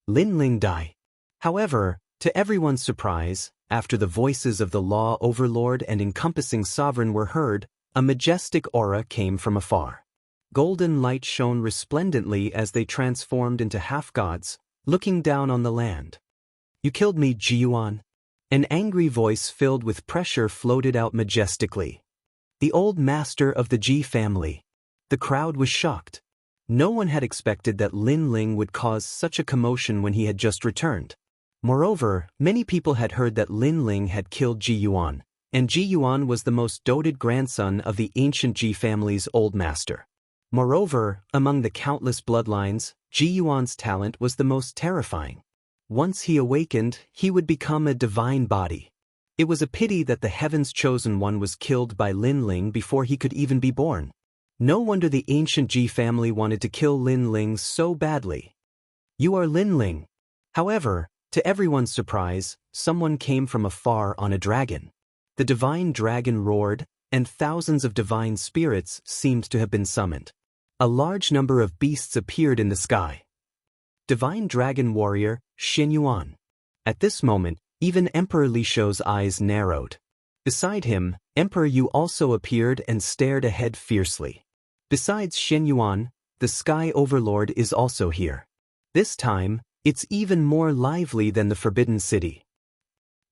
Lin Ling died. However, to everyone's surprise, after the voices of the law overlord and encompassing sovereign were heard, a majestic aura came from afar. Golden light shone resplendently as they transformed into half-gods, looking down on the land. "You killed me, Jiyuan." An angry voice filled with pressure floated out majestically. The old master of the Ji family. The crowd was shocked. No one had expected that Lin Ling would cause such a commotion when he had just returned. Moreover, many people had heard that Lin Ling had killed Ji Yuan, and Ji Yuan was the most doted grandson of the ancient Ji family's old master. Moreover, among the countless bloodlines, Ji Yuan's talent was the most terrifying. Once he awakened, he would become a divine body. It was a pity that the Heaven's Chosen One was killed by Lin Ling before he could even be born. No wonder the ancient Ji family wanted to kill Lin Ling so badly. "You are Lin Ling." However, to everyone's surprise, someone came from afar on a dragon. The divine dragon roared, and thousands of divine spirits seemed to have been summoned. A large number of beasts appeared in the sky. Divine dragon warrior, Xianxia. At this moment, even Emperor Li Shou's eyes narrowed. Beside him, Emperor Yu also appeared and stared ahead fiercely. Besides Xianxia, the Sky Overlord is also here. This time, it's even more lively than the Forbidden City.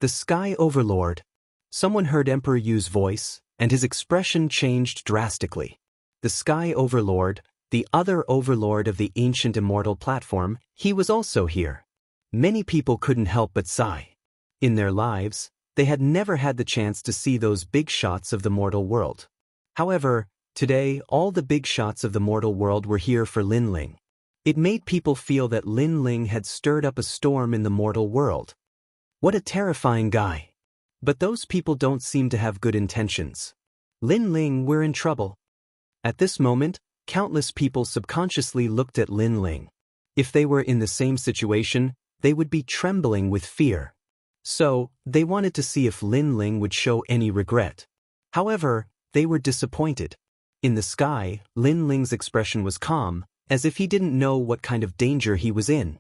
The Sky Overlord. Someone heard Emperor Yu's voice, and his expression changed drastically. The Sky Overlord, the other overlord of the ancient immortal platform, he was also here. Many people couldn't help but sigh. In their lives, they had never had the chance to see those big shots of the mortal world. However, today all the big shots of the mortal world were here for Lin Ling. It made people feel that Lin Ling had stirred up a storm in the mortal world. What a terrifying guy. But those people don't seem to have good intentions. Lin Ling, we're in trouble. At this moment, countless people subconsciously looked at Lin Ling. If they were in the same situation, they would be trembling with fear. So, they wanted to see if Lin Ling would show any regret. However, they were disappointed. In the sky, Lin Ling's expression was calm, as if he didn't know what kind of danger he was in.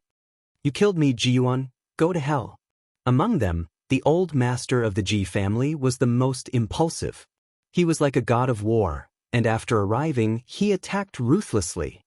"You killed me, Jiyuan, go to hell." Among them, the old master of the Ji family was the most impulsive. He was like a god of war, and after arriving, he attacked ruthlessly.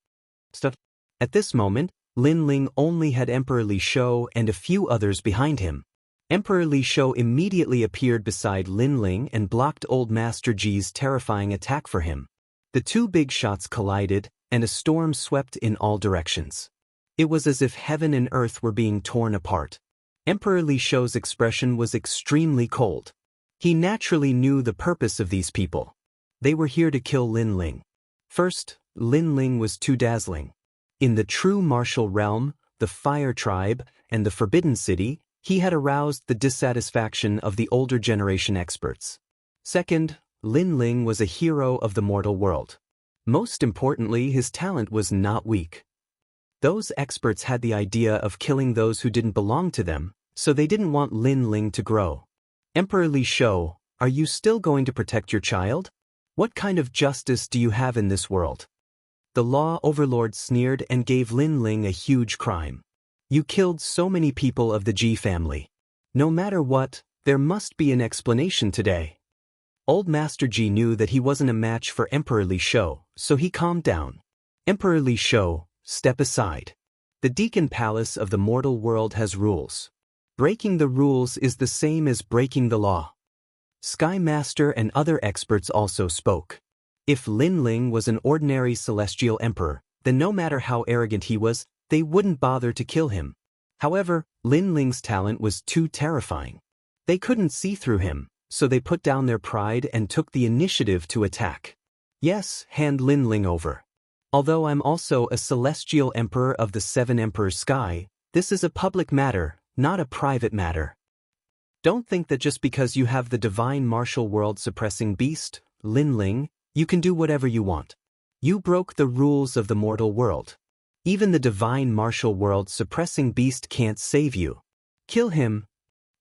At this moment, Lin Ling only had Emperor Li Shou and a few others behind him. Emperor Li Shou immediately appeared beside Lin Ling and blocked Old Master Ji's terrifying attack for him. The two big shots collided, and a storm swept in all directions. It was as if heaven and earth were being torn apart. Emperor Li Shou's expression was extremely cold. He naturally knew the purpose of these people. They were here to kill Lin Ling. First, Lin Ling was too dazzling. In the true martial realm, the Fire Tribe, and the Forbidden City, he had aroused the dissatisfaction of the older generation experts. Second, Lin Ling was a hero of the mortal world. Most importantly, his talent was not weak. Those experts had the idea of killing those who didn't belong to them, so they didn't want Lin Ling to grow. "Emperor Li Shou, are you still going to protect your child? What kind of justice do you have in this world?" The law overlord sneered and gave Lin Ling a huge crime. "You killed so many people of the Ji family. No matter what, there must be an explanation today." Old Master Ji knew that he wasn't a match for Emperor Li Shou, so he calmed down. "Emperor Li Shou, step aside. The Deacon Palace of the mortal world has rules. Breaking the rules is the same as breaking the law." Sky Master and other experts also spoke. If Lin Ling was an ordinary celestial emperor, then no matter how arrogant he was, they wouldn't bother to kill him. However, Lin Ling's talent was too terrifying. They couldn't see through him, so they put down their pride and took the initiative to attack. "Yes, hand Lin Ling over. Although I'm also a celestial emperor of the Seven Emperors Sky, this is a public matter, not a private matter. Don't think that just because you have the divine martial world suppressing beast, Lin Ling, you can do whatever you want. You broke the rules of the mortal world. Even the divine martial world suppressing beast can't save you. Kill him."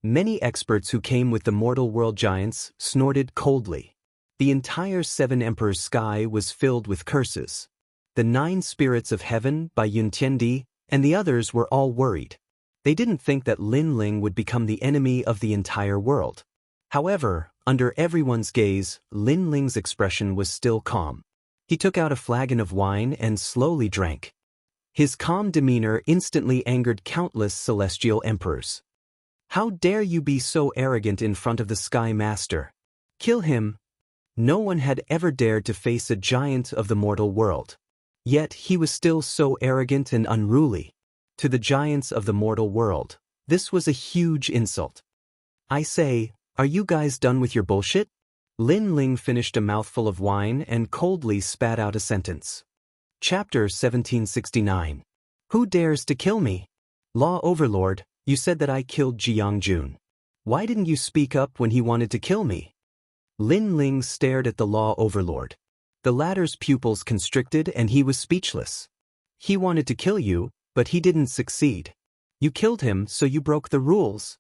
Many experts who came with the mortal world giants snorted coldly. The entire Seven Emperors Sky was filled with curses. The 9 spirits of heaven by Yun Tiandi and the others were all worried. They didn't think that Lin Ling would become the enemy of the entire world. However, under everyone's gaze, Lin Ling's expression was still calm. He took out a flagon of wine and slowly drank. His calm demeanor instantly angered countless celestial emperors. How dare you be so arrogant in front of the Sky Master? Kill him! No one had ever dared to face a giant of the mortal world. Yet he was still so arrogant and unruly. To the giants of the mortal world, this was a huge insult. I say, are you guys done with your bullshit? Lin Ling finished a mouthful of wine and coldly spat out a sentence. Chapter 1769. Who dares to kill me? Law Overlord, you said that I killed Jiangjun. Why didn't you speak up when he wanted to kill me? Lin Ling stared at the Law Overlord. The latter's pupils constricted and he was speechless. He wanted to kill you, but he didn't succeed. You killed him, so you broke the rules.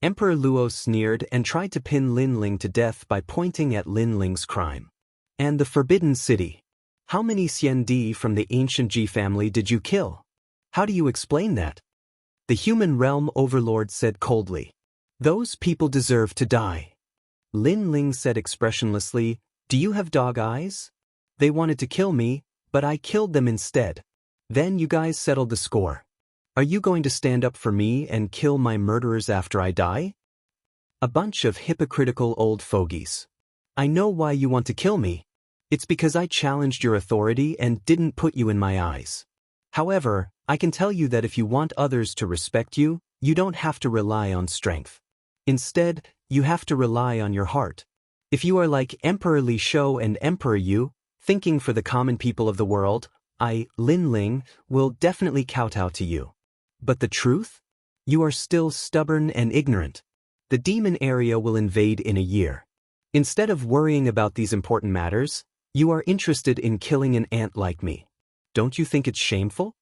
Emperor Luo sneered and tried to pin Lin Ling to death by pointing at Lin Ling's crime. And the Forbidden City. How many Xiandi from the ancient Ji family did you kill? How do you explain that? The human realm overlord said coldly. Those people deserve to die. Lin Ling said expressionlessly, do you have dog eyes? They wanted to kill me, but I killed them instead. Then you guys settled the score. Are you going to stand up for me and kill my murderers after I die? A bunch of hypocritical old fogies. I know why you want to kill me. It's because I challenged your authority and didn't put you in my eyes. However, I can tell you that if you want others to respect you, you don't have to rely on strength. Instead, you have to rely on your heart. If you are like Emperor Li Shou and Emperor Yu, thinking for the common people of the world, I, Lin Ling, will definitely kowtow to you. But the truth? You are still stubborn and ignorant. The demon area will invade in a year. Instead of worrying about these important matters, you are interested in killing an ant like me. Don't you think it's shameful?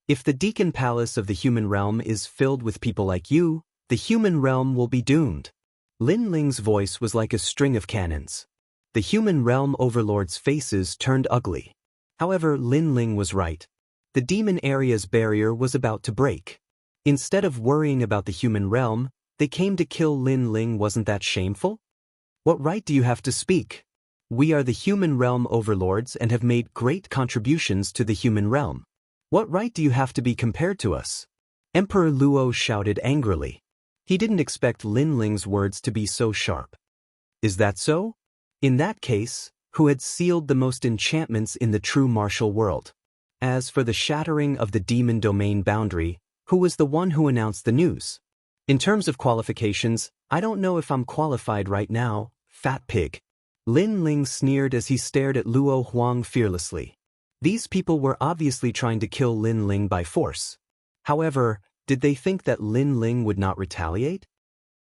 If the Deacon Palace of the human realm is filled with people like you, the human realm will be doomed. Lin Ling's voice was like a string of cannons. The human realm overlords' faces turned ugly. However, Lin Ling was right. The demon area's barrier was about to break. Instead of worrying about the human realm, they came to kill Lin Ling. Wasn't that shameful? What right do you have to speak? We are the human realm overlords and have made great contributions to the human realm. What right do you have to be compared to us? Emperor Luo shouted angrily. He didn't expect Lin Ling's words to be so sharp. Is that so? In that case, who had sealed the most enchantments in the true martial world? As for the shattering of the demon domain boundary, who was the one who announced the news? In terms of qualifications, I don't know if I'm qualified right now, fat pig. Lin Ling sneered as he stared at Luo Huang fearlessly. These people were obviously trying to kill Lin Ling by force. However, did they think that Lin Ling would not retaliate?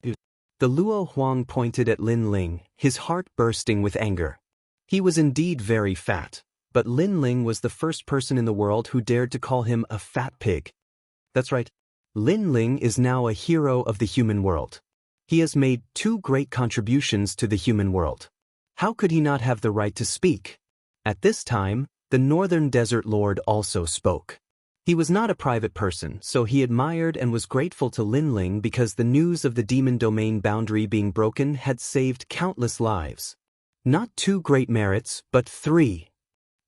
The Luo Huang pointed at Lin Ling, his heart bursting with anger. He was indeed very fat. But Lin Ling was the first person in the world who dared to call him a fat pig. That's right. Lin Ling is now a hero of the human world. He has made 2 great contributions to the human world. How could he not have the right to speak? At this time, the Northern Desert Lord also spoke. He was not a private person, so he admired and was grateful to Lin Ling because the news of the demon domain boundary being broken had saved countless lives. Not 2 great merits, but 3.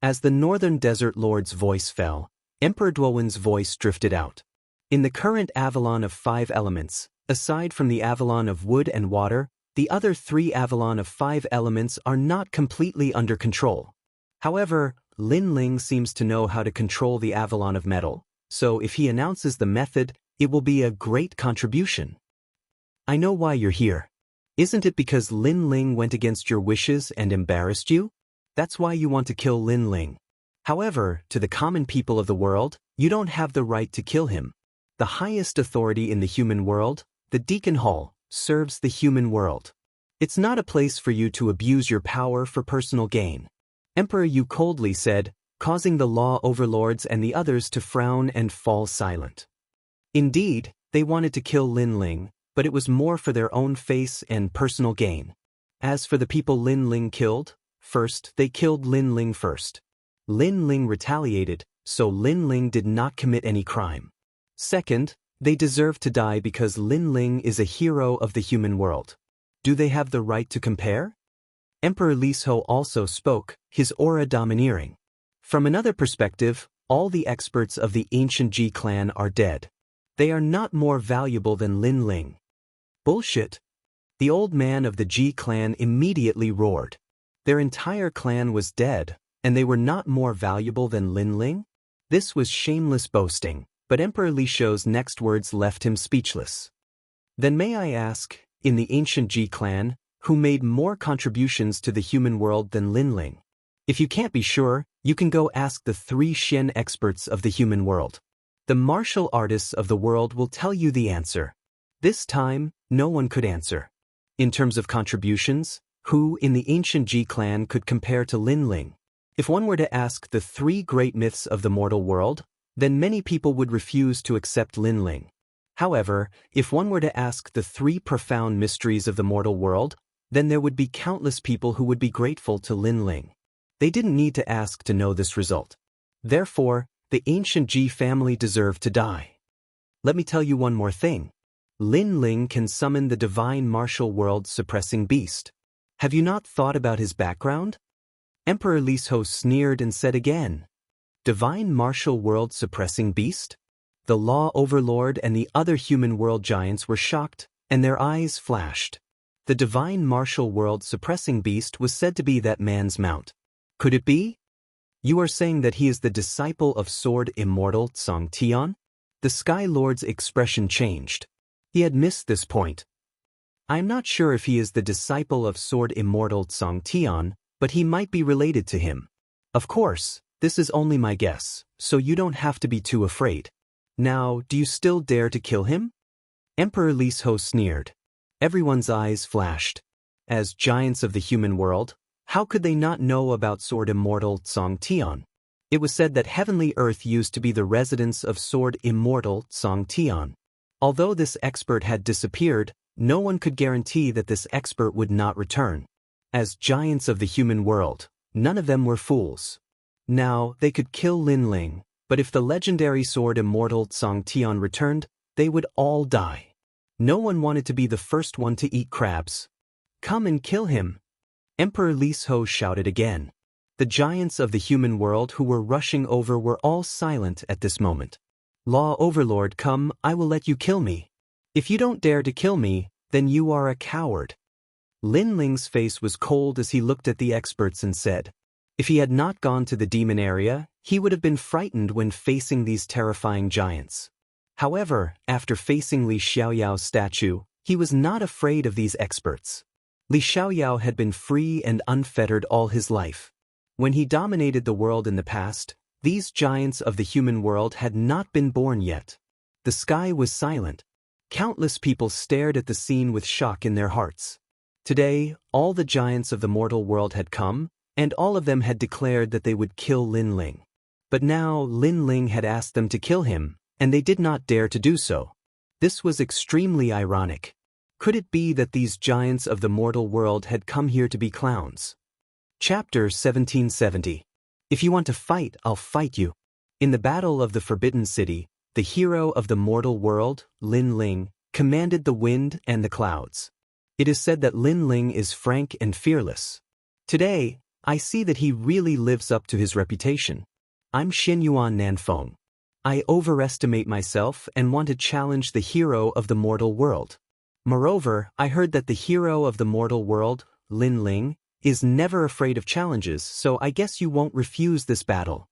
As the Northern Desert Lord's voice fell, Emperor Duowen's voice drifted out. In the current Avalon of 5 elements, aside from the Avalon of wood and water, the other 3 Avalon of 5 elements are not completely under control. However, Lin Ling seems to know how to control the Avalon of metal, so if he announces the method, it will be a great contribution. I know why you're here. Isn't it because Lin Ling went against your wishes and embarrassed you? That's why you want to kill Lin Ling. However, to the common people of the world, you don't have the right to kill him. The highest authority in the human world, the Deacon Hall, serves the human world. It's not a place for you to abuse your power for personal gain. Emperor Yu coldly said, causing the law overlords and the others to frown and fall silent. Indeed, they wanted to kill Lin Ling, but it was more for their own face and personal gain. As for the people Lin Ling killed, first, they killed Lin Ling first. Lin Ling retaliated, so Lin Ling did not commit any crime. Second, they deserve to die because Lin Ling is a hero of the human world. Do they have the right to compare? Emperor Li Shou also spoke, his aura domineering. From another perspective, All the experts of the ancient Ji clan are dead. They are not more valuable than Lin Ling. Bullshit! The old man of the Ji clan immediately roared. Their entire clan was dead, and they were not more valuable than Lin Ling? This was shameless boasting, but Emperor Li Shou's next words left him speechless. Then may I ask, in the ancient Ji clan, who made more contributions to the human world than Lin Ling? If you can't be sure, you can go ask the 3 Xian experts of the human world. The martial artists of the world will tell you the answer. This time, no one could answer. In terms of contributions, who in the ancient Ji clan could compare to Lin Ling? If one were to ask the 3 great myths of the mortal world, then many people would refuse to accept Lin Ling. However, if one were to ask the 3 profound mysteries of the mortal world, then there would be countless people who would be grateful to Lin Ling. They didn't need to ask to know this result. Therefore, the ancient Ji family deserved to die. Let me tell you one more thing. Lin Ling can summon the divine martial world suppressing beast. Have you not thought about his background? Emperor Li Shou sneered and said again, divine martial world suppressing beast? The law overlord and the other human world giants were shocked, and their eyes flashed. The divine martial world suppressing beast was said to be that man's mount. Could it be? You are saying that he is the disciple of sword immortal Song Tian? The Sky Lord's expression changed. He had missed this point. I am not sure if he is the disciple of sword immortal Song Tian, but he might be related to him. Of course, this is only my guess, so you don't have to be too afraid. Now, do you still dare to kill him? Emperor Li Shou sneered. Everyone's eyes flashed. As giants of the human world, how could they not know about sword immortal Song Tian? It was said that heavenly earth used to be the residence of sword immortal Song Tian. Although this expert had disappeared, no one could guarantee that this expert would not return. As giants of the human world, none of them were fools. Now, they could kill Lin Ling, but if the legendary sword immortal Song Tian returned, they would all die. No one wanted to be the first one to eat crabs. Come and kill him! Emperor Li Shou shouted again. The giants of the human world who were rushing over were all silent at this moment. Law Overlord, come, I will let you kill me. If you don't dare to kill me, then you are a coward. Lin Ling's face was cold as he looked at the experts and said, if he had not gone to the demon area, he would have been frightened when facing these terrifying giants. However, after facing Li Xiaoyao's statue, he was not afraid of these experts. Li Xiaoyao had been free and unfettered all his life. When he dominated the world in the past, these giants of the human world had not been born yet. The sky was silent. Countless people stared at the scene with shock in their hearts. Today, all the giants of the mortal world had come, and all of them had declared that they would kill Lin Ling. But now Lin Ling had asked them to kill him, and they did not dare to do so. This was extremely ironic. Could it be that these giants of the mortal world had come here to be clowns? Chapter 1770. If you want to fight, I'll fight you. In the Battle of the Forbidden City, the hero of the mortal world, Lin Ling, commanded the wind and the clouds. It is said that Lin Ling is frank and fearless. Today, I see that he really lives up to his reputation. I'm Xinyuan Nanfeng. I overestimate myself and want to challenge the hero of the mortal world. Moreover, I heard that the hero of the mortal world, Lin Ling, is never afraid of challenges, so I guess you won't refuse this battle.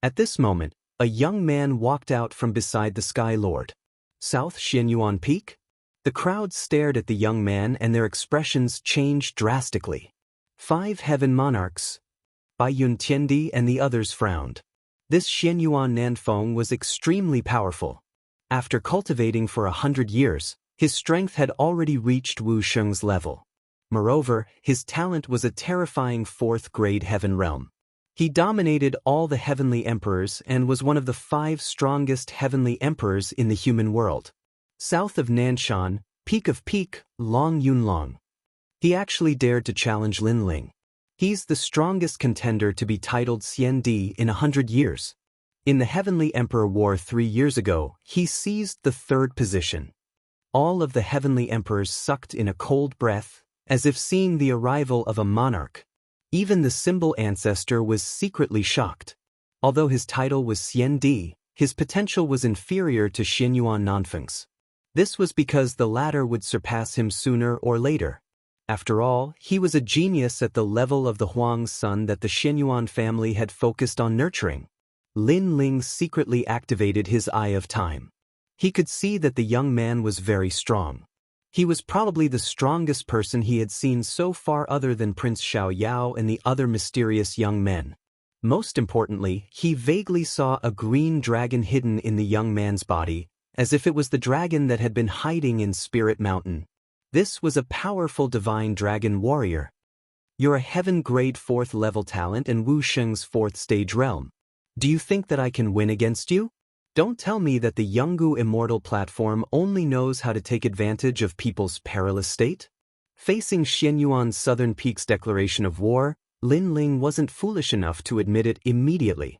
At this moment, a young man walked out from beside the Sky Lord. South Xianyuan Peak? The crowd stared at the young man and their expressions changed drastically. 5 heaven monarchs. Bai Yun Tiandi and the others frowned. This Xianyuan Nanfeng was extremely powerful. After cultivating for 100 years, his strength had already reached Wu Sheng's level. Moreover, his talent was a terrifying 4th-grade heaven realm. He dominated all the heavenly emperors and was one of the 5 strongest heavenly emperors in the human world. South of Nanshan, peak of peak, Long Yunlong. He actually dared to challenge Lin Ling. He's the strongest contender to be titled Xian Di in 100 years. In the Heavenly Emperor War 3 years ago, he seized the 3rd position. All of the heavenly emperors sucked in a cold breath, as if seeing the arrival of a monarch. Even the symbol ancestor was secretly shocked. Although his title was Xian Di, his potential was inferior to Xianyuan Nanfeng's. This was because the latter would surpass him sooner or later. After all, he was a genius at the level of the Huang's son that the Xianyuan family had focused on nurturing. Lin Ling secretly activated his Eye of Time. He could see that the young man was very strong. He was probably the strongest person he had seen so far other than Prince Xiao Yao and the other mysterious young men. Most importantly, he vaguely saw a green dragon hidden in the young man's body, as if it was the dragon that had been hiding in Spirit Mountain. This was a powerful divine dragon warrior. You're a heaven-grade 4th level talent in Wu Sheng's 4th stage realm. Do you think that I can win against you? Don't tell me that the Yungu Immortal platform only knows how to take advantage of people's perilous state? Facing Xianyuan's Southern Peaks declaration of war, Lin Ling wasn't foolish enough to admit it immediately.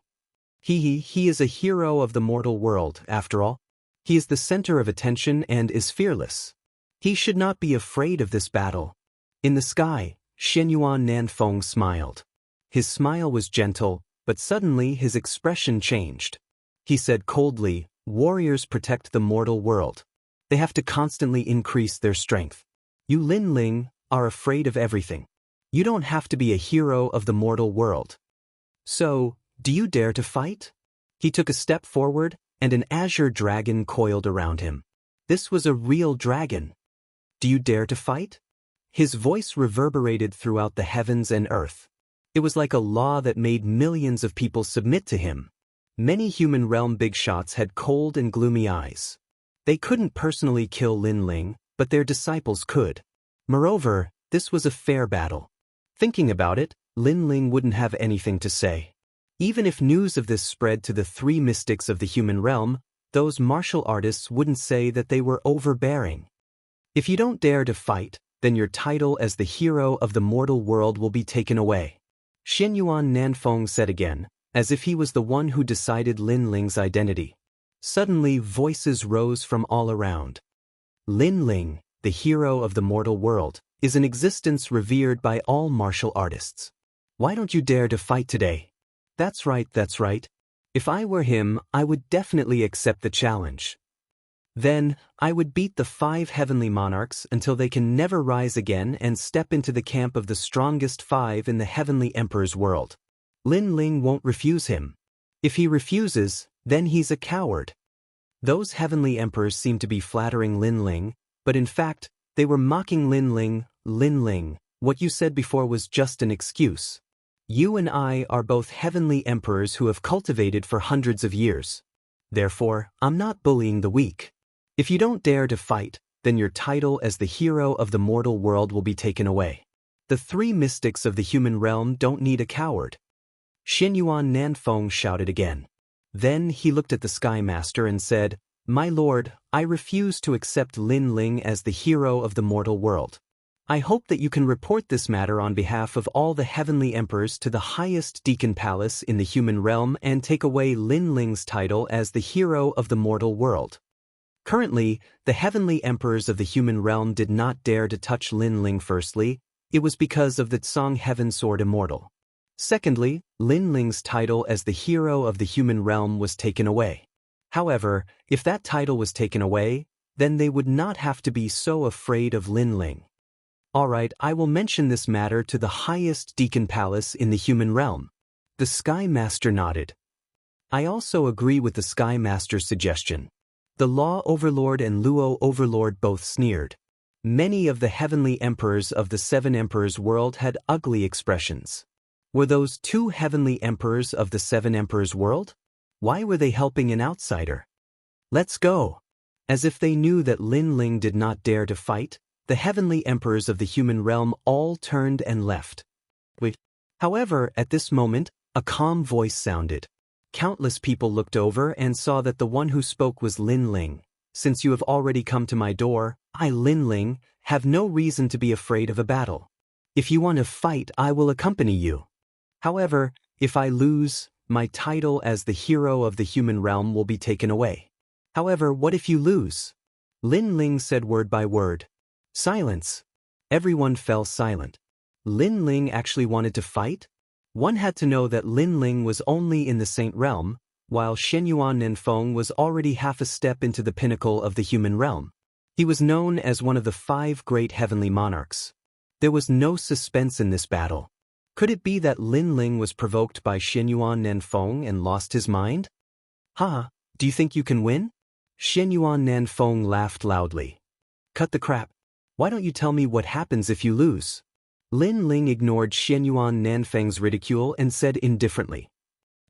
He is a hero of the mortal world, after all. He is the center of attention and is fearless. He should not be afraid of this battle. In the sky, Xianyuan Nanfeng smiled. His smile was gentle, but suddenly his expression changed. He said coldly, "Warriors protect the mortal world. They have to constantly increase their strength. You Lin Ling are afraid of everything. You don't have to be a hero of the mortal world. So, do you dare to fight?" He took a step forward, and an azure dragon coiled around him. This was a real dragon. "Do you dare to fight?" His voice reverberated throughout the heavens and earth. It was like a law that made millions of people submit to him. Many human realm big shots had cold and gloomy eyes. They couldn't personally kill Lin Ling, but their disciples could. Moreover, this was a fair battle. Thinking about it, Lin Ling wouldn't have anything to say. Even if news of this spread to the 3 mystics of the human realm, those martial artists wouldn't say that they were overbearing. If you don't dare to fight, then your title as the hero of the mortal world will be taken away. Xianyuan Nanfeng said again, as if he was the one who decided Lin Ling's identity. Suddenly voices rose from all around. Lin Ling, the hero of the mortal world, is an existence revered by all martial artists. Why don't you dare to fight today? That's right, that's right. If I were him, I would definitely accept the challenge. Then, I would beat the 5 heavenly monarchs until they can never rise again and step into the camp of the strongest 5 in the heavenly emperor's world. Lin Ling won't refuse him. If he refuses, then he's a coward. Those heavenly emperors seemed to be flattering Lin Ling, but in fact, they were mocking Lin Ling. "Lin Ling, what you said before was just an excuse. You and I are both heavenly emperors who have cultivated for hundreds of years. Therefore, I'm not bullying the weak. If you don't dare to fight, then your title as the hero of the mortal world will be taken away. The 3 mystics of the human realm don't need a coward." Xianyuan Nanfeng shouted again. Then he looked at the Sky Master and said, "My lord, I refuse to accept Lin Ling as the hero of the mortal world. I hope that you can report this matter on behalf of all the heavenly emperors to the highest deacon palace in the human realm and take away Lin Ling's title as the hero of the mortal world." Currently, the heavenly emperors of the human realm did not dare to touch Lin Ling. Firstly, it was because of the Tsang Heaven Sword Immortal. Secondly, Lin Ling's title as the hero of the human realm was taken away. However, if that title was taken away, then they would not have to be so afraid of Lin Ling. Alright, I will mention this matter to the highest deacon palace in the human realm. The Sky Master nodded. I also agree with the Sky Master's suggestion. The Law Overlord and Luo Overlord both sneered. Many of the heavenly emperors of the 7 emperors world had ugly expressions. Were those 2 heavenly emperors of the 7 emperors world? Why were they helping an outsider? Let's go. As if they knew that Lin Ling did not dare to fight, the heavenly emperors of the human realm all turned and left. However, at this moment, a calm voice sounded. Countless people looked over and saw that the one who spoke was Lin Ling. "Since you have already come to my door, I, Lin Ling, have no reason to be afraid of a battle. If you want to fight, I will accompany you. However, if I lose, my title as the hero of the human realm will be taken away." "However, what if you lose?" Lin Ling said word by word. Silence. Everyone fell silent. Lin Ling actually wanted to fight? One had to know that Lin Ling was only in the saint realm, while Shenyuan Nenfeng was already half a step into the pinnacle of the human realm. He was known as one of the 5 great heavenly monarchs. There was no suspense in this battle. Could it be that Lin Ling was provoked by Shenyuan Nenfeng and lost his mind? Ha, do you think you can win? Shenyuan Nenfeng laughed loudly. Cut the crap. Why don't you tell me what happens if you lose? Lin Ling ignored Shenyuan Nanfeng's ridicule and said indifferently,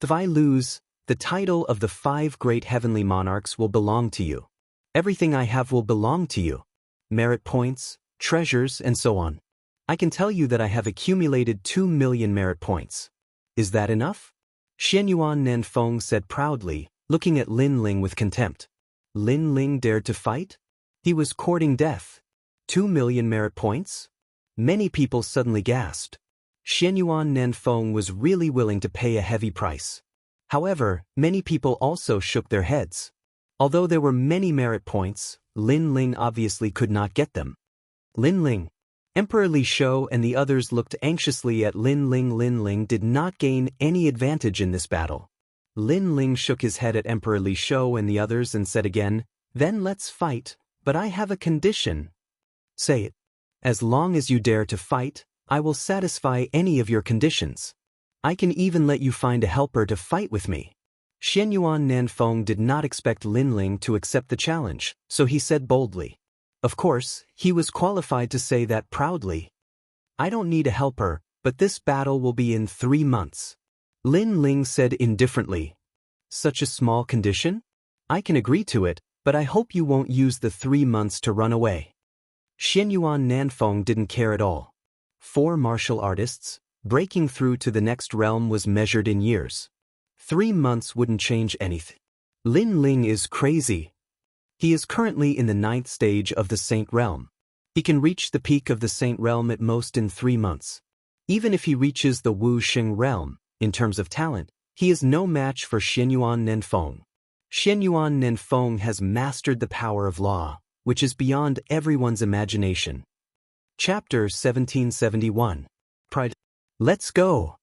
if I lose, the title of the 5 great heavenly monarchs will belong to you. Everything I have will belong to you. Merit points, treasures, and so on. I can tell you that I have accumulated 2 million merit points. Is that enough? Shenyuan Nenfeng said proudly, looking at Lin Ling with contempt. Lin Ling dared to fight? He was courting death. 2 million merit points? Many people suddenly gasped. Shenyuan Nenfeng was really willing to pay a heavy price. However, many people also shook their heads. Although there were many merit points, Lin Ling obviously could not get them. Lin Ling. Emperor Li Shou and the others looked anxiously at Lin Ling. Lin Ling did not gain any advantage in this battle. Lin Ling shook his head at Emperor Li Shou and the others and said again, then let's fight, but I have a condition. Say it. As long as you dare to fight, I will satisfy any of your conditions. I can even let you find a helper to fight with me. Shenyuan Nanfeng did not expect Lin Ling to accept the challenge, so he said boldly. Of course, he was qualified to say that proudly. I don't need a helper, but this battle will be in 3 months. Lin Ling said indifferently. Such a small condition? I can agree to it, but I hope you won't use the 3 months to run away. Shenyuan Nanfeng didn't care at all. 4 martial artists, breaking through to the next realm was measured in years. 3 months wouldn't change anything. Lin Ling is crazy. He is currently in the 9th stage of the Saint Realm. He can reach the peak of the Saint Realm at most in 3 months. Even if he reaches the Wuxia realm, in terms of talent, he is no match for Shenyuan Nenfeng. Shenyuan Nenfeng has mastered the power of law, which is beyond everyone's imagination. Chapter 1771. Pride. Let's go.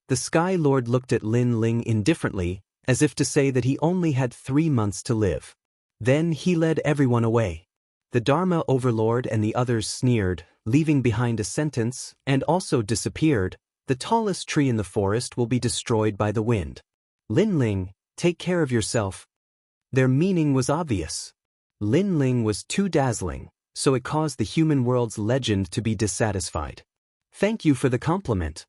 The Sky Lord looked at Lin Ling indifferently, as if to say that he only had 3 months to live. Then he led everyone away. The Dharma Overlord and the others sneered, leaving behind a sentence, and also disappeared. The tallest tree in the forest will be destroyed by the wind. Lin Ling, take care of yourself. Their meaning was obvious. Lin Ling was too dazzling, so it caused the human world's legend to be dissatisfied. Thank you for the compliment.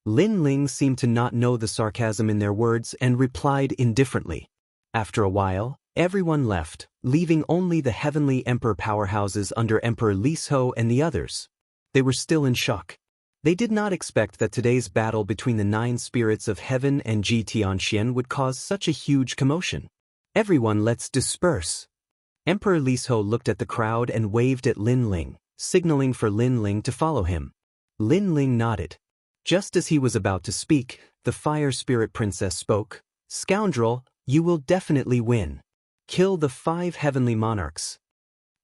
Lin Ling seemed to not know the sarcasm in their words and replied indifferently. After a while, everyone left, leaving only the heavenly emperor powerhouses under Emperor Li Shou and the others. They were still in shock. They did not expect that today's battle between the 9 spirits of heaven and Xianxia would cause such a huge commotion. Everyone, let's disperse. Emperor Li Shou looked at the crowd and waved at Lin Ling, signaling for Lin Ling to follow him. Lin Ling nodded. Just as he was about to speak, the Fire Spirit Princess spoke. Scoundrel, you will definitely win. Kill the 5 heavenly monarchs.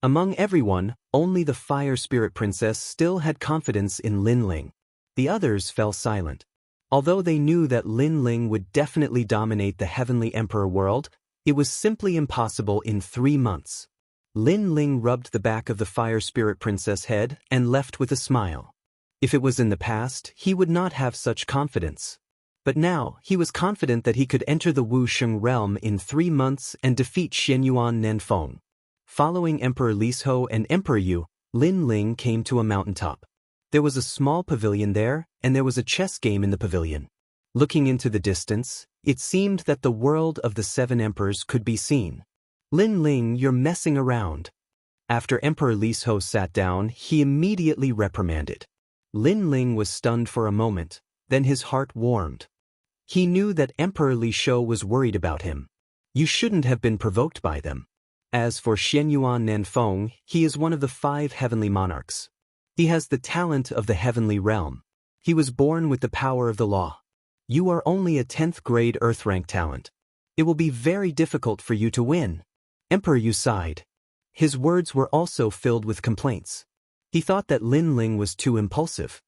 Among everyone, only the Fire Spirit Princess still had confidence in Lin Ling. The others fell silent. Although they knew that Lin Ling would definitely dominate the Heavenly Emperor world, it was simply impossible in 3 months. Lin Ling rubbed the back of the Fire Spirit Princess' head and left with a smile. If it was in the past, he would not have such confidence. But now, he was confident that he could enter the Wuxia realm in 3 months and defeat Shenyuan Nenfeng. Following Emperor Li Shou and Emperor Yu, Lin Ling came to a mountaintop. There was a small pavilion there, and there was a chess game in the pavilion. Looking into the distance, it seemed that the world of the 7 emperors could be seen. Lin Ling, you're messing around. After Emperor Li Shou sat down, he immediately reprimanded. Lin Ling was stunned for a moment, then his heart warmed. He knew that Emperor Li Shou was worried about him. You shouldn't have been provoked by them. As for Shenyuan Nenfeng, he is one of the 5 heavenly monarchs. He has the talent of the heavenly realm. He was born with the power of the law. You are only a 10th grade Earth rank talent. It will be very difficult for you to win. Emperor Yu sighed. His words were also filled with complaints. He thought that Lin Ling was too impulsive.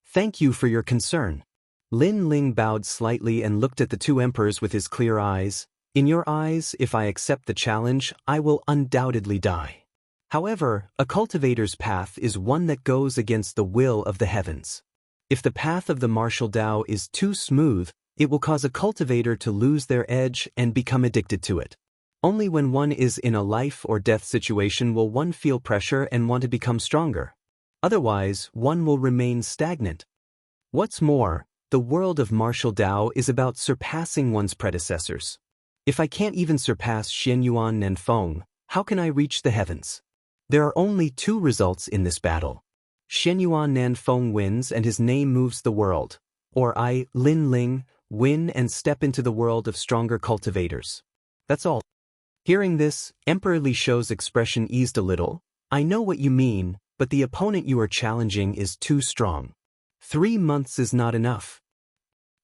Thank you for your concern. Lin Ling bowed slightly and looked at the two emperors with his clear eyes. In your eyes, if I accept the challenge, I will undoubtedly die. However, a cultivator's path is one that goes against the will of the heavens. If the path of the martial Tao is too smooth, it will cause a cultivator to lose their edge and become addicted to it. Only when one is in a life or death situation will one feel pressure and want to become stronger. Otherwise, one will remain stagnant. What's more, the world of martial Tao is about surpassing one's predecessors. If I can't even surpass Xianyuan Nanfeng, how can I reach the heavens? There are only two results in this battle. Xianyuan Nanfeng wins and his name moves the world. Or I, Lin Ling, win and step into the world of stronger cultivators. That's all. Hearing this, Emperor Li Shou's expression eased a little. I know what you mean, but the opponent you are challenging is too strong. 3 months is not enough.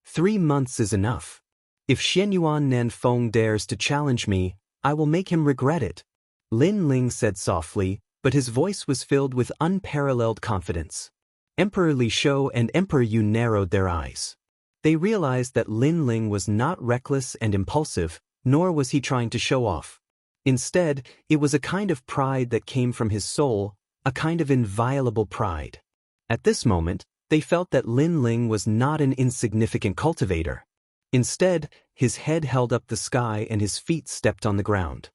3 months is enough. If Xianyuan Nanfeng dares to challenge me, I will make him regret it. Lin Ling said softly, but his voice was filled with unparalleled confidence. Emperor Li Shou and Emperor Yu narrowed their eyes. They realized that Lin Ling was not reckless and impulsive, nor was he trying to show off. Instead, it was a kind of pride that came from his soul, a kind of inviolable pride. At this moment, they felt that Lin Ling was not an insignificant cultivator. Instead, his head held up the sky and his feet stepped on the ground.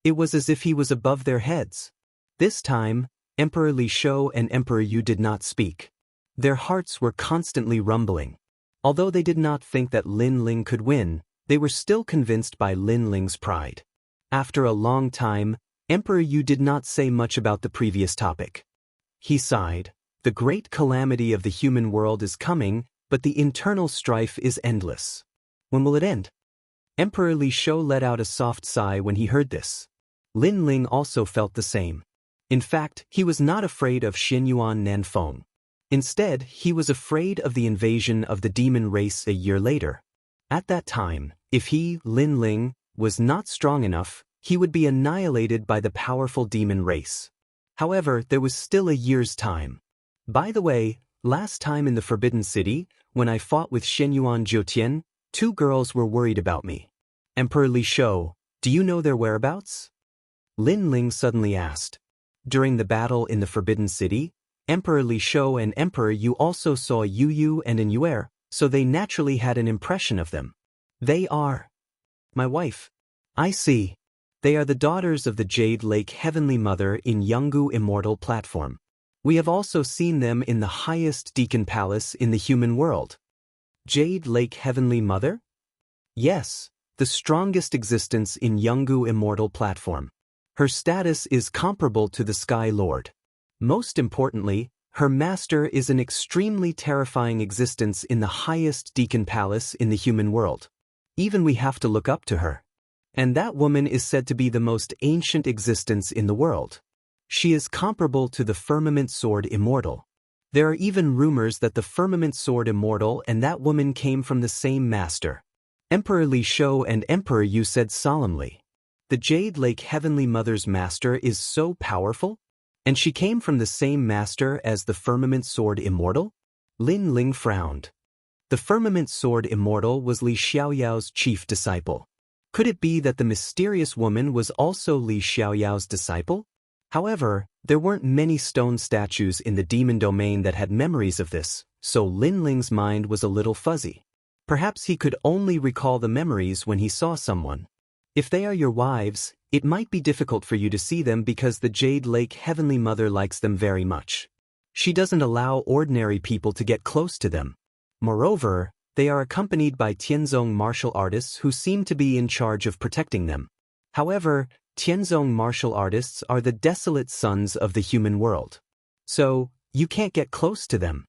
It was as if he was above their heads. This time, Emperor Li Shou and Emperor Yu did not speak. Their hearts were constantly rumbling. Although they did not think that Lin Ling could win, they were still convinced by Lin Ling's pride. After a long time, Emperor Yu did not say much about the previous topic. He sighed. The great calamity of the human world is coming, but the internal strife is endless. When will it end? Emperor Li Shou let out a soft sigh when he heard this. Lin Ling also felt the same. In fact, he was not afraid of Xianyuan Nanfeng. Instead, he was afraid of the invasion of the demon race a year later. At that time, if he, Lin Ling, was not strong enough, he would be annihilated by the powerful demon race. However, there was still a year's time. By the way, last time in the Forbidden City, when I fought with Shenyuan Jiutian, 2 girls were worried about me. Emperor Li Shou, do you know their whereabouts? Lin Ling suddenly asked. During the battle in the Forbidden City, Emperor Li Shou and Emperor Yu also saw Yu Yu and An Yuer, so they naturally had an impression of them. They are my wife. I see. They are the daughters of the Jade Lake Heavenly Mother in Yanggu Immortal Platform. We have also seen them in the highest Deacon Palace in the human world. Jade Lake Heavenly Mother? Yes, the strongest existence in Yanggu Immortal Platform. Her status is comparable to the Sky Lord. Most importantly, her master is an extremely terrifying existence in the highest Deacon Palace in the human world. Even we have to look up to her. And that woman is said to be the most ancient existence in the world. She is comparable to the Firmament Sword Immortal. There are even rumors that the Firmament Sword Immortal and that woman came from the same master. Emperor Li Shou and Emperor Yu said solemnly. The Jade Lake Heavenly Mother's master is so powerful? And she came from the same master as the Firmament Sword Immortal? Lin Ling frowned. The Firmament Sword Immortal was Li Xiaoyao's chief disciple. Could it be that the mysterious woman was also Li Xiaoyao's disciple? However, there weren't many stone statues in the demon domain that had memories of this, so Lin Ling's mind was a little fuzzy. Perhaps he could only recall the memories when he saw someone. If they are your wives, it might be difficult for you to see them because the Jade Lake Heavenly Mother likes them very much. She doesn't allow ordinary people to get close to them. Moreover, they are accompanied by Tianzong martial artists who seem to be in charge of protecting them. However, Tianzong martial artists are the desolate sons of the human world. So, you can't get close to them.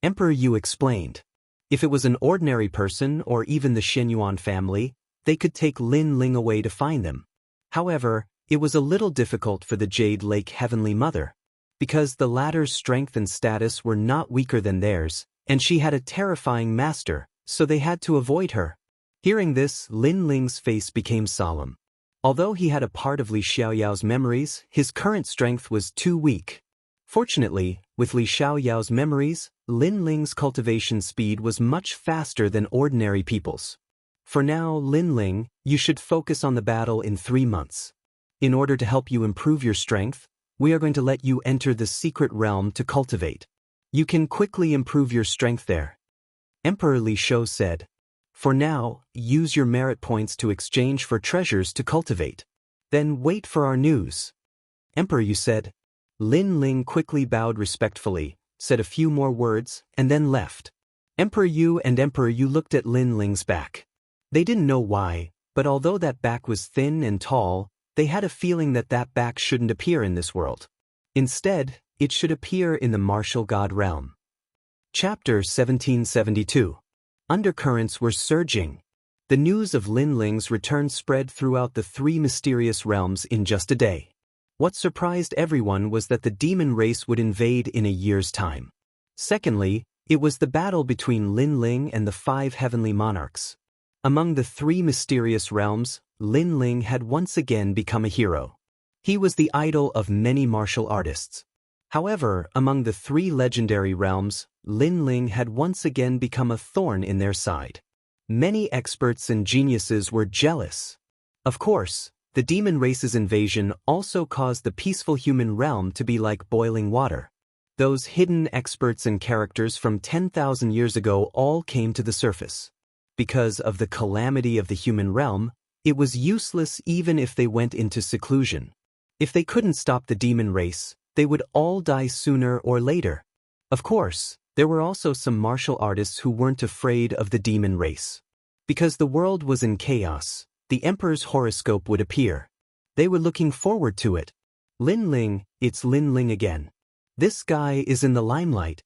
Emperor Yu explained. If it was an ordinary person or even the Shenyuan family, they could take Lin Ling away to find them. However, it was a little difficult for the Jade Lake Heavenly Mother. Because the latter's strength and status were not weaker than theirs, and she had a terrifying master, so they had to avoid her. Hearing this, Lin Ling's face became solemn. Although he had a part of Li Xiaoyao's memories, his current strength was too weak. Fortunately, with Li Xiaoyao's memories, Lin Ling's cultivation speed was much faster than ordinary people's. For now, Lin Ling, you should focus on the battle in 3 months. In order to help you improve your strength, we are going to let you enter the secret realm to cultivate. You can quickly improve your strength there. Emperor Li Shou said. For now, use your merit points to exchange for treasures to cultivate. Then wait for our news. Emperor Yu said. Lin Ling quickly bowed respectfully, said a few more words, and then left. Emperor Yu looked at Lin Ling's back. They didn't know why, but although that back was thin and tall, they had a feeling that that back shouldn't appear in this world. Instead, it should appear in the martial god realm. Chapter 1772. Undercurrents were surging. The news of Lin Ling's return spread throughout the 3 mysterious realms in just a day. What surprised everyone was that the demon race would invade in a year's time. Secondly, it was the battle between Lin Ling and the 5 heavenly monarchs. Among the 3 mysterious realms, Lin Ling had once again become a hero. He was the idol of many martial artists. However, among the 3 legendary realms, Lin Ling had once again become a thorn in their side. Many experts and geniuses were jealous. Of course, the demon race's invasion also caused the peaceful human realm to be like boiling water. Those hidden experts and characters from 10,000 years ago all came to the surface. Because of the calamity of the human realm, it was useless even if they went into seclusion. If they couldn't stop the demon race, they would all die sooner or later. Of course, there were also some martial artists who weren't afraid of the demon race. Because the world was in chaos, the emperor's horoscope would appear. They were looking forward to it. Lin Ling, it's Lin Ling again. This guy is in the limelight.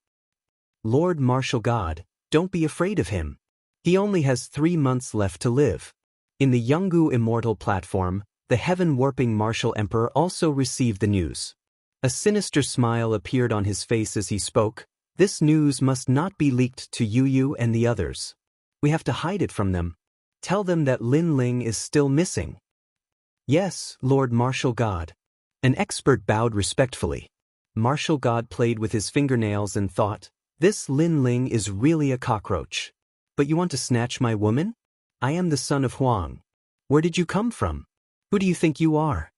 Lord Martial God, don't be afraid of him. He only has 3 months left to live. In the Yungu Immortal platform, the heaven-warping martial emperor also received the news. A sinister smile appeared on his face as he spoke. This news must not be leaked to Yu and the others. We have to hide it from them. Tell them that Lin Ling is still missing. Yes, Lord Martial God. An expert bowed respectfully. Martial God played with his fingernails and thought, this Lin Ling is really a cockroach. But you want to snatch my woman? I am the son of Huang. Where did you come from? Who do you think you are?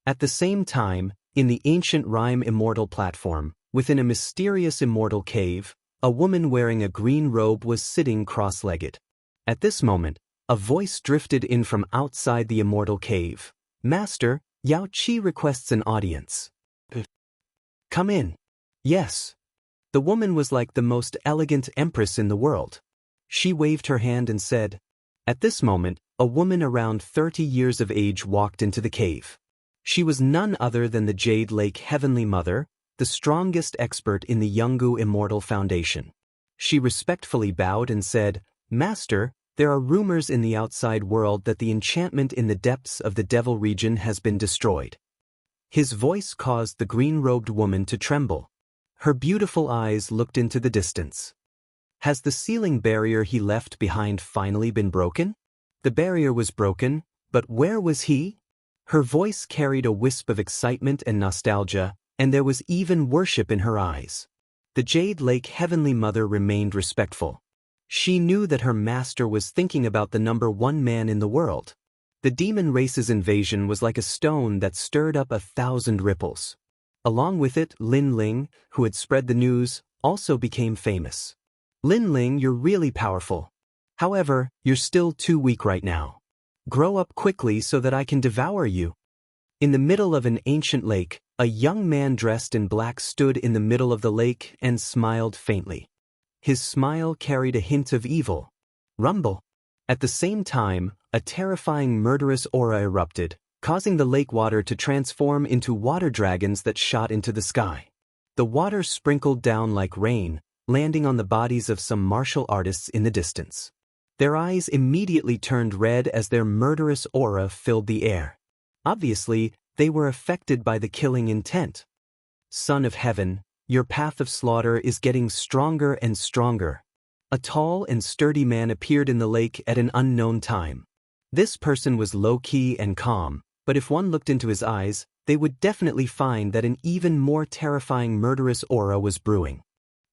At the same time, in the ancient Rhyme Immortal platform, within a mysterious immortal cave, a woman wearing a green robe was sitting cross-legged. At this moment, a voice drifted in from outside the immortal cave. Master, Yao Qi requests an audience. Come in. Yes. The woman was like the most elegant empress in the world. She waved her hand and said. At this moment, a woman around 30 years of age walked into the cave. She was none other than the Jade Lake Heavenly Mother, the strongest expert in the Yungu Immortal Foundation. She respectfully bowed and said, Master, there are rumors in the outside world that the enchantment in the depths of the Devil region has been destroyed. His voice caused the green-robed woman to tremble. Her beautiful eyes looked into the distance. Has the ceiling barrier he left behind finally been broken? The barrier was broken, but where was he? Her voice carried a wisp of excitement and nostalgia, and there was even worship in her eyes. The Jade Lake Heavenly Mother remained respectful. She knew that her master was thinking about the number 1 man in the world. The demon race's invasion was like a stone that stirred up 1,000 ripples. Along with it, Lin Ling, who had spread the news, also became famous. Lin Ling, you're really powerful. However, you're still too weak right now. Grow up quickly so that I can devour you. In the middle of an ancient lake, a young man dressed in black stood in the middle of the lake and smiled faintly. His smile carried a hint of evil. Rumble. At the same time, a terrifying murderous aura erupted, causing the lake water to transform into water dragons that shot into the sky. The water sprinkled down like rain, landing on the bodies of some martial artists in the distance. Their eyes immediately turned red as their murderous aura filled the air. Obviously, they were affected by the killing intent. Son of Heaven, your path of slaughter is getting stronger and stronger. A tall and sturdy man appeared in the lake at an unknown time. This person was low-key and calm, but if one looked into his eyes, they would definitely find that an even more terrifying murderous aura was brewing.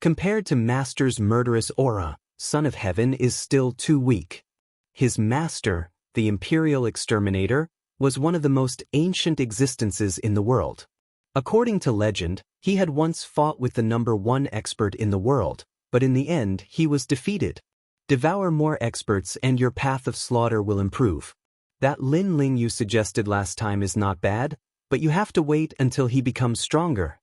Compared to Master's murderous aura, Son of Heaven is still too weak. His master, the Imperial Exterminator, was one of the most ancient existences in the world. According to legend, he had once fought with the #1 expert in the world, but in the end he was defeated. Devour more experts and your path of slaughter will improve. That Lin Ling you suggested last time is not bad, but you have to wait until he becomes stronger.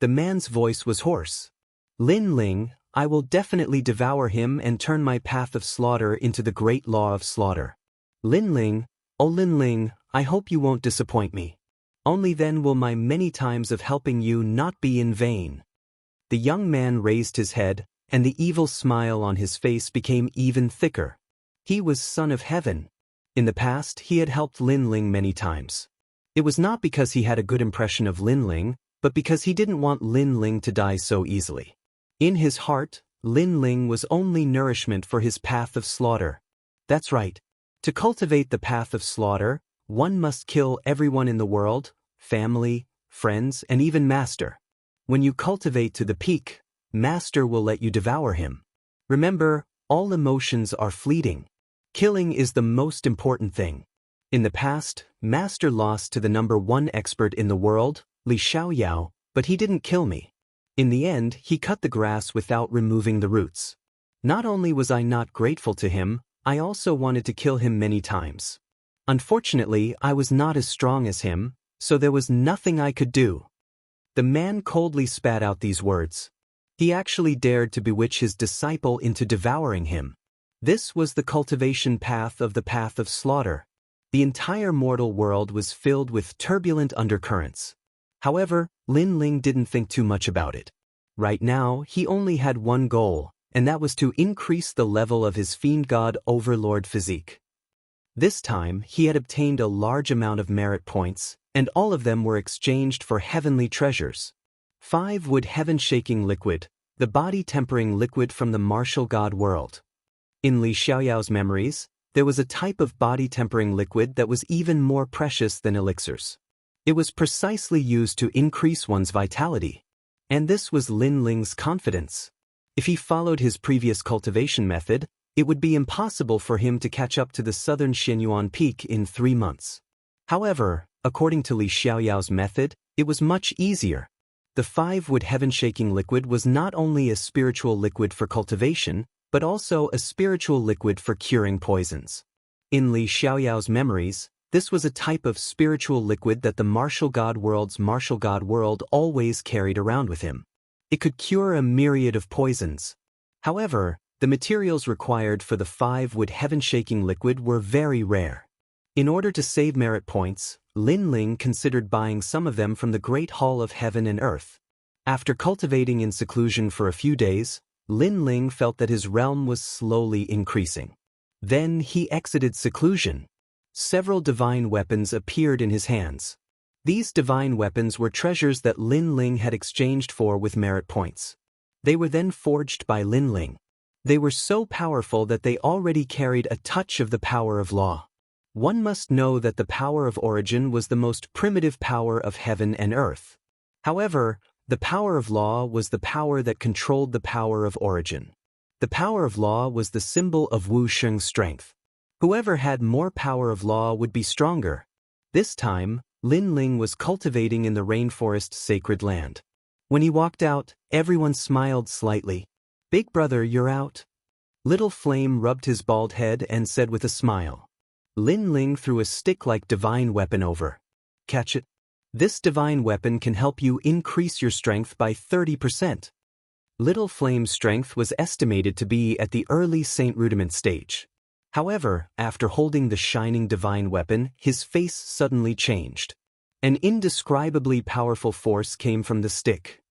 The man's voice was hoarse. Lin Ling, I will definitely devour him and turn my path of slaughter into the great law of slaughter. Lin Ling, oh Lin Ling, I hope you won't disappoint me. Only then will my many times of helping you not be in vain. The young man raised his head, and the evil smile on his face became even thicker. He was Son of Heaven. In the past, he had helped Lin Ling many times. It was not because he had a good impression of Lin Ling, but because he didn't want Lin Ling to die so easily. In his heart, Lin Ling was only nourishment for his path of slaughter. That's right. To cultivate the path of slaughter, one must kill everyone in the world, family, friends, and even Master. When you cultivate to the peak, Master will let you devour him. Remember, all emotions are fleeting. Killing is the most important thing. In the past, Master lost to the #1 expert in the world, Li Xiaoyao, but he didn't kill me. In the end, he cut the grass without removing the roots. Not only was I not grateful to him, I also wanted to kill him many times. Unfortunately, I was not as strong as him, so there was nothing I could do. The man coldly spat out these words. He actually dared to bewitch his disciple into devouring him. This was the cultivation path of the path of slaughter. The entire mortal world was filled with turbulent undercurrents. However, Lin Ling didn't think too much about it. Right now, he only had one goal, and that was to increase the level of his fiend god overlord physique. This time, he had obtained a large amount of merit points, and all of them were exchanged for heavenly treasures. 5 wood heaven-shaking liquid, the body-tempering liquid from the martial god world. In Li Xiaoyao's memories, there was a type of body-tempering liquid that was even more precious than elixirs. It was precisely used to increase one's vitality. And this was Lin Ling's confidence. If he followed his previous cultivation method, it would be impossible for him to catch up to the southern Xianyuan peak in 3 months. However, according to Li Xiaoyao's method, it was much easier. The 5 wood heaven-shaking liquid was not only a spiritual liquid for cultivation, but also a spiritual liquid for curing poisons. In Li Xiaoyao's memories, this was a type of spiritual liquid that the martial god world always carried around with him. It could cure a myriad of poisons. However, the materials required for the 5 wood heaven-shaking liquid were very rare. In order to save merit points, Lin Ling considered buying some of them from the Great Hall of Heaven and Earth. After cultivating in seclusion for a few days, Lin Ling felt that his realm was slowly increasing. Then he exited seclusion. Several divine weapons appeared in his hands. These divine weapons were treasures that Lin Ling had exchanged for with merit points. They were then forged by Lin Ling. They were so powerful that they already carried a touch of the power of law. One must know that the power of origin was the most primitive power of heaven and earth. However, the power of law was the power that controlled the power of origin. The power of law was the symbol of Wuxia's strength. Whoever had more power of law would be stronger. This time, Lin Ling was cultivating in the rainforest's sacred land. When he walked out, everyone smiled slightly. "Big brother, you're out." Little Flame rubbed his bald head and said with a smile. Lin Ling threw a stick-like divine weapon over. "Catch it. This divine weapon can help you increase your strength by 30%. Little Flame's strength was estimated to be at the early Saint Rudiment stage. However, after holding the shining divine weapon, his face suddenly changed. An indescribably powerful force came from the stick.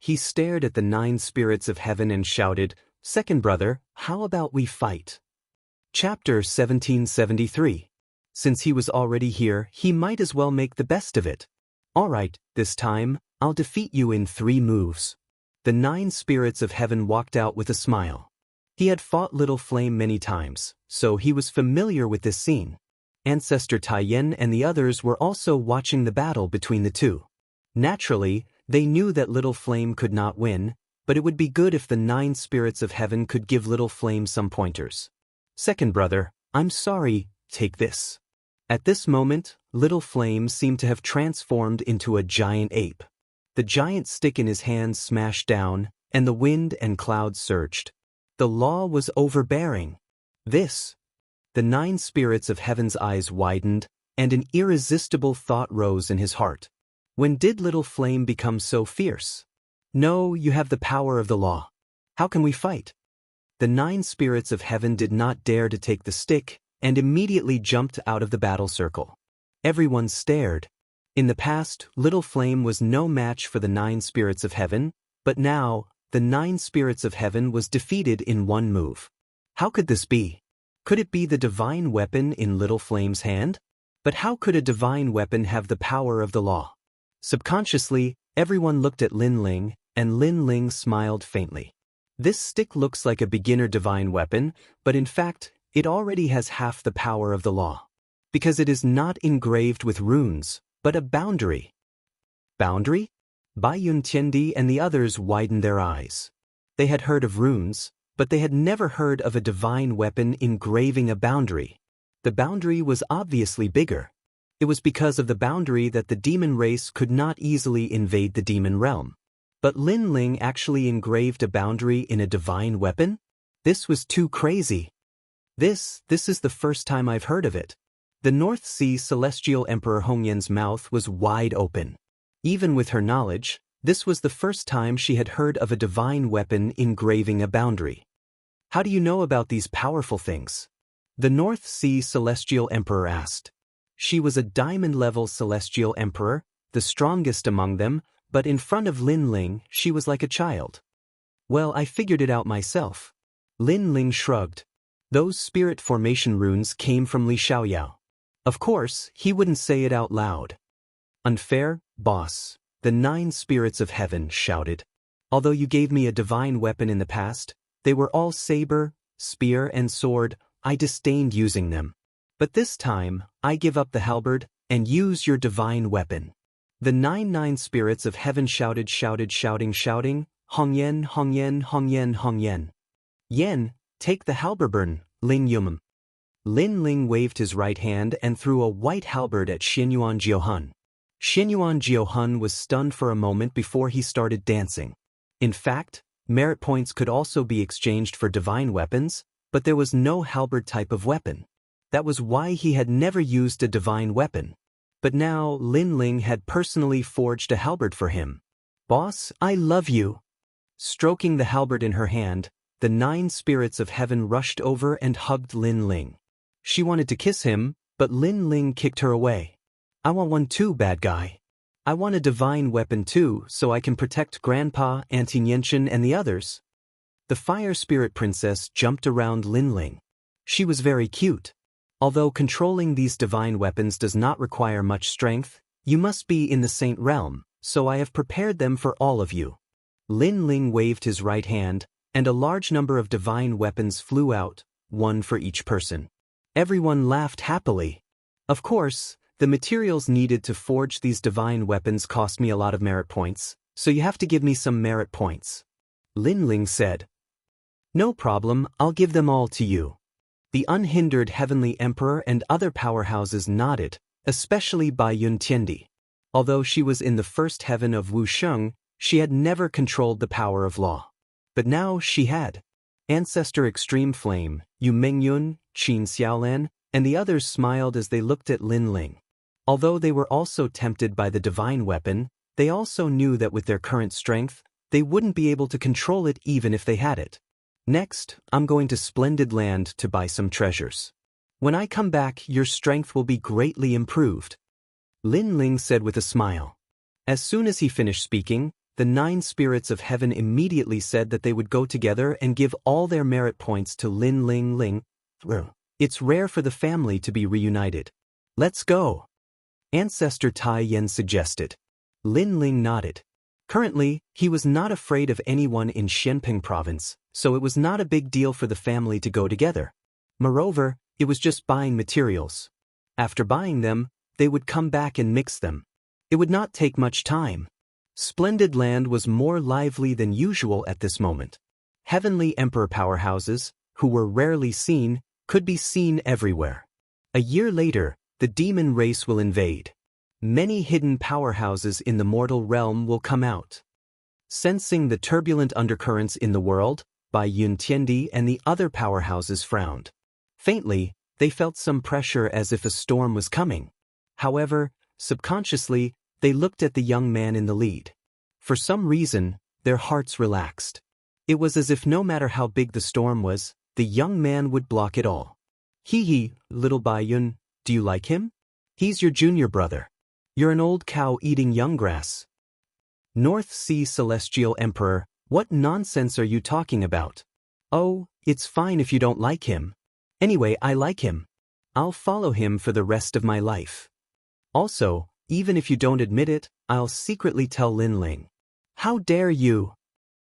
He stared at the 9 spirits of heaven and shouted, "Second brother, how about we fight?" Chapter 1773. Since he was already here, he might as well make the best of it. "All right, this time, I'll defeat you in 3 moves." The 9 spirits of heaven walked out with a smile. He had fought Little Flame many times, so he was familiar with this scene. Ancestor Taiyan and the others were also watching the battle between the two. Naturally, they knew that Little Flame could not win, but it would be good if the 9 spirits of heaven could give little flame some pointers. Second brother, I'm sorry, take this. At this moment, little flame seemed to have transformed into a giant ape. The giant stick in his hands smashed down, and the wind and clouds surged. The law was overbearing. This. The 9 spirits of heaven's eyes widened, and an irresistible thought rose in his heart. When did little flame become so fierce? No, you have the power of the law. How can we fight? The 9 spirits of heaven did not dare to take the stick, and immediately jumped out of the battle circle. Everyone stared. In the past, little flame was no match for the 9 spirits of heaven, but now, the 9 spirits of heaven was defeated in one move. How could this be? Could it be the divine weapon in little flame's hand? But how could a divine weapon have the power of the law? Subconsciously, everyone looked at Lin Ling, and Lin Ling smiled faintly. This stick looks like a beginner divine weapon, but in fact, it already has half the power of the law. Because it is not engraved with runes, but a boundary. Boundary? Bai Yuntiendi and the others widened their eyes. They had heard of runes, but they had never heard of a divine weapon engraving a boundary. The boundary was obviously bigger. It was because of the boundary that the demon race could not easily invade the demon realm. But Lin Ling actually engraved a boundary in a divine weapon? This was too crazy. This is the first time I've heard of it. The North Sea Celestial Emperor Hongyan's mouth was wide open. Even with her knowledge, this was the first time she had heard of a divine weapon engraving a boundary. How do you know about these powerful things? The North Sea Celestial Emperor asked. She was a diamond-level Celestial Emperor, the strongest among them, but in front of Lin Ling, she was like a child. Well, I figured it out myself. Lin Ling shrugged. Those spirit formation runes came from Li Xiaoyao. Of course, he wouldn't say it out loud. Unfair, boss, the 9 spirits of heaven shouted. Although you gave me a divine weapon in the past, they were all saber, spear and sword, I disdained using them. But this time, I give up the halberd, and use your divine weapon. The 9 spirits of heaven shouting, Hongyan, Hongyan, Hongyan, Hongyan. Yen, take the halberd, Ling Yumum. Lin Ling waved his right hand and threw a white halberd at Xianyuan Jiuhun. Xianyuan Jiuhun was stunned for a moment before he started dancing. In fact, merit points could also be exchanged for divine weapons, but there was no halberd type of weapon. That was why he had never used a divine weapon. But now Lin Ling had personally forged a halberd for him. Boss, I love you. Stroking the halberd in her hand, the 9 spirits of heaven rushed over and hugged Lin Ling. She wanted to kiss him, but Lin Ling kicked her away. I want one too, bad guy. I want a divine weapon too, so I can protect Grandpa, Auntie Nianchen, and the others. The fire spirit princess jumped around Lin Ling. She was very cute. Although controlling these divine weapons does not require much strength, you must be in the saint realm, so I have prepared them for all of you. Lin Ling waved his right hand, and a large number of divine weapons flew out, one for each person. Everyone laughed happily. Of course, the materials needed to forge these divine weapons cost me a lot of merit points, so you have to give me some merit points. Lin Ling said. No problem, I'll give them all to you. The unhindered Heavenly Emperor and other powerhouses nodded, especially Bai Yuntiendi. Although she was in the first heaven of Wusheng, she had never controlled the power of law. But now she had. Ancestor Extreme Flame, Yu Mengyun, Qin Xiaolan, and the others smiled as they looked at Lin Ling. Although they were also tempted by the divine weapon, they also knew that with their current strength, they wouldn't be able to control it even if they had it. Next, I'm going to Splendid Land to buy some treasures. When I come back, your strength will be greatly improved. Lin Ling said with a smile. As soon as he finished speaking, the 9 spirits of heaven immediately said that they would go together and give all their merit points to Lin Ling. It's rare for the family to be reunited. Let's go. Ancestor Tai Yen suggested. Lin Ling nodded. Currently, he was not afraid of anyone in Xianping province, so it was not a big deal for the family to go together. Moreover, it was just buying materials. After buying them, they would come back and mix them. It would not take much time. Splendid Land was more lively than usual at this moment. Heavenly Emperor powerhouses, who were rarely seen, could be seen everywhere. A year later, the demon race will invade. Many hidden powerhouses in the mortal realm will come out. Sensing the turbulent undercurrents in the world, Bai Yun Tiandi and the other powerhouses frowned. Faintly, they felt some pressure as if a storm was coming. However, subconsciously, they looked at the young man in the lead. For some reason, their hearts relaxed. It was as if no matter how big the storm was, the young man would block it all. Hee, little Bai Yun, do you like him? He's your junior brother. You're an old cow eating young grass. North Sea Celestial Emperor, what nonsense are you talking about? Oh, it's fine if you don't like him. Anyway, I like him. I'll follow him for the rest of my life. Also, even if you don't admit it, I'll secretly tell Lin Ling. How dare you?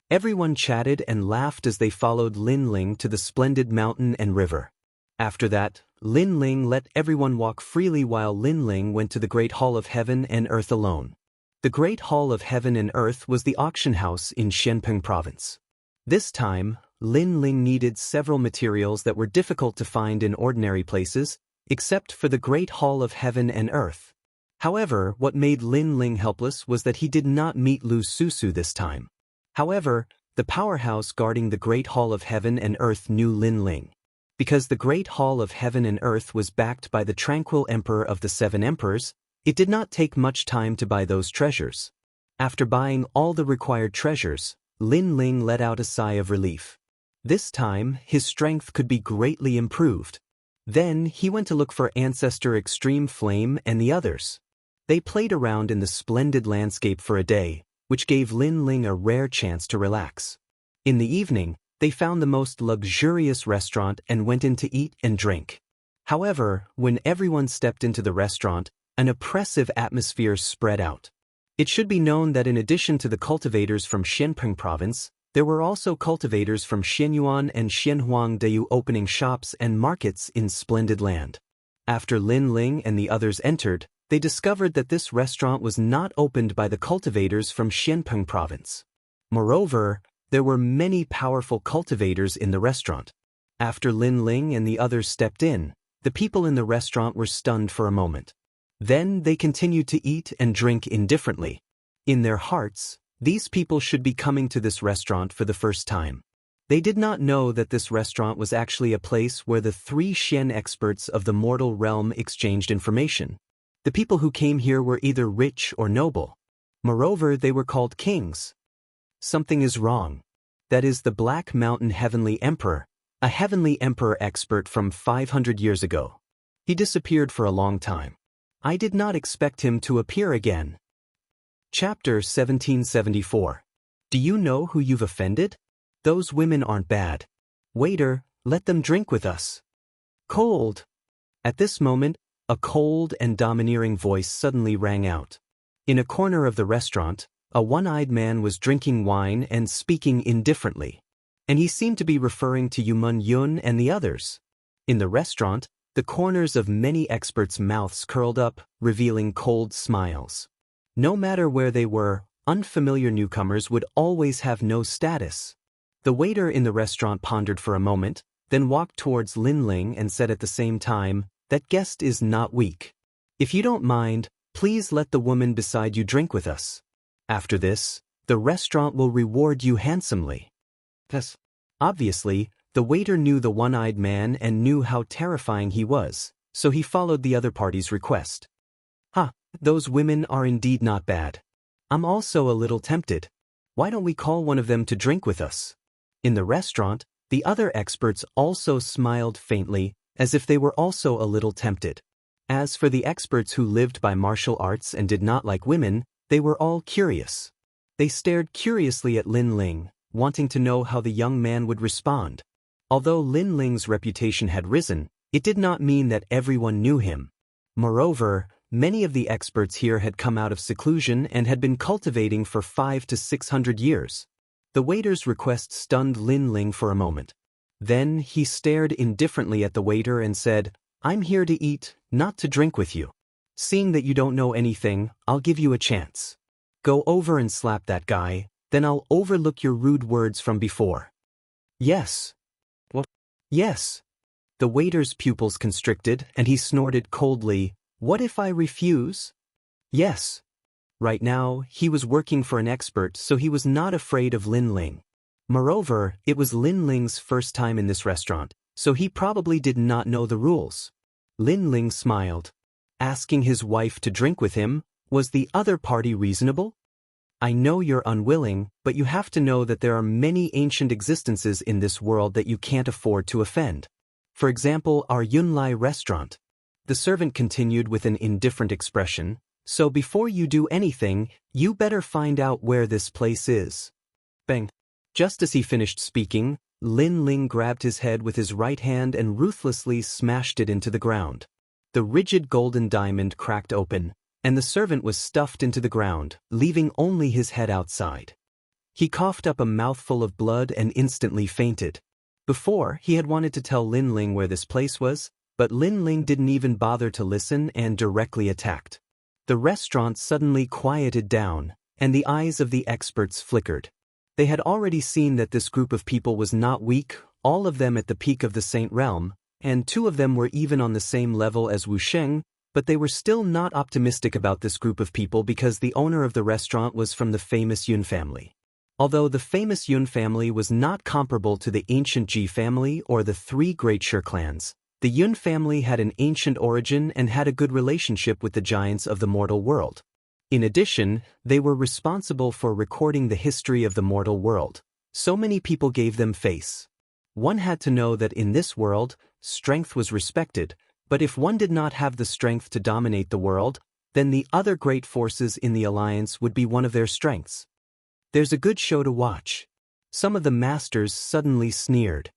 Everyone chatted and laughed as they followed Lin Ling to the splendid mountain and river. After that, Lin Ling let everyone walk freely while Lin Ling went to the Great Hall of Heaven and Earth alone. The Great Hall of Heaven and Earth was the auction house in Xianxia province. This time, Lin Ling needed several materials that were difficult to find in ordinary places, except for the Great Hall of Heaven and Earth. However, what made Lin Ling helpless was that he did not meet Lu Susu this time. However, the powerhouse guarding the Great Hall of Heaven and Earth knew Lin Ling. Because the Great Hall of Heaven and Earth was backed by the tranquil Emperor of the Seven Emperors, it did not take much time to buy those treasures. After buying all the required treasures, Lin Ling let out a sigh of relief. This time, his strength could be greatly improved. Then, he went to look for Ancestor Extreme Flame and the others. They played around in the splendid landscape for a day, which gave Lin Ling a rare chance to relax. In the evening, they found the most luxurious restaurant and went in to eat and drink. However, when everyone stepped into the restaurant, an oppressive atmosphere spread out. It should be known that in addition to the cultivators from Xianxia province, there were also cultivators from Xianyuan and Xianhuangdao opening shops and markets in Splendid Land. After Lin Ling and the others entered, they discovered that this restaurant was not opened by the cultivators from Xianxia province. Moreover, there were many powerful cultivators in the restaurant. After Lin Ling and the others stepped in, the people in the restaurant were stunned for a moment. Then they continued to eat and drink indifferently. In their hearts, these people should be coming to this restaurant for the first time. They did not know that this restaurant was actually a place where the 3 Xian experts of the mortal realm exchanged information. The people who came here were either rich or noble. Moreover, they were called kings. Something is wrong. That is the Black Mountain Heavenly Emperor, a Heavenly Emperor expert from 500 years ago. He disappeared for a long time. I did not expect him to appear again. Chapter 1774. Do you know who you've offended? Those women aren't bad. Waiter, let them drink with us. Cold. At this moment, a cold and domineering voice suddenly rang out. In a corner of the restaurant, a one-eyed man was drinking wine and speaking indifferently. And he seemed to be referring to Yumun Yun and the others. In the restaurant, the corners of many experts' mouths curled up, revealing cold smiles. No matter where they were, unfamiliar newcomers would always have no status. The waiter in the restaurant pondered for a moment, then walked towards Lin Ling and said at the same time, "That guest is not weak. If you don't mind, please let the woman beside you drink with us. After this, the restaurant will reward you handsomely." Yes. Obviously, the waiter knew the one-eyed man and knew how terrifying he was, so he followed the other party's request. Those women are indeed not bad. I'm also a little tempted. Why don't we call one of them to drink with us? In the restaurant, the other experts also smiled faintly, as if they were also a little tempted. As for the experts who lived by martial arts and did not like women, they were all curious. They stared curiously at Lin Ling, wanting to know how the young man would respond. Although Lin Ling's reputation had risen, it did not mean that everyone knew him. Moreover, many of the experts here had come out of seclusion and had been cultivating for 500 to 600 years. The waiter's request stunned Lin Ling for a moment. Then he stared indifferently at the waiter and said, "I'm here to eat, not to drink with you. Seeing that you don't know anything, I'll give you a chance." Go over and slap that guy, then I'll overlook your rude words from before. Yes. What? Yes. The waiter's pupils constricted, and he snorted coldly, What if I refuse? Yes. Right now, he was working for an expert, so he was not afraid of Lin Ling. Moreover, it was Lin Ling's first time in this restaurant, so he probably did not know the rules. Lin Ling smiled. Asking his wife to drink with him, was the other party reasonable? I know you're unwilling, but you have to know that there are many ancient existences in this world that you can't afford to offend. For example, our Yunlai restaurant. The servant continued with an indifferent expression, so before you do anything, you better find out where this place is. Bang. Just as he finished speaking, Lin Ling grabbed his head with his right hand and ruthlessly smashed it into the ground. The rigid golden diamond cracked open, and the servant was stuffed into the ground, leaving only his head outside. He coughed up a mouthful of blood and instantly fainted. Before, he had wanted to tell Lin Ling where this place was, but Lin Ling didn't even bother to listen and directly attacked. The restaurant suddenly quieted down, and the eyes of the experts flickered. They had already seen that this group of people was not weak, all of them at the peak of the Saint Realm, and 2 of them were even on the same level as Wuxia, but they were still not optimistic about this group of people because the owner of the restaurant was from the famous Yun family. Although the famous Yun family was not comparable to the ancient Ji family or the 3 great Shi clans, the Yun family had an ancient origin and had a good relationship with the giants of the mortal world. In addition, they were responsible for recording the history of the mortal world. So many people gave them face. One had to know that in this world, strength was respected, but if one did not have the strength to dominate the world, then the other great forces in the alliance would be one of their strengths. There's a good show to watch. Some of the masters suddenly sneered.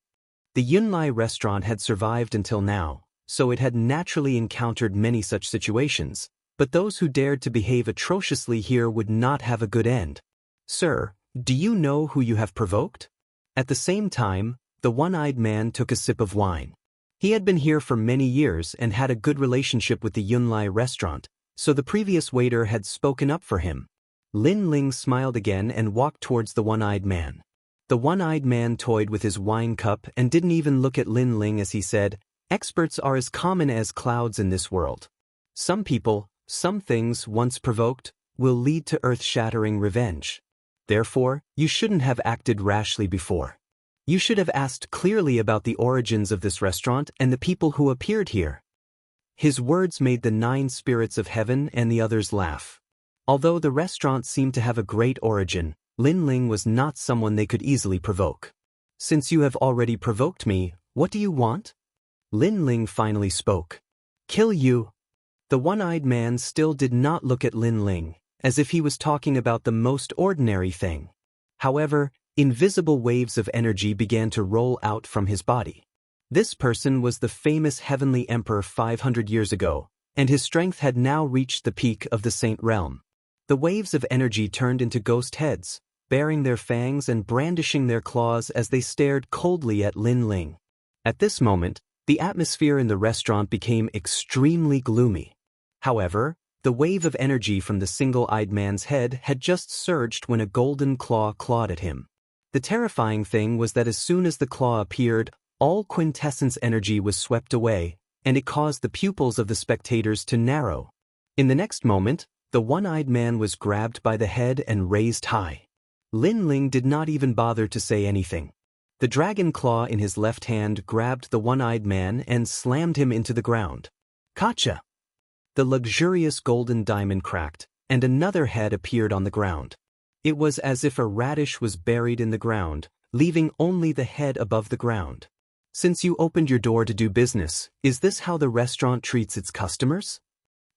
The Yunlai restaurant had survived until now, so it had naturally encountered many such situations, but those who dared to behave atrociously here would not have a good end. Sir, do you know who you have provoked? At the same time, the one-eyed man took a sip of wine. He had been here for many years and had a good relationship with the Yunlai restaurant, so the previous waiter had spoken up for him. Lin Ling smiled again and walked towards the one-eyed man. The one-eyed man toyed with his wine cup and didn't even look at Lin Ling as he said, Experts are as common as clouds in this world. Some people, some things once provoked, will lead to earth-shattering revenge. Therefore, you shouldn't have acted rashly before. You should have asked clearly about the origins of this restaurant and the people who appeared here. His words made the 9 spirits of heaven and the others laugh. Although the restaurant seemed to have a great origin, Lin Ling was not someone they could easily provoke. Since you have already provoked me, what do you want? Lin Ling finally spoke. Kill you. The one-eyed man still did not look at Lin Ling, as if he was talking about the most ordinary thing. However, invisible waves of energy began to roll out from his body. This person was the famous heavenly emperor 500 years ago, and his strength had now reached the peak of the Saint Realm. The waves of energy turned into ghost heads, baring their fangs and brandishing their claws as they stared coldly at Lin Ling. At this moment, the atmosphere in the restaurant became extremely gloomy. However, the wave of energy from the single-eyed man's head had just surged when a golden claw clawed at him. The terrifying thing was that as soon as the claw appeared, all quintessence energy was swept away, and it caused the pupils of the spectators to narrow. In the next moment, the one-eyed man was grabbed by the head and raised high. Lin Ling did not even bother to say anything. The dragon claw in his left hand grabbed the one-eyed man and slammed him into the ground. Gotcha! The luxurious golden diamond cracked, and another head appeared on the ground. It was as if a radish was buried in the ground, leaving only the head above the ground. Since you opened your door to do business, is this how the restaurant treats its customers?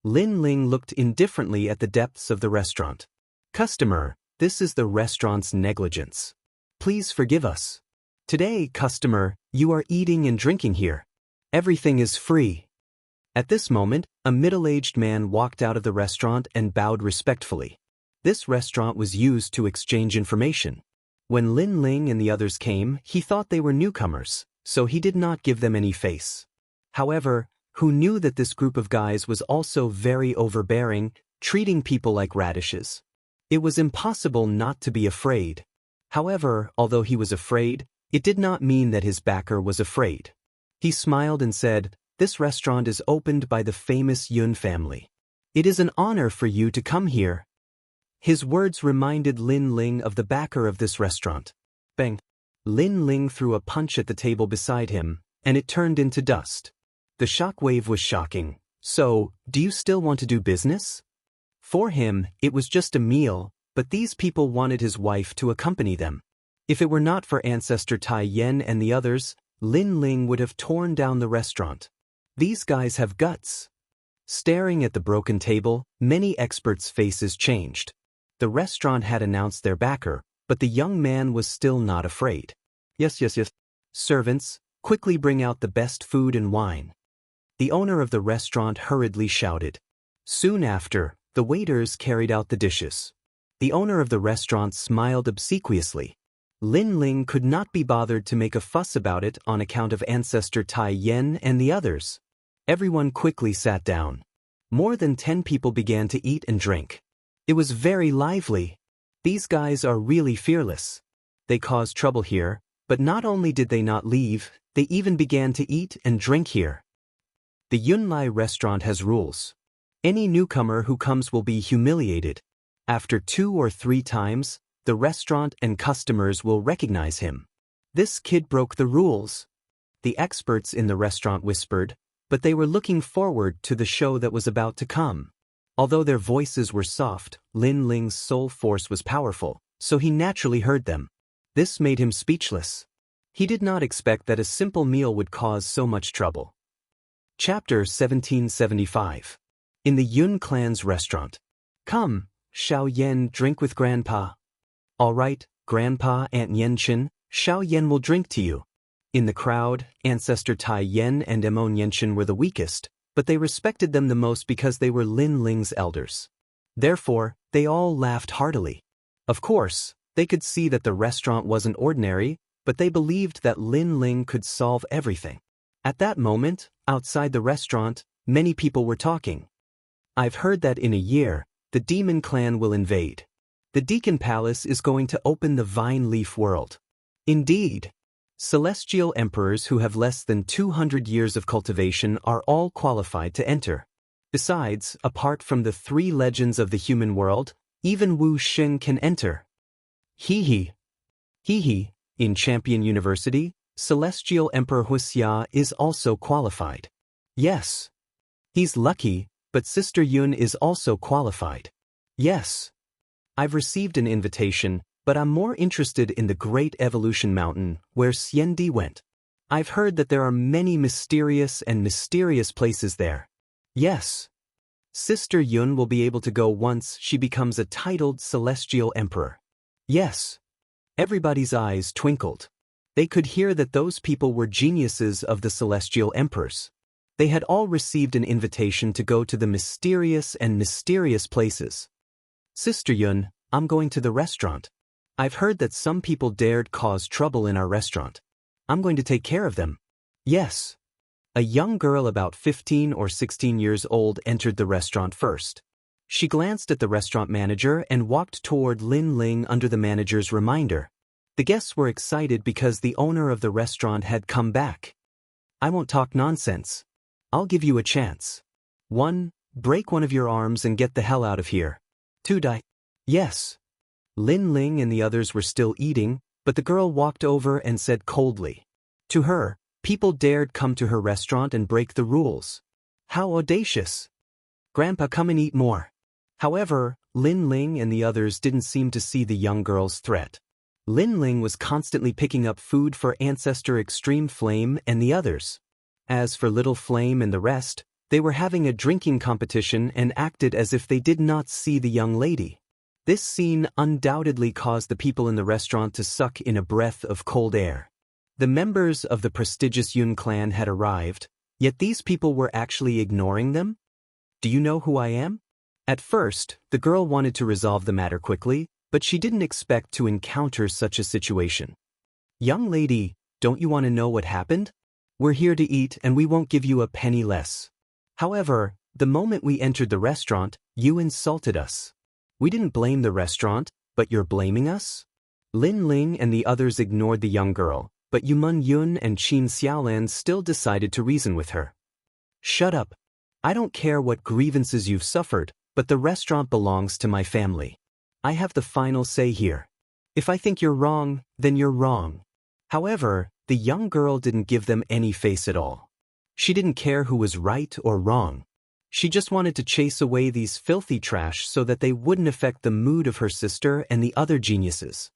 Lin Ling looked indifferently at the depths of the restaurant. Customer, this is the restaurant's negligence. Please forgive us. Today, customer, you are eating and drinking here. Everything is free. At this moment, a middle-aged man walked out of the restaurant and bowed respectfully. This restaurant was used to exchange information. When Lin Ling and the others came, he thought they were newcomers, so he did not give them any face. However, who knew that this group of guys was also very overbearing, treating people like radishes. It was impossible not to be afraid. However, although he was afraid, it did not mean that his backer was afraid. He smiled and said, "This restaurant is opened by the famous Yun family. It is an honor for you to come here." His words reminded Lin Ling of the backer of this restaurant. Bang! Lin Ling threw a punch at the table beside him, and it turned into dust. The shockwave was shocking. "So, do you still want to do business?" For him, it was just a meal, but these people wanted his wife to accompany them. If it were not for Ancestor Tai Yen and the others, Lin Ling would have torn down the restaurant. These guys have guts. Staring at the broken table, many experts' faces changed. The restaurant had announced their backer, but the young man was still not afraid. Yes. Servants, quickly bring out the best food and wine." The owner of the restaurant hurriedly shouted. Soon after, the waiters carried out the dishes. The owner of the restaurant smiled obsequiously. Lin Ling could not be bothered to make a fuss about it on account of Ancestor Tai Yen and the others. Everyone quickly sat down. More than 10 people began to eat and drink. It was very lively. These guys are really fearless. They caused trouble here, but not only did they not leave, they even began to eat and drink here. The Yunlai restaurant has rules. Any newcomer who comes will be humiliated. After 2 or 3 times, the restaurant and customers will recognize him. This kid broke the rules. The experts in the restaurant whispered, but they were looking forward to the show that was about to come. Although their voices were soft, Lin Ling's soul force was powerful, so he naturally heard them. This made him speechless. He did not expect that a simple meal would cause so much trouble. Chapter 1775. In the Yun clan's restaurant. "Come, Xiao Yan, drink with Grandpa." "All right, Grandpa, Aunt Yenchen, Xiao Yan will drink to you." In the crowd, Ancestor Tai Yen and Emon Yenchen were the weakest, but they respected them the most because they were Lin Ling's elders. Therefore, they all laughed heartily. Of course, they could see that the restaurant wasn't ordinary, but they believed that Lin Ling could solve everything. At that moment, outside the restaurant, many people were talking. "I've heard that in a year, the Demon Clan will invade. The Deacon Palace is going to open the Vine Leaf world." Indeed. Celestial emperors who have less than 200 years of cultivation are all qualified to enter. Besides, apart from the 3 legends of the human world, even Wu Xing can enter. Hee. In Champion University, Celestial Emperor Wuxia is also qualified. Yes. He's lucky, but Sister Yun is also qualified. Yes. I've received an invitation, but I'm more interested in the Great Evolution Mountain, where Xiandi went. I've heard that there are many mysterious places there. Yes. Sister Yun will be able to go once she becomes a titled Celestial Emperor. Yes. Everybody's eyes twinkled. They could hear that those people were geniuses of the Celestial Emperors. They had all received an invitation to go to the mysterious places. "Sister Yun, I'm going to the restaurant. I've heard that some people dared cause trouble in our restaurant. I'm going to take care of them." Yes. A young girl about 15 or 16 years old entered the restaurant first. She glanced at the restaurant manager and walked toward Lin Ling under the manager's reminder. The guests were excited because the owner of the restaurant had come back. "I won't talk nonsense. I'll give you a chance. 1. Break one of your arms and get the hell out of here. 2. Die." Yes. Lin Ling and the others were still eating, but the girl walked over and said coldly. To her, people dared come to her restaurant and break the rules. How audacious. "Grandpa, come and eat more." However, Lin Ling and the others didn't seem to see the young girl's threat. Lin Ling was constantly picking up food for Ancestor Extreme Flame and the others. As for Little Flame and the rest, they were having a drinking competition and acted as if they did not see the young lady. This scene undoubtedly caused the people in the restaurant to suck in a breath of cold air. The members of the prestigious Yun clan had arrived, yet these people were actually ignoring them? "Do you know who I am?" At first, the girl wanted to resolve the matter quickly, but she didn't expect to encounter such a situation. "Young lady, don't you want to know what happened? We're here to eat and we won't give you a penny less. However, the moment we entered the restaurant, you insulted us. We didn't blame the restaurant, but you're blaming us? Lin Ling and the others ignored the young girl, but Yumun Yun and Qin Xiaolan still decided to reason with her. Shut up. I don't care what grievances you've suffered, but the restaurant belongs to my family. I have the final say here. If I think you're wrong, then you're wrong. However, the young girl didn't give them any face at all. She didn't care who was right or wrong. She just wanted to chase away these filthy trash so that they wouldn't affect the mood of her sister and the other geniuses.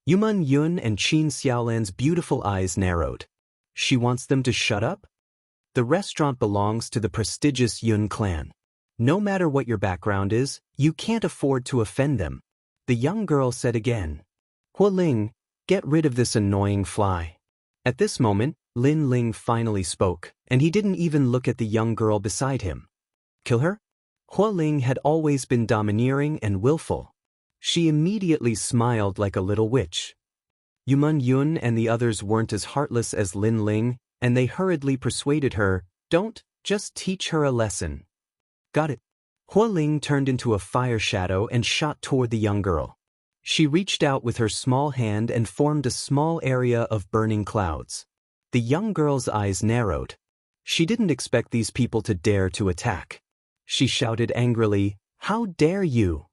Yumun Yun and Qin Xiaolan's beautiful eyes narrowed. She wants them to shut up? The restaurant belongs to the prestigious Yun clan. No matter what your background is, you can't afford to offend them. The young girl said again. Hua Ling, get rid of this annoying fly. At this moment, Lin Ling finally spoke, and he didn't even look at the young girl beside him. Kill her? Hua Ling had always been domineering and willful. She immediately smiled like a little witch. Yumun Yun and the others weren't as heartless as Lin Ling, and they hurriedly persuaded her, don't, just teach her a lesson. Got it. Hua Ling turned into a fire shadow and shot toward the young girl. She reached out with her small hand and formed a small area of burning clouds. The young girl's eyes narrowed. She didn't expect these people to dare to attack. She shouted angrily, How dare you?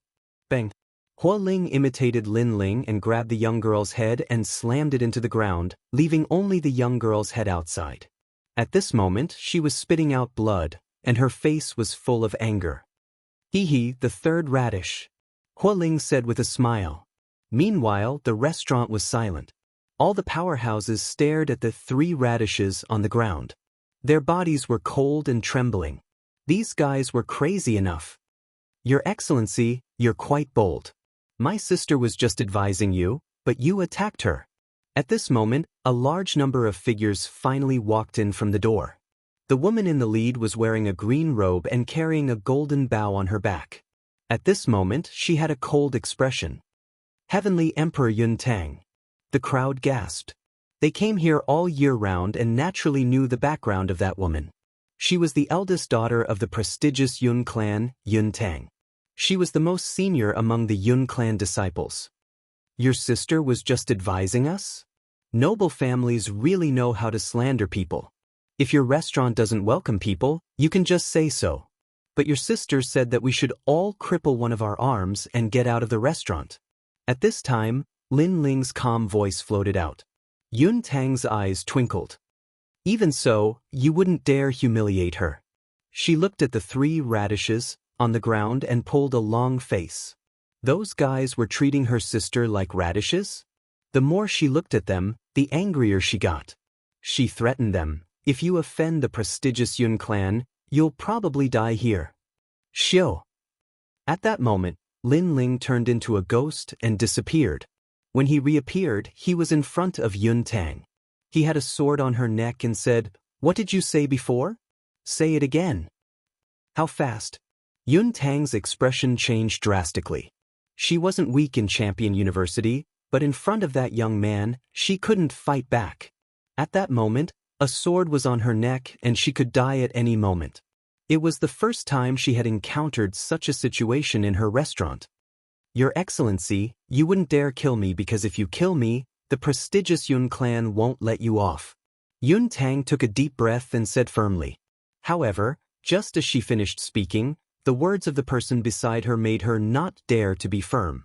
Bang. Hua Ling imitated Lin Ling and grabbed the young girl's head and slammed it into the ground, leaving only the young girl's head outside. At this moment, she was spitting out blood, and her face was full of anger. Hee, the third radish, Hua Ling said with a smile. Meanwhile, the restaurant was silent. All the powerhouses stared at the 3 radishes on the ground. Their bodies were cold and trembling. These guys were crazy enough. Your Excellency, you're quite bold. My sister was just advising you, but you attacked her. At this moment, a large number of figures finally walked in from the door. The woman in the lead was wearing a green robe and carrying a golden bow on her back. At this moment, she had a cold expression. Heavenly Emperor Yun Tang. The crowd gasped. They came here all year round and naturally knew the background of that woman. She was the eldest daughter of the prestigious Yun clan, Yun Tang. She was the most senior among the Yun clan disciples. Your sister was just advising us? Noble families really know how to slander people. If your restaurant doesn't welcome people, you can just say so. But your sister said that we should all cripple one of our arms and get out of the restaurant. At this time, Lin Ling's calm voice floated out. Yun Tang's eyes twinkled. Even so, you wouldn't dare humiliate her. She looked at the 3 radishes on the ground and pulled a long face. Those guys were treating her sister like radishes? The more she looked at them, the angrier she got. She threatened them. If you offend the prestigious Yun clan, you'll probably die here. Xiu. At that moment, Lin Ling turned into a ghost and disappeared. When he reappeared, he was in front of Yun Tang. He had a sword on her neck and said, What did you say before? Say it again. How fast? Yun Tang's expression changed drastically. She wasn't weak in Champion University, but in front of that young man, she couldn't fight back. At that moment, a sword was on her neck and she could die at any moment. It was the first time she had encountered such a situation in her restaurant. Your Excellency, you wouldn't dare kill me because if you kill me, the prestigious Yun clan won't let you off. Yun Tang took a deep breath and said firmly. However, just as she finished speaking, the words of the person beside her made her not dare to be firm.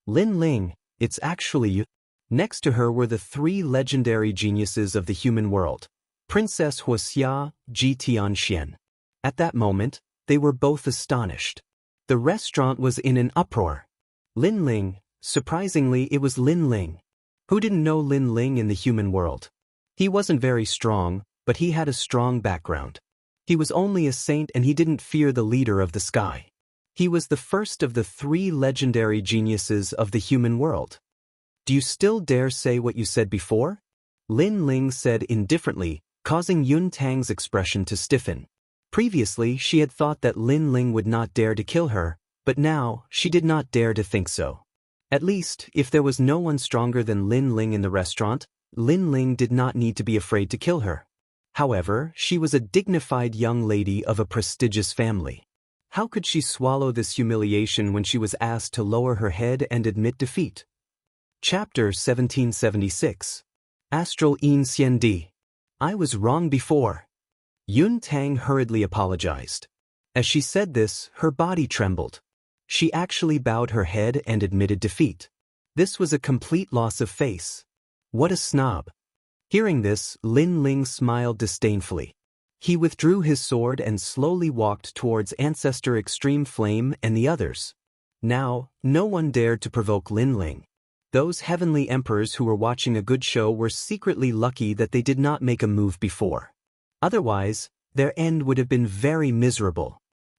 Lin Ling, it's actually you. Next to her were the 3 legendary geniuses of the human world, Princess Wuxia, Ji Tianxian. At that moment, they were both astonished. The restaurant was in an uproar. Lin Ling, surprisingly it was Lin Ling. Who didn't know Lin Ling in the human world? He wasn't very strong, but he had a strong background. He was only a saint and he didn't fear the leader of the sky. He was the first of the 3 legendary geniuses of the human world. Do you still dare say what you said before? Lin Ling said indifferently, causing Yun Tang's expression to stiffen. Previously, she had thought that Lin Ling would not dare to kill her, but now, she did not dare to think so. At least, if there was no one stronger than Lin Ling in the restaurant, Lin Ling did not need to be afraid to kill her. However, she was a dignified young lady of a prestigious family. How could she swallow this humiliation when she was asked to lower her head and admit defeat? Chapter 1776. Astral Yin Xian Di. I was wrong before. Yun Tang hurriedly apologized. As she said this, her body trembled. She actually bowed her head and admitted defeat. This was a complete loss of face. What a snob. Hearing this, Lin Ling smiled disdainfully. He withdrew his sword and slowly walked towards Ancestor Extreme Flame and the others. Now, no one dared to provoke Lin Ling. Those heavenly emperors who were watching a good show were secretly lucky that they did not make a move before. Otherwise, their end would have been very miserable.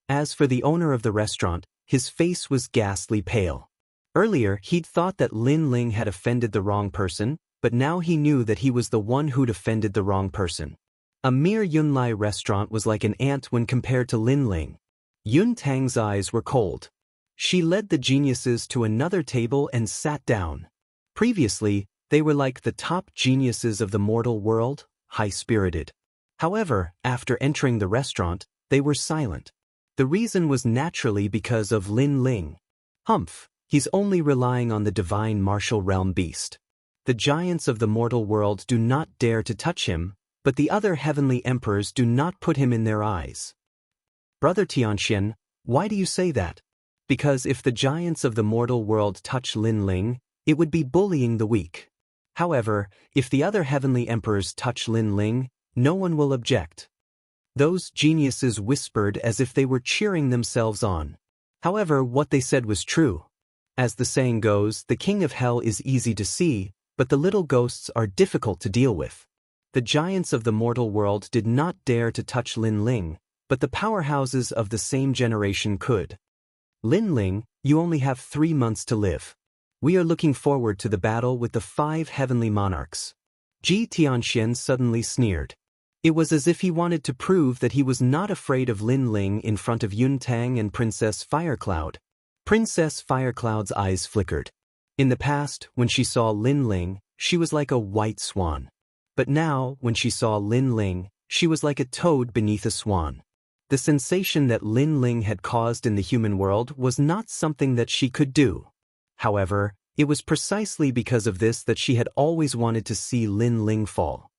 As for the owner of the restaurant, his face was ghastly pale. Earlier, he'd thought that Lin Ling had offended the wrong person, but now he knew that he was the one who'd offended the wrong person. A mere Yunlai restaurant was like an ant when compared to Lin Ling. Yun Tang's eyes were cold. She led the geniuses to another table and sat down. Previously, they were like the top geniuses of the mortal world, high-spirited. However, after entering the restaurant, they were silent. The reason was naturally because of Lin Ling. Humph, he's only relying on the divine martial realm beast. The giants of the mortal world do not dare to touch him, but the other heavenly emperors do not put him in their eyes. Brother Xianxia, why do you say that? Because if the giants of the mortal world touch Lin Ling, it would be bullying the weak. However, if the other heavenly emperors touch Lin Ling, no one will object. Those geniuses whispered as if they were cheering themselves on. However, what they said was true. As the saying goes, the king of hell is easy to see, but the little ghosts are difficult to deal with. The giants of the mortal world did not dare to touch Lin Ling, but the powerhouses of the same generation could. Lin Ling, you only have 3 months to live. We are looking forward to the battle with the 5 heavenly monarchs. Ji Tianxian suddenly sneered. It was as if he wanted to prove that he was not afraid of Lin Ling in front of Yun Tang and Princess Firecloud. Princess Firecloud's eyes flickered. In the past, when she saw Lin Ling, she was like a white swan. But now, when she saw Lin Ling, she was like a toad beneath a swan. The sensation that Lin Ling had caused in the human world was not something that she could do. However, it was precisely because of this that she had always wanted to see Lin Ling fall.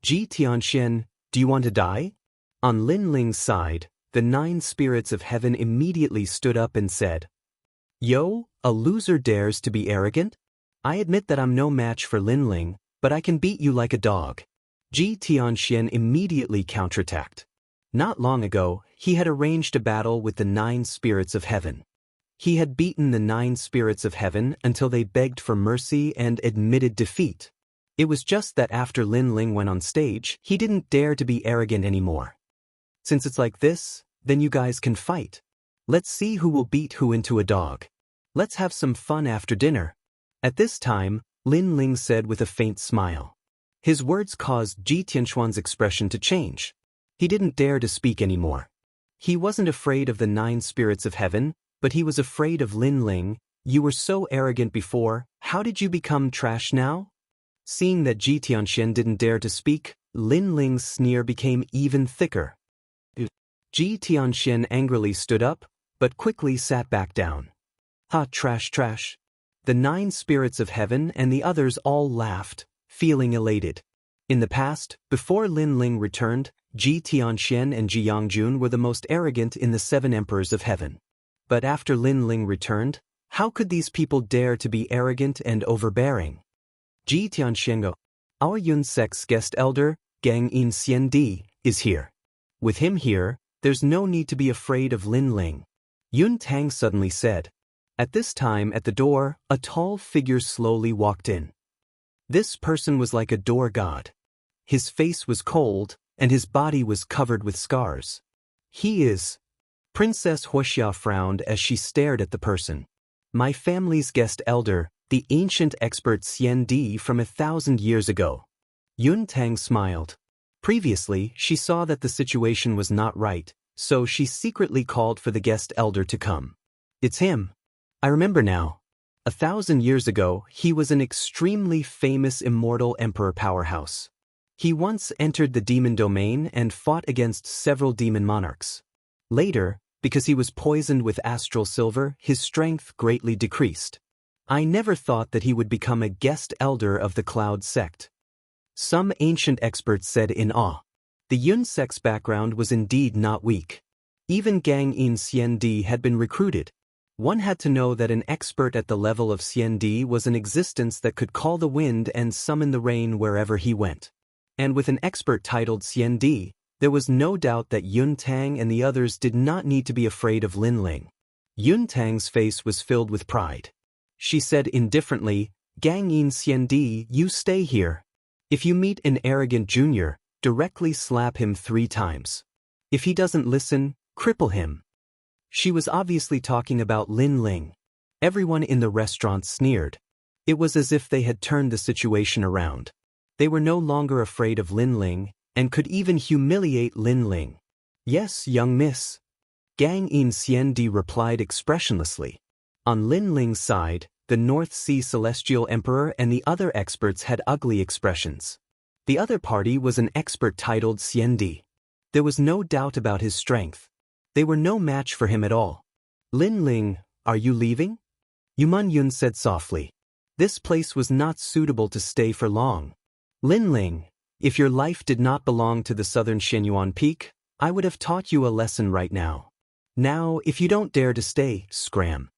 Ji Tianxian, do you want to die? On Lin Ling's side, the 9 spirits of heaven immediately stood up and said, Yo, a loser dares to be arrogant? I admit that I'm no match for Lin Ling, but I can beat you like a dog. Ji Tianxian immediately counterattacked. Not long ago, he had arranged a battle with the 9 spirits of heaven. He had beaten the 9 spirits of heaven until they begged for mercy and admitted defeat. It was just that after Lin Ling went on stage, he didn't dare to be arrogant anymore. Since it's like this, then you guys can fight. Let's see who will beat who into a dog. Let's have some fun after dinner. At this time, Lin Ling said with a faint smile. His words caused Ji Tianxuan's expression to change. He didn't dare to speak anymore. He wasn't afraid of the 9 spirits of heaven, but he was afraid of Lin Ling. You were so arrogant before, how did you become trash now? Seeing that Ji Tianxian didn't dare to speak, Lin Ling's sneer became even thicker. Ji Tianxian angrily stood up, but quickly sat back down. Ha, trash, trash. The 9 spirits of heaven and the others all laughed, feeling elated. In the past, before Lin Ling returned, Ji Tianxian and Ji Yangjun were the most arrogant in the 7 emperors of heaven. But after Lin Ling returned, how could these people dare to be arrogant and overbearing? Ji Tianxian, our Yun sect's guest elder, Gang In Xian Di, is here. With him here, there's no need to be afraid of Lin Ling. Yun Tang suddenly said. At this time at the door, a tall figure slowly walked in. This person was like a door god. His face was cold, and his body was covered with scars. He is... Princess Wuxia frowned as she stared at the person. My family's guest elder, the ancient expert Xian Di from 1,000 years ago. Yun Tang smiled. Previously, she saw that the situation was not right, so she secretly called for the guest elder to come. It's him. I remember now. 1,000 years ago, he was an extremely famous immortal emperor powerhouse. He once entered the demon domain and fought against several demon monarchs. Later, Because he was poisoned with astral silver, his strength greatly decreased. I never thought that he would become a guest elder of the Cloud sect. Some ancient experts said in awe. The Yun sect's background was indeed not weak. Even Gang In Xiandi had been recruited. One had to know that an expert at the level of Xiandi was an existence that could call the wind and summon the rain wherever he went. And with an expert titled Xiandi, there was no doubt that Yun Tang and the others did not need to be afraid of Lin Ling. Yun Tang's face was filled with pride. She said indifferently, Gang In Xiandi, you stay here. If you meet an arrogant junior, directly slap him 3 times. If he doesn't listen, cripple him. She was obviously talking about Lin Ling. Everyone in the restaurant sneered. It was as if they had turned the situation around. They were no longer afraid of Lin Ling, and could even humiliate Lin Ling. Yes, young miss. Gang In Xiandi replied expressionlessly. On Lin Ling's side, the North Sea Celestial Emperor and the other experts had ugly expressions. The other party was an expert titled Xiandi. There was no doubt about his strength. They were no match for him at all. Lin Ling, are you leaving? Yuman Yun said softly. This place was not suitable to stay for long. Lin Ling, if your life did not belong to the southern Shenyuan Peak, I would have taught you a lesson right now. Now, if you don't dare to stay, scram.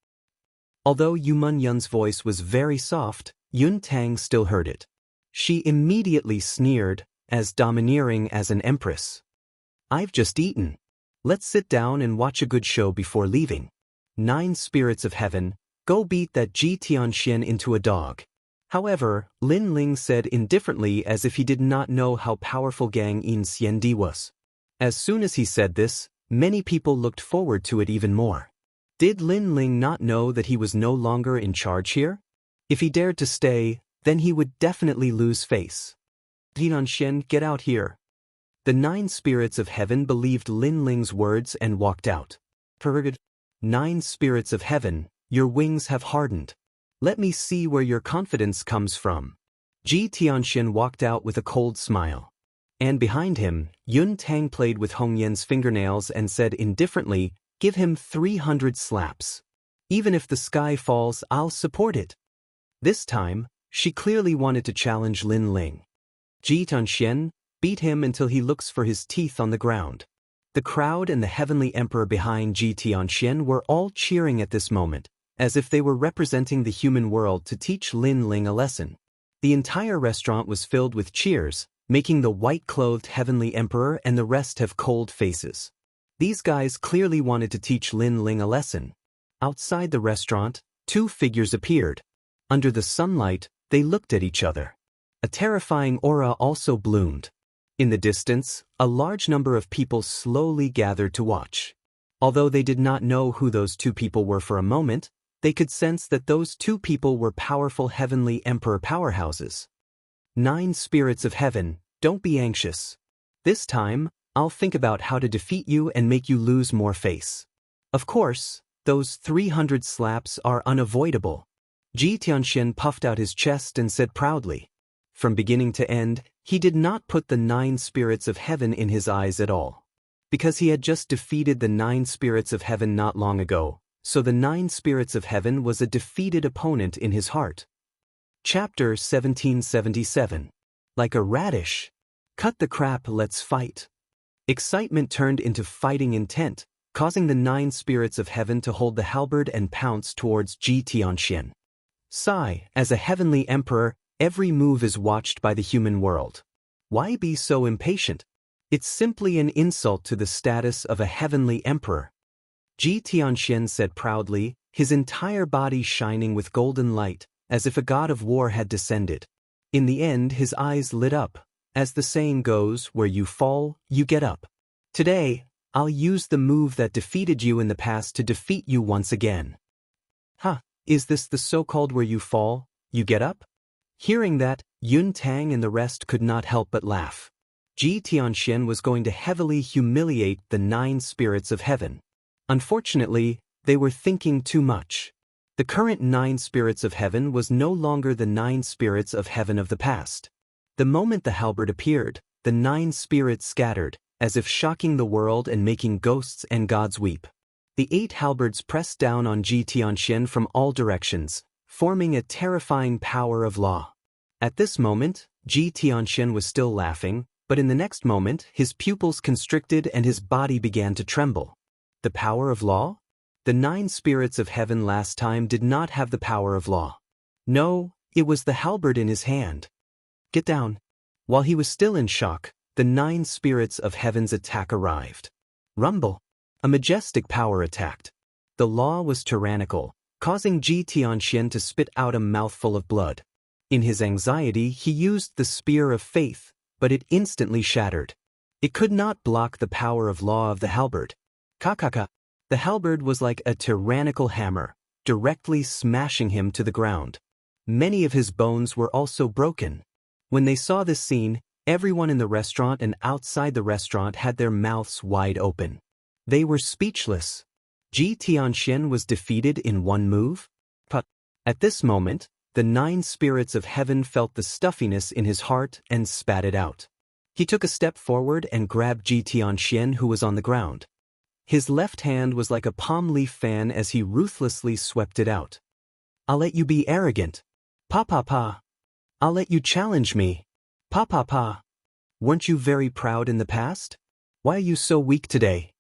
Although Yuman Yun's voice was very soft, Yun Tang still heard it. She immediately sneered, as domineering as an empress. I've just eaten. Let's sit down and watch a good show before leaving. 9 spirits of heaven, go beat that Ji Tianxian into a dog. However, Lin Ling said indifferently as if he did not know how powerful Gang In Xiandi was. As soon as he said this, many people looked forward to it even more. Did Lin Ling not know that he was no longer in charge here? If he dared to stay, then he would definitely lose face. Tianxian, get out here. The 9 spirits of heaven believed Lin Ling's words and walked out. 9 spirits of heaven, your wings have hardened. Let me see where your confidence comes from. Ji Tianxian walked out with a cold smile. And behind him, Yun Tang played with Hong Yan's fingernails and said indifferently, give him 300 slaps. Even if the sky falls, I'll support it. This time, she clearly wanted to challenge Lin Ling. Ji Tianxian, beat him until he looks for his teeth on the ground. The crowd and the heavenly emperor behind Ji Tianxian were all cheering at this moment, as if they were representing the human world to teach Lin Ling a lesson. The entire restaurant was filled with cheers, making the white-clothed heavenly emperor and the rest have cold faces. These guys clearly wanted to teach Lin Ling a lesson. Outside the restaurant, 2 figures appeared. Under the sunlight, they looked at each other. A terrifying aura also bloomed. In the distance, a large number of people slowly gathered to watch. Although they did not know who those 2 people were for a moment, they could sense that those 2 people were powerful heavenly emperor powerhouses. 9 spirits of heaven, don't be anxious. This time, I'll think about how to defeat you and make you lose more face. Of course, those 300 slaps are unavoidable. Ji Tianxian puffed out his chest and said proudly. From beginning to end, he did not put the 9 spirits of heaven in his eyes at all. Because he had just defeated the 9 spirits of heaven not long ago, so the 9 spirits of heaven was a defeated opponent in his heart. Chapter 1777. Like a radish. Cut the crap, let's fight. Excitement turned into fighting intent, causing the 9 spirits of heaven to hold the halberd and pounce towards Ji Tianxian. Sigh, as a heavenly emperor, every move is watched by the human world. Why be so impatient? It's simply an insult to the status of a heavenly emperor. Ji Tianxian said proudly, his entire body shining with golden light, as if a god of war had descended. In the end, his eyes lit up. As the saying goes, where you fall, you get up. Today, I'll use the move that defeated you in the past to defeat you once again. Huh, is this the so-called where you fall, you get up? Hearing that, Yun Tang and the rest could not help but laugh. Ji Tianxian was going to heavily humiliate the 9 spirits of heaven. Unfortunately, they were thinking too much. The current 9 spirits of heaven was no longer the 9 spirits of heaven of the past. The moment the halberd appeared, the 9 spirits scattered, as if shocking the world and making ghosts and gods weep. The 8 halberds pressed down on Ji Tianxian from all directions, forming a terrifying power of law. At this moment, Ji Tianxian was still laughing, but in the next moment his pupils constricted and his body began to tremble. The power of law? The 9 spirits of heaven last time did not have the power of law. No, it was the halberd in his hand. Get down. While he was still in shock, the 9 spirits of heaven's attack arrived. Rumble. A majestic power attacked. The law was tyrannical, causing Ji Tianxian to spit out a mouthful of blood. In his anxiety, he used the spear of faith, but it instantly shattered. It could not block the power of law of the halberd. Kakaka. The halberd was like a tyrannical hammer, directly smashing him to the ground. Many of his bones were also broken. When they saw this scene, everyone in the restaurant and outside the restaurant had their mouths wide open. They were speechless. Ji Tianxian was defeated in one move? But at this moment, the 9 spirits of heaven felt the stuffiness in his heart and spat it out. He took a step forward and grabbed Ji Tianxian, who was on the ground. His left hand was like a palm leaf fan as he ruthlessly swept it out. I'll let you be arrogant. Pa pa pa. I'll let you challenge me. Pa pa pa. Weren't you very proud in the past? Why are you so weak today?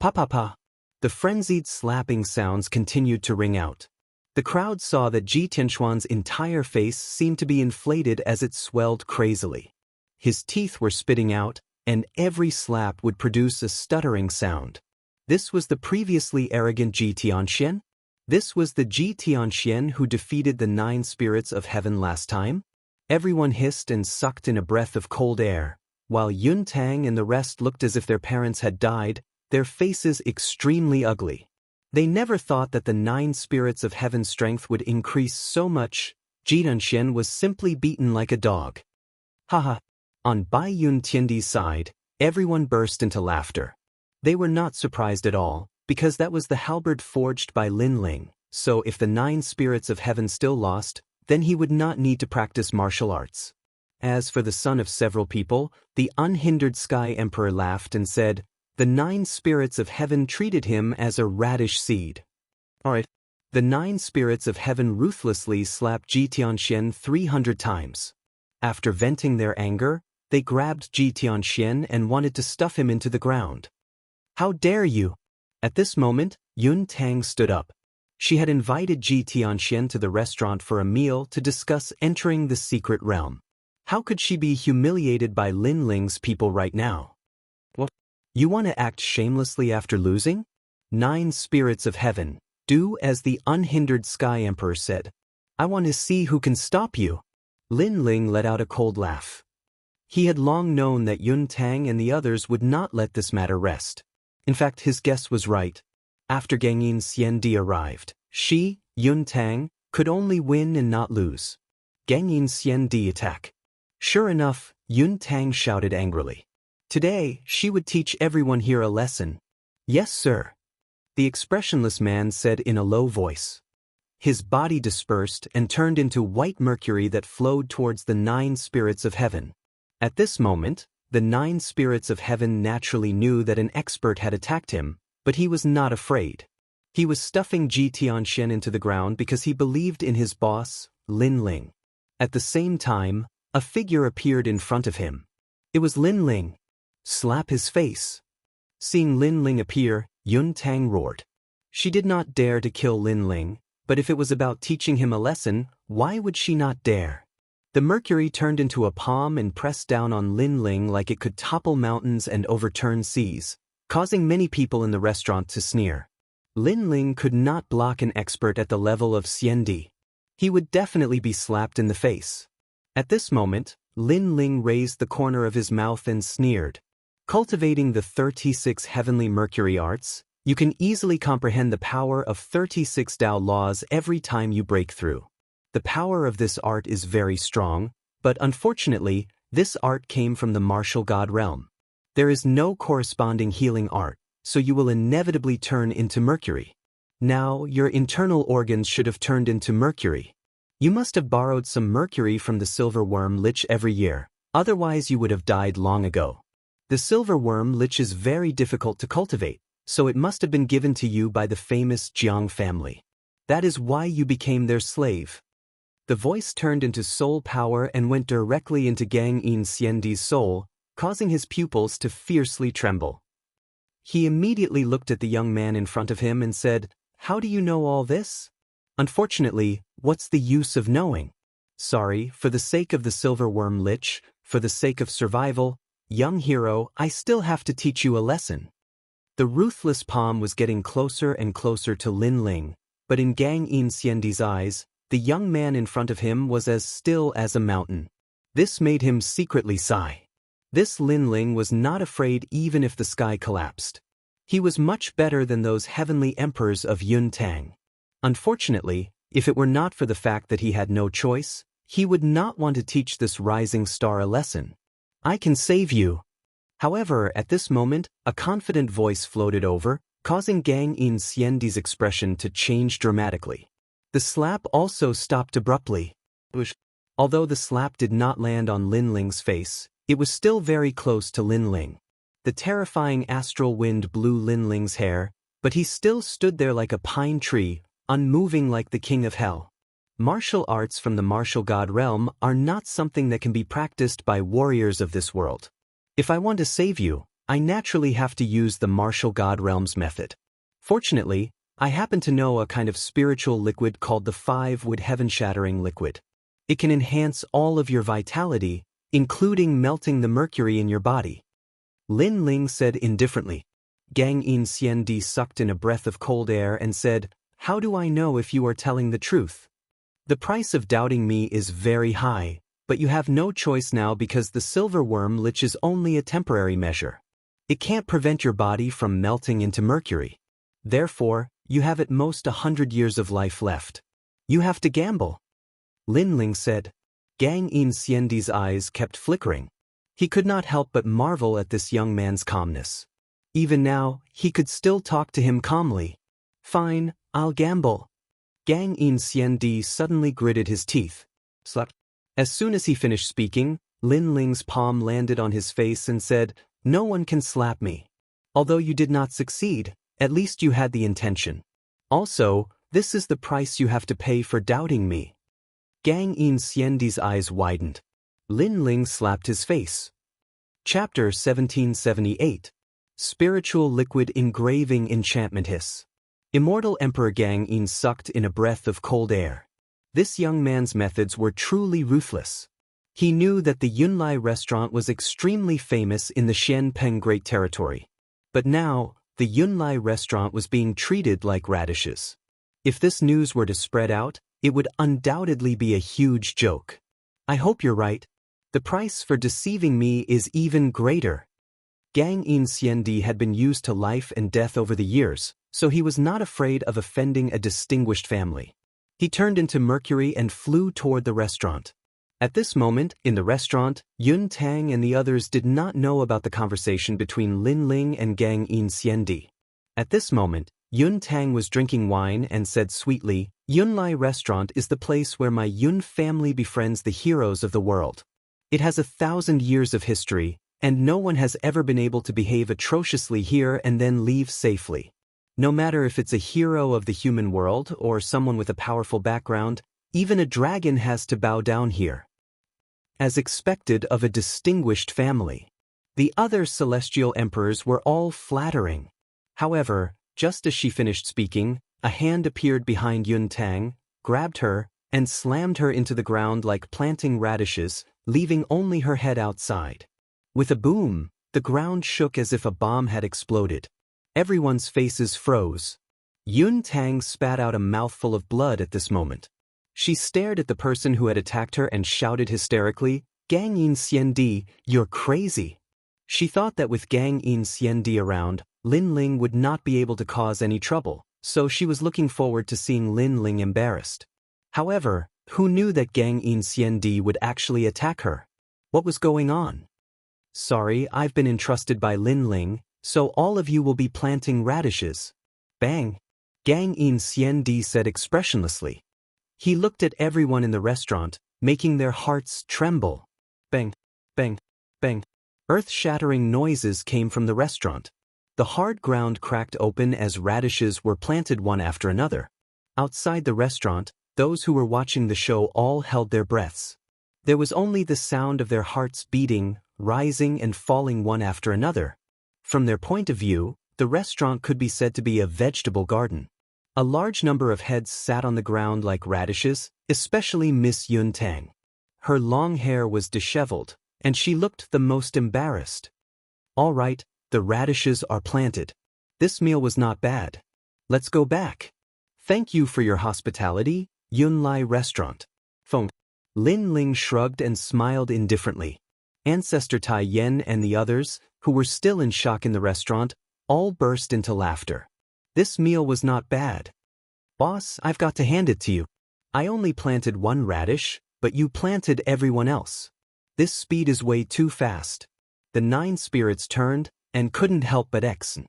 Pa pa pa. The frenzied slapping sounds continued to ring out. The crowd saw that Ji Tianxuan's entire face seemed to be inflated as it swelled crazily. His teeth were spitting out, and every slap would produce a stuttering sound. This was the previously arrogant Ji Tianxian? This was the Ji Tianxian who defeated the 9 spirits of heaven last time? Everyone hissed and sucked in a breath of cold air, while Yun Tang and the rest looked as if their parents had died, their faces extremely ugly. They never thought that the 9 spirits of heaven's strength would increase so much. Ji Tianxian was simply beaten like a dog. Haha. On Bai Yun Tiandi's side, everyone burst into laughter. They were not surprised at all, because that was the halberd forged by Lin Ling, so if the 9 spirits of heaven still lost, then he would not need to practice martial arts. As for the son of several people, the unhindered Sky Emperor laughed and said, the 9 spirits of heaven treated him as a radish seed. Alright. The 9 spirits of heaven ruthlessly slapped Ji Tianxian 300 times. After venting their anger, they grabbed Ji Tianxian and wanted to stuff him into the ground. How dare you? At this moment, Yun Tang stood up. She had invited Ji Tianxian to the restaurant for a meal to discuss entering the secret realm. How could she be humiliated by Lin Ling's people right now? What? You want to act shamelessly after losing? 9 spirits of heaven, do as the unhindered Sky Emperor said. I want to see who can stop you. Lin Ling let out a cold laugh. He had long known that Yun Tang and the others would not let this matter rest. In fact, his guess was right. After Gangyin Xiandi arrived, she, Yun Tang, could only win and not lose. Gangyin Xiandi attack. Sure enough, Yun Tang shouted angrily. Today, she would teach everyone here a lesson. Yes, sir. The expressionless man said in a low voice. His body dispersed and turned into white mercury that flowed towards the 9 spirits of heaven. At this moment, the 9 spirits of heaven naturally knew that an expert had attacked him, but he was not afraid. He was stuffing Ji Tianxian into the ground because he believed in his boss, Lin Ling. At the same time, a figure appeared in front of him. It was Lin Ling. Slap his face. Seeing Lin Ling appear, Yun Tang roared. She did not dare to kill Lin Ling, but if it was about teaching him a lesson, why would she not dare? The mercury turned into a palm and pressed down on Lin Ling like it could topple mountains and overturn seas, causing many people in the restaurant to sneer. Lin Ling could not block an expert at the level of Xiandi. He would definitely be slapped in the face. At this moment, Lin Ling raised the corner of his mouth and sneered. Cultivating the 36 heavenly mercury arts, you can easily comprehend the power of 36 Tao laws every time you break through. The power of this art is very strong, but unfortunately, this art came from the martial god realm. There is no corresponding healing art, so you will inevitably turn into mercury. Now, your internal organs should have turned into mercury. You must have borrowed some mercury from the silverworm lich every year, otherwise you would have died long ago. The silverworm lich is very difficult to cultivate, so it must have been given to you by the famous Jiang family. That is why you became their slave. The voice turned into soul power and went directly into Gang Xiandi's soul, causing his pupils to fiercely tremble. He immediately looked at the young man in front of him and said, "How do you know all this?" "Unfortunately, what's the use of knowing? Sorry, for the sake of the silverworm lich, for the sake of survival, young hero, I still have to teach you a lesson." The ruthless palm was getting closer and closer to Lin Ling, but in Gang Xiandi's eyes, the young man in front of him was as still as a mountain. This made him secretly sigh. This Lin Ling was not afraid even if the sky collapsed. He was much better than those heavenly emperors of Yun Tang. Unfortunately, if it were not for the fact that he had no choice, he would not want to teach this rising star a lesson. "I can save you." However, at this moment, a confident voice floated over, causing Gang Xiandi's expression to change dramatically. The slap also stopped abruptly. Although the slap did not land on Lin Ling's face, it was still very close to Lin Ling. The terrifying astral wind blew Lin Ling's hair, but he still stood there like a pine tree, unmoving like the king of hell. Martial arts from the martial god realm are not something that can be practiced by warriors of this world. If I want to save you, I naturally have to use the martial god realm's method. Fortunately, I happen to know a kind of spiritual liquid called the 5-wood heaven-shattering liquid. It can enhance all of your vitality, including melting the mercury in your body. Lin Ling said indifferently. Gang Xiandi sucked in a breath of cold air and said, "How do I know if you are telling the truth? The price of doubting me is very high, but you have no choice now because the silverworm lich is only a temporary measure. It can't prevent your body from melting into mercury. Therefore, you have at most 100 years of life left. You have to gamble." Lin Ling said. Gang Xiandi's eyes kept flickering. He could not help but marvel at this young man's calmness. Even now, he could still talk to him calmly. "Fine, I'll gamble." Gang Xiandi suddenly gritted his teeth. Slap. As soon as he finished speaking, Lin Ling's palm landed on his face and said, "No one can slap me. Although you did not succeed, at least you had the intention. Also, this is the price you have to pay for doubting me." Gang Xiandi's eyes widened. Lin Ling slapped his face. Chapter 1778. Spiritual Liquid Engraving Enchantment Hiss. Immortal Emperor Gang Yin sucked in a breath of cold air. This young man's methods were truly ruthless. He knew that the Yunlai restaurant was extremely famous in the Xianpeng Great Territory. But now, the Yunlai restaurant was being treated like radishes. If this news were to spread out, it would undoubtedly be a huge joke. "I hope you're right. The price for deceiving me is even greater." Gang Xiandi had been used to life and death over the years, so he was not afraid of offending a distinguished family. He turned into mercury and flew toward the restaurant. At this moment, in the restaurant, Yun Tang and the others did not know about the conversation between Lin Ling and Gang Xiandi. At this moment, Yun Tang was drinking wine and said sweetly, "Yunlai restaurant is the place where my Yun family befriends the heroes of the world. It has 1,000 years of history, and no one has ever been able to behave atrociously here and then leave safely. No matter if it's a hero of the human world or someone with a powerful background, even a dragon has to bow down here. As expected of a distinguished family." The other celestial emperors were all flattering. However, just as she finished speaking, a hand appeared behind Yun Tang, grabbed her, and slammed her into the ground like planting radishes, leaving only her head outside. With a boom, the ground shook as if a bomb had exploded. Everyone's faces froze. Yun Tang spat out a mouthful of blood at this moment. She stared at the person who had attacked her and shouted hysterically, "Gang Xiandi, you're crazy." She thought that with Gang Xiandi around, Lin Ling would not be able to cause any trouble, so she was looking forward to seeing Lin Ling embarrassed. However, who knew that Gang Xiandi would actually attack her? What was going on? "Sorry, I've been entrusted by Lin Ling, so all of you will be planting radishes." Bang! Gang Xiandi said expressionlessly. He looked at everyone in the restaurant, making their hearts tremble. Bang! Bang! Bang! Earth-shattering noises came from the restaurant. The hard ground cracked open as radishes were planted one after another. Outside the restaurant, those who were watching the show all held their breaths. There was only the sound of their hearts beating, rising and falling one after another. From their point of view, the restaurant could be said to be a vegetable garden. A large number of heads sat on the ground like radishes, especially Miss Yun Tang. Her long hair was disheveled, and she looked the most embarrassed. "All right, the radishes are planted. This meal was not bad. Let's go back. Thank you for your hospitality, Yunlai Restaurant." Phone. Lin Ling shrugged and smiled indifferently. Ancestor Tai Yen and the others, who were still in shock in the restaurant, all burst into laughter. This meal was not bad. "Boss, I've got to hand it to you. I only planted one radish, but you planted everyone else. This speed is way too fast." The 9 spirits turned and couldn't help but exit.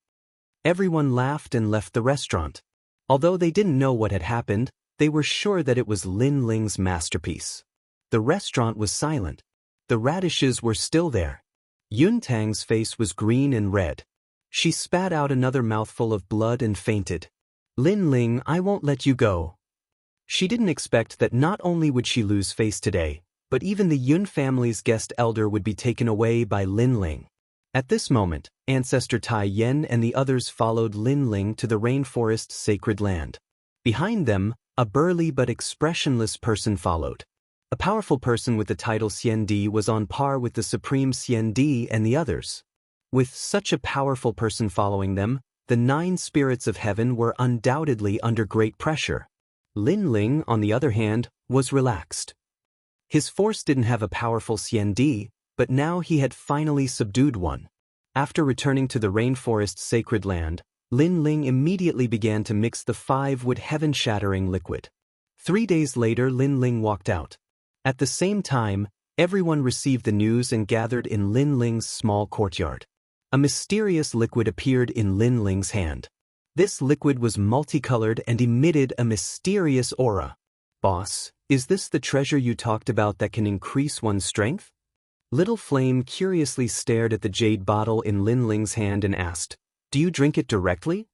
Everyone laughed and left the restaurant. Although they didn't know what had happened, they were sure that it was Lin Ling's masterpiece. The restaurant was silent. The radishes were still there. Yun Tang's face was green and red. She spat out another mouthful of blood and fainted. "Lin Ling, I won't let you go." She didn't expect that not only would she lose face today, but even the Yun family's guest elder would be taken away by Lin Ling. At this moment, Ancestor Tai Yen and the others followed Lin Ling to the rainforest's sacred land. Behind them, a burly but expressionless person followed. A powerful person with the title Xiandi was on par with the supreme Xiandi and the others. With such a powerful person following them, the 9 spirits of heaven were undoubtedly under great pressure. Lin Ling, on the other hand, was relaxed. His force didn't have a powerful Xiandi, but now he had finally subdued one. After returning to the rainforest's sacred land, Lin Ling immediately began to mix the 5-wood heaven-shattering liquid. 3 days later, Lin Ling walked out. At the same time, everyone received the news and gathered in Lin Ling's small courtyard. A mysterious liquid appeared in Lin Ling's hand. This liquid was multicolored and emitted a mysterious aura. "Boss, is this the treasure you talked about that can increase one's strength?" Little Flame curiously stared at the jade bottle in Lin Ling's hand and asked, "Do you drink it directly?"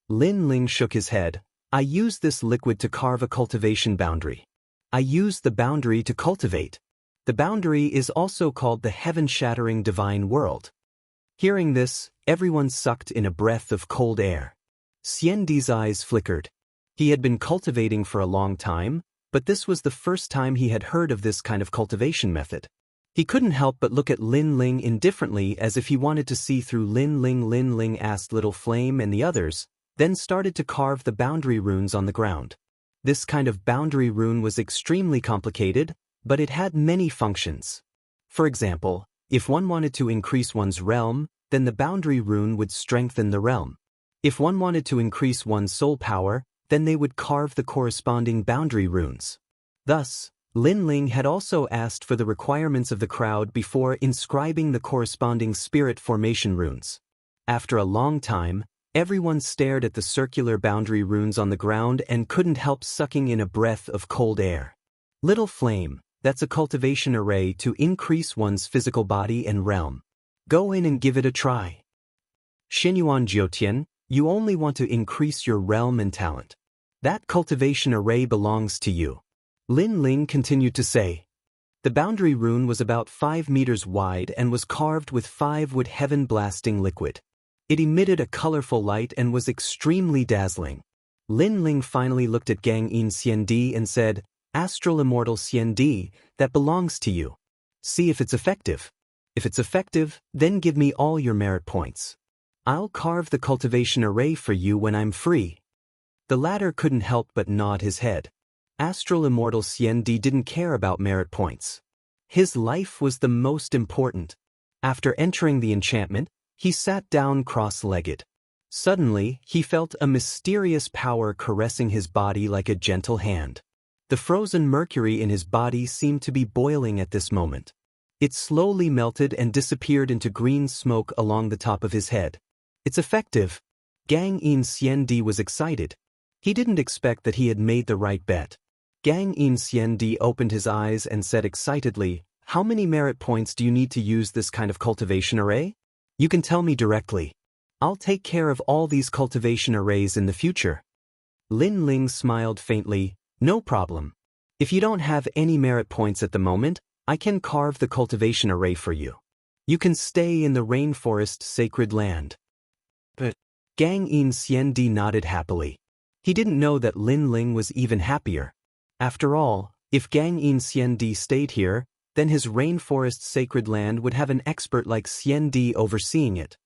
Lin Ling shook his head. "I use this liquid to carve a cultivation boundary. I use the boundary to cultivate. The boundary is also called the heaven-shattering divine world." Hearing this, everyone sucked in a breath of cold air. Xiandi's eyes flickered. He had been cultivating for a long time, but this was the first time he had heard of this kind of cultivation method. He couldn't help but look at Lin Ling indifferently as if he wanted to see through Lin Ling. Lin Ling asked Little Flame and the others, then started to carve the boundary runes on the ground. This kind of boundary rune was extremely complicated, but it had many functions. For example, if one wanted to increase one's realm, then the boundary rune would strengthen the realm. If one wanted to increase one's soul power, then they would carve the corresponding boundary runes. Thus, Lin Ling had also asked for the requirements of the crowd before inscribing the corresponding spirit formation runes. After a long time, everyone stared at the circular boundary runes on the ground and couldn't help sucking in a breath of cold air. "Little Flame, that's a cultivation array to increase one's physical body and realm. Go in and give it a try. Xinyuan Jiutian, you only want to increase your realm and talent. That cultivation array belongs to you." Lin Ling continued to say. The boundary rune was about 5 meters wide and was carved with 5-wood heaven-blasting liquid. It emitted a colorful light and was extremely dazzling. Lin Ling finally looked at Gang In Xiandi and said, "Astral Immortal Xiandi, that belongs to you. See if it's effective. If it's effective, then give me all your merit points. I'll carve the cultivation array for you when I'm free." The latter couldn't help but nod his head. Astral Immortal Xiandi didn't care about merit points. His life was the most important. After entering the enchantment, he sat down cross-legged. Suddenly, he felt a mysterious power caressing his body like a gentle hand. The frozen mercury in his body seemed to be boiling at this moment. It slowly melted and disappeared into green smoke along the top of his head. "It's effective." Gang In Xiandi was excited. He didn't expect that he had made the right bet. Gang In Xiandi opened his eyes and said excitedly, "How many merit points do you need to use this kind of cultivation array? You can tell me directly. I'll take care of all these cultivation arrays in the future. Lin Ling smiled faintly. No problem. If you don't have any merit points at the moment, I can carve the cultivation array for you. You can stay in the rainforest sacred land. But Gang In Xiandi nodded happily. He didn't know that Lin Ling was even happier. After all, if Gang In Xiandi stayed here, then his rainforest sacred land would have an expert like Xiandi overseeing it.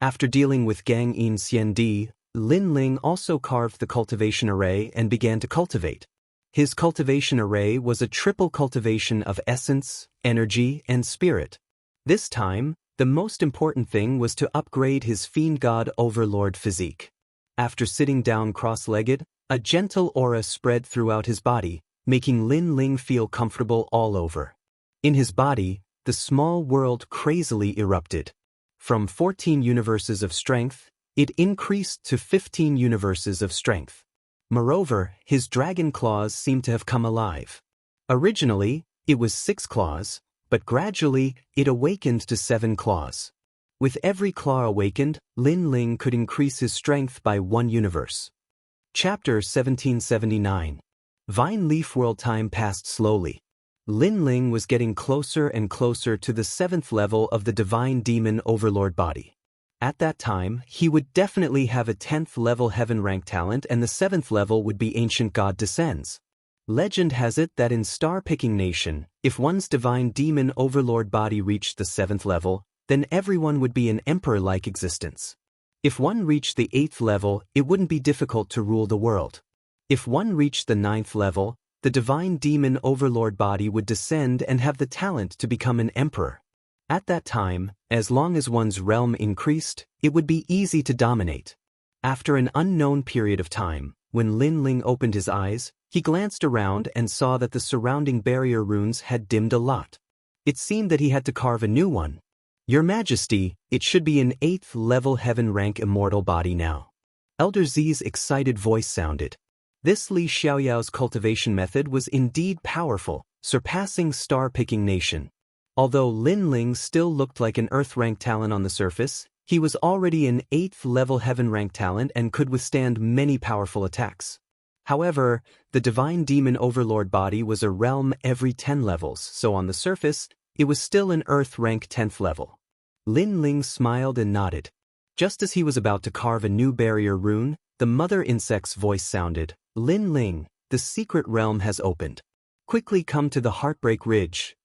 After dealing with Gang In Xiandi, Lin Ling also carved the cultivation array and began to cultivate. His cultivation array was a triple cultivation of essence, energy, and spirit. This time, the most important thing was to upgrade his fiend god overlord physique. After sitting down cross-legged, a gentle aura spread throughout his body, making Lin Ling feel comfortable all over. In his body, the small world crazily erupted. From 14 universes of strength, it increased to 15 universes of strength. Moreover, his dragon claws seemed to have come alive. Originally, it was 6 claws, but gradually, it awakened to 7 claws. With every claw awakened, Lin Ling could increase his strength by 1 universe. Chapter 1779. Vine Leaf World. Time passed slowly. Lin Ling was getting closer and closer to the 7th level of the Divine Demon Overlord body. At that time, he would definitely have a 10th level heaven rank talent, and the 7th level would be Ancient God Descends. Legend has it that in Star-Picking Nation, if one's Divine Demon Overlord body reached the 7th level, then everyone would be an emperor-like existence. If one reached the 8th level, it wouldn't be difficult to rule the world. If one reached the 9th level, the Divine Demon Overlord body would descend and have the talent to become an emperor. At that time, as long as one's realm increased, it would be easy to dominate. After an unknown period of time, when Lin Ling opened his eyes, he glanced around and saw that the surrounding barrier runes had dimmed a lot. It seemed that he had to carve a new one. Your Majesty, it should be an 8th level heaven rank immortal body now. Elder Z's excited voice sounded. This Li Xiaoyao's cultivation method was indeed powerful, surpassing Star-Picking Nation. Although Lin Ling still looked like an Earth-rank talent on the surface, he was already an 8th level heaven-rank talent and could withstand many powerful attacks. However, the Divine Demon Overlord body was a realm every 10 levels, so on the surface, it was still an Earth-rank 10th level. Lin Ling smiled and nodded. Just as he was about to carve a new barrier rune, the mother insect's voice sounded. Lin Ling, the secret realm has opened. Quickly come to the Heartbreak Ridge.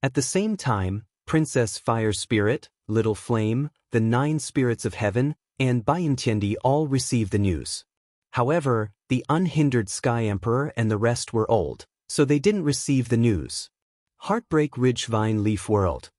At the same time, Princess Fire Spirit, Little Flame, the 9 spirits of heaven, and Baiyantiendi all received the news. However, the unhindered Sky Emperor and the rest were old, so they didn't receive the news. Heartbreak Ridge. Vine Leaf World.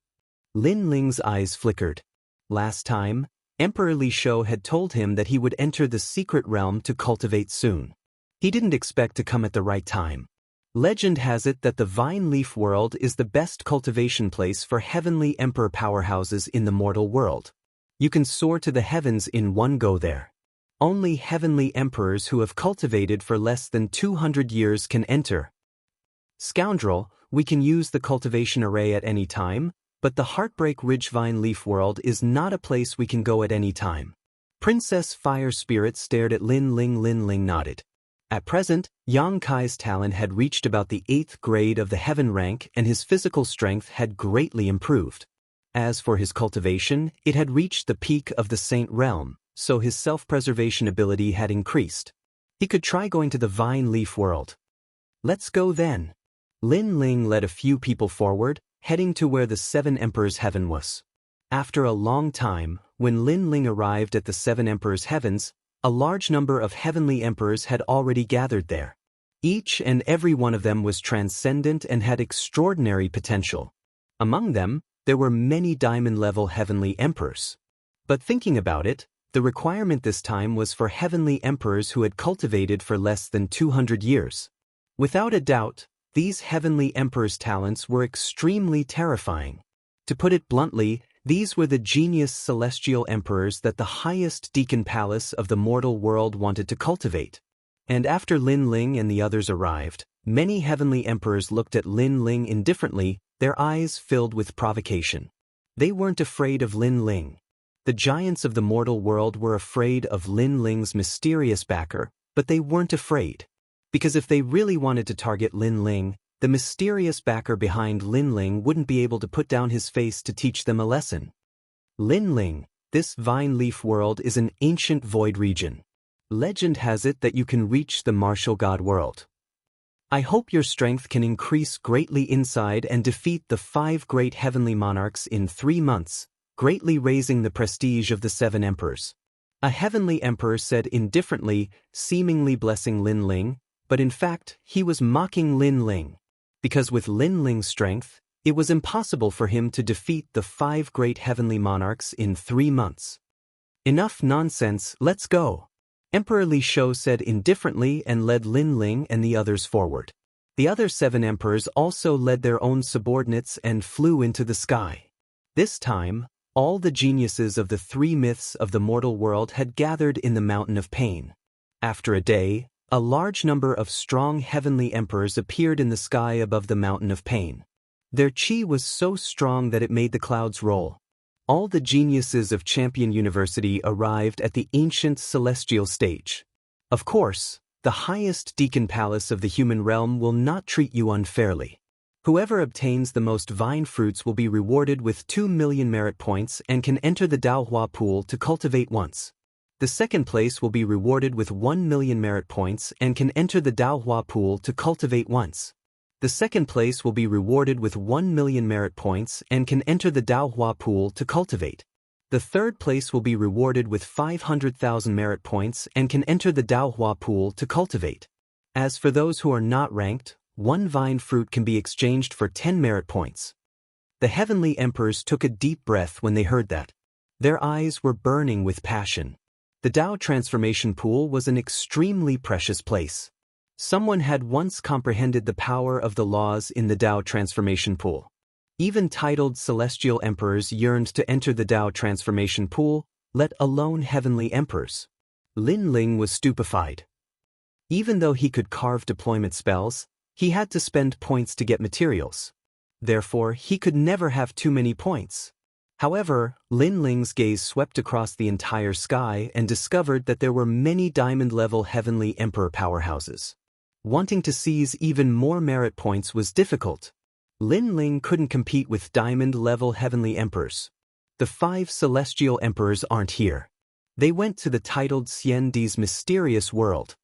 Lin Ling's eyes flickered. Last time, Emperor Li Shou had told him that he would enter the secret realm to cultivate soon. He didn't expect to come at the right time. Legend has it that the Vine Leaf World is the best cultivation place for heavenly emperor powerhouses in the mortal world. You can soar to the heavens in one go there. Only heavenly emperors who have cultivated for less than 200 years can enter. Scoundrel, we can use the cultivation array at any time, but the Heartbreak Ridge Vine Leaf World is not a place we can go at any time. Princess Fire Spirit stared at Lin Ling. Lin Ling nodded. At present, Yang Kai's talent had reached about the 8th grade of the heaven rank and his physical strength had greatly improved. As for his cultivation, it had reached the peak of the Saint Realm, so his self-preservation ability had increased. He could try going to the Vine Leaf World. Let's go then. Lin Ling led a few people forward, heading to where the 7 Emperors' Heaven was. After a long time, when Lin Ling arrived at the 7 Emperors' Heavens, a large number of heavenly emperors had already gathered there. Each and every one of them was transcendent and had extraordinary potential. Among them, there were many diamond-level heavenly emperors. But thinking about it, the requirement this time was for heavenly emperors who had cultivated for less than 200 years. Without a doubt, these heavenly emperors' talents were extremely terrifying. To put it bluntly, these were the genius celestial emperors that the highest deacon palace of the mortal world wanted to cultivate. And after Lin Ling and the others arrived, many heavenly emperors looked at Lin Ling indifferently, their eyes filled with provocation. They weren't afraid of Lin Ling. The giants of the mortal world were afraid of Lin Ling's mysterious backer, but they weren't afraid. Because if they really wanted to target Lin Ling, the mysterious backer behind Lin Ling wouldn't be able to put down his face to teach them a lesson. Lin Ling, this vine leaf world is an ancient void region. Legend has it that you can reach the martial god world. I hope your strength can increase greatly inside and defeat the 5 great heavenly monarchs in 3 months, greatly raising the prestige of the 7 emperors. A heavenly emperor said indifferently, seemingly blessing Lin Ling, but in fact, he was mocking Lin Ling. Because with Lin Ling's strength, it was impossible for him to defeat the 5 great heavenly monarchs in 3 months. Enough nonsense, let's go. Emperor Li Shou said indifferently and led Lin Ling and the others forward. The other 7 emperors also led their own subordinates and flew into the sky. This time, all the geniuses of the 3 myths of the mortal world had gathered in the Mountain of Pain. After a day, a large number of strong heavenly emperors appeared in the sky above the Mountain of Pain. Their chi was so strong that it made the clouds roll. All the geniuses of Champion University arrived at the ancient celestial stage. Of course, the highest deacon palace of the human realm will not treat you unfairly. Whoever obtains the most vine fruits will be rewarded with 2 million merit points and can enter the Daohua pool to cultivate once. The second place will be rewarded with 1 million merit points and can enter the Daohua pool to cultivate once. The second place will be rewarded with 1 million merit points and can enter the Daohua pool to cultivate. The third place will be rewarded with 500,000 merit points and can enter the Daohua pool to cultivate. As for those who are not ranked, 1 vine fruit can be exchanged for 10 merit points. The heavenly emperors took a deep breath when they heard that. Their eyes were burning with passion. The Dao transformation pool was an extremely precious place. Someone had once comprehended the power of the laws in the Dao transformation pool. Even titled celestial emperors yearned to enter the Dao transformation pool, let alone heavenly emperors. Lin Ling was stupefied. Even though he could carve deployment spells, he had to spend points to get materials. Therefore, he could never have too many points. However, Lin Ling's gaze swept across the entire sky and discovered that there were many diamond-level heavenly emperor powerhouses. Wanting to seize even more merit points was difficult. Lin Ling couldn't compete with diamond-level heavenly emperors. The 5 celestial emperors aren't here. They went to the titled Xianxia's mysterious world.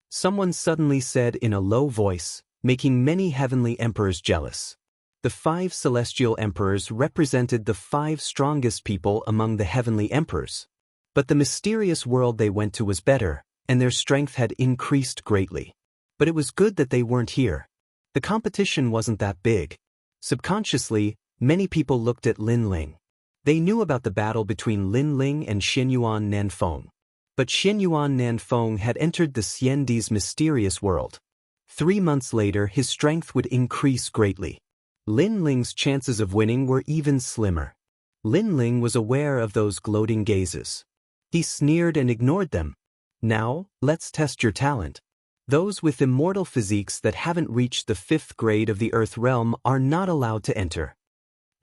Someone suddenly said in a low voice, making many heavenly emperors jealous. The 5 celestial emperors represented the 5 strongest people among the heavenly emperors. But the mysterious world they went to was better, and their strength had increased greatly. But it was good that they weren't here. The competition wasn't that big. Subconsciously, many people looked at Lin Ling. They knew about the battle between Lin Ling and Xianyuan Nanfeng. But Xianyuan Nanfeng had entered the Xianxia's mysterious world. 3 months later, his strength would increase greatly. Lin Ling's chances of winning were even slimmer. Lin Ling was aware of those gloating gazes. He sneered and ignored them. Now, let's test your talent. Those with immortal physiques that haven't reached the 5th grade of the Earth realm are not allowed to enter.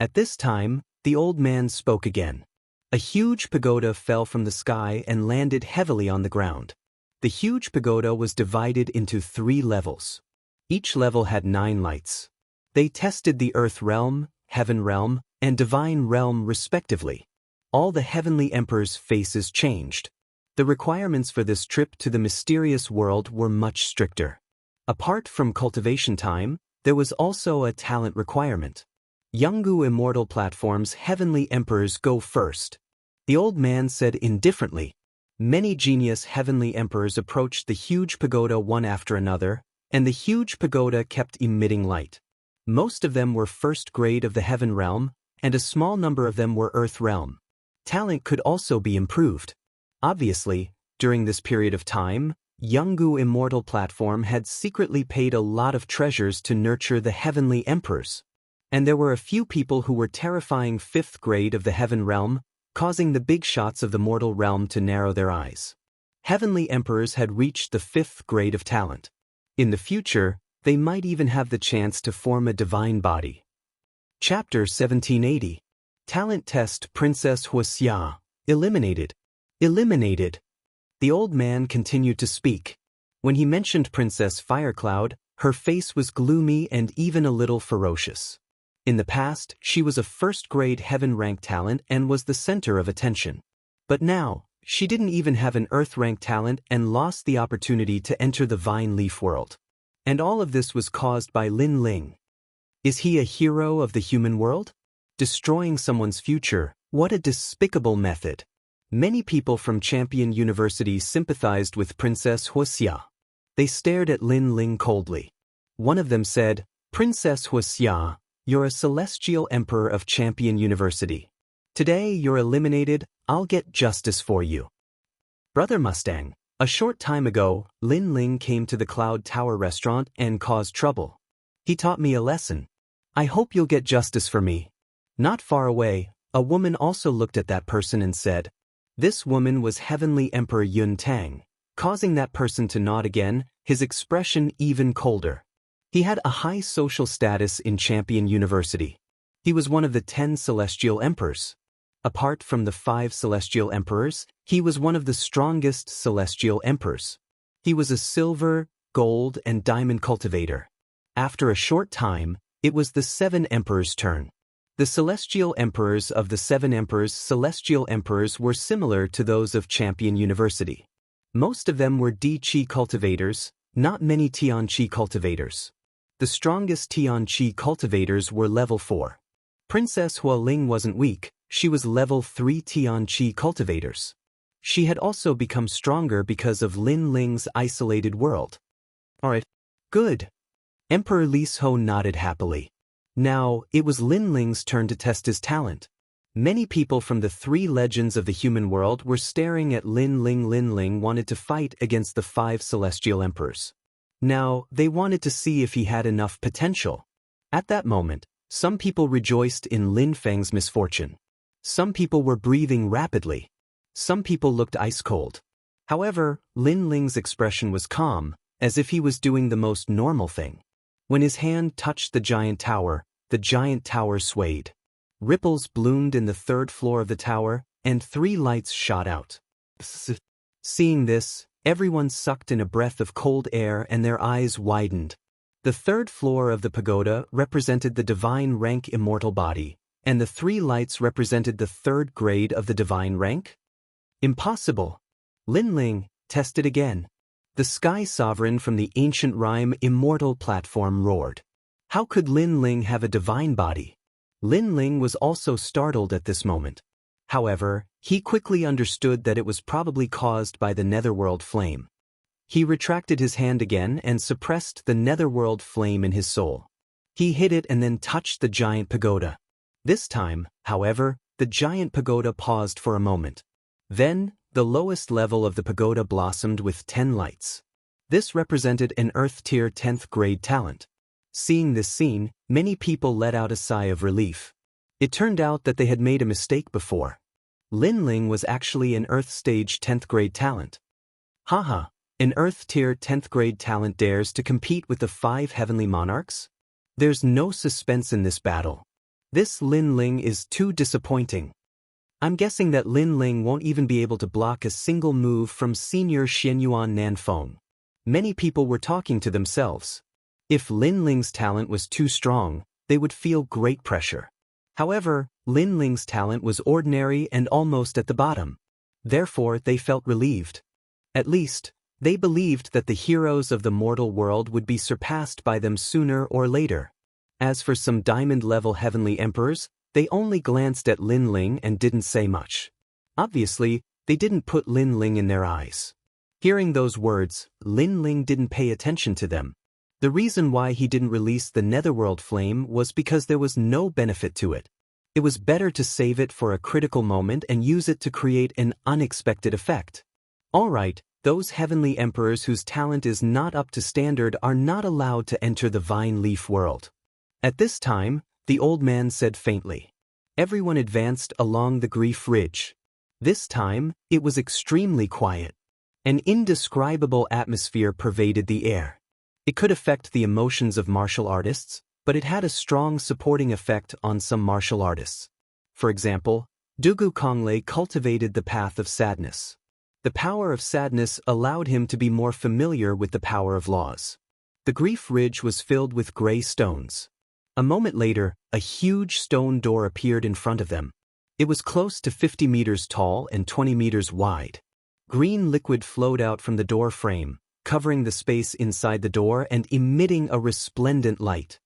At this time, the old man spoke again. A huge pagoda fell from the sky and landed heavily on the ground. The huge pagoda was divided into 3 levels. Each level had 9 lights. They tested the Earth realm, Heaven realm, and Divine realm respectively. All the heavenly emperors' faces changed. The requirements for this trip to the mysterious world were much stricter. Apart from cultivation time, there was also a talent requirement. Yanggu Immortal Platform's heavenly emperors go first. The old man said indifferently. Many genius heavenly emperors approached the huge pagoda one after another, and the huge pagoda kept emitting light. Most of them were 1st grade of the Heaven realm, and a small number of them were Earth realm. Talent could also be improved. Obviously, during this period of time, Yanggu Immortal Platform had secretly paid a lot of treasures to nurture the heavenly emperors. And there were a few people who were terrifying 5th grade of the Heaven realm, causing the big shots of the mortal realm to narrow their eyes. Heavenly emperors had reached the 5th grade of talent. In the future, they might even have the chance to form a divine body. Chapter 1780. Talent Test Princess Wuxia. Eliminated. Eliminated. The old man continued to speak. When he mentioned Princess Firecloud, her face was gloomy and even a little ferocious. In the past, she was a first-grade heaven-rank talent and was the center of attention. But now, she didn't even have an earth-rank talent and lost the opportunity to enter the Vine Leaf world. And all of this was caused by Lin Ling. Is he a hero of the human world? Destroying someone's future, what a despicable method. Many people from Champion University sympathized with Princess Wuxia. They stared at Lin Ling coldly. One of them said, "Princess Wuxia, you're a celestial emperor of Champion University. Today you're eliminated, I'll get justice for you." Brother Mustang, a short time ago, Lin Ling came to the Cloud Tower restaurant and caused trouble. He taught me a lesson. I hope you'll get justice for me. Not far away, a woman also looked at that person and said, "This woman was Heavenly Emperor Yun Tang," causing that person to nod again, his expression even colder. He had a high social status in Champion University. He was one of the 10 celestial emperors. Apart from the 5 celestial emperors, he was one of the strongest celestial emperors. He was a silver, gold, and diamond cultivator. After a short time, it was the 7 emperors' turn. The celestial emperors of the 7 emperors' celestial emperors were similar to those of Champion University. Most of them were Di-Chi cultivators, not many Tian-Chi cultivators. The strongest Tian-Chi cultivators were level 4. Princess Hua Ling wasn't weak, she was level 3 Tian-Chi cultivators. She had also become stronger because of Lin Ling's isolated world. Alright. Good. Emperor Lis Ho nodded happily. Now, it was Lin Ling's turn to test his talent. Many people from the 3 legends of the human world were staring at Lin Ling. Lin Ling wanted to fight against the 5 celestial emperors. Now, they wanted to see if he had enough potential. At that moment, some people rejoiced in Lin Feng's misfortune. Some people were breathing rapidly. Some people looked ice-cold. However, Lin Ling's expression was calm, as if he was doing the most normal thing. When his hand touched the giant tower swayed. Ripples bloomed in the 3rd floor of the tower, and 3 lights shot out. Seeing this, everyone sucked in a breath of cold air and their eyes widened. The 3rd floor of the pagoda represented the divine rank immortal body, and the 3 lights represented the 3rd grade of the divine rank? Impossible. Lin Ling, test it again. The Sky Sovereign from the ancient rhyme Immortal platform roared. How could Lin Ling have a divine body? Lin Ling was also startled at this moment. However, he quickly understood that it was probably caused by the netherworld flame. He retracted his hand again and suppressed the netherworld flame in his soul. He hid it and then touched the giant pagoda. This time, however, the giant pagoda paused for a moment. Then, the lowest level of the pagoda blossomed with 10 lights. This represented an Earth Tier 10th grade talent. Seeing this scene, many people let out a sigh of relief. It turned out that they had made a mistake before. Lin Ling was actually an Earth Stage 10th grade talent. Haha, an Earth Tier 10th grade talent dares to compete with the 5 heavenly monarchs? There's no suspense in this battle. This Lin Ling is too disappointing. I'm guessing that Lin Ling won't even be able to block a single move from Senior Xianyuan Nanfeng. Many people were talking to themselves. If Lin Ling's talent was too strong, they would feel great pressure. However, Lin Ling's talent was ordinary and almost at the bottom. Therefore, they felt relieved. At least, they believed that the heroes of the mortal world would be surpassed by them sooner or later. As for some diamond-level heavenly emperors, they only glanced at Lin Ling and didn't say much. Obviously, they didn't put Lin Ling in their eyes. Hearing those words, Lin Ling didn't pay attention to them. The reason why he didn't release the netherworld flame was because there was no benefit to it. It was better to save it for a critical moment and use it to create an unexpected effect. Alright, those heavenly emperors whose talent is not up to standard are not allowed to enter the Vine Leaf world. At this time, the old man said faintly. Everyone advanced along the Grief Ridge. This time, it was extremely quiet. An indescribable atmosphere pervaded the air. It could affect the emotions of martial artists, but it had a strong supporting effect on some martial artists. For example, Dugu Konglei cultivated the path of sadness. The power of sadness allowed him to be more familiar with the power of laws. The grief ridge was filled with gray stones. A moment later, a huge stone door appeared in front of them. It was close to 50 meters tall and 20 meters wide. Green liquid flowed out from the door frame, covering the space inside the door and emitting a resplendent light.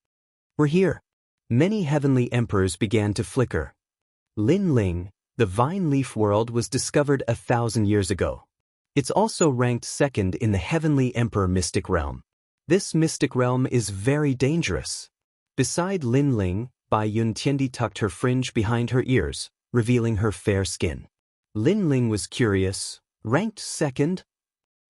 "We're here." Many heavenly emperors began to flicker. Lin Ling, the vine leaf world, was discovered 1,000 years ago. It's also ranked second in the heavenly emperor mystic realm. This mystic realm is very dangerous. Beside Lin Ling, Bai Yun Tiandi tucked her fringe behind her ears, revealing her fair skin. Lin Ling was curious. Ranked second?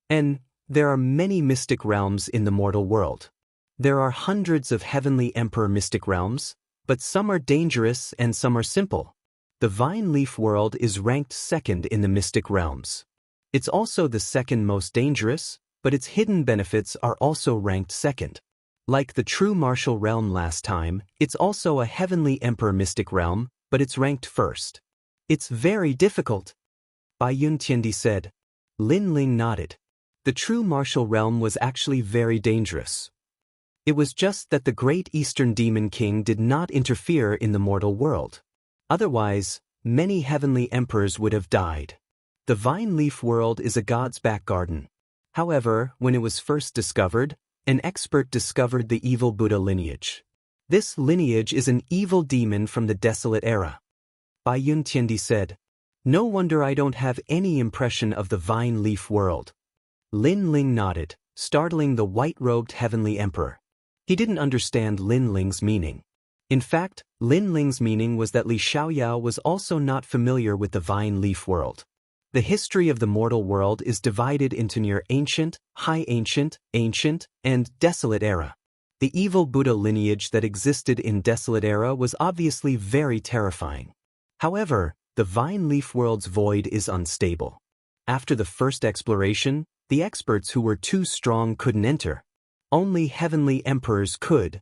And there are many mystic realms in the mortal world. There are hundreds of heavenly emperor mystic realms, but some are dangerous and some are simple. The vine leaf world is ranked second in the mystic realms. It's also the second most dangerous, but its hidden benefits are also ranked second. Like the true martial realm last time, it's also a heavenly emperor mystic realm, but it's ranked first. It's very difficult, Bai Yun Tiandi said. Lin Ling nodded. The true martial realm was actually very dangerous. It was just that the great Eastern Demon King did not interfere in the mortal world. Otherwise, many heavenly emperors would have died. The vine leaf world is a god's back garden. However, when it was first discovered, an expert discovered the evil Buddha lineage. This lineage is an evil demon from the desolate era. Bai Yun Tiandi said, "No wonder I don't have any impression of the vine leaf world." Lin Ling nodded, startling the white-robed heavenly emperor. He didn't understand Lin Ling's meaning. In fact, Lin Ling's meaning was that Li Xiaoyao was also not familiar with the vine leaf world. The history of the mortal world is divided into near ancient, high ancient, ancient, and desolate era. The evil Buddha lineage that existed in desolate era was obviously very terrifying. However, the vine leaf world's void is unstable. After the first exploration, the experts who were too strong couldn't enter. Only heavenly emperors could.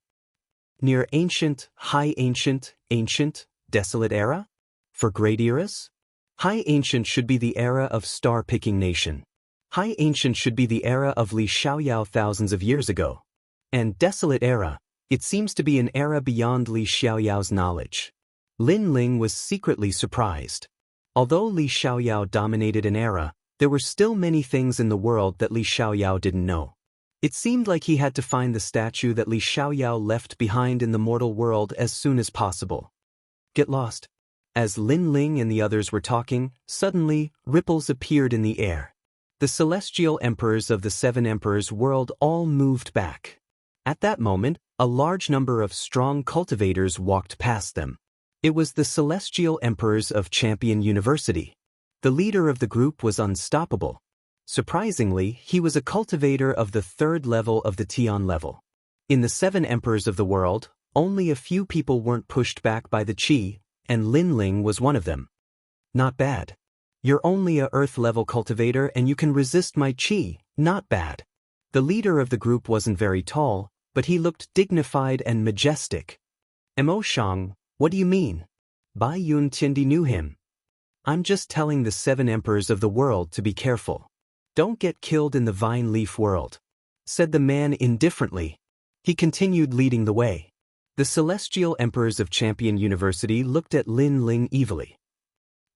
Near ancient, high ancient, ancient, desolate era? For great eras? High ancient should be the era of star-picking nation. High ancient should be the era of Li Xiaoyao thousands of years ago. And desolate era, it seems to be an era beyond Li Xiaoyao's knowledge. Lin Ling was secretly surprised. Although Li Xiaoyao dominated an era, there were still many things in the world that Li Xiaoyao didn't know. It seemed like he had to find the statue that Li Xiaoyao left behind in the mortal world as soon as possible. Get lost. As Lin Ling and the others were talking, suddenly, ripples appeared in the air. The celestial emperors of the seven emperors' world all moved back. At that moment, a large number of strong cultivators walked past them. It was the celestial emperors of Champion University. The leader of the group was unstoppable. Surprisingly, he was a cultivator of the third level of the Tian level. In the seven emperors of the world, only a few people weren't pushed back by the Qi, and Lin Ling was one of them. Not bad. You're only a earth-level cultivator and you can resist my Qi, not bad. The leader of the group wasn't very tall, but he looked dignified and majestic. Mo Shang, what do you mean? Bai Yun Tiandi knew him. I'm just telling the seven emperors of the world to be careful. Don't get killed in the vine leaf world, said the man indifferently. He continued leading the way. The celestial emperors of Champion University looked at Lin Ling evilly.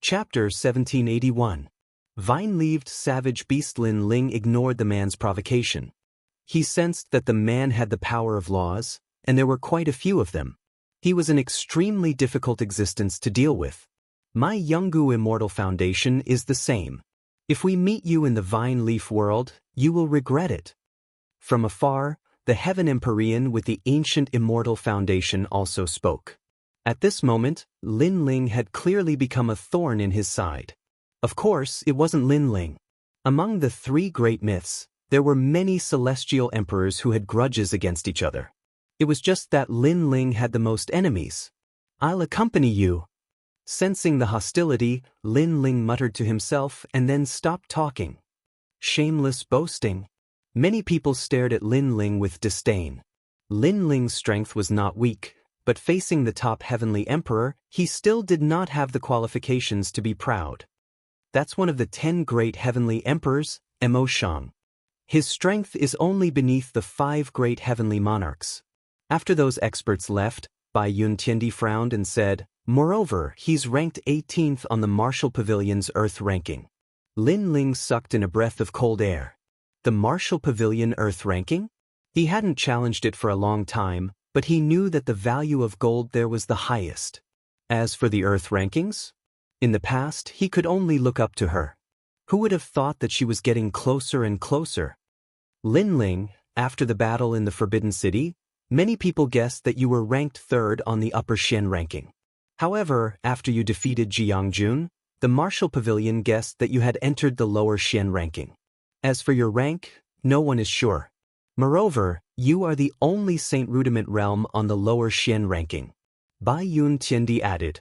Chapter 1781. Vine-leaved savage beast. Lin Ling ignored the man's provocation. He sensed that the man had the power of laws, and there were quite a few of them. He was an extremely difficult existence to deal with. My Yungu Immortal Foundation is the same. If we meet you in the vine leaf world, you will regret it. From afar, the Heaven Empyrean with the ancient Immortal Foundation also spoke. At this moment, Lin Ling had clearly become a thorn in his side. Of course, it wasn't Lin Ling. Among the three great myths, there were many celestial emperors who had grudges against each other. It was just that Lin Ling had the most enemies. I'll accompany you. Sensing the hostility, Lin Ling muttered to himself and then stopped talking. Shameless boasting. Many people stared at Lin Ling with disdain. Lin Ling's strength was not weak, but facing the top heavenly emperor, he still did not have the qualifications to be proud. That's one of the 10 great heavenly emperors, Mo Shang. His strength is only beneath the 5 great heavenly monarchs. After those experts left, Bai Yun Tiandi frowned and said, moreover, he's ranked 18th on the Martial Pavilion's Earth ranking. Lin Ling sucked in a breath of cold air. The Martial Pavilion Earth ranking? He hadn't challenged it for a long time, but he knew that the value of gold there was the highest. As for the Earth rankings? In the past, he could only look up to her. Who would have thought that she was getting closer and closer? Lin Ling, after the battle in the Forbidden City, many people guessed that you were ranked 3rd on the Upper Xian ranking. However, after you defeated Jiangjun, the Martial Pavilion guessed that you had entered the Lower Xian ranking. As for your rank, no one is sure. Moreover, you are the only Saint Rudiment realm on the Lower Xian ranking. Bai Yun Tiandi added.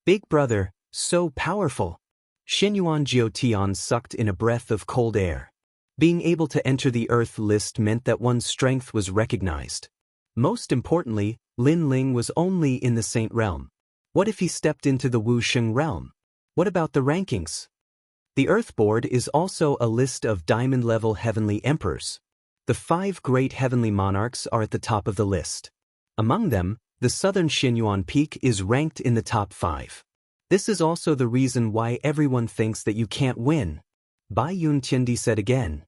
Big brother, so powerful. Xinyuan Jiutian sucked in a breath of cold air. Being able to enter the Earth list meant that one's strength was recognized. Most importantly, Lin Ling was only in the Saint realm. What if he stepped into the Wuxia realm? What about the rankings? The Earth board is also a list of diamond-level heavenly emperors. The 5 great heavenly monarchs are at the top of the list. Among them, the southern Xinyuan Peak is ranked in the top 5. This is also the reason why everyone thinks that you can't win. Bai Yun Tiandi said again.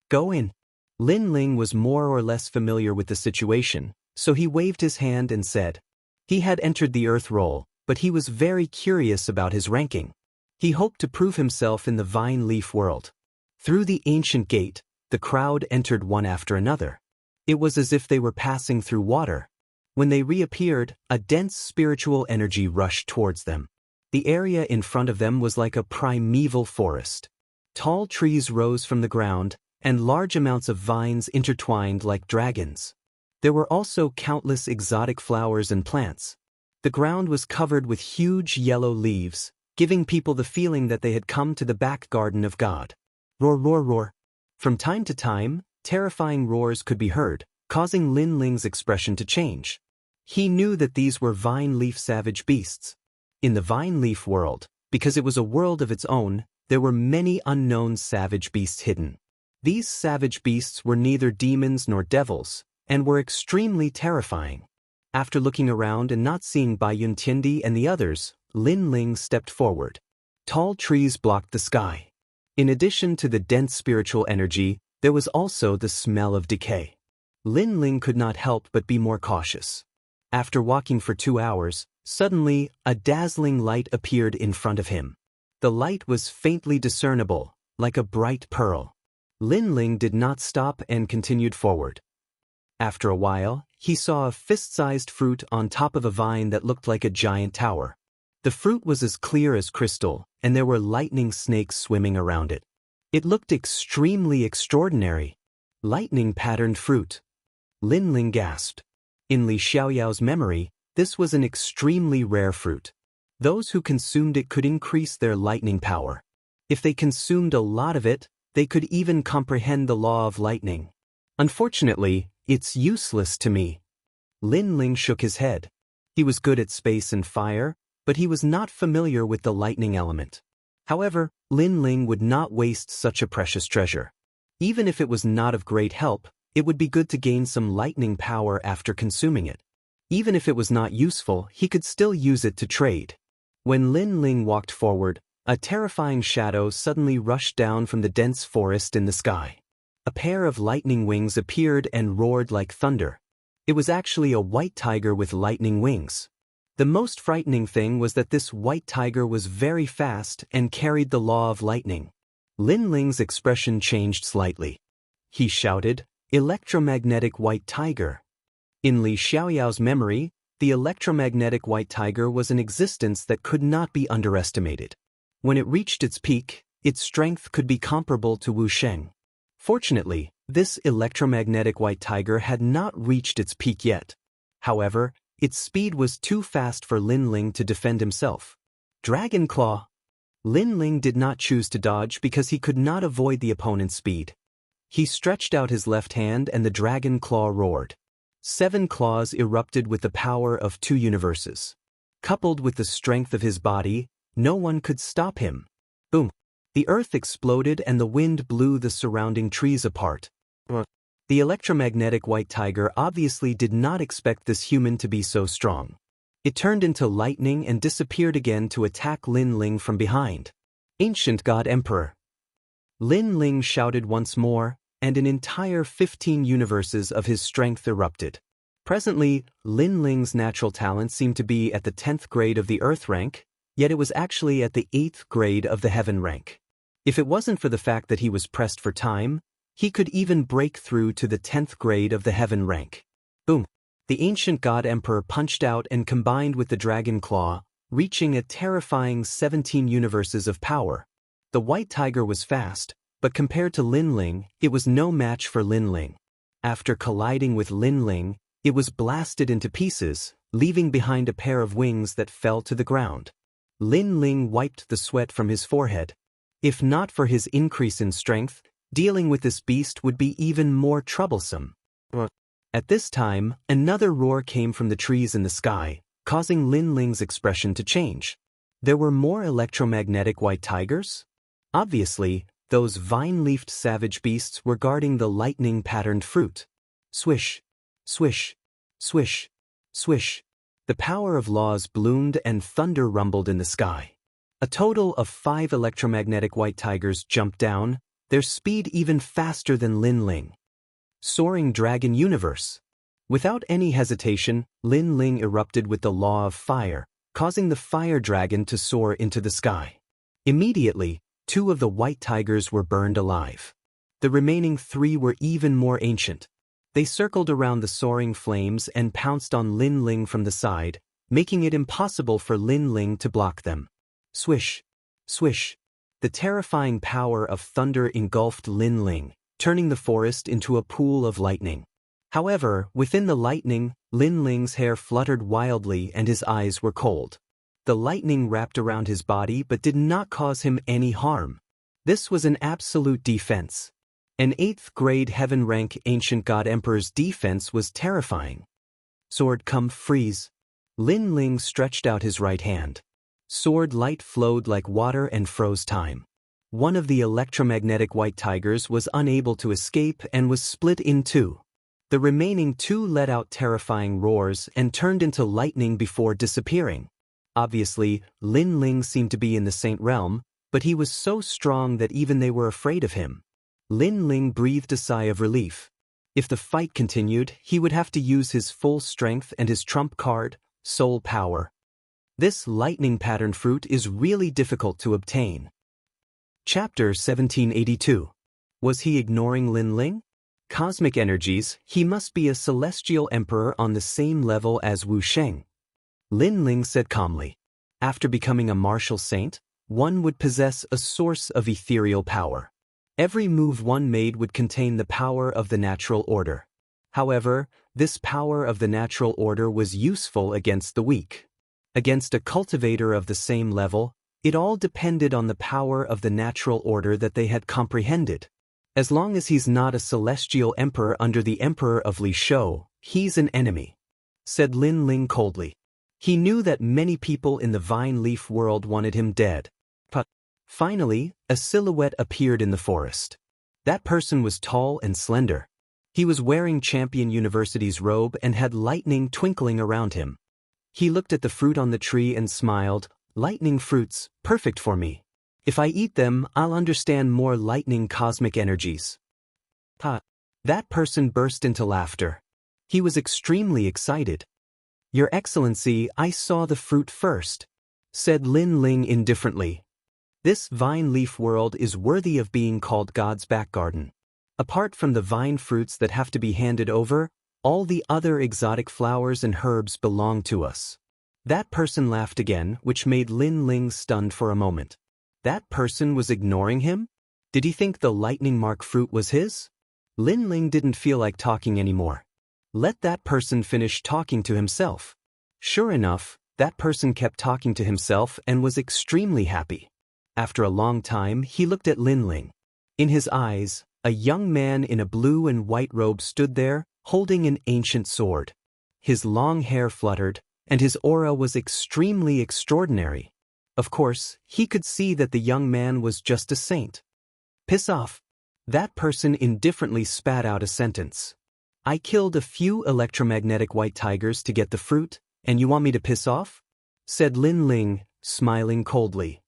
Go in. Lin Ling was more or less familiar with the situation, so he waved his hand and said. He had entered the Earth role, but he was very curious about his ranking. He hoped to prove himself in the vine leaf world. Through the ancient gate, the crowd entered one after another. It was as if they were passing through water. When they reappeared, a dense spiritual energy rushed towards them. The area in front of them was like a primeval forest. Tall trees rose from the ground, and large amounts of vines intertwined like dragons. There were also countless exotic flowers and plants. The ground was covered with huge yellow leaves, giving people the feeling that they had come to the back garden of God. Roar, roar, roar. From time to time, terrifying roars could be heard, causing Lin Ling's expression to change. He knew that these were vine leaf savage beasts. In the vine leaf world, because it was a world of its own, there were many unknown savage beasts hidden. These savage beasts were neither demons nor devils, and were extremely terrifying. After looking around and not seeing Bai Yun Tiandi and the others, Lin Ling stepped forward. Tall trees blocked the sky. In addition to the dense spiritual energy, there was also the smell of decay. Lin Ling could not help but be more cautious. After walking for 2 hours, suddenly, a dazzling light appeared in front of him. The light was faintly discernible, like a bright pearl. Lin Ling did not stop and continued forward. After a while, he saw a fist-sized fruit on top of a vine that looked like a giant tower. The fruit was as clear as crystal, and there were lightning snakes swimming around it. It looked extremely extraordinary. Lightning-patterned fruit. Lin Ling gasped. In Li Xiaoyao's memory, this was an extremely rare fruit. Those who consumed it could increase their lightning power. If they consumed a lot of it, they could even comprehend the law of lightning. Unfortunately, it's useless to me. Lin Ling shook his head. He was good at space and fire, but he was not familiar with the lightning element. However, Lin Ling would not waste such a precious treasure. Even if it was not of great help, it would be good to gain some lightning power after consuming it. Even if it was not useful, he could still use it to trade. When Lin Ling walked forward, a terrifying shadow suddenly rushed down from the dense forest in the sky. A pair of lightning wings appeared and roared like thunder. It was actually a white tiger with lightning wings. The most frightening thing was that this white tiger was very fast and carried the law of lightning. Lin Ling's expression changed slightly. He shouted, "Electromagnetic white tiger." In Li Xiaoyao's memory, the electromagnetic white tiger was an existence that could not be underestimated. When it reached its peak, its strength could be comparable to Wuxia. Fortunately, this electromagnetic white tiger had not reached its peak yet. However, its speed was too fast for Lin Ling to defend himself. Dragon Claw! Lin Ling did not choose to dodge because he could not avoid the opponent's speed. He stretched out his left hand and the dragon claw roared. 7 claws erupted with the power of 2 universes. Coupled with the strength of his body, no one could stop him. Boom! The earth exploded and the wind blew the surrounding trees apart. The electromagnetic white tiger obviously did not expect this human to be so strong. It turned into lightning and disappeared again to attack Lin Ling from behind. Ancient God Emperor! Lin Ling shouted once more, and an entire 15 universes of his strength erupted. Presently, Lin Ling's natural talent seemed to be at the 10th grade of the Earth rank, yet it was actually at the 8th grade of the Heaven rank. If it wasn't for the fact that he was pressed for time, he could even break through to the 10th grade of the Heaven rank. Boom! The ancient God Emperor punched out and combined with the Dragon Claw, reaching a terrifying 17 universes of power. The white tiger was fast, but compared to Lin Ling, it was no match for Lin Ling. After colliding with Lin Ling, it was blasted into pieces, leaving behind a pair of wings that fell to the ground. Lin Ling wiped the sweat from his forehead. If not for his increase in strength, dealing with this beast would be even more troublesome. At this time, another roar came from the trees in the sky, causing Lin Ling's expression to change. There were more electromagnetic white tigers? Obviously, those vine-leafed savage beasts were guarding the lightning-patterned fruit. Swish, swish, swish, swish. The power of laws bloomed and thunder rumbled in the sky. A total of 5 electromagnetic white tigers jumped down, their speed even faster than Lin Ling. Soaring Dragon Universe. Without any hesitation, Lin Ling erupted with the law of fire, causing the fire dragon to soar into the sky. Immediately, 2 of the white tigers were burned alive. The remaining 3 were even more ancient. They circled around the soaring flames and pounced on Lin Ling from the side, making it impossible for Lin Ling to block them. Swish, swish. The terrifying power of thunder engulfed Lin Ling, turning the forest into a pool of lightning. However, within the lightning, Lin Ling's hair fluttered wildly and his eyes were cold. The lightning wrapped around his body but did not cause him any harm. This was an absolute defense. An 8th grade Heaven rank Ancient God Emperor's defense was terrifying. Sword come freeze. Lin Ling stretched out his right hand. Sword light flowed like water and froze time. One of the electromagnetic white tigers was unable to escape and was split in 2. The remaining 2 let out terrifying roars and turned into lightning before disappearing. Obviously, Lin Ling seemed to be in the Saint realm, but he was so strong that even they were afraid of him. Lin Ling breathed a sigh of relief. If the fight continued, he would have to use his full strength and his trump card, Soul Power. This lightning-patterned fruit is really difficult to obtain. Chapter 1782. Was he ignoring Lin Ling? Cosmic energies, he must be a celestial emperor on the same level as Wu Sheng. Lin Ling said calmly. After becoming a martial saint, one would possess a source of ethereal power. Every move one made would contain the power of the natural order. However, this power of the natural order was useful against the weak. Against a cultivator of the same level, it all depended on the power of the natural order that they had comprehended. As long as he's not a celestial emperor under the emperor of Li Shou, he's an enemy, said Lin Ling coldly. He knew that many people in the vine leaf world wanted him dead. But finally, a silhouette appeared in the forest. That person was tall and slender. He was wearing Champion University's robe and had lightning twinkling around him. He looked at the fruit on the tree and smiled. Lightning fruits, perfect for me. If I eat them, I'll understand more lightning cosmic energies. That person burst into laughter. He was extremely excited. Your Excellency, I saw the fruit first, said Lin Ling indifferently. This vine leaf world is worthy of being called God's back garden. Apart from the vine fruits that have to be handed over, all the other exotic flowers and herbs belong to us. That person laughed again, which made Lin Ling stunned for a moment. That person was ignoring him? Did he think the lightning mark fruit was his? Lin Ling didn't feel like talking anymore. Let that person finish talking to himself. Sure enough, that person kept talking to himself and was extremely happy. After a long time, he looked at Lin Ling. In his eyes, a young man in a blue and white robe stood there, holding an ancient sword. His long hair fluttered, and his aura was extremely extraordinary. Of course, he could see that the young man was just a saint. Piss off. That person indifferently spat out a sentence. I killed a few electromagnetic white tigers to get the fruit, and you want me to piss off? Said Lin Ling, smiling coldly.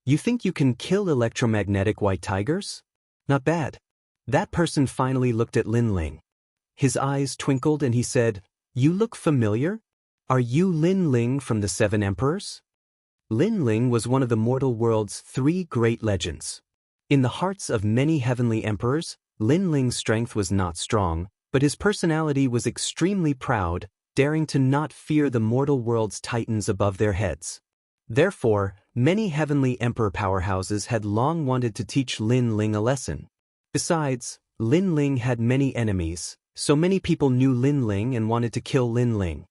You think you can kill electromagnetic white tigers? Not bad. That person finally looked at Lin Ling. His eyes twinkled and he said, You look familiar? Are you Lin Ling from the Seven Emperors? Lin Ling was one of the mortal world's 3 great legends. In the hearts of many heavenly emperors, Lin Ling's strength was not strong, but his personality was extremely proud, daring to not fear the mortal world's titans above their heads. Therefore, many heavenly emperor powerhouses had long wanted to teach Lin Ling a lesson. Besides, Lin Ling had many enemies, so many people knew Lin Ling and wanted to kill Lin Ling.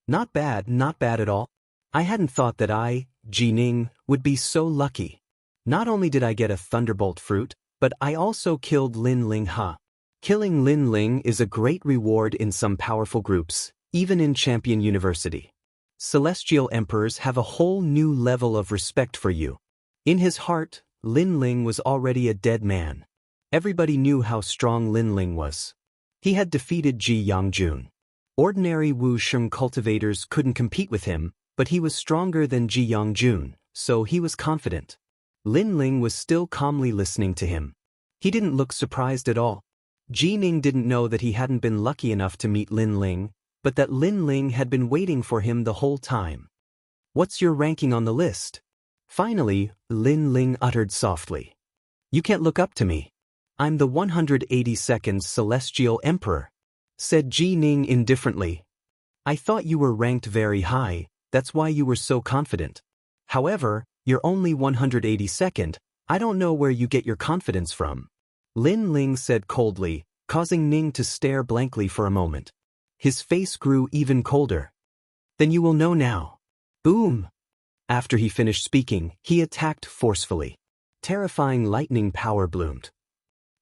Not bad at all. I hadn't thought that I, Ji Ning, would be so lucky. Not only did I get a thunderbolt fruit, but I also killed Lin Ling Ha. Killing Lin Ling is a great reward in some powerful groups, even in Champion University. Celestial emperors have a whole new level of respect for you. In his heart, Lin Ling was already a dead man. Everybody knew how strong Lin Ling was. He had defeated Ji Yangjun. Ordinary Wuxia cultivators couldn't compete with him, but he was stronger than Ji Yangjun, so he was confident. Lin Ling was still calmly listening to him. He didn't look surprised at all. Ji Ning didn't know that he hadn't been lucky enough to meet Lin Ling, but that Lin Ling had been waiting for him the whole time. What's your ranking on the list? Finally, Lin Ling uttered softly. You can't look up to me. I'm the 182nd Celestial Emperor, said Ji Ning indifferently. I thought you were ranked very high, that's why you were so confident. However, you're only 182nd, I don't know where you get your confidence from. Lin Ling said coldly, causing Ning to stare blankly for a moment. His face grew even colder. Then you will know now. Boom! After he finished speaking, he attacked forcefully. Terrifying lightning power bloomed.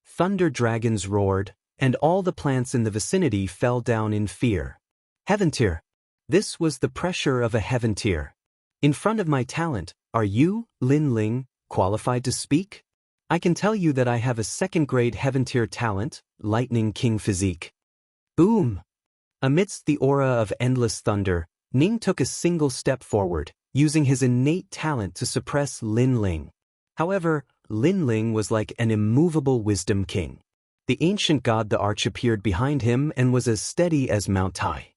Thunder dragons roared, and all the plants in the vicinity fell down in fear. Heaven tier. This was the pressure of a heaven tier. In front of my talent, are you, Lin Ling, qualified to speak? I can tell you that I have a 2nd-grade heaven tier talent, Lightning King physique. Boom! Amidst the aura of endless thunder, Ning took a single step forward, using his innate talent to suppress Lin Ling. However, Lin Ling was like an immovable wisdom king. The ancient god the Arch appeared behind him and was as steady as Mount Tai.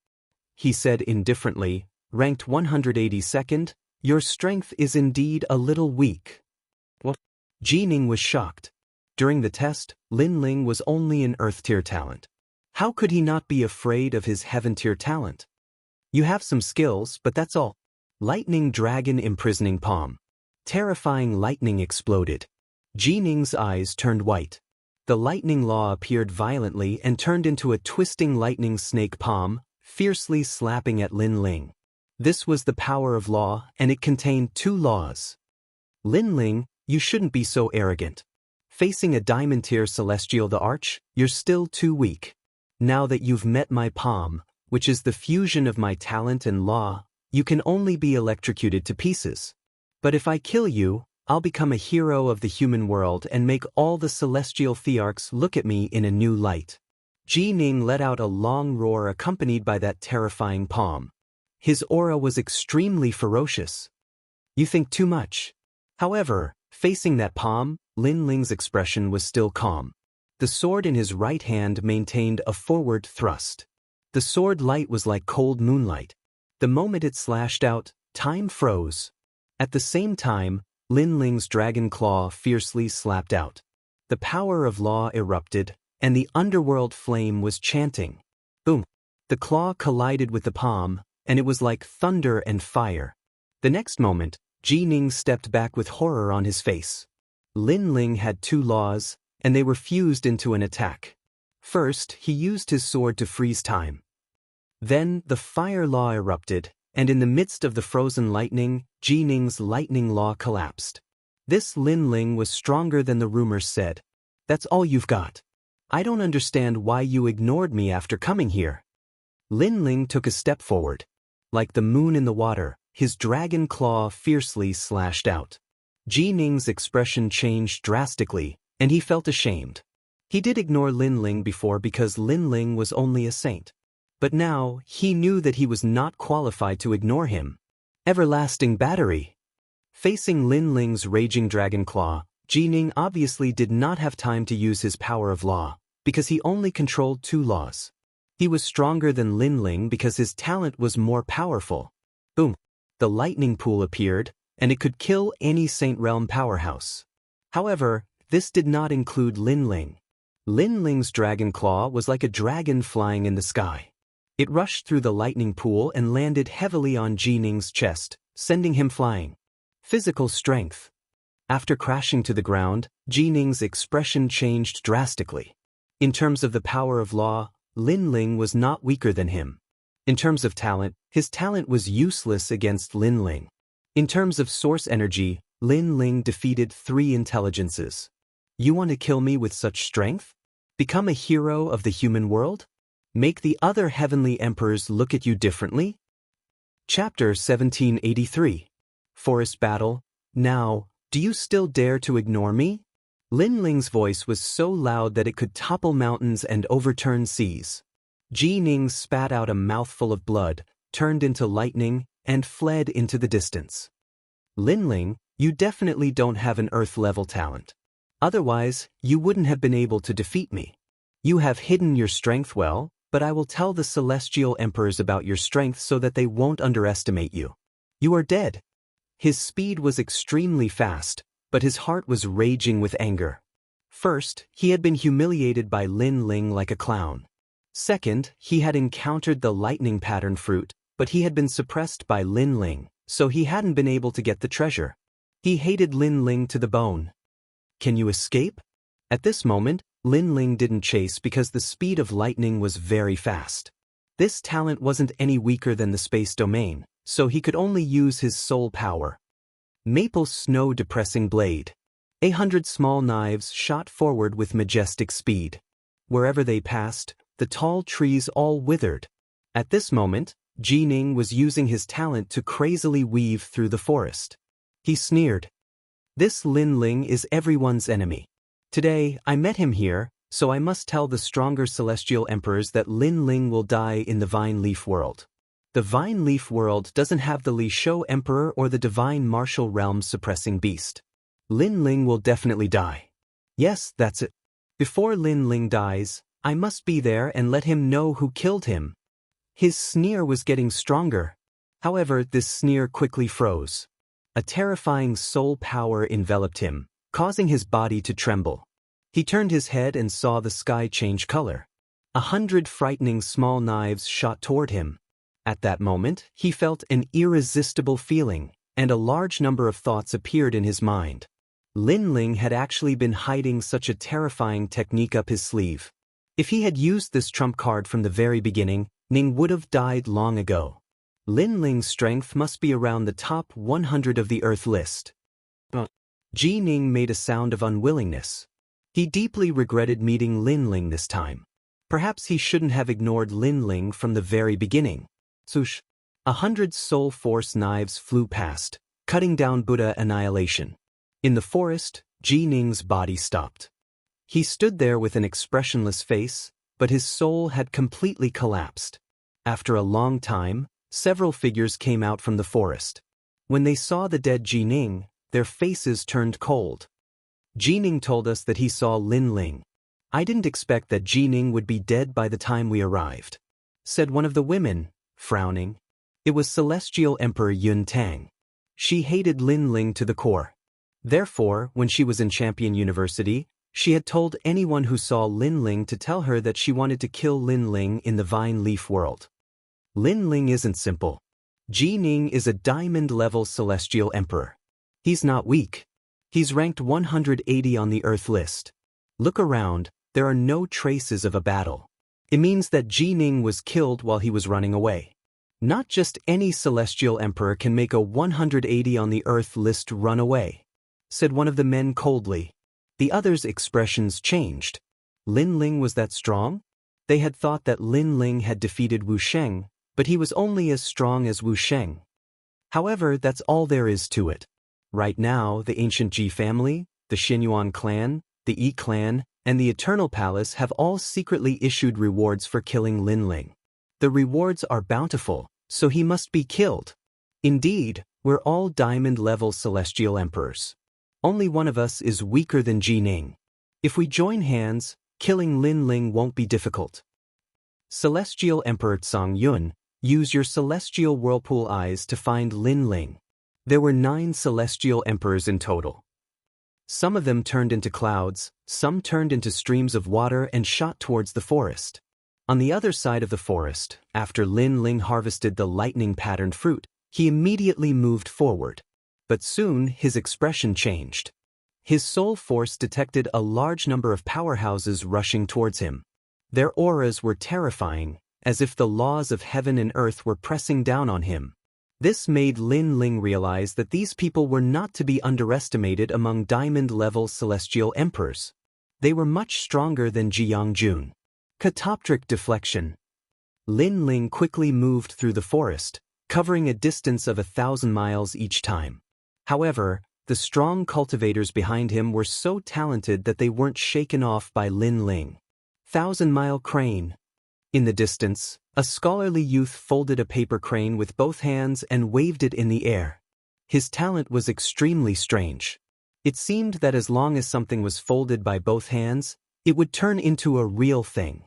He said indifferently, ranked 182nd, your strength is indeed a little weak. What? Ji Ning was shocked. During the test, Lin Ling was only an Earth-tier talent. How could he not be afraid of his Heaven-tier talent? You have some skills, but that's all. Lightning Dragon Imprisoning Palm. Terrifying lightning exploded. Ji Ning's eyes turned white. The lightning law appeared violently and turned into a twisting lightning snake palm, fiercely slapping at Lin Ling. This was the power of law, and it contained 2 laws. Lin Ling, you shouldn't be so arrogant. Facing a diamond-tier Celestial the Arch, you're still too weak. Now that you've met my palm, which is the fusion of my talent and law, you can only be electrocuted to pieces. But if I kill you, I'll become a hero of the human world and make all the celestial thearchs look at me in a new light. Ji Ning let out a long roar accompanied by that terrifying palm. His aura was extremely ferocious. You think too much. However, facing that palm, Lin Ling's expression was still calm. The sword in his right hand maintained a forward thrust. The sword light was like cold moonlight. The moment it slashed out, time froze. At the same time, Lin Ling's dragon claw fiercely slapped out. The power of law erupted, and the underworld flame was chanting. Boom! The claw collided with the palm, and it was like thunder and fire. The next moment, Ji Ning stepped back with horror on his face. Lin Ling had 2 laws, and they were fused into an attack. First, he used his sword to freeze time. Then, the fire law erupted, and in the midst of the frozen lightning, Ji Ning's lightning law collapsed. This Lin Ling was stronger than the rumors said. That's all you've got. I don't understand why you ignored me after coming here. Lin Ling took a step forward. Like the moon in the water, his dragon claw fiercely slashed out. Ji Ning's expression changed drastically, and he felt ashamed. He did ignore Lin Ling before because Lin Ling was only a saint. But now, he knew that he was not qualified to ignore him. Everlasting battery. Facing Lin Ling's raging dragon claw, Ji Ning obviously did not have time to use his power of law, because he only controlled 2 laws. He was stronger than Lin Ling because his talent was more powerful. Boom! The lightning pool appeared, and it could kill any Saint Realm powerhouse. However, this did not include Lin Ling. Lin Ling's dragon claw was like a dragon flying in the sky. It rushed through the lightning pool and landed heavily on Ji Ning's chest, sending him flying. Physical strength. After crashing to the ground, Ji Ning's expression changed drastically. In terms of the power of law, Lin Ling was not weaker than him. In terms of talent, his talent was useless against Lin Ling. In terms of source energy, Lin Ling defeated 3 intelligences. You want to kill me with such strength? Become a hero of the human world? Make the other heavenly emperors look at you differently? Chapter 1783. Forest Battle. Now, do you still dare to ignore me? Lin Ling's voice was so loud that it could topple mountains and overturn seas. Ji Ning spat out a mouthful of blood, turned into lightning, and fled into the distance. Lin Ling, you definitely don't have an Earth-level talent. Otherwise, you wouldn't have been able to defeat me. You have hidden your strength well, but I will tell the celestial emperors about your strength so that they won't underestimate you. You are dead. His speed was extremely fast, but his heart was raging with anger. First, he had been humiliated by Lin Ling like a clown. Second, he had encountered the lightning pattern fruit, but he had been suppressed by Lin Ling, so he hadn't been able to get the treasure. He hated Lin Ling to the bone. Can you escape? At this moment, Lin Ling didn't chase because the speed of lightning was very fast. This talent wasn't any weaker than the space domain, so he could only use his soul power. Maple snow-depressing blade. 100 small knives shot forward with majestic speed. Wherever they passed, the tall trees all withered. At this moment, Ji Ning was using his talent to crazily weave through the forest. He sneered. This Lin Ling is everyone's enemy. Today, I met him here, so I must tell the stronger celestial emperors that Lin Ling will die in the Vine Leaf World. The Vine Leaf World doesn't have the Li Shou Emperor or the Divine Martial Realm suppressing beast. Lin Ling will definitely die. Yes, that's it. Before Lin Ling dies, I must be there and let him know who killed him. His sneer was getting stronger. However, this sneer quickly froze. A terrifying soul power enveloped him, causing his body to tremble. He turned his head and saw the sky change color. 100 frightening small knives shot toward him. At that moment, he felt an irresistible feeling, and a large number of thoughts appeared in his mind. Lin Ling had actually been hiding such a terrifying technique up his sleeve. If he had used this trump card from the very beginning, Ning would have died long ago. Lin Ling's strength must be around the top 100 of the Earth list. Ji Ning made a sound of unwillingness. He deeply regretted meeting Lin Ling this time. Perhaps he shouldn't have ignored Lin Ling from the very beginning. Swoosh! 100 soul force knives flew past, cutting down Buddha Annihilation. In the forest, Ji Ning's body stopped. He stood there with an expressionless face, but his soul had completely collapsed. After a long time, several figures came out from the forest. When they saw the dead Ji Ning, their faces turned cold. Ji Ning told us that he saw Lin Ling. I didn't expect that Ji Ning would be dead by the time we arrived, said one of the women, frowning. It was Celestial Emperor Yun Tang. She hated Lin Ling to the core. Therefore, when she was in Champion University, she had told anyone who saw Lin Ling to tell her that she wanted to kill Lin Ling in the Vine Leaf World. Lin Ling isn't simple. Ji Ning is a diamond-level Celestial Emperor. He's not weak. He's ranked 180 on the Earth list. Look around, there are no traces of a battle. It means that Ji Ning was killed while he was running away. Not just any Celestial Emperor can make a 180 on the Earth list run away, said one of the men coldly. The others' expressions changed. Lin Ling was that strong? They had thought that Lin Ling had defeated Wu Sheng, but he was only as strong as Wu Sheng. However, that's all there is to it. Right now, the ancient Ji family, the Xinyuan clan, the Yi clan, and the Eternal Palace have all secretly issued rewards for killing Lin Ling. The rewards are bountiful, so he must be killed. Indeed, we're all diamond-level celestial emperors. Only one of us is weaker than Ji Ning. If we join hands, killing Lin Ling won't be difficult. Celestial Emperor Tsang Yun, use your celestial whirlpool eyes to find Lin Ling. There were 9 celestial emperors in total. Some of them turned into clouds, some turned into streams of water and shot towards the forest. On the other side of the forest, after Lin Ling harvested the lightning-patterned fruit, he immediately moved forward. But soon his expression changed. His soul force detected a large number of powerhouses rushing towards him. Their auras were terrifying, as if the laws of heaven and earth were pressing down on him. This made Lin Ling realize that these people were not to be underestimated among diamond-level celestial emperors. They were much stronger than Jiangjun. Catoptric deflection. Lin Ling quickly moved through the forest, covering a distance of 1,000 miles each time. However, the strong cultivators behind him were so talented that they weren't shaken off by Lin Ling. 1,000-mile crane. In the distance, a scholarly youth folded a paper crane with both hands and waved it in the air. His talent was extremely strange. It seemed that as long as something was folded by both hands, it would turn into a real thing.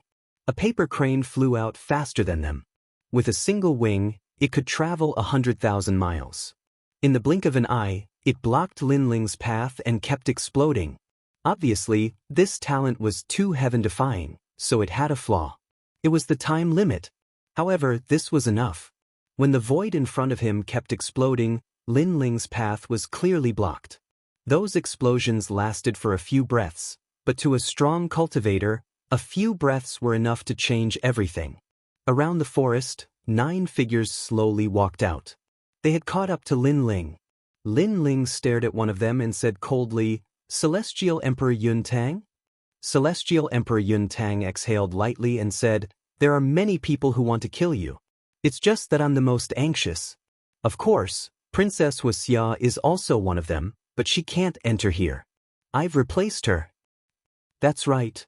A paper crane flew out faster than them. With a single wing, it could travel 100,000 miles. In the blink of an eye, it blocked Lin Ling's path and kept exploding. Obviously, this talent was too heaven-defying, so it had a flaw. It was the time limit. However, this was enough. When the void in front of him kept exploding, Lin Ling's path was clearly blocked. Those explosions lasted for a few breaths, but to a strong cultivator, a few breaths were enough to change everything. Around the forest, 9 figures slowly walked out. They had caught up to Lin Ling. Lin Ling stared at one of them and said coldly, "Celestial Emperor Yun Tang?" Celestial Emperor Yun Tang exhaled lightly and said, "There are many people who want to kill you. It's just that I'm the most anxious. Of course, Princess Wuxia is also one of them, but she can't enter here. I've replaced her." That's right.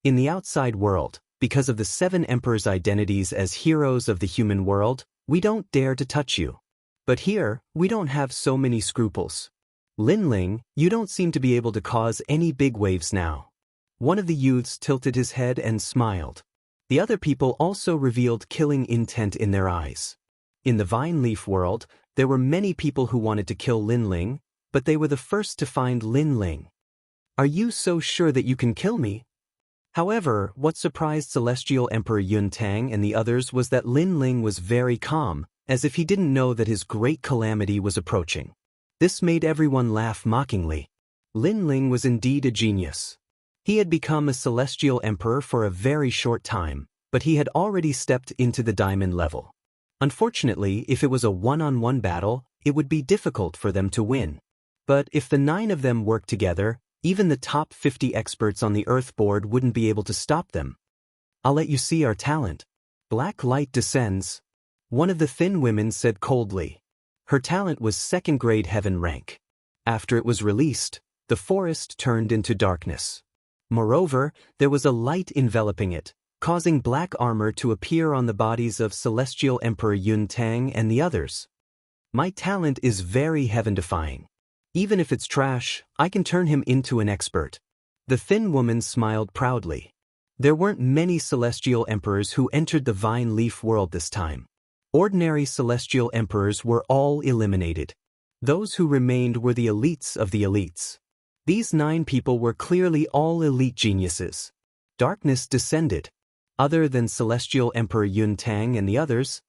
In the outside world, because of the 7 emperors' identities as heroes of the human world, we don't dare to touch you. But here, we don't have so many scruples. Lin Ling, you don't seem to be able to cause any big waves now. One of the youths tilted his head and smiled. The other people also revealed killing intent in their eyes. In the vine leaf world, there were many people who wanted to kill Lin Ling, but they were the first to find Lin Ling. "Are you so sure that you can kill me?" However, what surprised Celestial Emperor Yun Tang and the others was that Lin Ling was very calm, as if he didn't know that his great calamity was approaching. This made everyone laugh mockingly. Lin Ling was indeed a genius. He had become a celestial emperor for a very short time, but he had already stepped into the diamond level. Unfortunately, if it was a one-on-one battle, it would be difficult for them to win. But if the 9 of them worked together, even the top 50 experts on the Earth board wouldn't be able to stop them. "I'll let you see our talent." Black light descends. One of the thin women said coldly. Her talent was 2nd-grade heaven rank. After it was released, the forest turned into darkness. Moreover, there was a light enveloping it, causing black armor to appear on the bodies of Celestial Emperor Yun Tang and the others. "My talent is very heaven-defying. Even if it's trash, I can turn him into an expert." The thin woman smiled proudly. There weren't many celestial emperors who entered the vine leaf world this time. Ordinary celestial emperors were all eliminated. Those who remained were the elites of the elites. These 9 people were clearly all elite geniuses. Darkness descended. Other than Celestial Emperor Yun Tang and the others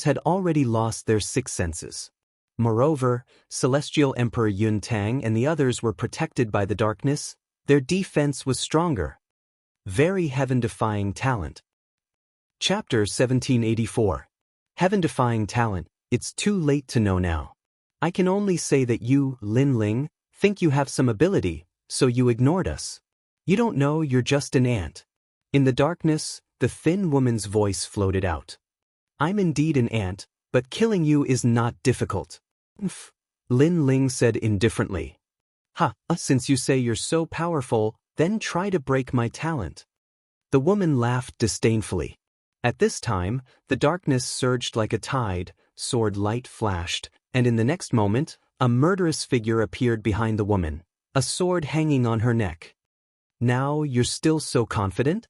had already lost their 6 senses. Moreover, Celestial Emperor Yun Tang and the others were protected by the darkness. Their defense was stronger. Very heaven-defying talent. Chapter 1784. Heaven-defying talent, it's too late to know now. I can only say that you, Lin Ling, think you have some ability, so you ignored us. You don't know, you're just an ant. In the darkness, the thin woman's voice floated out. I'm indeed an ant, but killing you is not difficult. Umph, Lin Ling said indifferently. Since you say you're so powerful, then try to break my talent. The woman laughed disdainfully. At this time, the darkness surged like a tide, sword light flashed, and in the next moment, a murderous figure appeared behind the woman, a sword hanging on her neck. Now you're still so confident?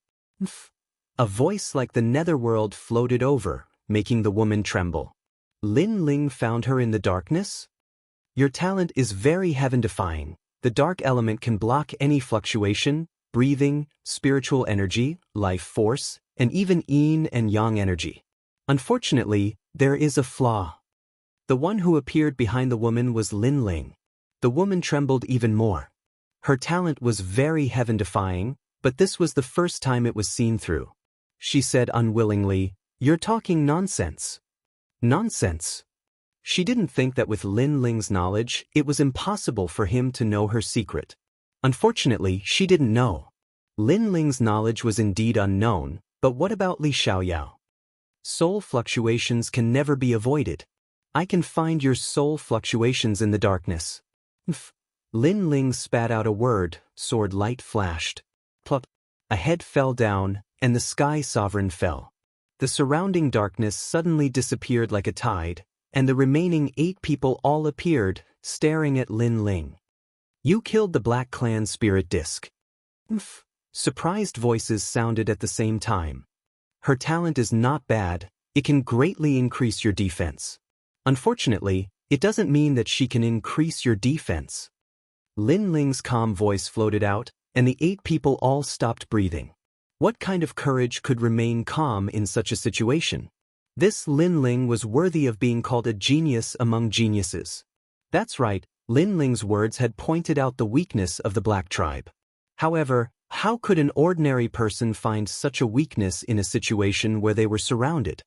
A voice like the netherworld floated over, making the woman tremble. Lin Ling found her in the darkness? Your talent is very heaven-defying. The dark element can block any fluctuation, breathing, spiritual energy, life force, and even yin and yang energy. Unfortunately, there is a flaw. The one who appeared behind the woman was Lin Ling. The woman trembled even more. Her talent was very heaven-defying, but this was the first time it was seen through. She said unwillingly, "You're talking nonsense." Nonsense. She didn't think that with Lin Ling's knowledge, it was impossible for him to know her secret. Unfortunately, she didn't know. Lin Ling's knowledge was indeed unknown, but what about Li Xiaoyao? Soul fluctuations can never be avoided. I can find your soul fluctuations in the darkness. Lin Ling spat out a word, sword light flashed. Plop. A head fell down, and the sky sovereign fell. The surrounding darkness suddenly disappeared like a tide, and the remaining 8 people all appeared, staring at Lin Ling. You killed the Black Clan spirit disc. Surprised voices sounded at the same time. Her talent is not bad, it can greatly increase your defense. Unfortunately, it doesn't mean that she can increase your defense. Lin Ling's calm voice floated out, and the 8 people all stopped breathing. What kind of courage could remain calm in such a situation? This Lin Ling was worthy of being called a genius among geniuses. That's right, Lin Ling's words had pointed out the weakness of the Black tribe. However, how could an ordinary person find such a weakness in a situation where they were surrounded?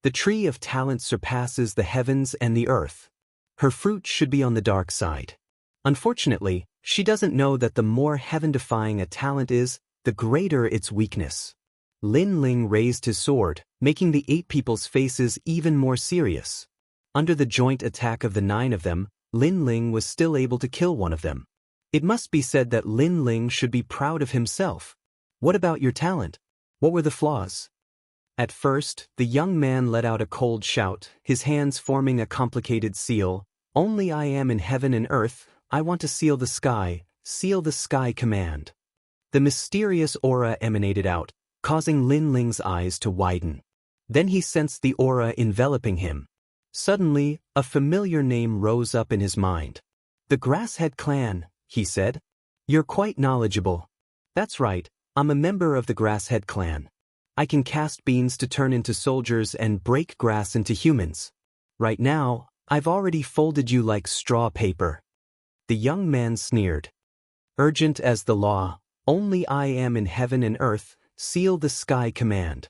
The tree of talent surpasses the heavens and the earth. Her fruit should be on the dark side. Unfortunately, she doesn't know that the more heaven-defying a talent is, the greater its weakness. Lin Ling raised his sword, making the 8 people's faces even more serious. Under the joint attack of the 9 of them, Lin Ling was still able to kill one of them. It must be said that Lin Ling should be proud of himself. What about your talent? What were the flaws? At first, the young man let out a cold shout, his hands forming a complicated seal. Only I am in heaven and earth, I want to seal the sky command. The mysterious aura emanated out, causing Lin Ling's eyes to widen. Then he sensed the aura enveloping him. Suddenly, a familiar name rose up in his mind. The Grasshead Clan, he said. You're quite knowledgeable. That's right, I'm a member of the Grasshead Clan. I can cast beans to turn into soldiers and break grass into humans. Right now, I've already folded you like straw paper. The young man sneered. Urgent as the law, only I am in heaven and earth, seal the sky command.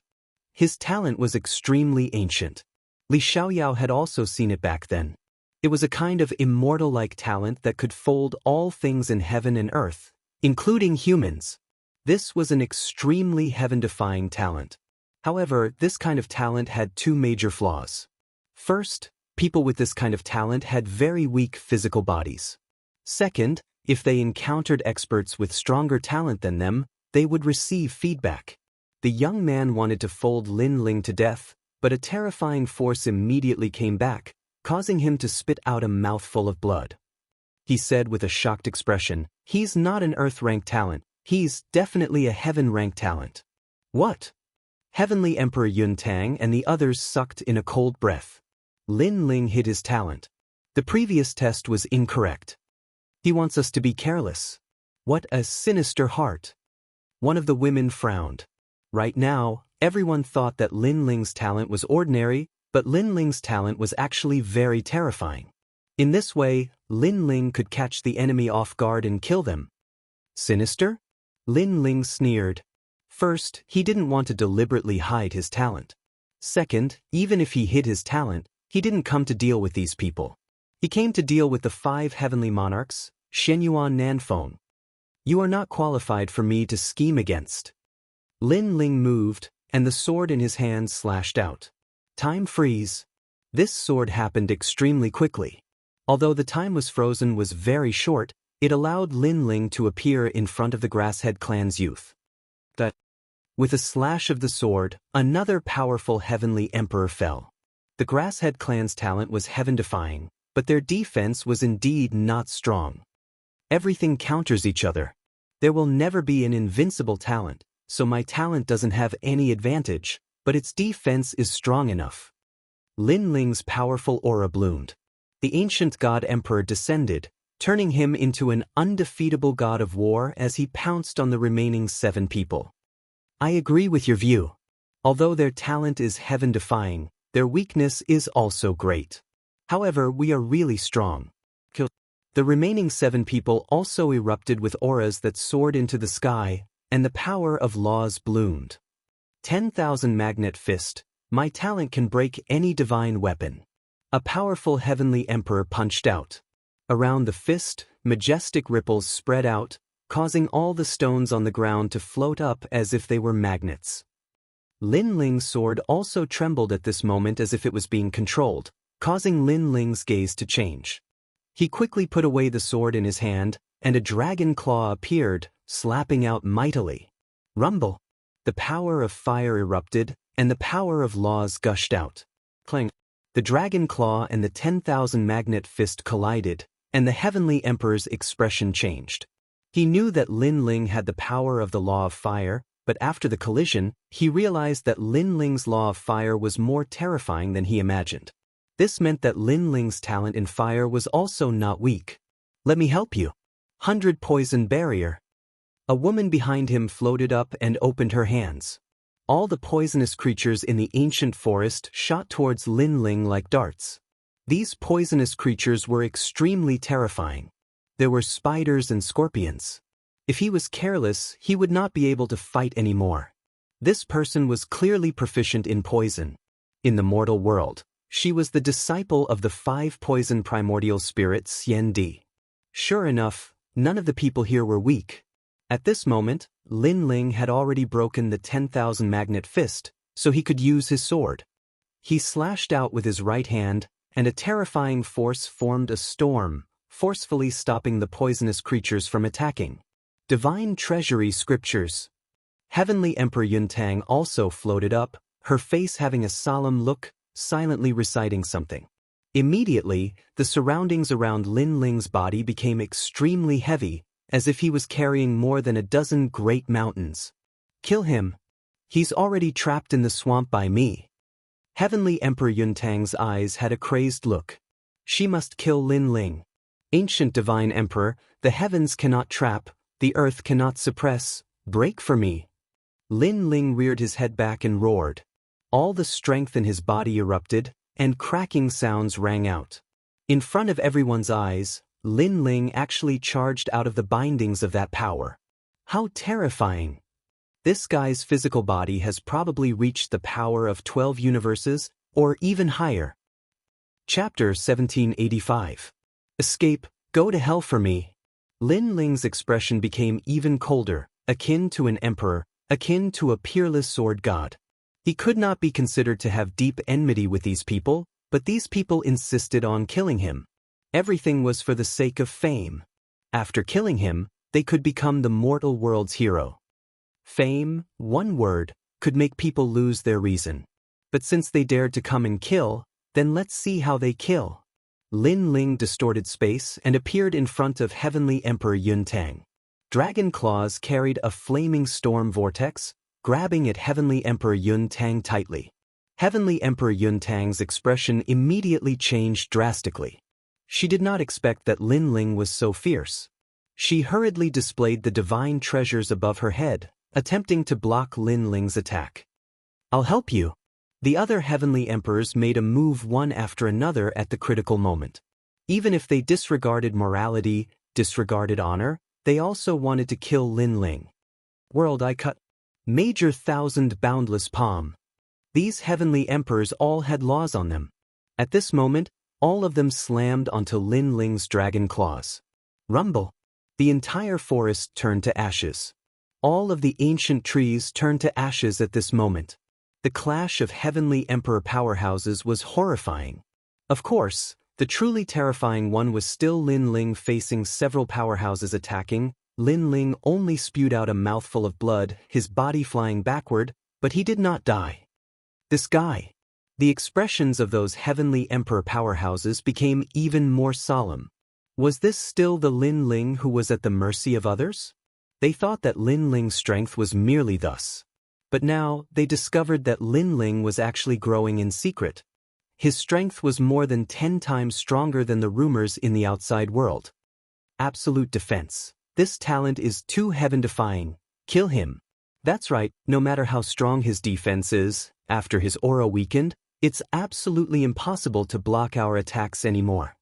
His talent was extremely ancient. Li Xiaoyao had also seen it back then. It was a kind of immortal-like talent that could fold all things in heaven and earth, including humans. This was an extremely heaven-defying talent. However, this kind of talent had 2 major flaws. First, people with this kind of talent had very weak physical bodies. Second, if they encountered experts with stronger talent than them, they would receive feedback. The young man wanted to fold Lin Ling to death, but a terrifying force immediately came back, causing him to spit out a mouthful of blood. He said with a shocked expression, "He's not an Earth-rank talent, he's definitely a Heaven-rank talent." What? Heavenly Emperor Yun Tang and the others sucked in a cold breath. Lin Ling hid his talent. The previous test was incorrect. He wants us to be careless. What a sinister heart. One of the women frowned. Right now, everyone thought that Lin Ling's talent was ordinary, but Lin Ling's talent was actually very terrifying. In this way, Lin Ling could catch the enemy off guard and kill them. Sinister? Lin Ling sneered. First, he didn't want to deliberately hide his talent. Second, even if he hid his talent, he didn't come to deal with these people. He came to deal with the 5 heavenly monarchs, Shenyuan Nanfeng. You are not qualified for me to scheme against. Lin Ling moved, and the sword in his hand slashed out. Time freeze. This sword happened extremely quickly. Although the time was frozen was very short, it allowed Lin Ling to appear in front of the Grasshead clan's youth. With a slash of the sword, another powerful heavenly emperor fell. The Grasshead clan's talent was heaven-defying, but their defense was indeed not strong. Everything counters each other. There will never be an invincible talent, so my talent doesn't have any advantage, but its defense is strong enough. Lin Ling's powerful aura bloomed. The ancient god emperor descended, turning him into an undefeatable god of war as he pounced on the remaining 7 people. I agree with your view. Although their talent is heaven-defying, their weakness is also great. However, we are really strong. The remaining 7 people also erupted with auras that soared into the sky, and the power of laws bloomed. 10,000 Magnet Fist, my talent can break any divine weapon. A powerful heavenly emperor punched out. Around the fist, majestic ripples spread out, causing all the stones on the ground to float up as if they were magnets. Lin Ling's sword also trembled at this moment as if it was being controlled, causing Lin Ling's gaze to change. He quickly put away the sword in his hand, and a dragon claw appeared, slapping out mightily. Rumble! The power of fire erupted, and the power of laws gushed out. Clang! The dragon claw and the 10,000 Magnet Fist collided, and the heavenly emperor's expression changed. He knew that Lin Ling had the power of the law of fire, but after the collision, he realized that Lin Ling's law of fire was more terrifying than he imagined. This meant that Lin Ling's talent in fire was also not weak. Let me help you. 100 Poison Barrier. A woman behind him floated up and opened her hands. All the poisonous creatures in the ancient forest shot towards Lin Ling like darts. These poisonous creatures were extremely terrifying. There were spiders and scorpions. If he was careless, he would not be able to fight anymore. This person was clearly proficient in poison. In the mortal world, she was the disciple of the 5 poison primordial spirits Xianxia. Sure enough, none of the people here were weak. At this moment, Lin Ling had already broken the 10,000 Magnet Fist, so he could use his sword. He slashed out with his right hand, and a terrifying force formed a storm, forcefully stopping the poisonous creatures from attacking. Divine Treasury Scriptures. Heavenly Emperor Yuntang also floated up, her face having a solemn look, silently reciting something. Immediately, the surroundings around Lin Ling's body became extremely heavy, as if he was carrying more than a dozen great mountains. Kill him. He's already trapped in the swamp by me. Heavenly Emperor Yuntang's eyes had a crazed look. She must kill Lin Ling. Ancient Divine Emperor, the heavens cannot trap, the earth cannot suppress, break for me. Lin Ling reared his head back and roared. All the strength in his body erupted, and cracking sounds rang out. In front of everyone's eyes, Lin Ling actually charged out of the bindings of that power. How terrifying! This guy's physical body has probably reached the power of 12 universes, or even higher. Chapter 1785. Escape, go to hell for me. Lin Ling's expression became even colder, akin to an emperor, akin to a peerless sword god. He could not be considered to have deep enmity with these people, but these people insisted on killing him. Everything was for the sake of fame. After killing him, they could become the mortal world's hero. Fame, one word, could make people lose their reason. But since they dared to come and kill, then let's see how they kill. Lin Ling distorted space and appeared in front of Heavenly Emperor Yuntang. Dragon claws carried a flaming storm vortex, grabbing at Heavenly Emperor Yuntang tightly. Heavenly Emperor Yuntang's expression immediately changed drastically. She did not expect that Lin Ling was so fierce. She hurriedly displayed the divine treasures above her head, attempting to block Lin Ling's attack. I'll help you. The other heavenly emperors made a move one after another at the critical moment. Even if they disregarded morality, disregarded honor, they also wanted to kill Lin Ling. World I cut. Major Thousand Boundless Palm. These heavenly emperors all had laws on them. At this moment, all of them slammed onto Lin Ling's dragon claws. Rumble. The entire forest turned to ashes. All of the ancient trees turned to ashes at this moment. The clash of heavenly emperor powerhouses was horrifying. Of course, the truly terrifying one was still Lin Ling facing several powerhouses attacking. Lin Ling only spewed out a mouthful of blood, his body flying backward, but he did not die. This guy. The expressions of those heavenly emperor powerhouses became even more solemn. Was this still the Lin Ling who was at the mercy of others? They thought that Lin Ling's strength was merely thus. But now, they discovered that Lin Ling was actually growing in secret. His strength was more than 10 times stronger than the rumors in the outside world. Absolute defense. This talent is too heaven-defying. Kill him. That's right, no matter how strong his defense is, after his aura weakened, it's absolutely impossible to block our attacks anymore.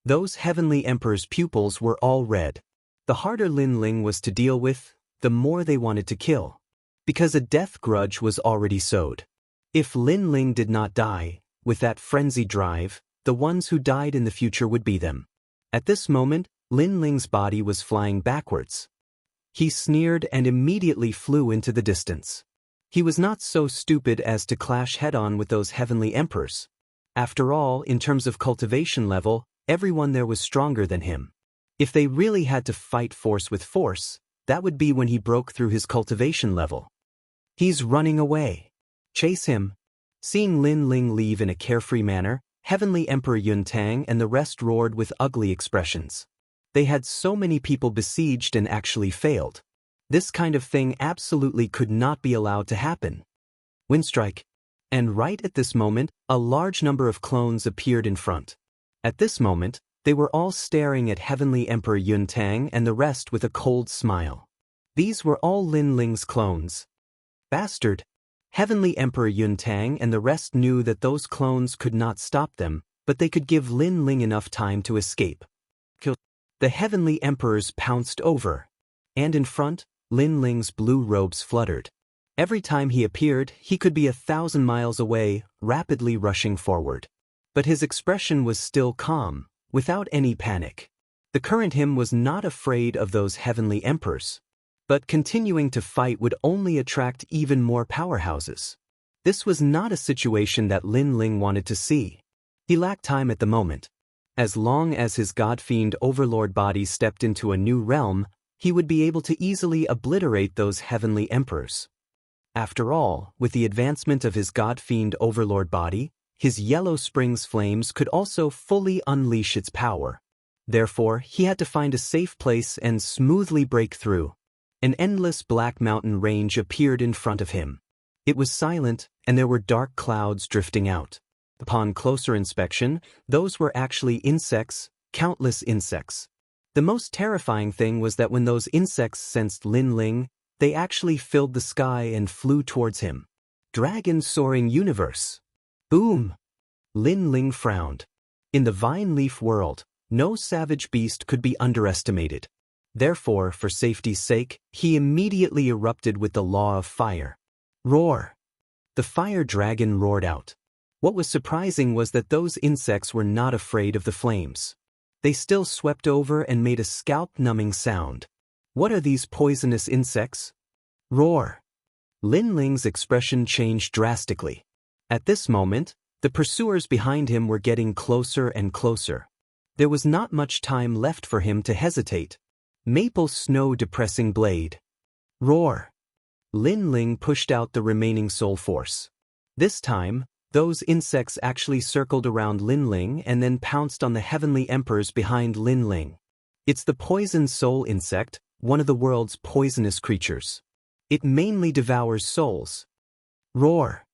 Those heavenly emperor's pupils were all red. The harder Lin Ling was to deal with, the more they wanted to kill. Because a death grudge was already sowed. If Lin Ling did not die, with that frenzied drive, the ones who died in the future would be them. At this moment, Lin Ling's body was flying backwards. He sneered and immediately flew into the distance. He was not so stupid as to clash head-on with those heavenly emperors. After all, in terms of cultivation level, everyone there was stronger than him. If they really had to fight force with force, that would be when he broke through his cultivation level. He's running away. Chase him. Seeing Lin Ling leave in a carefree manner, Heavenly Emperor Yuntang and the rest roared with ugly expressions. They had so many people besieged and actually failed. This kind of thing absolutely could not be allowed to happen. Windstrike. And right at this moment, a large number of clones appeared in front. At this moment, they were all staring at Heavenly Emperor Yuntang and the rest with a cold smile. These were all Lin Ling's clones. Bastard! Heavenly Emperor Yuntang and the rest knew that those clones could not stop them, but they could give Lin Ling enough time to escape. The Heavenly Emperors pounced over. And in front, Lin Ling's blue robes fluttered. Every time he appeared, he could be 1,000 miles away, rapidly rushing forward. But his expression was still calm, without any panic. The current him was not afraid of those Heavenly Emperors. But continuing to fight would only attract even more powerhouses. This was not a situation that Lin Ling wanted to see. He lacked time at the moment. As long as his God-fiend overlord body stepped into a new realm, he would be able to easily obliterate those heavenly emperors. After all, with the advancement of his God-fiend overlord body, his Yellow Springs flames could also fully unleash its power. Therefore, he had to find a safe place and smoothly break through. An endless black mountain range appeared in front of him. It was silent, and there were dark clouds drifting out. Upon closer inspection, those were actually insects, countless insects. The most terrifying thing was that when those insects sensed Lin Ling, they actually filled the sky and flew towards him. Dragon soaring universe. Boom! Lin Ling frowned. In the vine leaf world, no savage beast could be underestimated. Therefore, for safety's sake, he immediately erupted with the law of fire. Roar! The fire dragon roared out. What was surprising was that those insects were not afraid of the flames. They still swept over and made a scalp-numbing sound. What are these poisonous insects? Roar! Lin Ling's expression changed drastically. At this moment, the pursuers behind him were getting closer and closer. There was not much time left for him to hesitate. Maple snow depressing blade. Roar! Lin Ling pushed out the remaining soul force. This time, those insects actually circled around Lin Ling and then pounced on the heavenly emperors behind Lin Ling. It's the poison soul insect, one of the world's poisonous creatures. It mainly devours souls. Roar!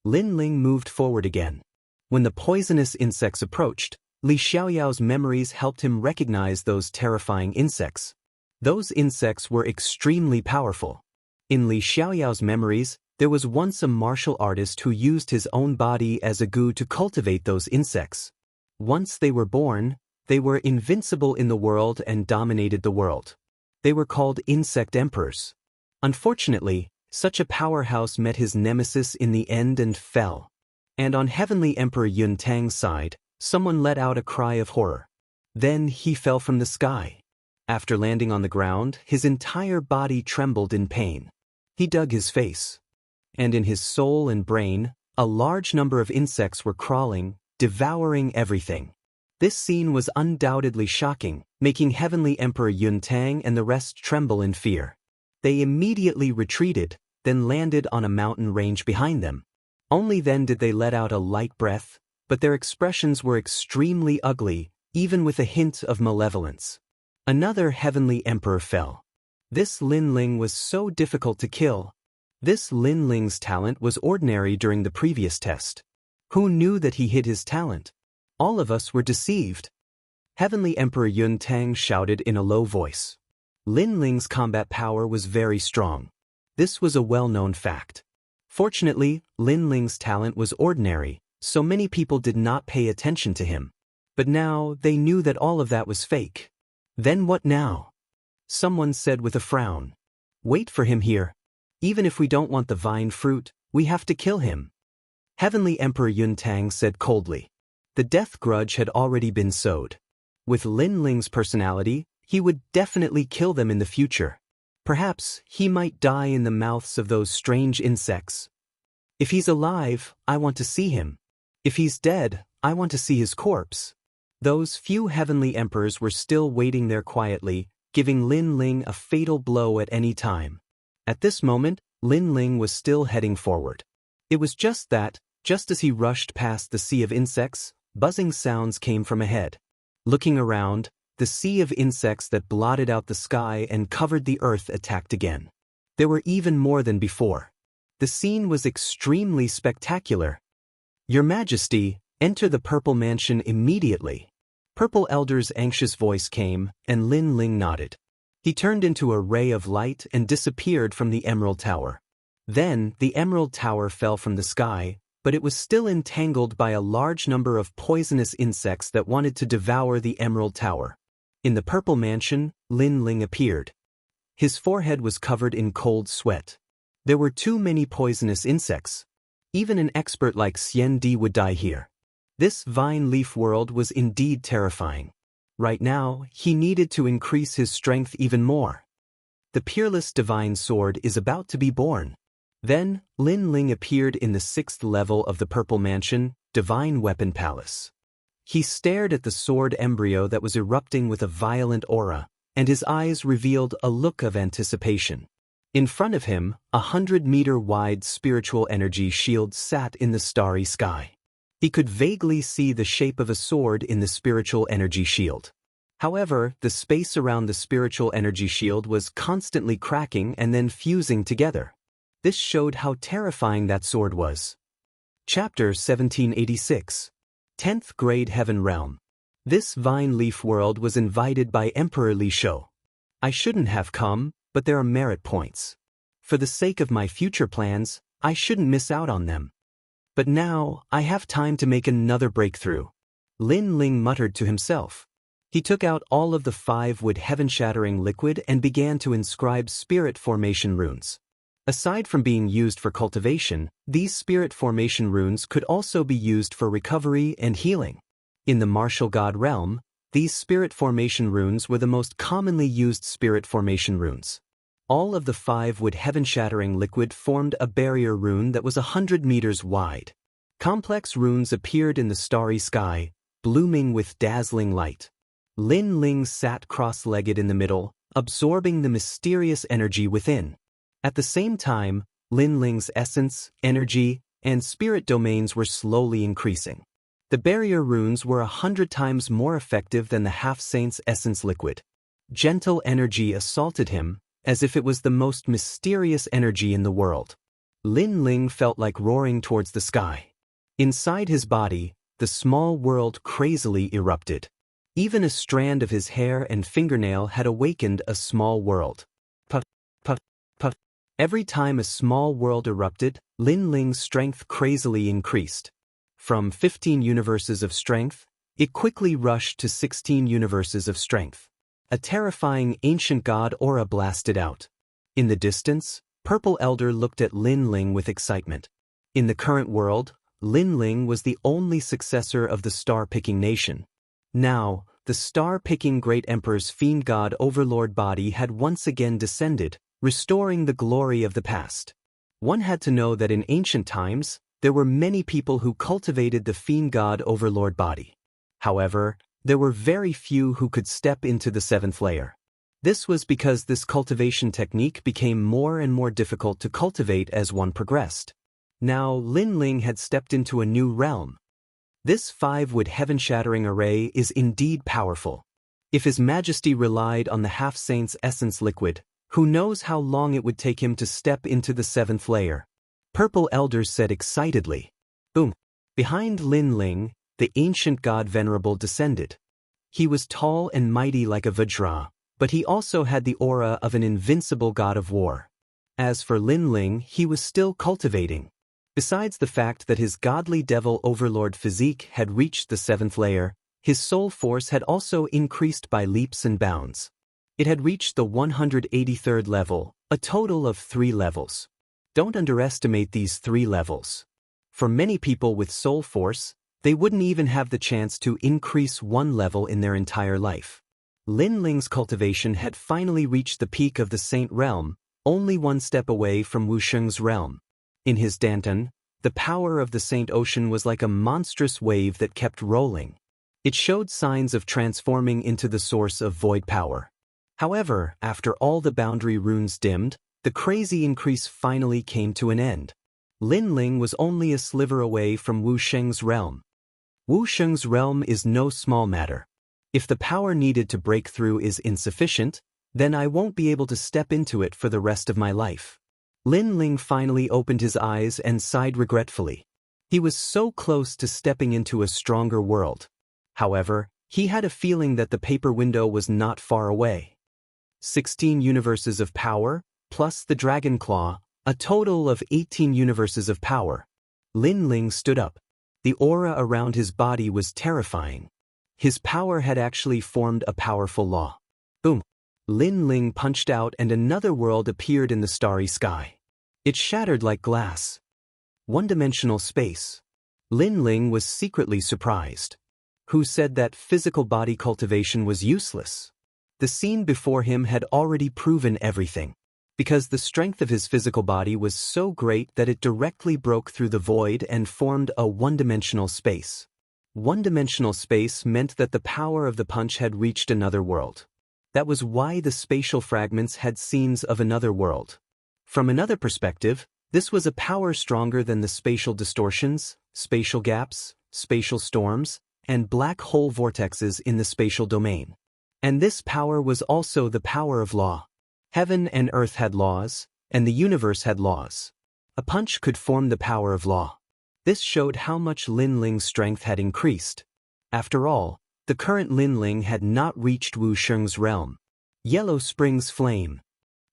Lin Ling moved forward again. When the poisonous insects approached, Li Xiaoyao's memories helped him recognize those terrifying insects. Those insects were extremely powerful. In Li Xiaoyao's memories, there was once a martial artist who used his own body as a goo to cultivate those insects. Once they were born, they were invincible in the world and dominated the world. They were called insect emperors. Unfortunately, such a powerhouse met his nemesis in the end and fell. And on Heavenly Emperor Yuntang's side, someone let out a cry of horror. Then he fell from the sky. After landing on the ground, his entire body trembled in pain. He dug his face. And in his soul and brain, a large number of insects were crawling, devouring everything. This scene was undoubtedly shocking, making Heavenly Emperor Yuntang and the rest tremble in fear. They immediately retreated, then landed on a mountain range behind them. Only then did they let out a light breath, but their expressions were extremely ugly, even with a hint of malevolence. Another Heavenly Emperor fell. This Linling was so difficult to kill. This Linling's talent was ordinary during the previous test. Who knew that he hid his talent? All of us were deceived. Heavenly Emperor Yuntang shouted in a low voice. Linling's combat power was very strong. This was a well-known fact. Fortunately, Linling's talent was ordinary, so many people did not pay attention to him. But now they knew that all of that was fake. Then what now? Someone said with a frown. Wait for him here. Even if we don't want the vine fruit, we have to kill him. Heavenly Emperor Yuntang said coldly. The death grudge had already been sowed. With Linling's personality, he would definitely kill them in the future. Perhaps he might die in the mouths of those strange insects. If he's alive, I want to see him. If he's dead, I want to see his corpse. Those few heavenly emperors were still waiting there quietly, giving Linling a fatal blow at any time. At this moment, Linling was still heading forward. It was just as he rushed past the sea of insects, buzzing sounds came from ahead. Looking around, the sea of insects that blotted out the sky and covered the earth attacked again. There were even more than before. The scene was extremely spectacular. Your Majesty, enter the Purple Mansion immediately. Purple Elder's anxious voice came, and Linling nodded. He turned into a ray of light and disappeared from the Emerald Tower. Then, the Emerald Tower fell from the sky, but it was still entangled by a large number of poisonous insects that wanted to devour the Emerald Tower. In the Purple Mansion, Linling appeared. His forehead was covered in cold sweat. There were too many poisonous insects. Even an expert like Xianxia would die here. This vine leaf world was indeed terrifying. Right now, he needed to increase his strength even more. The peerless divine sword is about to be born. Then, Linling appeared in the 6th level of the Purple Mansion, Divine Weapon Palace. He stared at the sword embryo that was erupting with a violent aura, and his eyes revealed a look of anticipation. In front of him, 100-meter-wide spiritual energy shield sat in the starry sky. He could vaguely see the shape of a sword in the spiritual energy shield. However, the space around the spiritual energy shield was constantly cracking and then fusing together. This showed how terrifying that sword was. Chapter 1786. 10th Grade Heaven Realm. This vine leaf world was invited by Emperor Li Shou. I shouldn't have come, but there are merit points. For the sake of my future plans, I shouldn't miss out on them. But now, I have time to make another breakthrough. Linling muttered to himself. He took out all of the 5-wood heaven-shattering liquid and began to inscribe spirit formation runes. Aside from being used for cultivation, these spirit formation runes could also be used for recovery and healing. In the martial god realm, these spirit formation runes were the most commonly used spirit formation runes. All of the 5-wood heaven-shattering liquid formed a barrier rune that was 100 meters wide. Complex runes appeared in the starry sky, blooming with dazzling light. Linling sat cross-legged in the middle, absorbing the mysterious energy within. At the same time, Linling's essence, energy, and spirit domains were slowly increasing. The barrier runes were 100 times more effective than the half-saint's essence liquid. Gentle energy assaulted him, as if it was the most mysterious energy in the world. Linling felt like roaring towards the sky. Inside his body, the small world crazily erupted. Even a strand of his hair and fingernail had awakened a small world. Puff, puff, puff. Every time a small world erupted, Linling's strength crazily increased. From 15 universes of strength, it quickly rushed to 16 universes of strength. A terrifying ancient god aura blasted out. In the distance, Purple Elder looked at Linling with excitement. In the current world, Linling was the only successor of the star-picking nation. Now, the star-picking great emperor's fiend god overlord body had once again descended, restoring the glory of the past. One had to know that in ancient times, there were many people who cultivated the fiend god overlord body. However, there were very few who could step into the seventh layer. This was because this cultivation technique became more and more difficult to cultivate as one progressed. Now Lin Ling had stepped into a new realm. This 5-wood heaven-shattering array is indeed powerful. If His Majesty relied on the half-saint's essence liquid, who knows how long it would take him to step into the 7th layer? Purple Elders said excitedly. Boom! Behind Lin Ling, the ancient god Venerable descended. He was tall and mighty like a Vajra, but he also had the aura of an invincible god of war. As for Lin Ling, he was still cultivating. Besides the fact that his godly devil overlord physique had reached the 7th layer, his soul force had also increased by leaps and bounds. It had reached the 183rd level, a total of 3 levels. Don't underestimate these 3 levels. For many people with soul force, they wouldn't even have the chance to increase 1 level in their entire life. Lin Ling's cultivation had finally reached the peak of the Saint Realm, only 1 step away from Wuxia's realm. In his Danton, the power of the Saint Ocean was like a monstrous wave that kept rolling. It showed signs of transforming into the source of void power. However, after all the boundary runes dimmed, the crazy increase finally came to an end. Lin Ling was only a sliver away from Wuxia's realm. Wuxia's realm is no small matter. If the power needed to break through is insufficient, then I won't be able to step into it for the rest of my life. Lin Ling finally opened his eyes and sighed regretfully. He was so close to stepping into a stronger world. However, he had a feeling that the paper window was not far away. 16 universes of power, plus the Dragon Claw, a total of 18 universes of power. Lin Ling stood up. The aura around his body was terrifying. His power had actually formed a powerful law. Boom! Lin Ling punched out and another world appeared in the starry sky. It shattered like glass. One-dimensional space. Lin Ling was secretly surprised. Who said that physical body cultivation was useless? The scene before him had already proven everything. Because the strength of his physical body was so great that it directly broke through the void and formed a one-dimensional space. One-dimensional space meant that the power of the punch had reached another world. That was why the spatial fragments had scenes of another world. From another perspective, this was a power stronger than the spatial distortions, spatial gaps, spatial storms, and black hole vortexes in the spatial domain. And this power was also the power of law. Heaven and earth had laws, and the universe had laws. A punch could form the power of law. This showed how much Lin Ling's strength had increased. After all, the current Lin Ling had not reached Wuxia's realm. Yellow Spring's flame.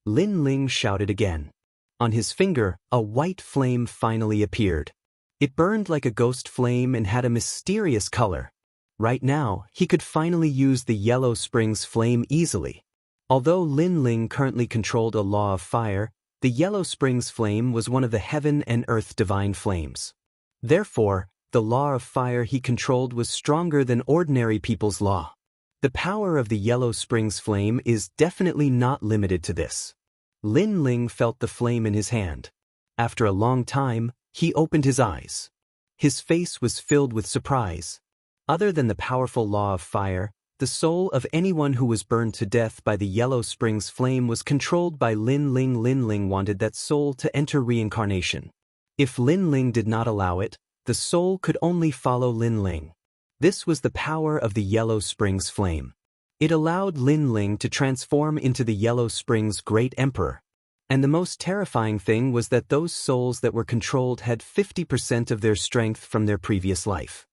Lin Ling shouted again. On his finger, a white flame finally appeared. It burned like a ghost flame and had a mysterious color. Right now, he could finally use the Yellow Spring's flame easily. Although Lin Ling currently controlled a law of fire, the Yellow Spring's flame was one of the heaven and earth divine flames. Therefore, the law of fire he controlled was stronger than ordinary people's law. The power of the Yellow Spring's flame is definitely not limited to this. Lin Ling felt the flame in his hand. After a long time, he opened his eyes. His face was filled with surprise. Other than the powerful law of fire, the soul of anyone who was burned to death by the Yellow Spring's flame was controlled by Lin Ling. Lin Ling wanted that soul to enter reincarnation. If Lin Ling did not allow it, the soul could only follow Lin Ling. This was the power of the Yellow Spring's flame. It allowed Lin Ling to transform into the Yellow Spring's great emperor. And the most terrifying thing was that those souls that were controlled had 50% of their strength from their previous life.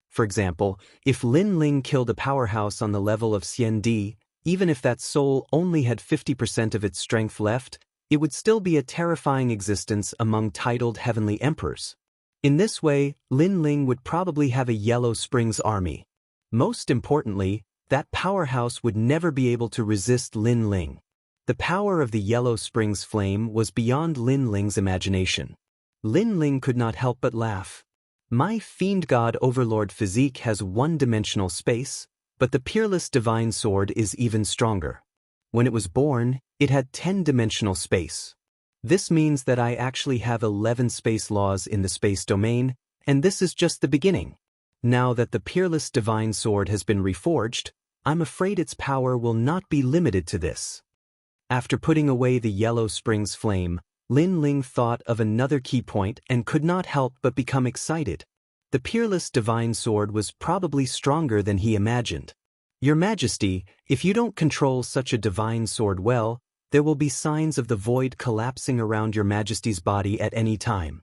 For example, if Lin Ling killed a powerhouse on the level of Xianxia, even if that soul only had 50% of its strength left, it would still be a terrifying existence among titled heavenly emperors. In this way, Lin Ling would probably have a Yellow Spring's army. Most importantly, that powerhouse would never be able to resist Lin Ling. The power of the Yellow Spring's flame was beyond Lin Ling's imagination. Lin Ling could not help but laugh. My fiend god overlord physique has one-dimensional space, But the peerless divine sword is even stronger. When it was born, it had 10-dimensional space. This means that I actually have 11 space laws in the space domain, and this is just the beginning. Now that the peerless divine sword has been reforged, I'm afraid its power will not be limited to this. After putting away the yellow spring's flame, Lin Ling thought of another key point and could not help but become excited. The peerless divine sword was probably stronger than he imagined. Your Majesty, if you don't control such a divine sword well, there will be signs of the void collapsing around your Majesty's body at any time.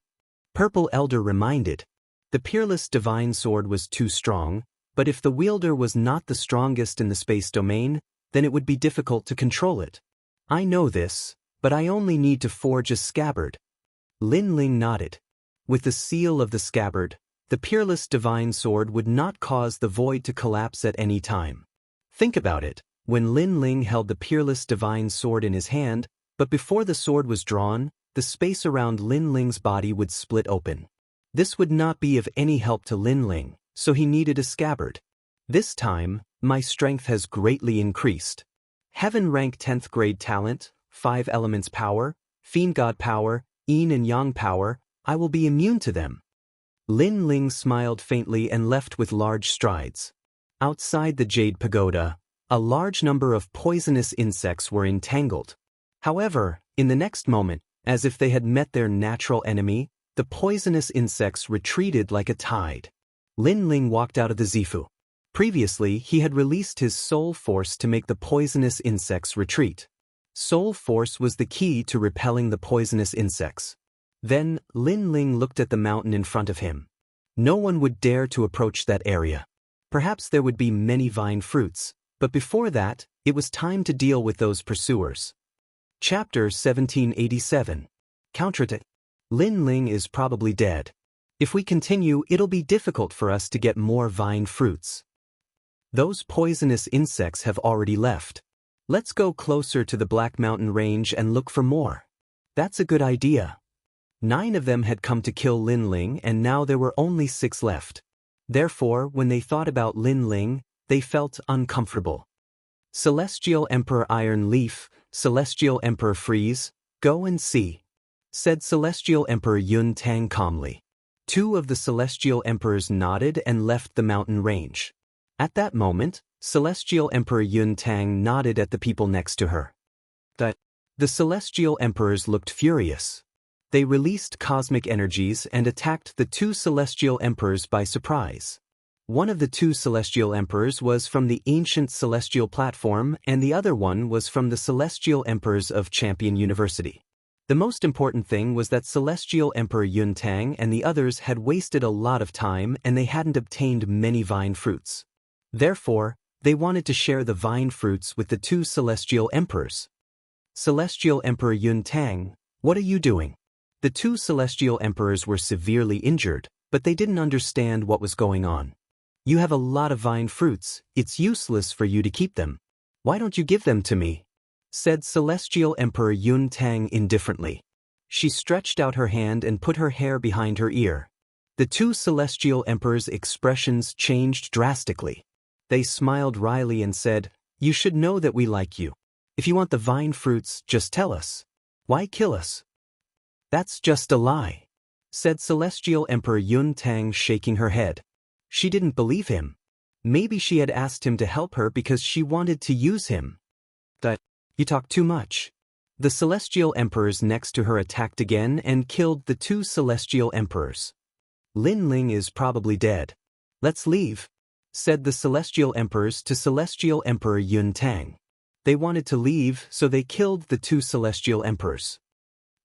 Purple Elder reminded. The peerless divine sword was too strong, but if the wielder was not the strongest in the space domain, then it would be difficult to control it. I know this, but I only need to forge a scabbard. Lin Ling nodded. With the seal of the scabbard, the peerless divine sword would not cause the void to collapse at any time. Think about it. When Lin Ling held the peerless divine sword in his hand, but before the sword was drawn, the space around Lin Ling's body would split open. This would not be of any help to Lin Ling, so he needed a scabbard. This time, my strength has greatly increased. Heaven rank 10th grade talent, 5 elements power, fiend god power, yin and yang power, I will be immune to them. Lin Ling smiled faintly and left with large strides. Outside the Jade Pagoda, a large number of poisonous insects were entangled. However, in the next moment, as if they had met their natural enemy, the poisonous insects retreated like a tide. Lin Ling walked out of the Zifu. Previously, he had released his soul force to make the poisonous insects retreat. Soul force was the key to repelling the poisonous insects. Then, Lin Ling looked at the mountain in front of him. No one would dare to approach that area. Perhaps there would be many vine fruits, but before that, it was time to deal with those pursuers. Chapter 1787. Counterattack. Lin Ling is probably dead. If we continue, it'll be difficult for us to get more vine fruits. Those poisonous insects have already left. Let's go closer to the Black Mountain Range and look for more. That's a good idea. 9 of them had come to kill Lin Ling, and now there were only 6 left. Therefore, when they thought about Lin Ling, they felt uncomfortable. Celestial Emperor Iron Leaf, Celestial Emperor Freeze, go and see, said Celestial Emperor Yun Tang calmly. 2 of the Celestial Emperors nodded and left the mountain range. At that moment, Celestial Emperor Yun Tang nodded at the people next to her. The Celestial Emperors looked furious. They released cosmic energies and attacked the 2 Celestial Emperors by surprise. One of the 2 Celestial Emperors was from the ancient Celestial Platform, and the other one was from the Celestial Emperors of Champion University. The most important thing was that Celestial Emperor Yun Tang and the others had wasted a lot of time and they hadn't obtained many vine fruits. Therefore, they wanted to share the vine fruits with the 2 Celestial Emperors. Celestial Emperor Yun Tang, what are you doing? The 2 Celestial Emperors were severely injured, but they didn't understand what was going on. You have a lot of vine fruits, it's useless for you to keep them. Why don't you give them to me? Said Celestial Emperor Yun Tang indifferently. She stretched out her hand and put her hair behind her ear. The 2 Celestial Emperors' expressions changed drastically. They smiled wryly and said, "You should know that we like you. If you want the vine fruits, just tell us. Why kill us?" "That's just a lie," said Celestial Emperor Yun Tang, shaking her head. She didn't believe him. Maybe she had asked him to help her because she wanted to use him. You talk too much. The Celestial Emperors next to her attacked again and killed the 2 Celestial Emperors. Lin Ling is probably dead. Let's leave, said the Celestial Emperors to Celestial Emperor Yun Tang. They wanted to leave, so they killed the 2 Celestial Emperors.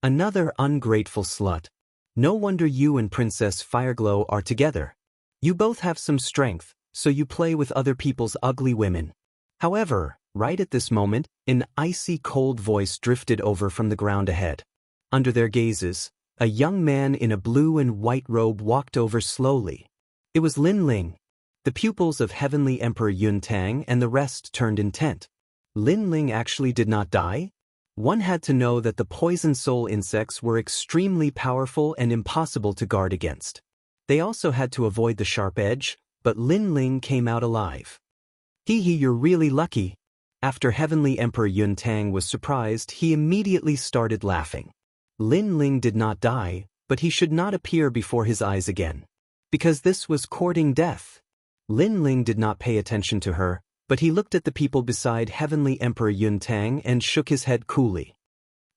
Another ungrateful slut. No wonder you and Princess Fireglow are together. You both have some strength, so you play with other people's ugly women. However, right at this moment, an icy cold voice drifted over from the ground ahead. Under their gazes, a young man in a blue and white robe walked over slowly. It was Lin Ling. The pupils of Heavenly Emperor Yun Tang and the rest turned intent. Lin Ling actually did not die? One had to know that the poison soul insects were extremely powerful and impossible to guard against. They also had to avoid the sharp edge, but Lin Ling came out alive. Hee, you're really lucky. After Heavenly Emperor Yun Tang was surprised, he immediately started laughing. Lin Ling did not die, but he should not appear before his eyes again. Because this was courting death. Lin Ling did not pay attention to her, but he looked at the people beside Heavenly Emperor Yun Tang and shook his head coolly.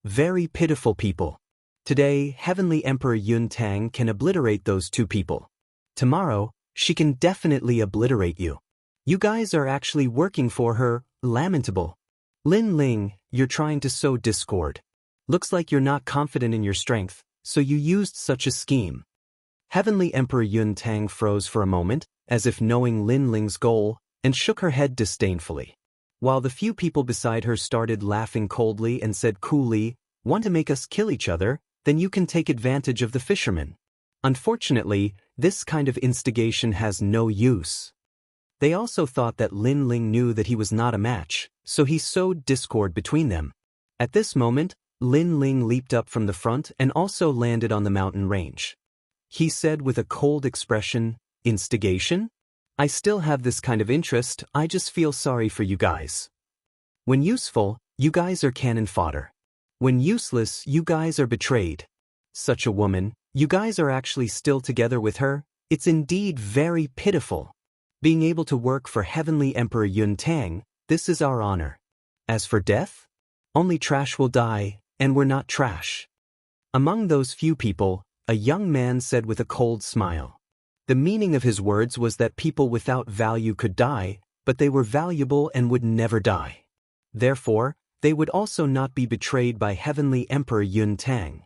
Very pitiful people. Today, Heavenly Emperor Yun Tang can obliterate those two people. Tomorrow, she can definitely obliterate you. You guys are actually working for her, lamentable. Lin Ling, you're trying to sow discord. Looks like you're not confident in your strength, so you used such a scheme. Heavenly Emperor Yun Tang froze for a moment, as if knowing Lin Ling's goal, and shook her head disdainfully. While the few people beside her started laughing coldly and said coolly, "Want to make us kill each other? Then you can take advantage of the fishermen." Unfortunately, this kind of instigation has no use. They also thought that Lin Ling knew that he was not a match, so he sowed discord between them. At this moment, Lin Ling leaped up from the front and also landed on the mountain range. He said with a cold expression, "Instigation? I still have this kind of interest, I just feel sorry for you guys. When useful, you guys are cannon fodder. When useless, you guys are betrayed. Such a woman, you guys are actually still together with her? It's indeed very pitiful. Being able to work for Heavenly Emperor Yun Tang, this is our honor. As for death? Only trash will die, and we're not trash." Among those few people, a young man said with a cold smile. The meaning of his words was that people without value could die, but they were valuable and would never die. Therefore, they would also not be betrayed by Heavenly Emperor Yun Tang.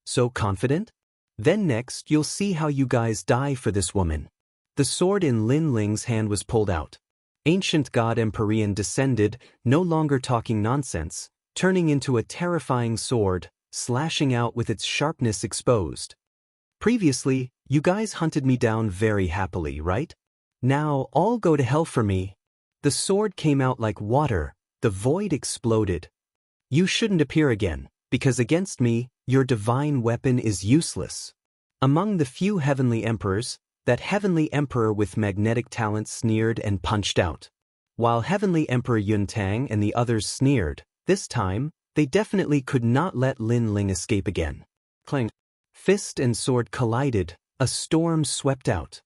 So confident? Then next you'll see how you guys die for this woman. The sword in Lin Ling's hand was pulled out. Ancient God Empyrean descended, no longer talking nonsense, turning into a terrifying sword, slashing out with its sharpness exposed. Previously, you guys hunted me down very happily, right? Now all go to hell for me. The sword came out like water, the void exploded. You shouldn't appear again, because against me, your divine weapon is useless. Among the few heavenly emperors, that heavenly emperor with magnetic talent sneered and punched out. While Heavenly Emperor Yun Tang and the others sneered, this time, they definitely could not let Lin Ling escape again. Clang. Fist and sword collided, a storm swept out.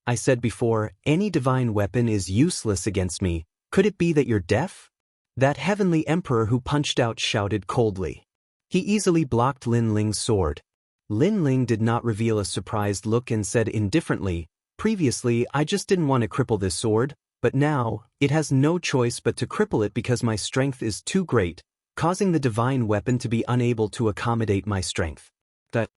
I said before, any divine weapon is useless against me. Could it be that you're deaf? That heavenly emperor who punched out shouted coldly. He easily blocked Lin Ling's sword. Lin Ling did not reveal a surprised look and said indifferently, "Previously, I just didn't want to cripple this sword, but now, it has no choice but to cripple it because my strength is too great, causing the divine weapon to be unable to accommodate my strength." That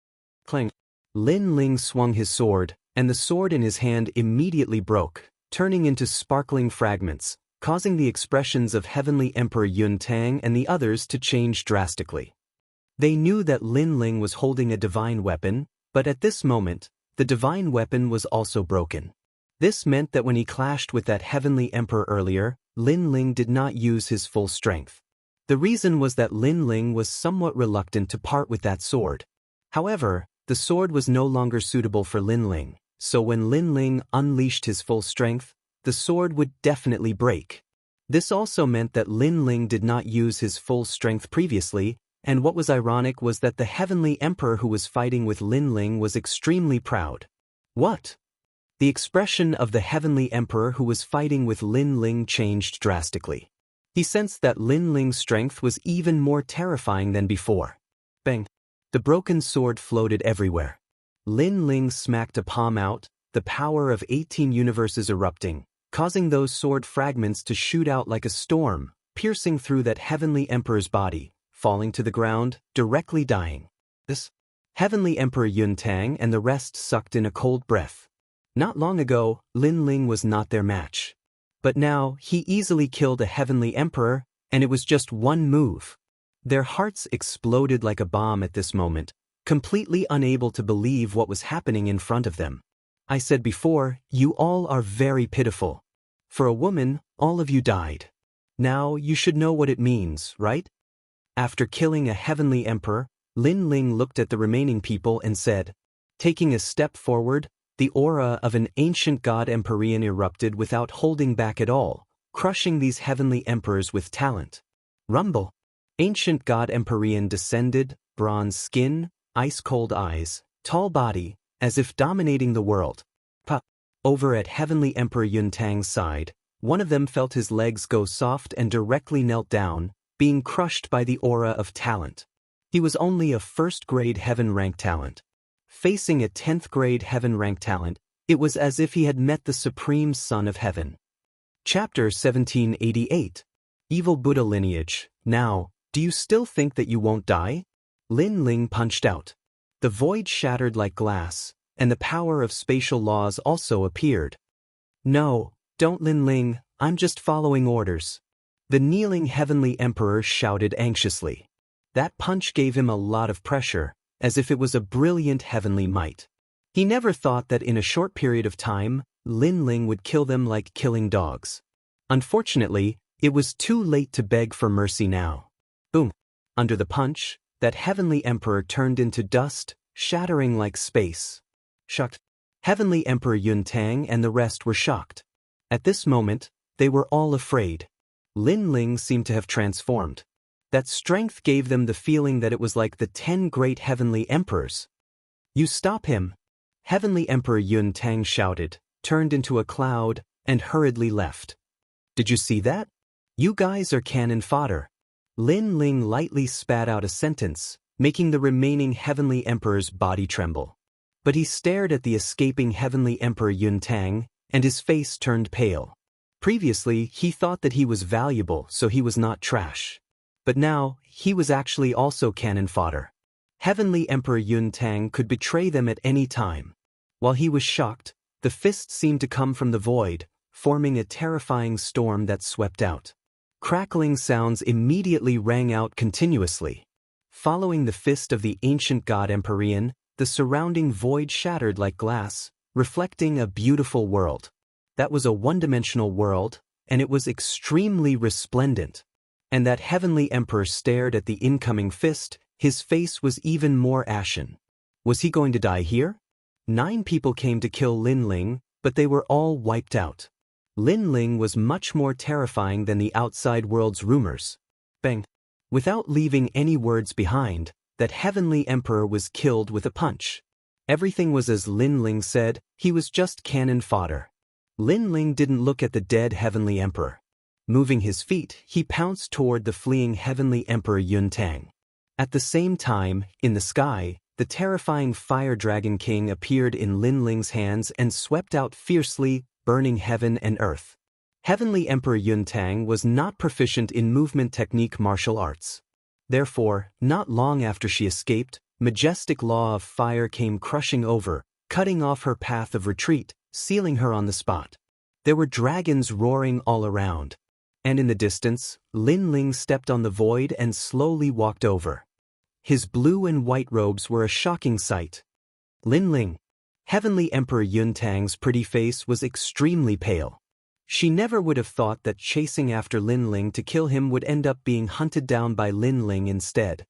clang. Lin Ling swung his sword, and the sword in his hand immediately broke, turning into sparkling fragments, causing the expressions of Heavenly Emperor Yun Tang and the others to change drastically. They knew that Lin Ling was holding a divine weapon, but at this moment, the divine weapon was also broken. This meant that when he clashed with that heavenly emperor earlier, Lin Ling did not use his full strength. The reason was that Lin Ling was somewhat reluctant to part with that sword. However, the sword was no longer suitable for Lin Ling, so when Lin Ling unleashed his full strength, the sword would definitely break. This also meant that Lin Ling did not use his full strength previously, and what was ironic was that the heavenly emperor who was fighting with Lin Ling was extremely proud. What? The expression of the heavenly emperor who was fighting with Lin Ling changed drastically. He sensed that Lin Ling's strength was even more terrifying than before. Bang! The broken sword floated everywhere. Lin Ling smacked a palm out, the power of 18 universes erupting, causing those sword fragments to shoot out like a storm, piercing through that heavenly emperor's body, falling to the ground, directly dying. This heavenly emperor Yun Tang and the rest sucked in a cold breath. Not long ago, Lin Ling was not their match. But now, he easily killed a heavenly emperor, and it was just one move. Their hearts exploded like a bomb at this moment, completely unable to believe what was happening in front of them. I said before, you all are very pitiful. For a woman, all of you died. Now, you should know what it means, right? After killing a heavenly emperor, Lin Ling looked at the remaining people and said, taking a step forward, the aura of an ancient god Empyrean erupted without holding back at all, crushing these heavenly emperors with talent. Rumble. Ancient god Empyrean descended, bronze skin, ice-cold eyes, tall body, as if dominating the world. Over at Heavenly Emperor Yuntang's side, one of them felt his legs go soft and directly knelt down, being crushed by the aura of talent. He was only a first-grade heaven-rank talent. Facing a 10th-grade heaven-rank talent, it was as if he had met the supreme son of heaven. Chapter 1788. Evil Buddha Lineage. Now, do you still think that you won't die? Lin Ling punched out. The void shattered like glass, and the power of spatial laws also appeared. No, don't Lin Ling, I'm just following orders. The kneeling heavenly emperor shouted anxiously. That punch gave him a lot of pressure, as if it was a brilliant heavenly might. He never thought that in a short period of time, Lin Ling would kill them like killing dogs. Unfortunately, it was too late to beg for mercy now. Boom! Under the punch, that heavenly emperor turned into dust, shattering like space. Shocked. Heavenly Emperor Yuntang and the rest were shocked. At this moment, they were all afraid. Lin Ling seemed to have transformed. That strength gave them the feeling that it was like the 10 great heavenly emperors. You stop him! Heavenly Emperor Yuntang shouted, turned into a cloud, and hurriedly left. Did you see that? You guys are cannon fodder. Lin Ling lightly spat out a sentence, making the remaining heavenly emperor's body tremble. But he stared at the escaping heavenly emperor Yuntang, and his face turned pale. Previously, he thought that he was valuable, so he was not trash. But now, he was actually also cannon fodder. Heavenly Emperor Yuntang could betray them at any time. While he was shocked, the fist seemed to come from the void, forming a terrifying storm that swept out. Crackling sounds immediately rang out continuously. Following the fist of the ancient god Empyrean, the surrounding void shattered like glass, reflecting a beautiful world. That was a one-dimensional world, and it was extremely resplendent. And that heavenly emperor stared at the incoming fist, his face was even more ashen. Was he going to die here? 9 people came to kill Lin Ling, but they were all wiped out. Lin Ling was much more terrifying than the outside world's rumors. Bang! Without leaving any words behind, that heavenly emperor was killed with a punch. Everything was as Lin Ling said, he was just cannon fodder. Lin Ling didn't look at the dead heavenly emperor. Moving his feet, he pounced toward the fleeing heavenly emperor Yuntang. At the same time, in the sky, the terrifying Fire Dragon King appeared in Lin Ling's hands and swept out fiercely, burning heaven and earth. Heavenly Emperor Yuntang was not proficient in movement technique martial arts. Therefore, not long after she escaped, majestic law of fire came crushing over, cutting off her path of retreat, sealing her on the spot. There were dragons roaring all around. And in the distance, Lin Ling stepped on the void and slowly walked over. His blue and white robes were a shocking sight. Lin Ling. Heavenly Emperor Yuntang's pretty face was extremely pale. She never would have thought that chasing after Lin Ling to kill him would end up being hunted down by Lin Ling instead.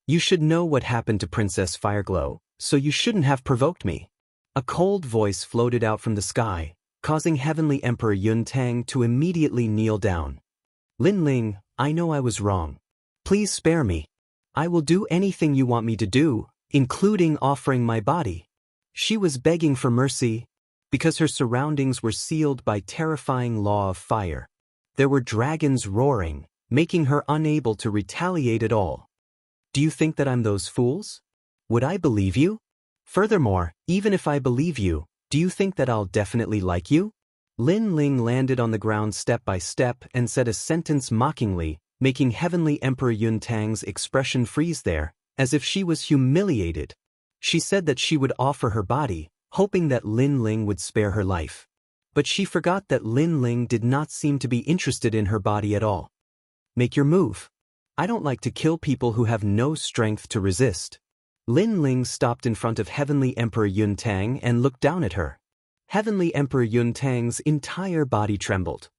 You should know what happened to Princess Fireglow, so you shouldn't have provoked me. A cold voice floated out from the sky, causing Heavenly Emperor Yuntang to immediately kneel down. Lin Ling, I know I was wrong. Please spare me. I will do anything you want me to do, including offering my body. She was begging for mercy, because her surroundings were sealed by terrifying law of fire. There were dragons roaring, making her unable to retaliate at all. Do you think that I'm those fools? Would I believe you? Furthermore, even if I believe you, do you think that I'll definitely like you? Lin Ling landed on the ground step by step and said a sentence mockingly, making Heavenly Emperor Yuntang's expression freeze there, as if she was humiliated. She said that she would offer her body, hoping that Lin Ling would spare her life. But she forgot that Lin Ling did not seem to be interested in her body at all. Make your move. I don't like to kill people who have no strength to resist. Lin Ling stopped in front of Heavenly Emperor Yuntang and looked down at her. Heavenly Emperor Yuntang's entire body trembled.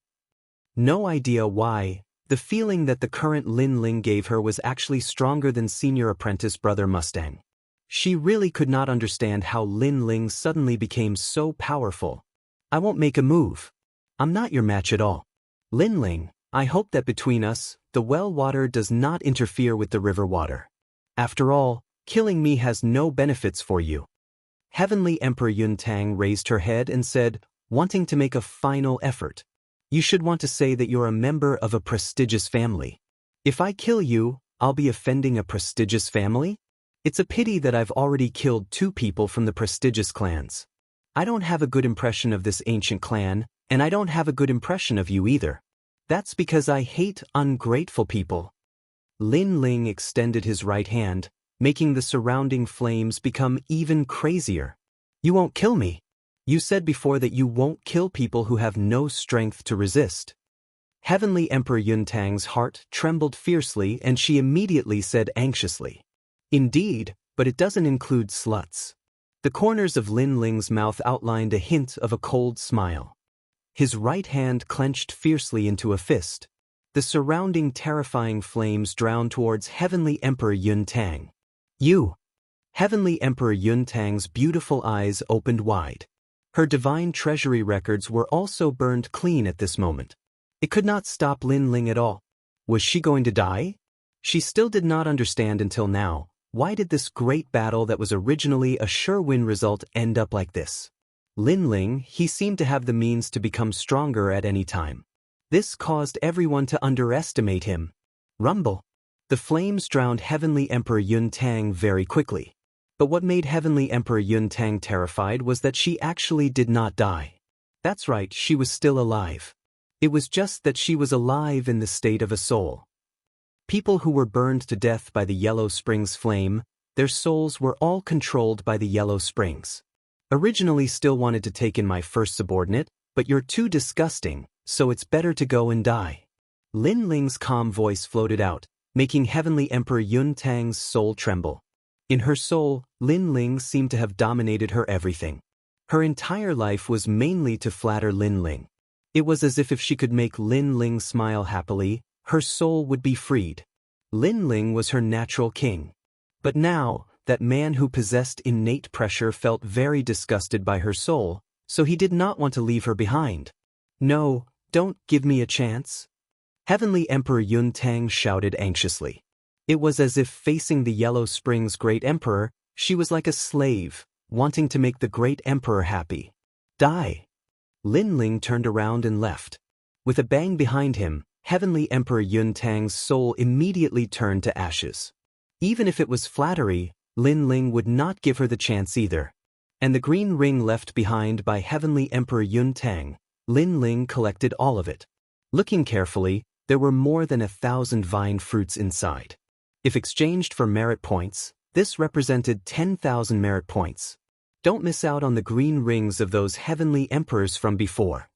No idea why, the feeling that the current Lin Ling gave her was actually stronger than senior apprentice Brother Mustang. She really could not understand how Lin Ling suddenly became so powerful. I won't make a move. I'm not your match at all. Linling, I hope that between us, the well water does not interfere with the river water. After all, killing me has no benefits for you. Heavenly Emperor Yuntang raised her head and said, wanting to make a final effort. You should want to say that you're a member of a prestigious family. If I kill you, I'll be offending a prestigious family? It's a pity that I've already killed 2 people from the prestigious clans. I don't have a good impression of this ancient clan, and I don't have a good impression of you either. That's because I hate ungrateful people. Linling extended his right hand, making the surrounding flames become even crazier. You won't kill me. You said before that you won't kill people who have no strength to resist. Heavenly Emperor Yuntang's heart trembled fiercely and she immediately said anxiously, Indeed, but it doesn't include sluts. The corners of Linling's mouth outlined a hint of a cold smile. His right hand clenched fiercely into a fist. The surrounding terrifying flames drowned towards Heavenly Emperor Yuntang. You! Heavenly Emperor Yuntang's beautiful eyes opened wide. Her divine treasury records were also burned clean at this moment. It could not stop Linling at all. Was she going to die? She still did not understand until now. Why did this great battle that was originally a sure win result end up like this? Linling, he seemed to have the means to become stronger at any time. This caused everyone to underestimate him. Rumble. The flames drowned Heavenly Emperor Yuntang very quickly. But what made Heavenly Emperor Yuntang terrified was that she actually did not die. That's right, she was still alive. It was just that she was alive in the state of a soul. People who were burned to death by the Yellow Springs flame, their souls were all controlled by the Yellow Springs. Originally still wanted to take in my first subordinate, but you're too disgusting, so it's better to go and die. Linling's calm voice floated out, making Heavenly Emperor Yuntang's soul tremble. In her soul, Linling seemed to have dominated her everything. Her entire life was mainly to flatter Linling. It was as if she could make Linling smile happily, her soul would be freed. Linling was her natural king. But now, that man who possessed innate pressure felt very disgusted by her soul, so he did not want to leave her behind. No, don't give me a chance. Heavenly Emperor Yuntang shouted anxiously. It was as if facing the Yellow Springs Great Emperor, she was like a slave, wanting to make the Great Emperor happy. Die! Linling turned around and left. With a bang behind him, Heavenly Emperor Yuntang's soul immediately turned to ashes. Even if it was flattery, Linling would not give her the chance either. And the green ring left behind by Heavenly Emperor Yuntang, Linling collected all of it. Looking carefully, there were more than 1,000 vine fruits inside. If exchanged for merit points, this represented 10,000 merit points. Don't miss out on the green rings of those heavenly emperors from before.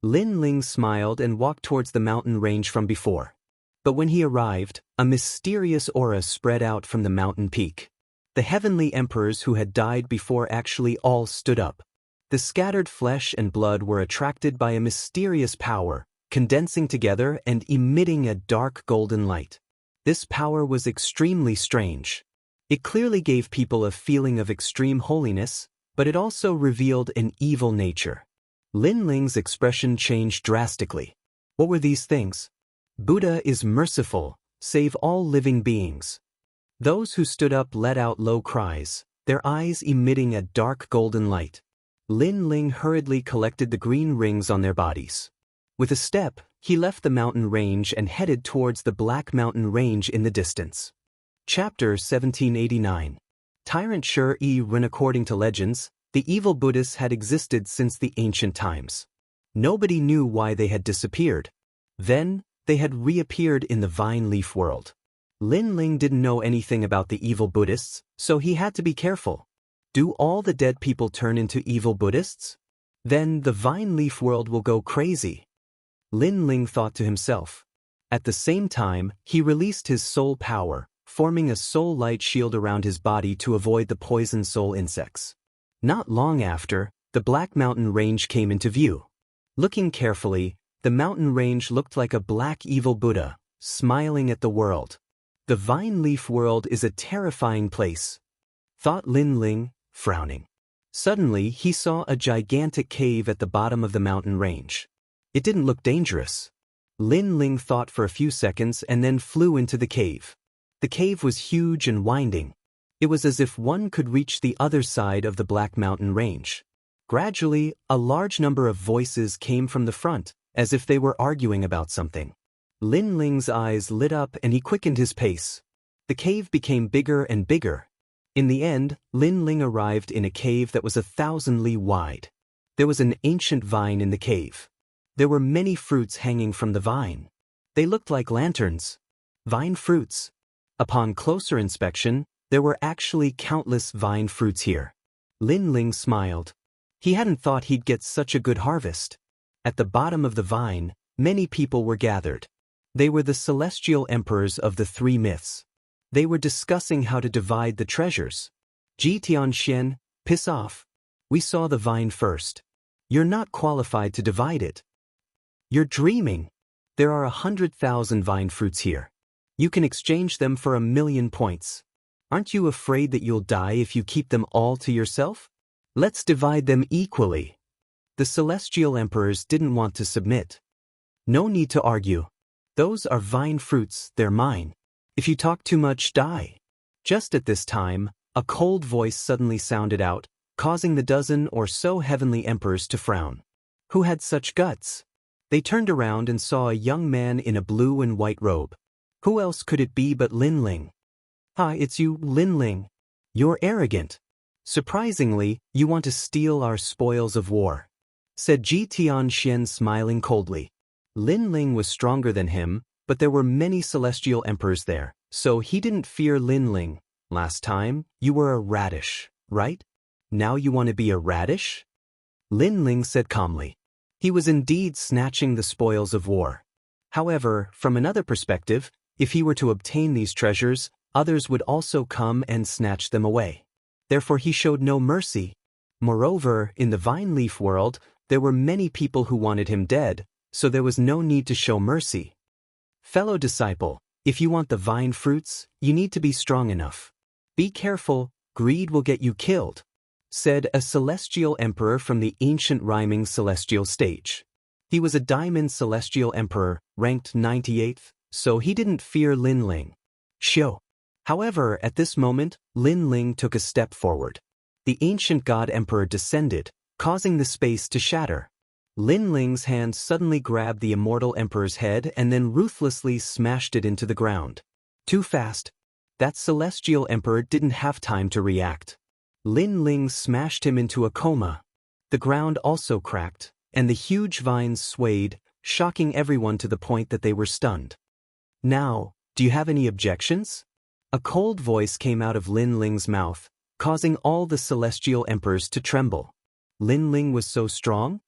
Linling smiled and walked towards the mountain range from before. But when he arrived, a mysterious aura spread out from the mountain peak. The heavenly emperors who had died before actually all stood up. The scattered flesh and blood were attracted by a mysterious power, condensing together and emitting a dark golden light. This power was extremely strange. It clearly gave people a feeling of extreme holiness, but it also revealed an evil nature. Linling's expression changed drastically. What were these things? Buddha is merciful, save all living beings. Those who stood up let out low cries, their eyes emitting a dark golden light. Linling hurriedly collected the green rings on their bodies. With a step, he left the mountain range and headed towards the Black Mountain Range in the distance. Chapter 1789. Tyrant Shi-Ren. According to legends, the evil Buddhists had existed since the ancient times. Nobody knew why they had disappeared. Then, they had reappeared in the vine leaf world. Linling didn't know anything about the evil Buddhists, so he had to be careful. Do all the dead people turn into evil Buddhists? Then the vine leaf world will go crazy. Linling thought to himself. At the same time, he released his soul power, forming a soul light shield around his body to avoid the poison soul insects. Not long after, the Black Mountain Range came into view. Looking carefully, the mountain range looked like a black evil Buddha, smiling at the world. The vine leaf world is a terrifying place, thought Linling, frowning. Suddenly, he saw a gigantic cave at the bottom of the mountain range. It didn't look dangerous. Lin Ling thought for a few seconds and then flew into the cave. The cave was huge and winding. It was as if one could reach the other side of the Black Mountain Range. Gradually, a large number of voices came from the front, as if they were arguing about something. Lin Ling's eyes lit up and he quickened his pace. The cave became bigger and bigger. In the end, Lin Ling arrived in a cave that was 1,000 li wide. There was an ancient vine in the cave. There were many fruits hanging from the vine. They looked like lanterns. Vine fruits. Upon closer inspection, there were actually countless vine fruits here. Lin Ling smiled. He hadn't thought he'd get such a good harvest. At the bottom of the vine, many people were gathered. They were the celestial emperors of the 3 myths. They were discussing how to divide the treasures. Ji Tianxian, piss off. We saw the vine first. You're not qualified to divide it. You're dreaming. There are 100,000 vine fruits here. You can exchange them for 1,000,000 points. Aren't you afraid that you'll die if you keep them all to yourself? Let's divide them equally. The celestial emperors didn't want to submit. No need to argue. Those are vine fruits, they're mine. If you talk too much, die. Just at this time, a cold voice suddenly sounded out, causing the dozen or so heavenly emperors to frown. Who had such guts? They turned around and saw a young man in a blue and white robe. Who else could it be but Lin Ling? Hi, it's you, Lin Ling. You're arrogant. Surprisingly, you want to steal our spoils of war, said Ji Tianxian, smiling coldly. Lin Ling was stronger than him, but there were many celestial emperors there, so he didn't fear Lin Ling. Last time, you were a radish, right? Now you want to be a radish? Lin Ling said calmly. He was indeed snatching the spoils of war. However, from another perspective, if he were to obtain these treasures, others would also come and snatch them away. Therefore he showed no mercy. Moreover, in the vine leaf world, there were many people who wanted him dead, so there was no need to show mercy. Fellow disciple, if you want the vine fruits, you need to be strong enough. Be careful, greed will get you killed, said a celestial emperor from the ancient rhyming celestial stage. He was a diamond celestial emperor, ranked 98th, so he didn't fear Lin Ling. Shio. However, at this moment, Lin Ling took a step forward. The ancient god emperor descended, causing the space to shatter. Lin Ling's hand suddenly grabbed the immortal emperor's head and then ruthlessly smashed it into the ground. Too fast. That celestial emperor didn't have time to react. Lin Ling smashed him into a coma. The ground also cracked, and the huge vines swayed, shocking everyone to the point that they were stunned. Now, do you have any objections? A cold voice came out of Lin Ling's mouth, causing all the celestial emperors to tremble. Lin Ling was so strong?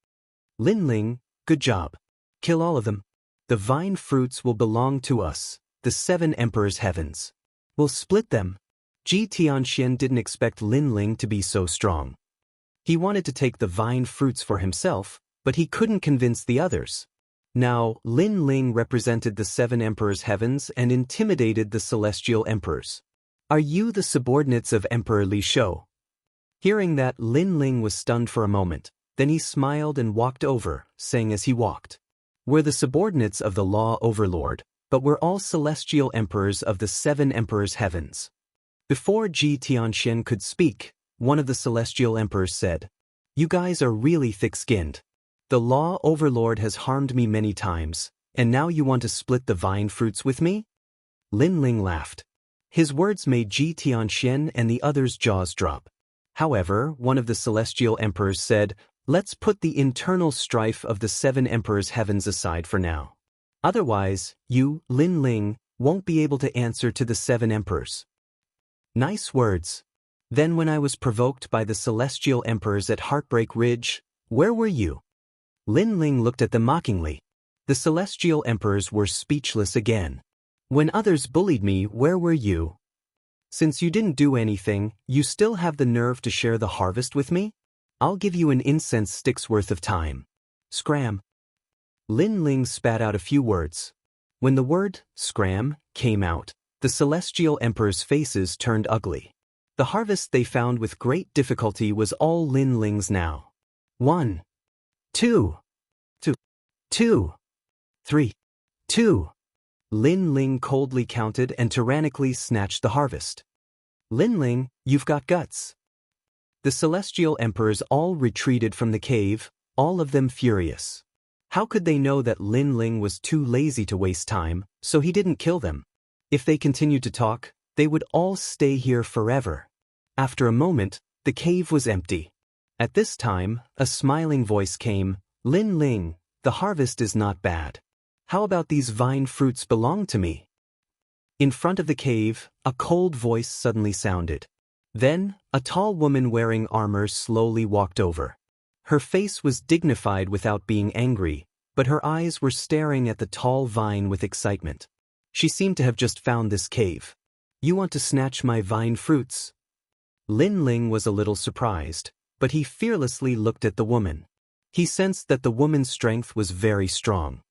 Lin Ling, good job. Kill all of them. The vine fruits will belong to us, the 7 emperors' heavens. We'll split them. Ji Tianxian didn't expect Lin Ling to be so strong. He wanted to take the vine fruits for himself, but he couldn't convince the others. Now, Lin Ling represented the 7 emperors' heavens and intimidated the celestial emperors. Are you the subordinates of Emperor Li Shou? Hearing that, Lin Ling was stunned for a moment. Then he smiled and walked over, saying as he walked, "We're the subordinates of the law overlord, but we're all celestial emperors of the 7 emperors' heavens." Before Ji Tianxian could speak, one of the celestial emperors said, "You guys are really thick-skinned. The law overlord has harmed me many times, and now you want to split the vine fruits with me?" Lin Ling laughed. His words made Ji Tianxian and the others' jaws drop. However, one of the celestial emperors said, "Let's put the internal strife of the 7 emperors' heavens aside for now. Otherwise, you, Lin Ling, won't be able to answer to the 7 emperors." Nice words. Then when I was provoked by the celestial emperors at Heartbreak Ridge, where were you? Lin Ling looked at them mockingly. The celestial emperors were speechless again. When others bullied me, where were you? Since you didn't do anything, you still have the nerve to share the harvest with me? I'll give you an incense stick's worth of time. Scram. Lin Ling spat out a few words. When the word, scram, came out, the celestial emperors' faces turned ugly. The harvest they found with great difficulty was all Lin Ling's now. 1, 2, 2, 2, 3. 2. Lin Ling coldly counted and tyrannically snatched the harvest. Lin Ling, you've got guts. The celestial emperors all retreated from the cave, all of them furious. How could they know that Lin Ling was too lazy to waste time, so he didn't kill them? If they continued to talk, they would all stay here forever. After a moment, the cave was empty. At this time, a smiling voice came, Lin Ling, the harvest is not bad. How about these vine fruits belong to me? In front of the cave, a cold voice suddenly sounded. Then, a tall woman wearing armor slowly walked over. Her face was dignified without being angry, but her eyes were staring at the tall vine with excitement. She seemed to have just found this cave. You want to snatch my vine fruits? Lin Ling was a little surprised, but he fearlessly looked at the woman. He sensed that the woman's strength was very strong.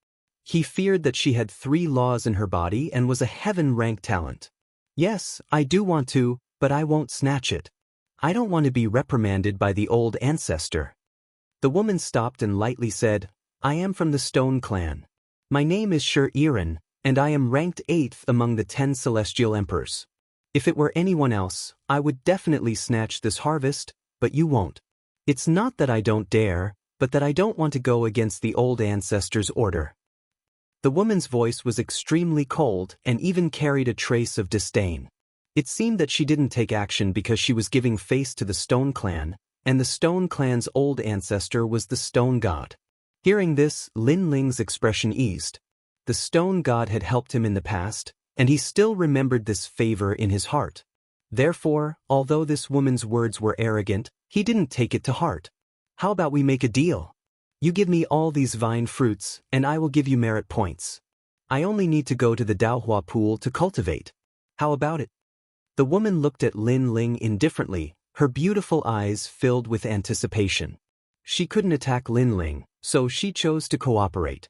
He feared that she had 3 laws in her body and was a heaven-ranked talent. Yes, I do want to, but I won't snatch it. I don't want to be reprimanded by the old ancestor. The woman stopped and lightly said, I am from the Stone Clan. My name is Iren, and I am ranked 8th among the 10 celestial emperors. If it were anyone else, I would definitely snatch this harvest, but you won't. It's not that I don't dare, but that I don't want to go against the old ancestor's order. The woman's voice was extremely cold and even carried a trace of disdain. It seemed that she didn't take action because she was giving face to the Stone Clan, and the Stone Clan's old ancestor was the Stone God. Hearing this, Lin Ling's expression eased. The Stone God had helped him in the past, and he still remembered this favor in his heart. Therefore, although this woman's words were arrogant, he didn't take it to heart. How about we make a deal? You give me all these vine fruits, and I will give you merit points. I only need to go to the Daohua pool to cultivate. How about it? The woman looked at Lin Ling indifferently, her beautiful eyes filled with anticipation. She couldn't attack Lin Ling, so she chose to cooperate.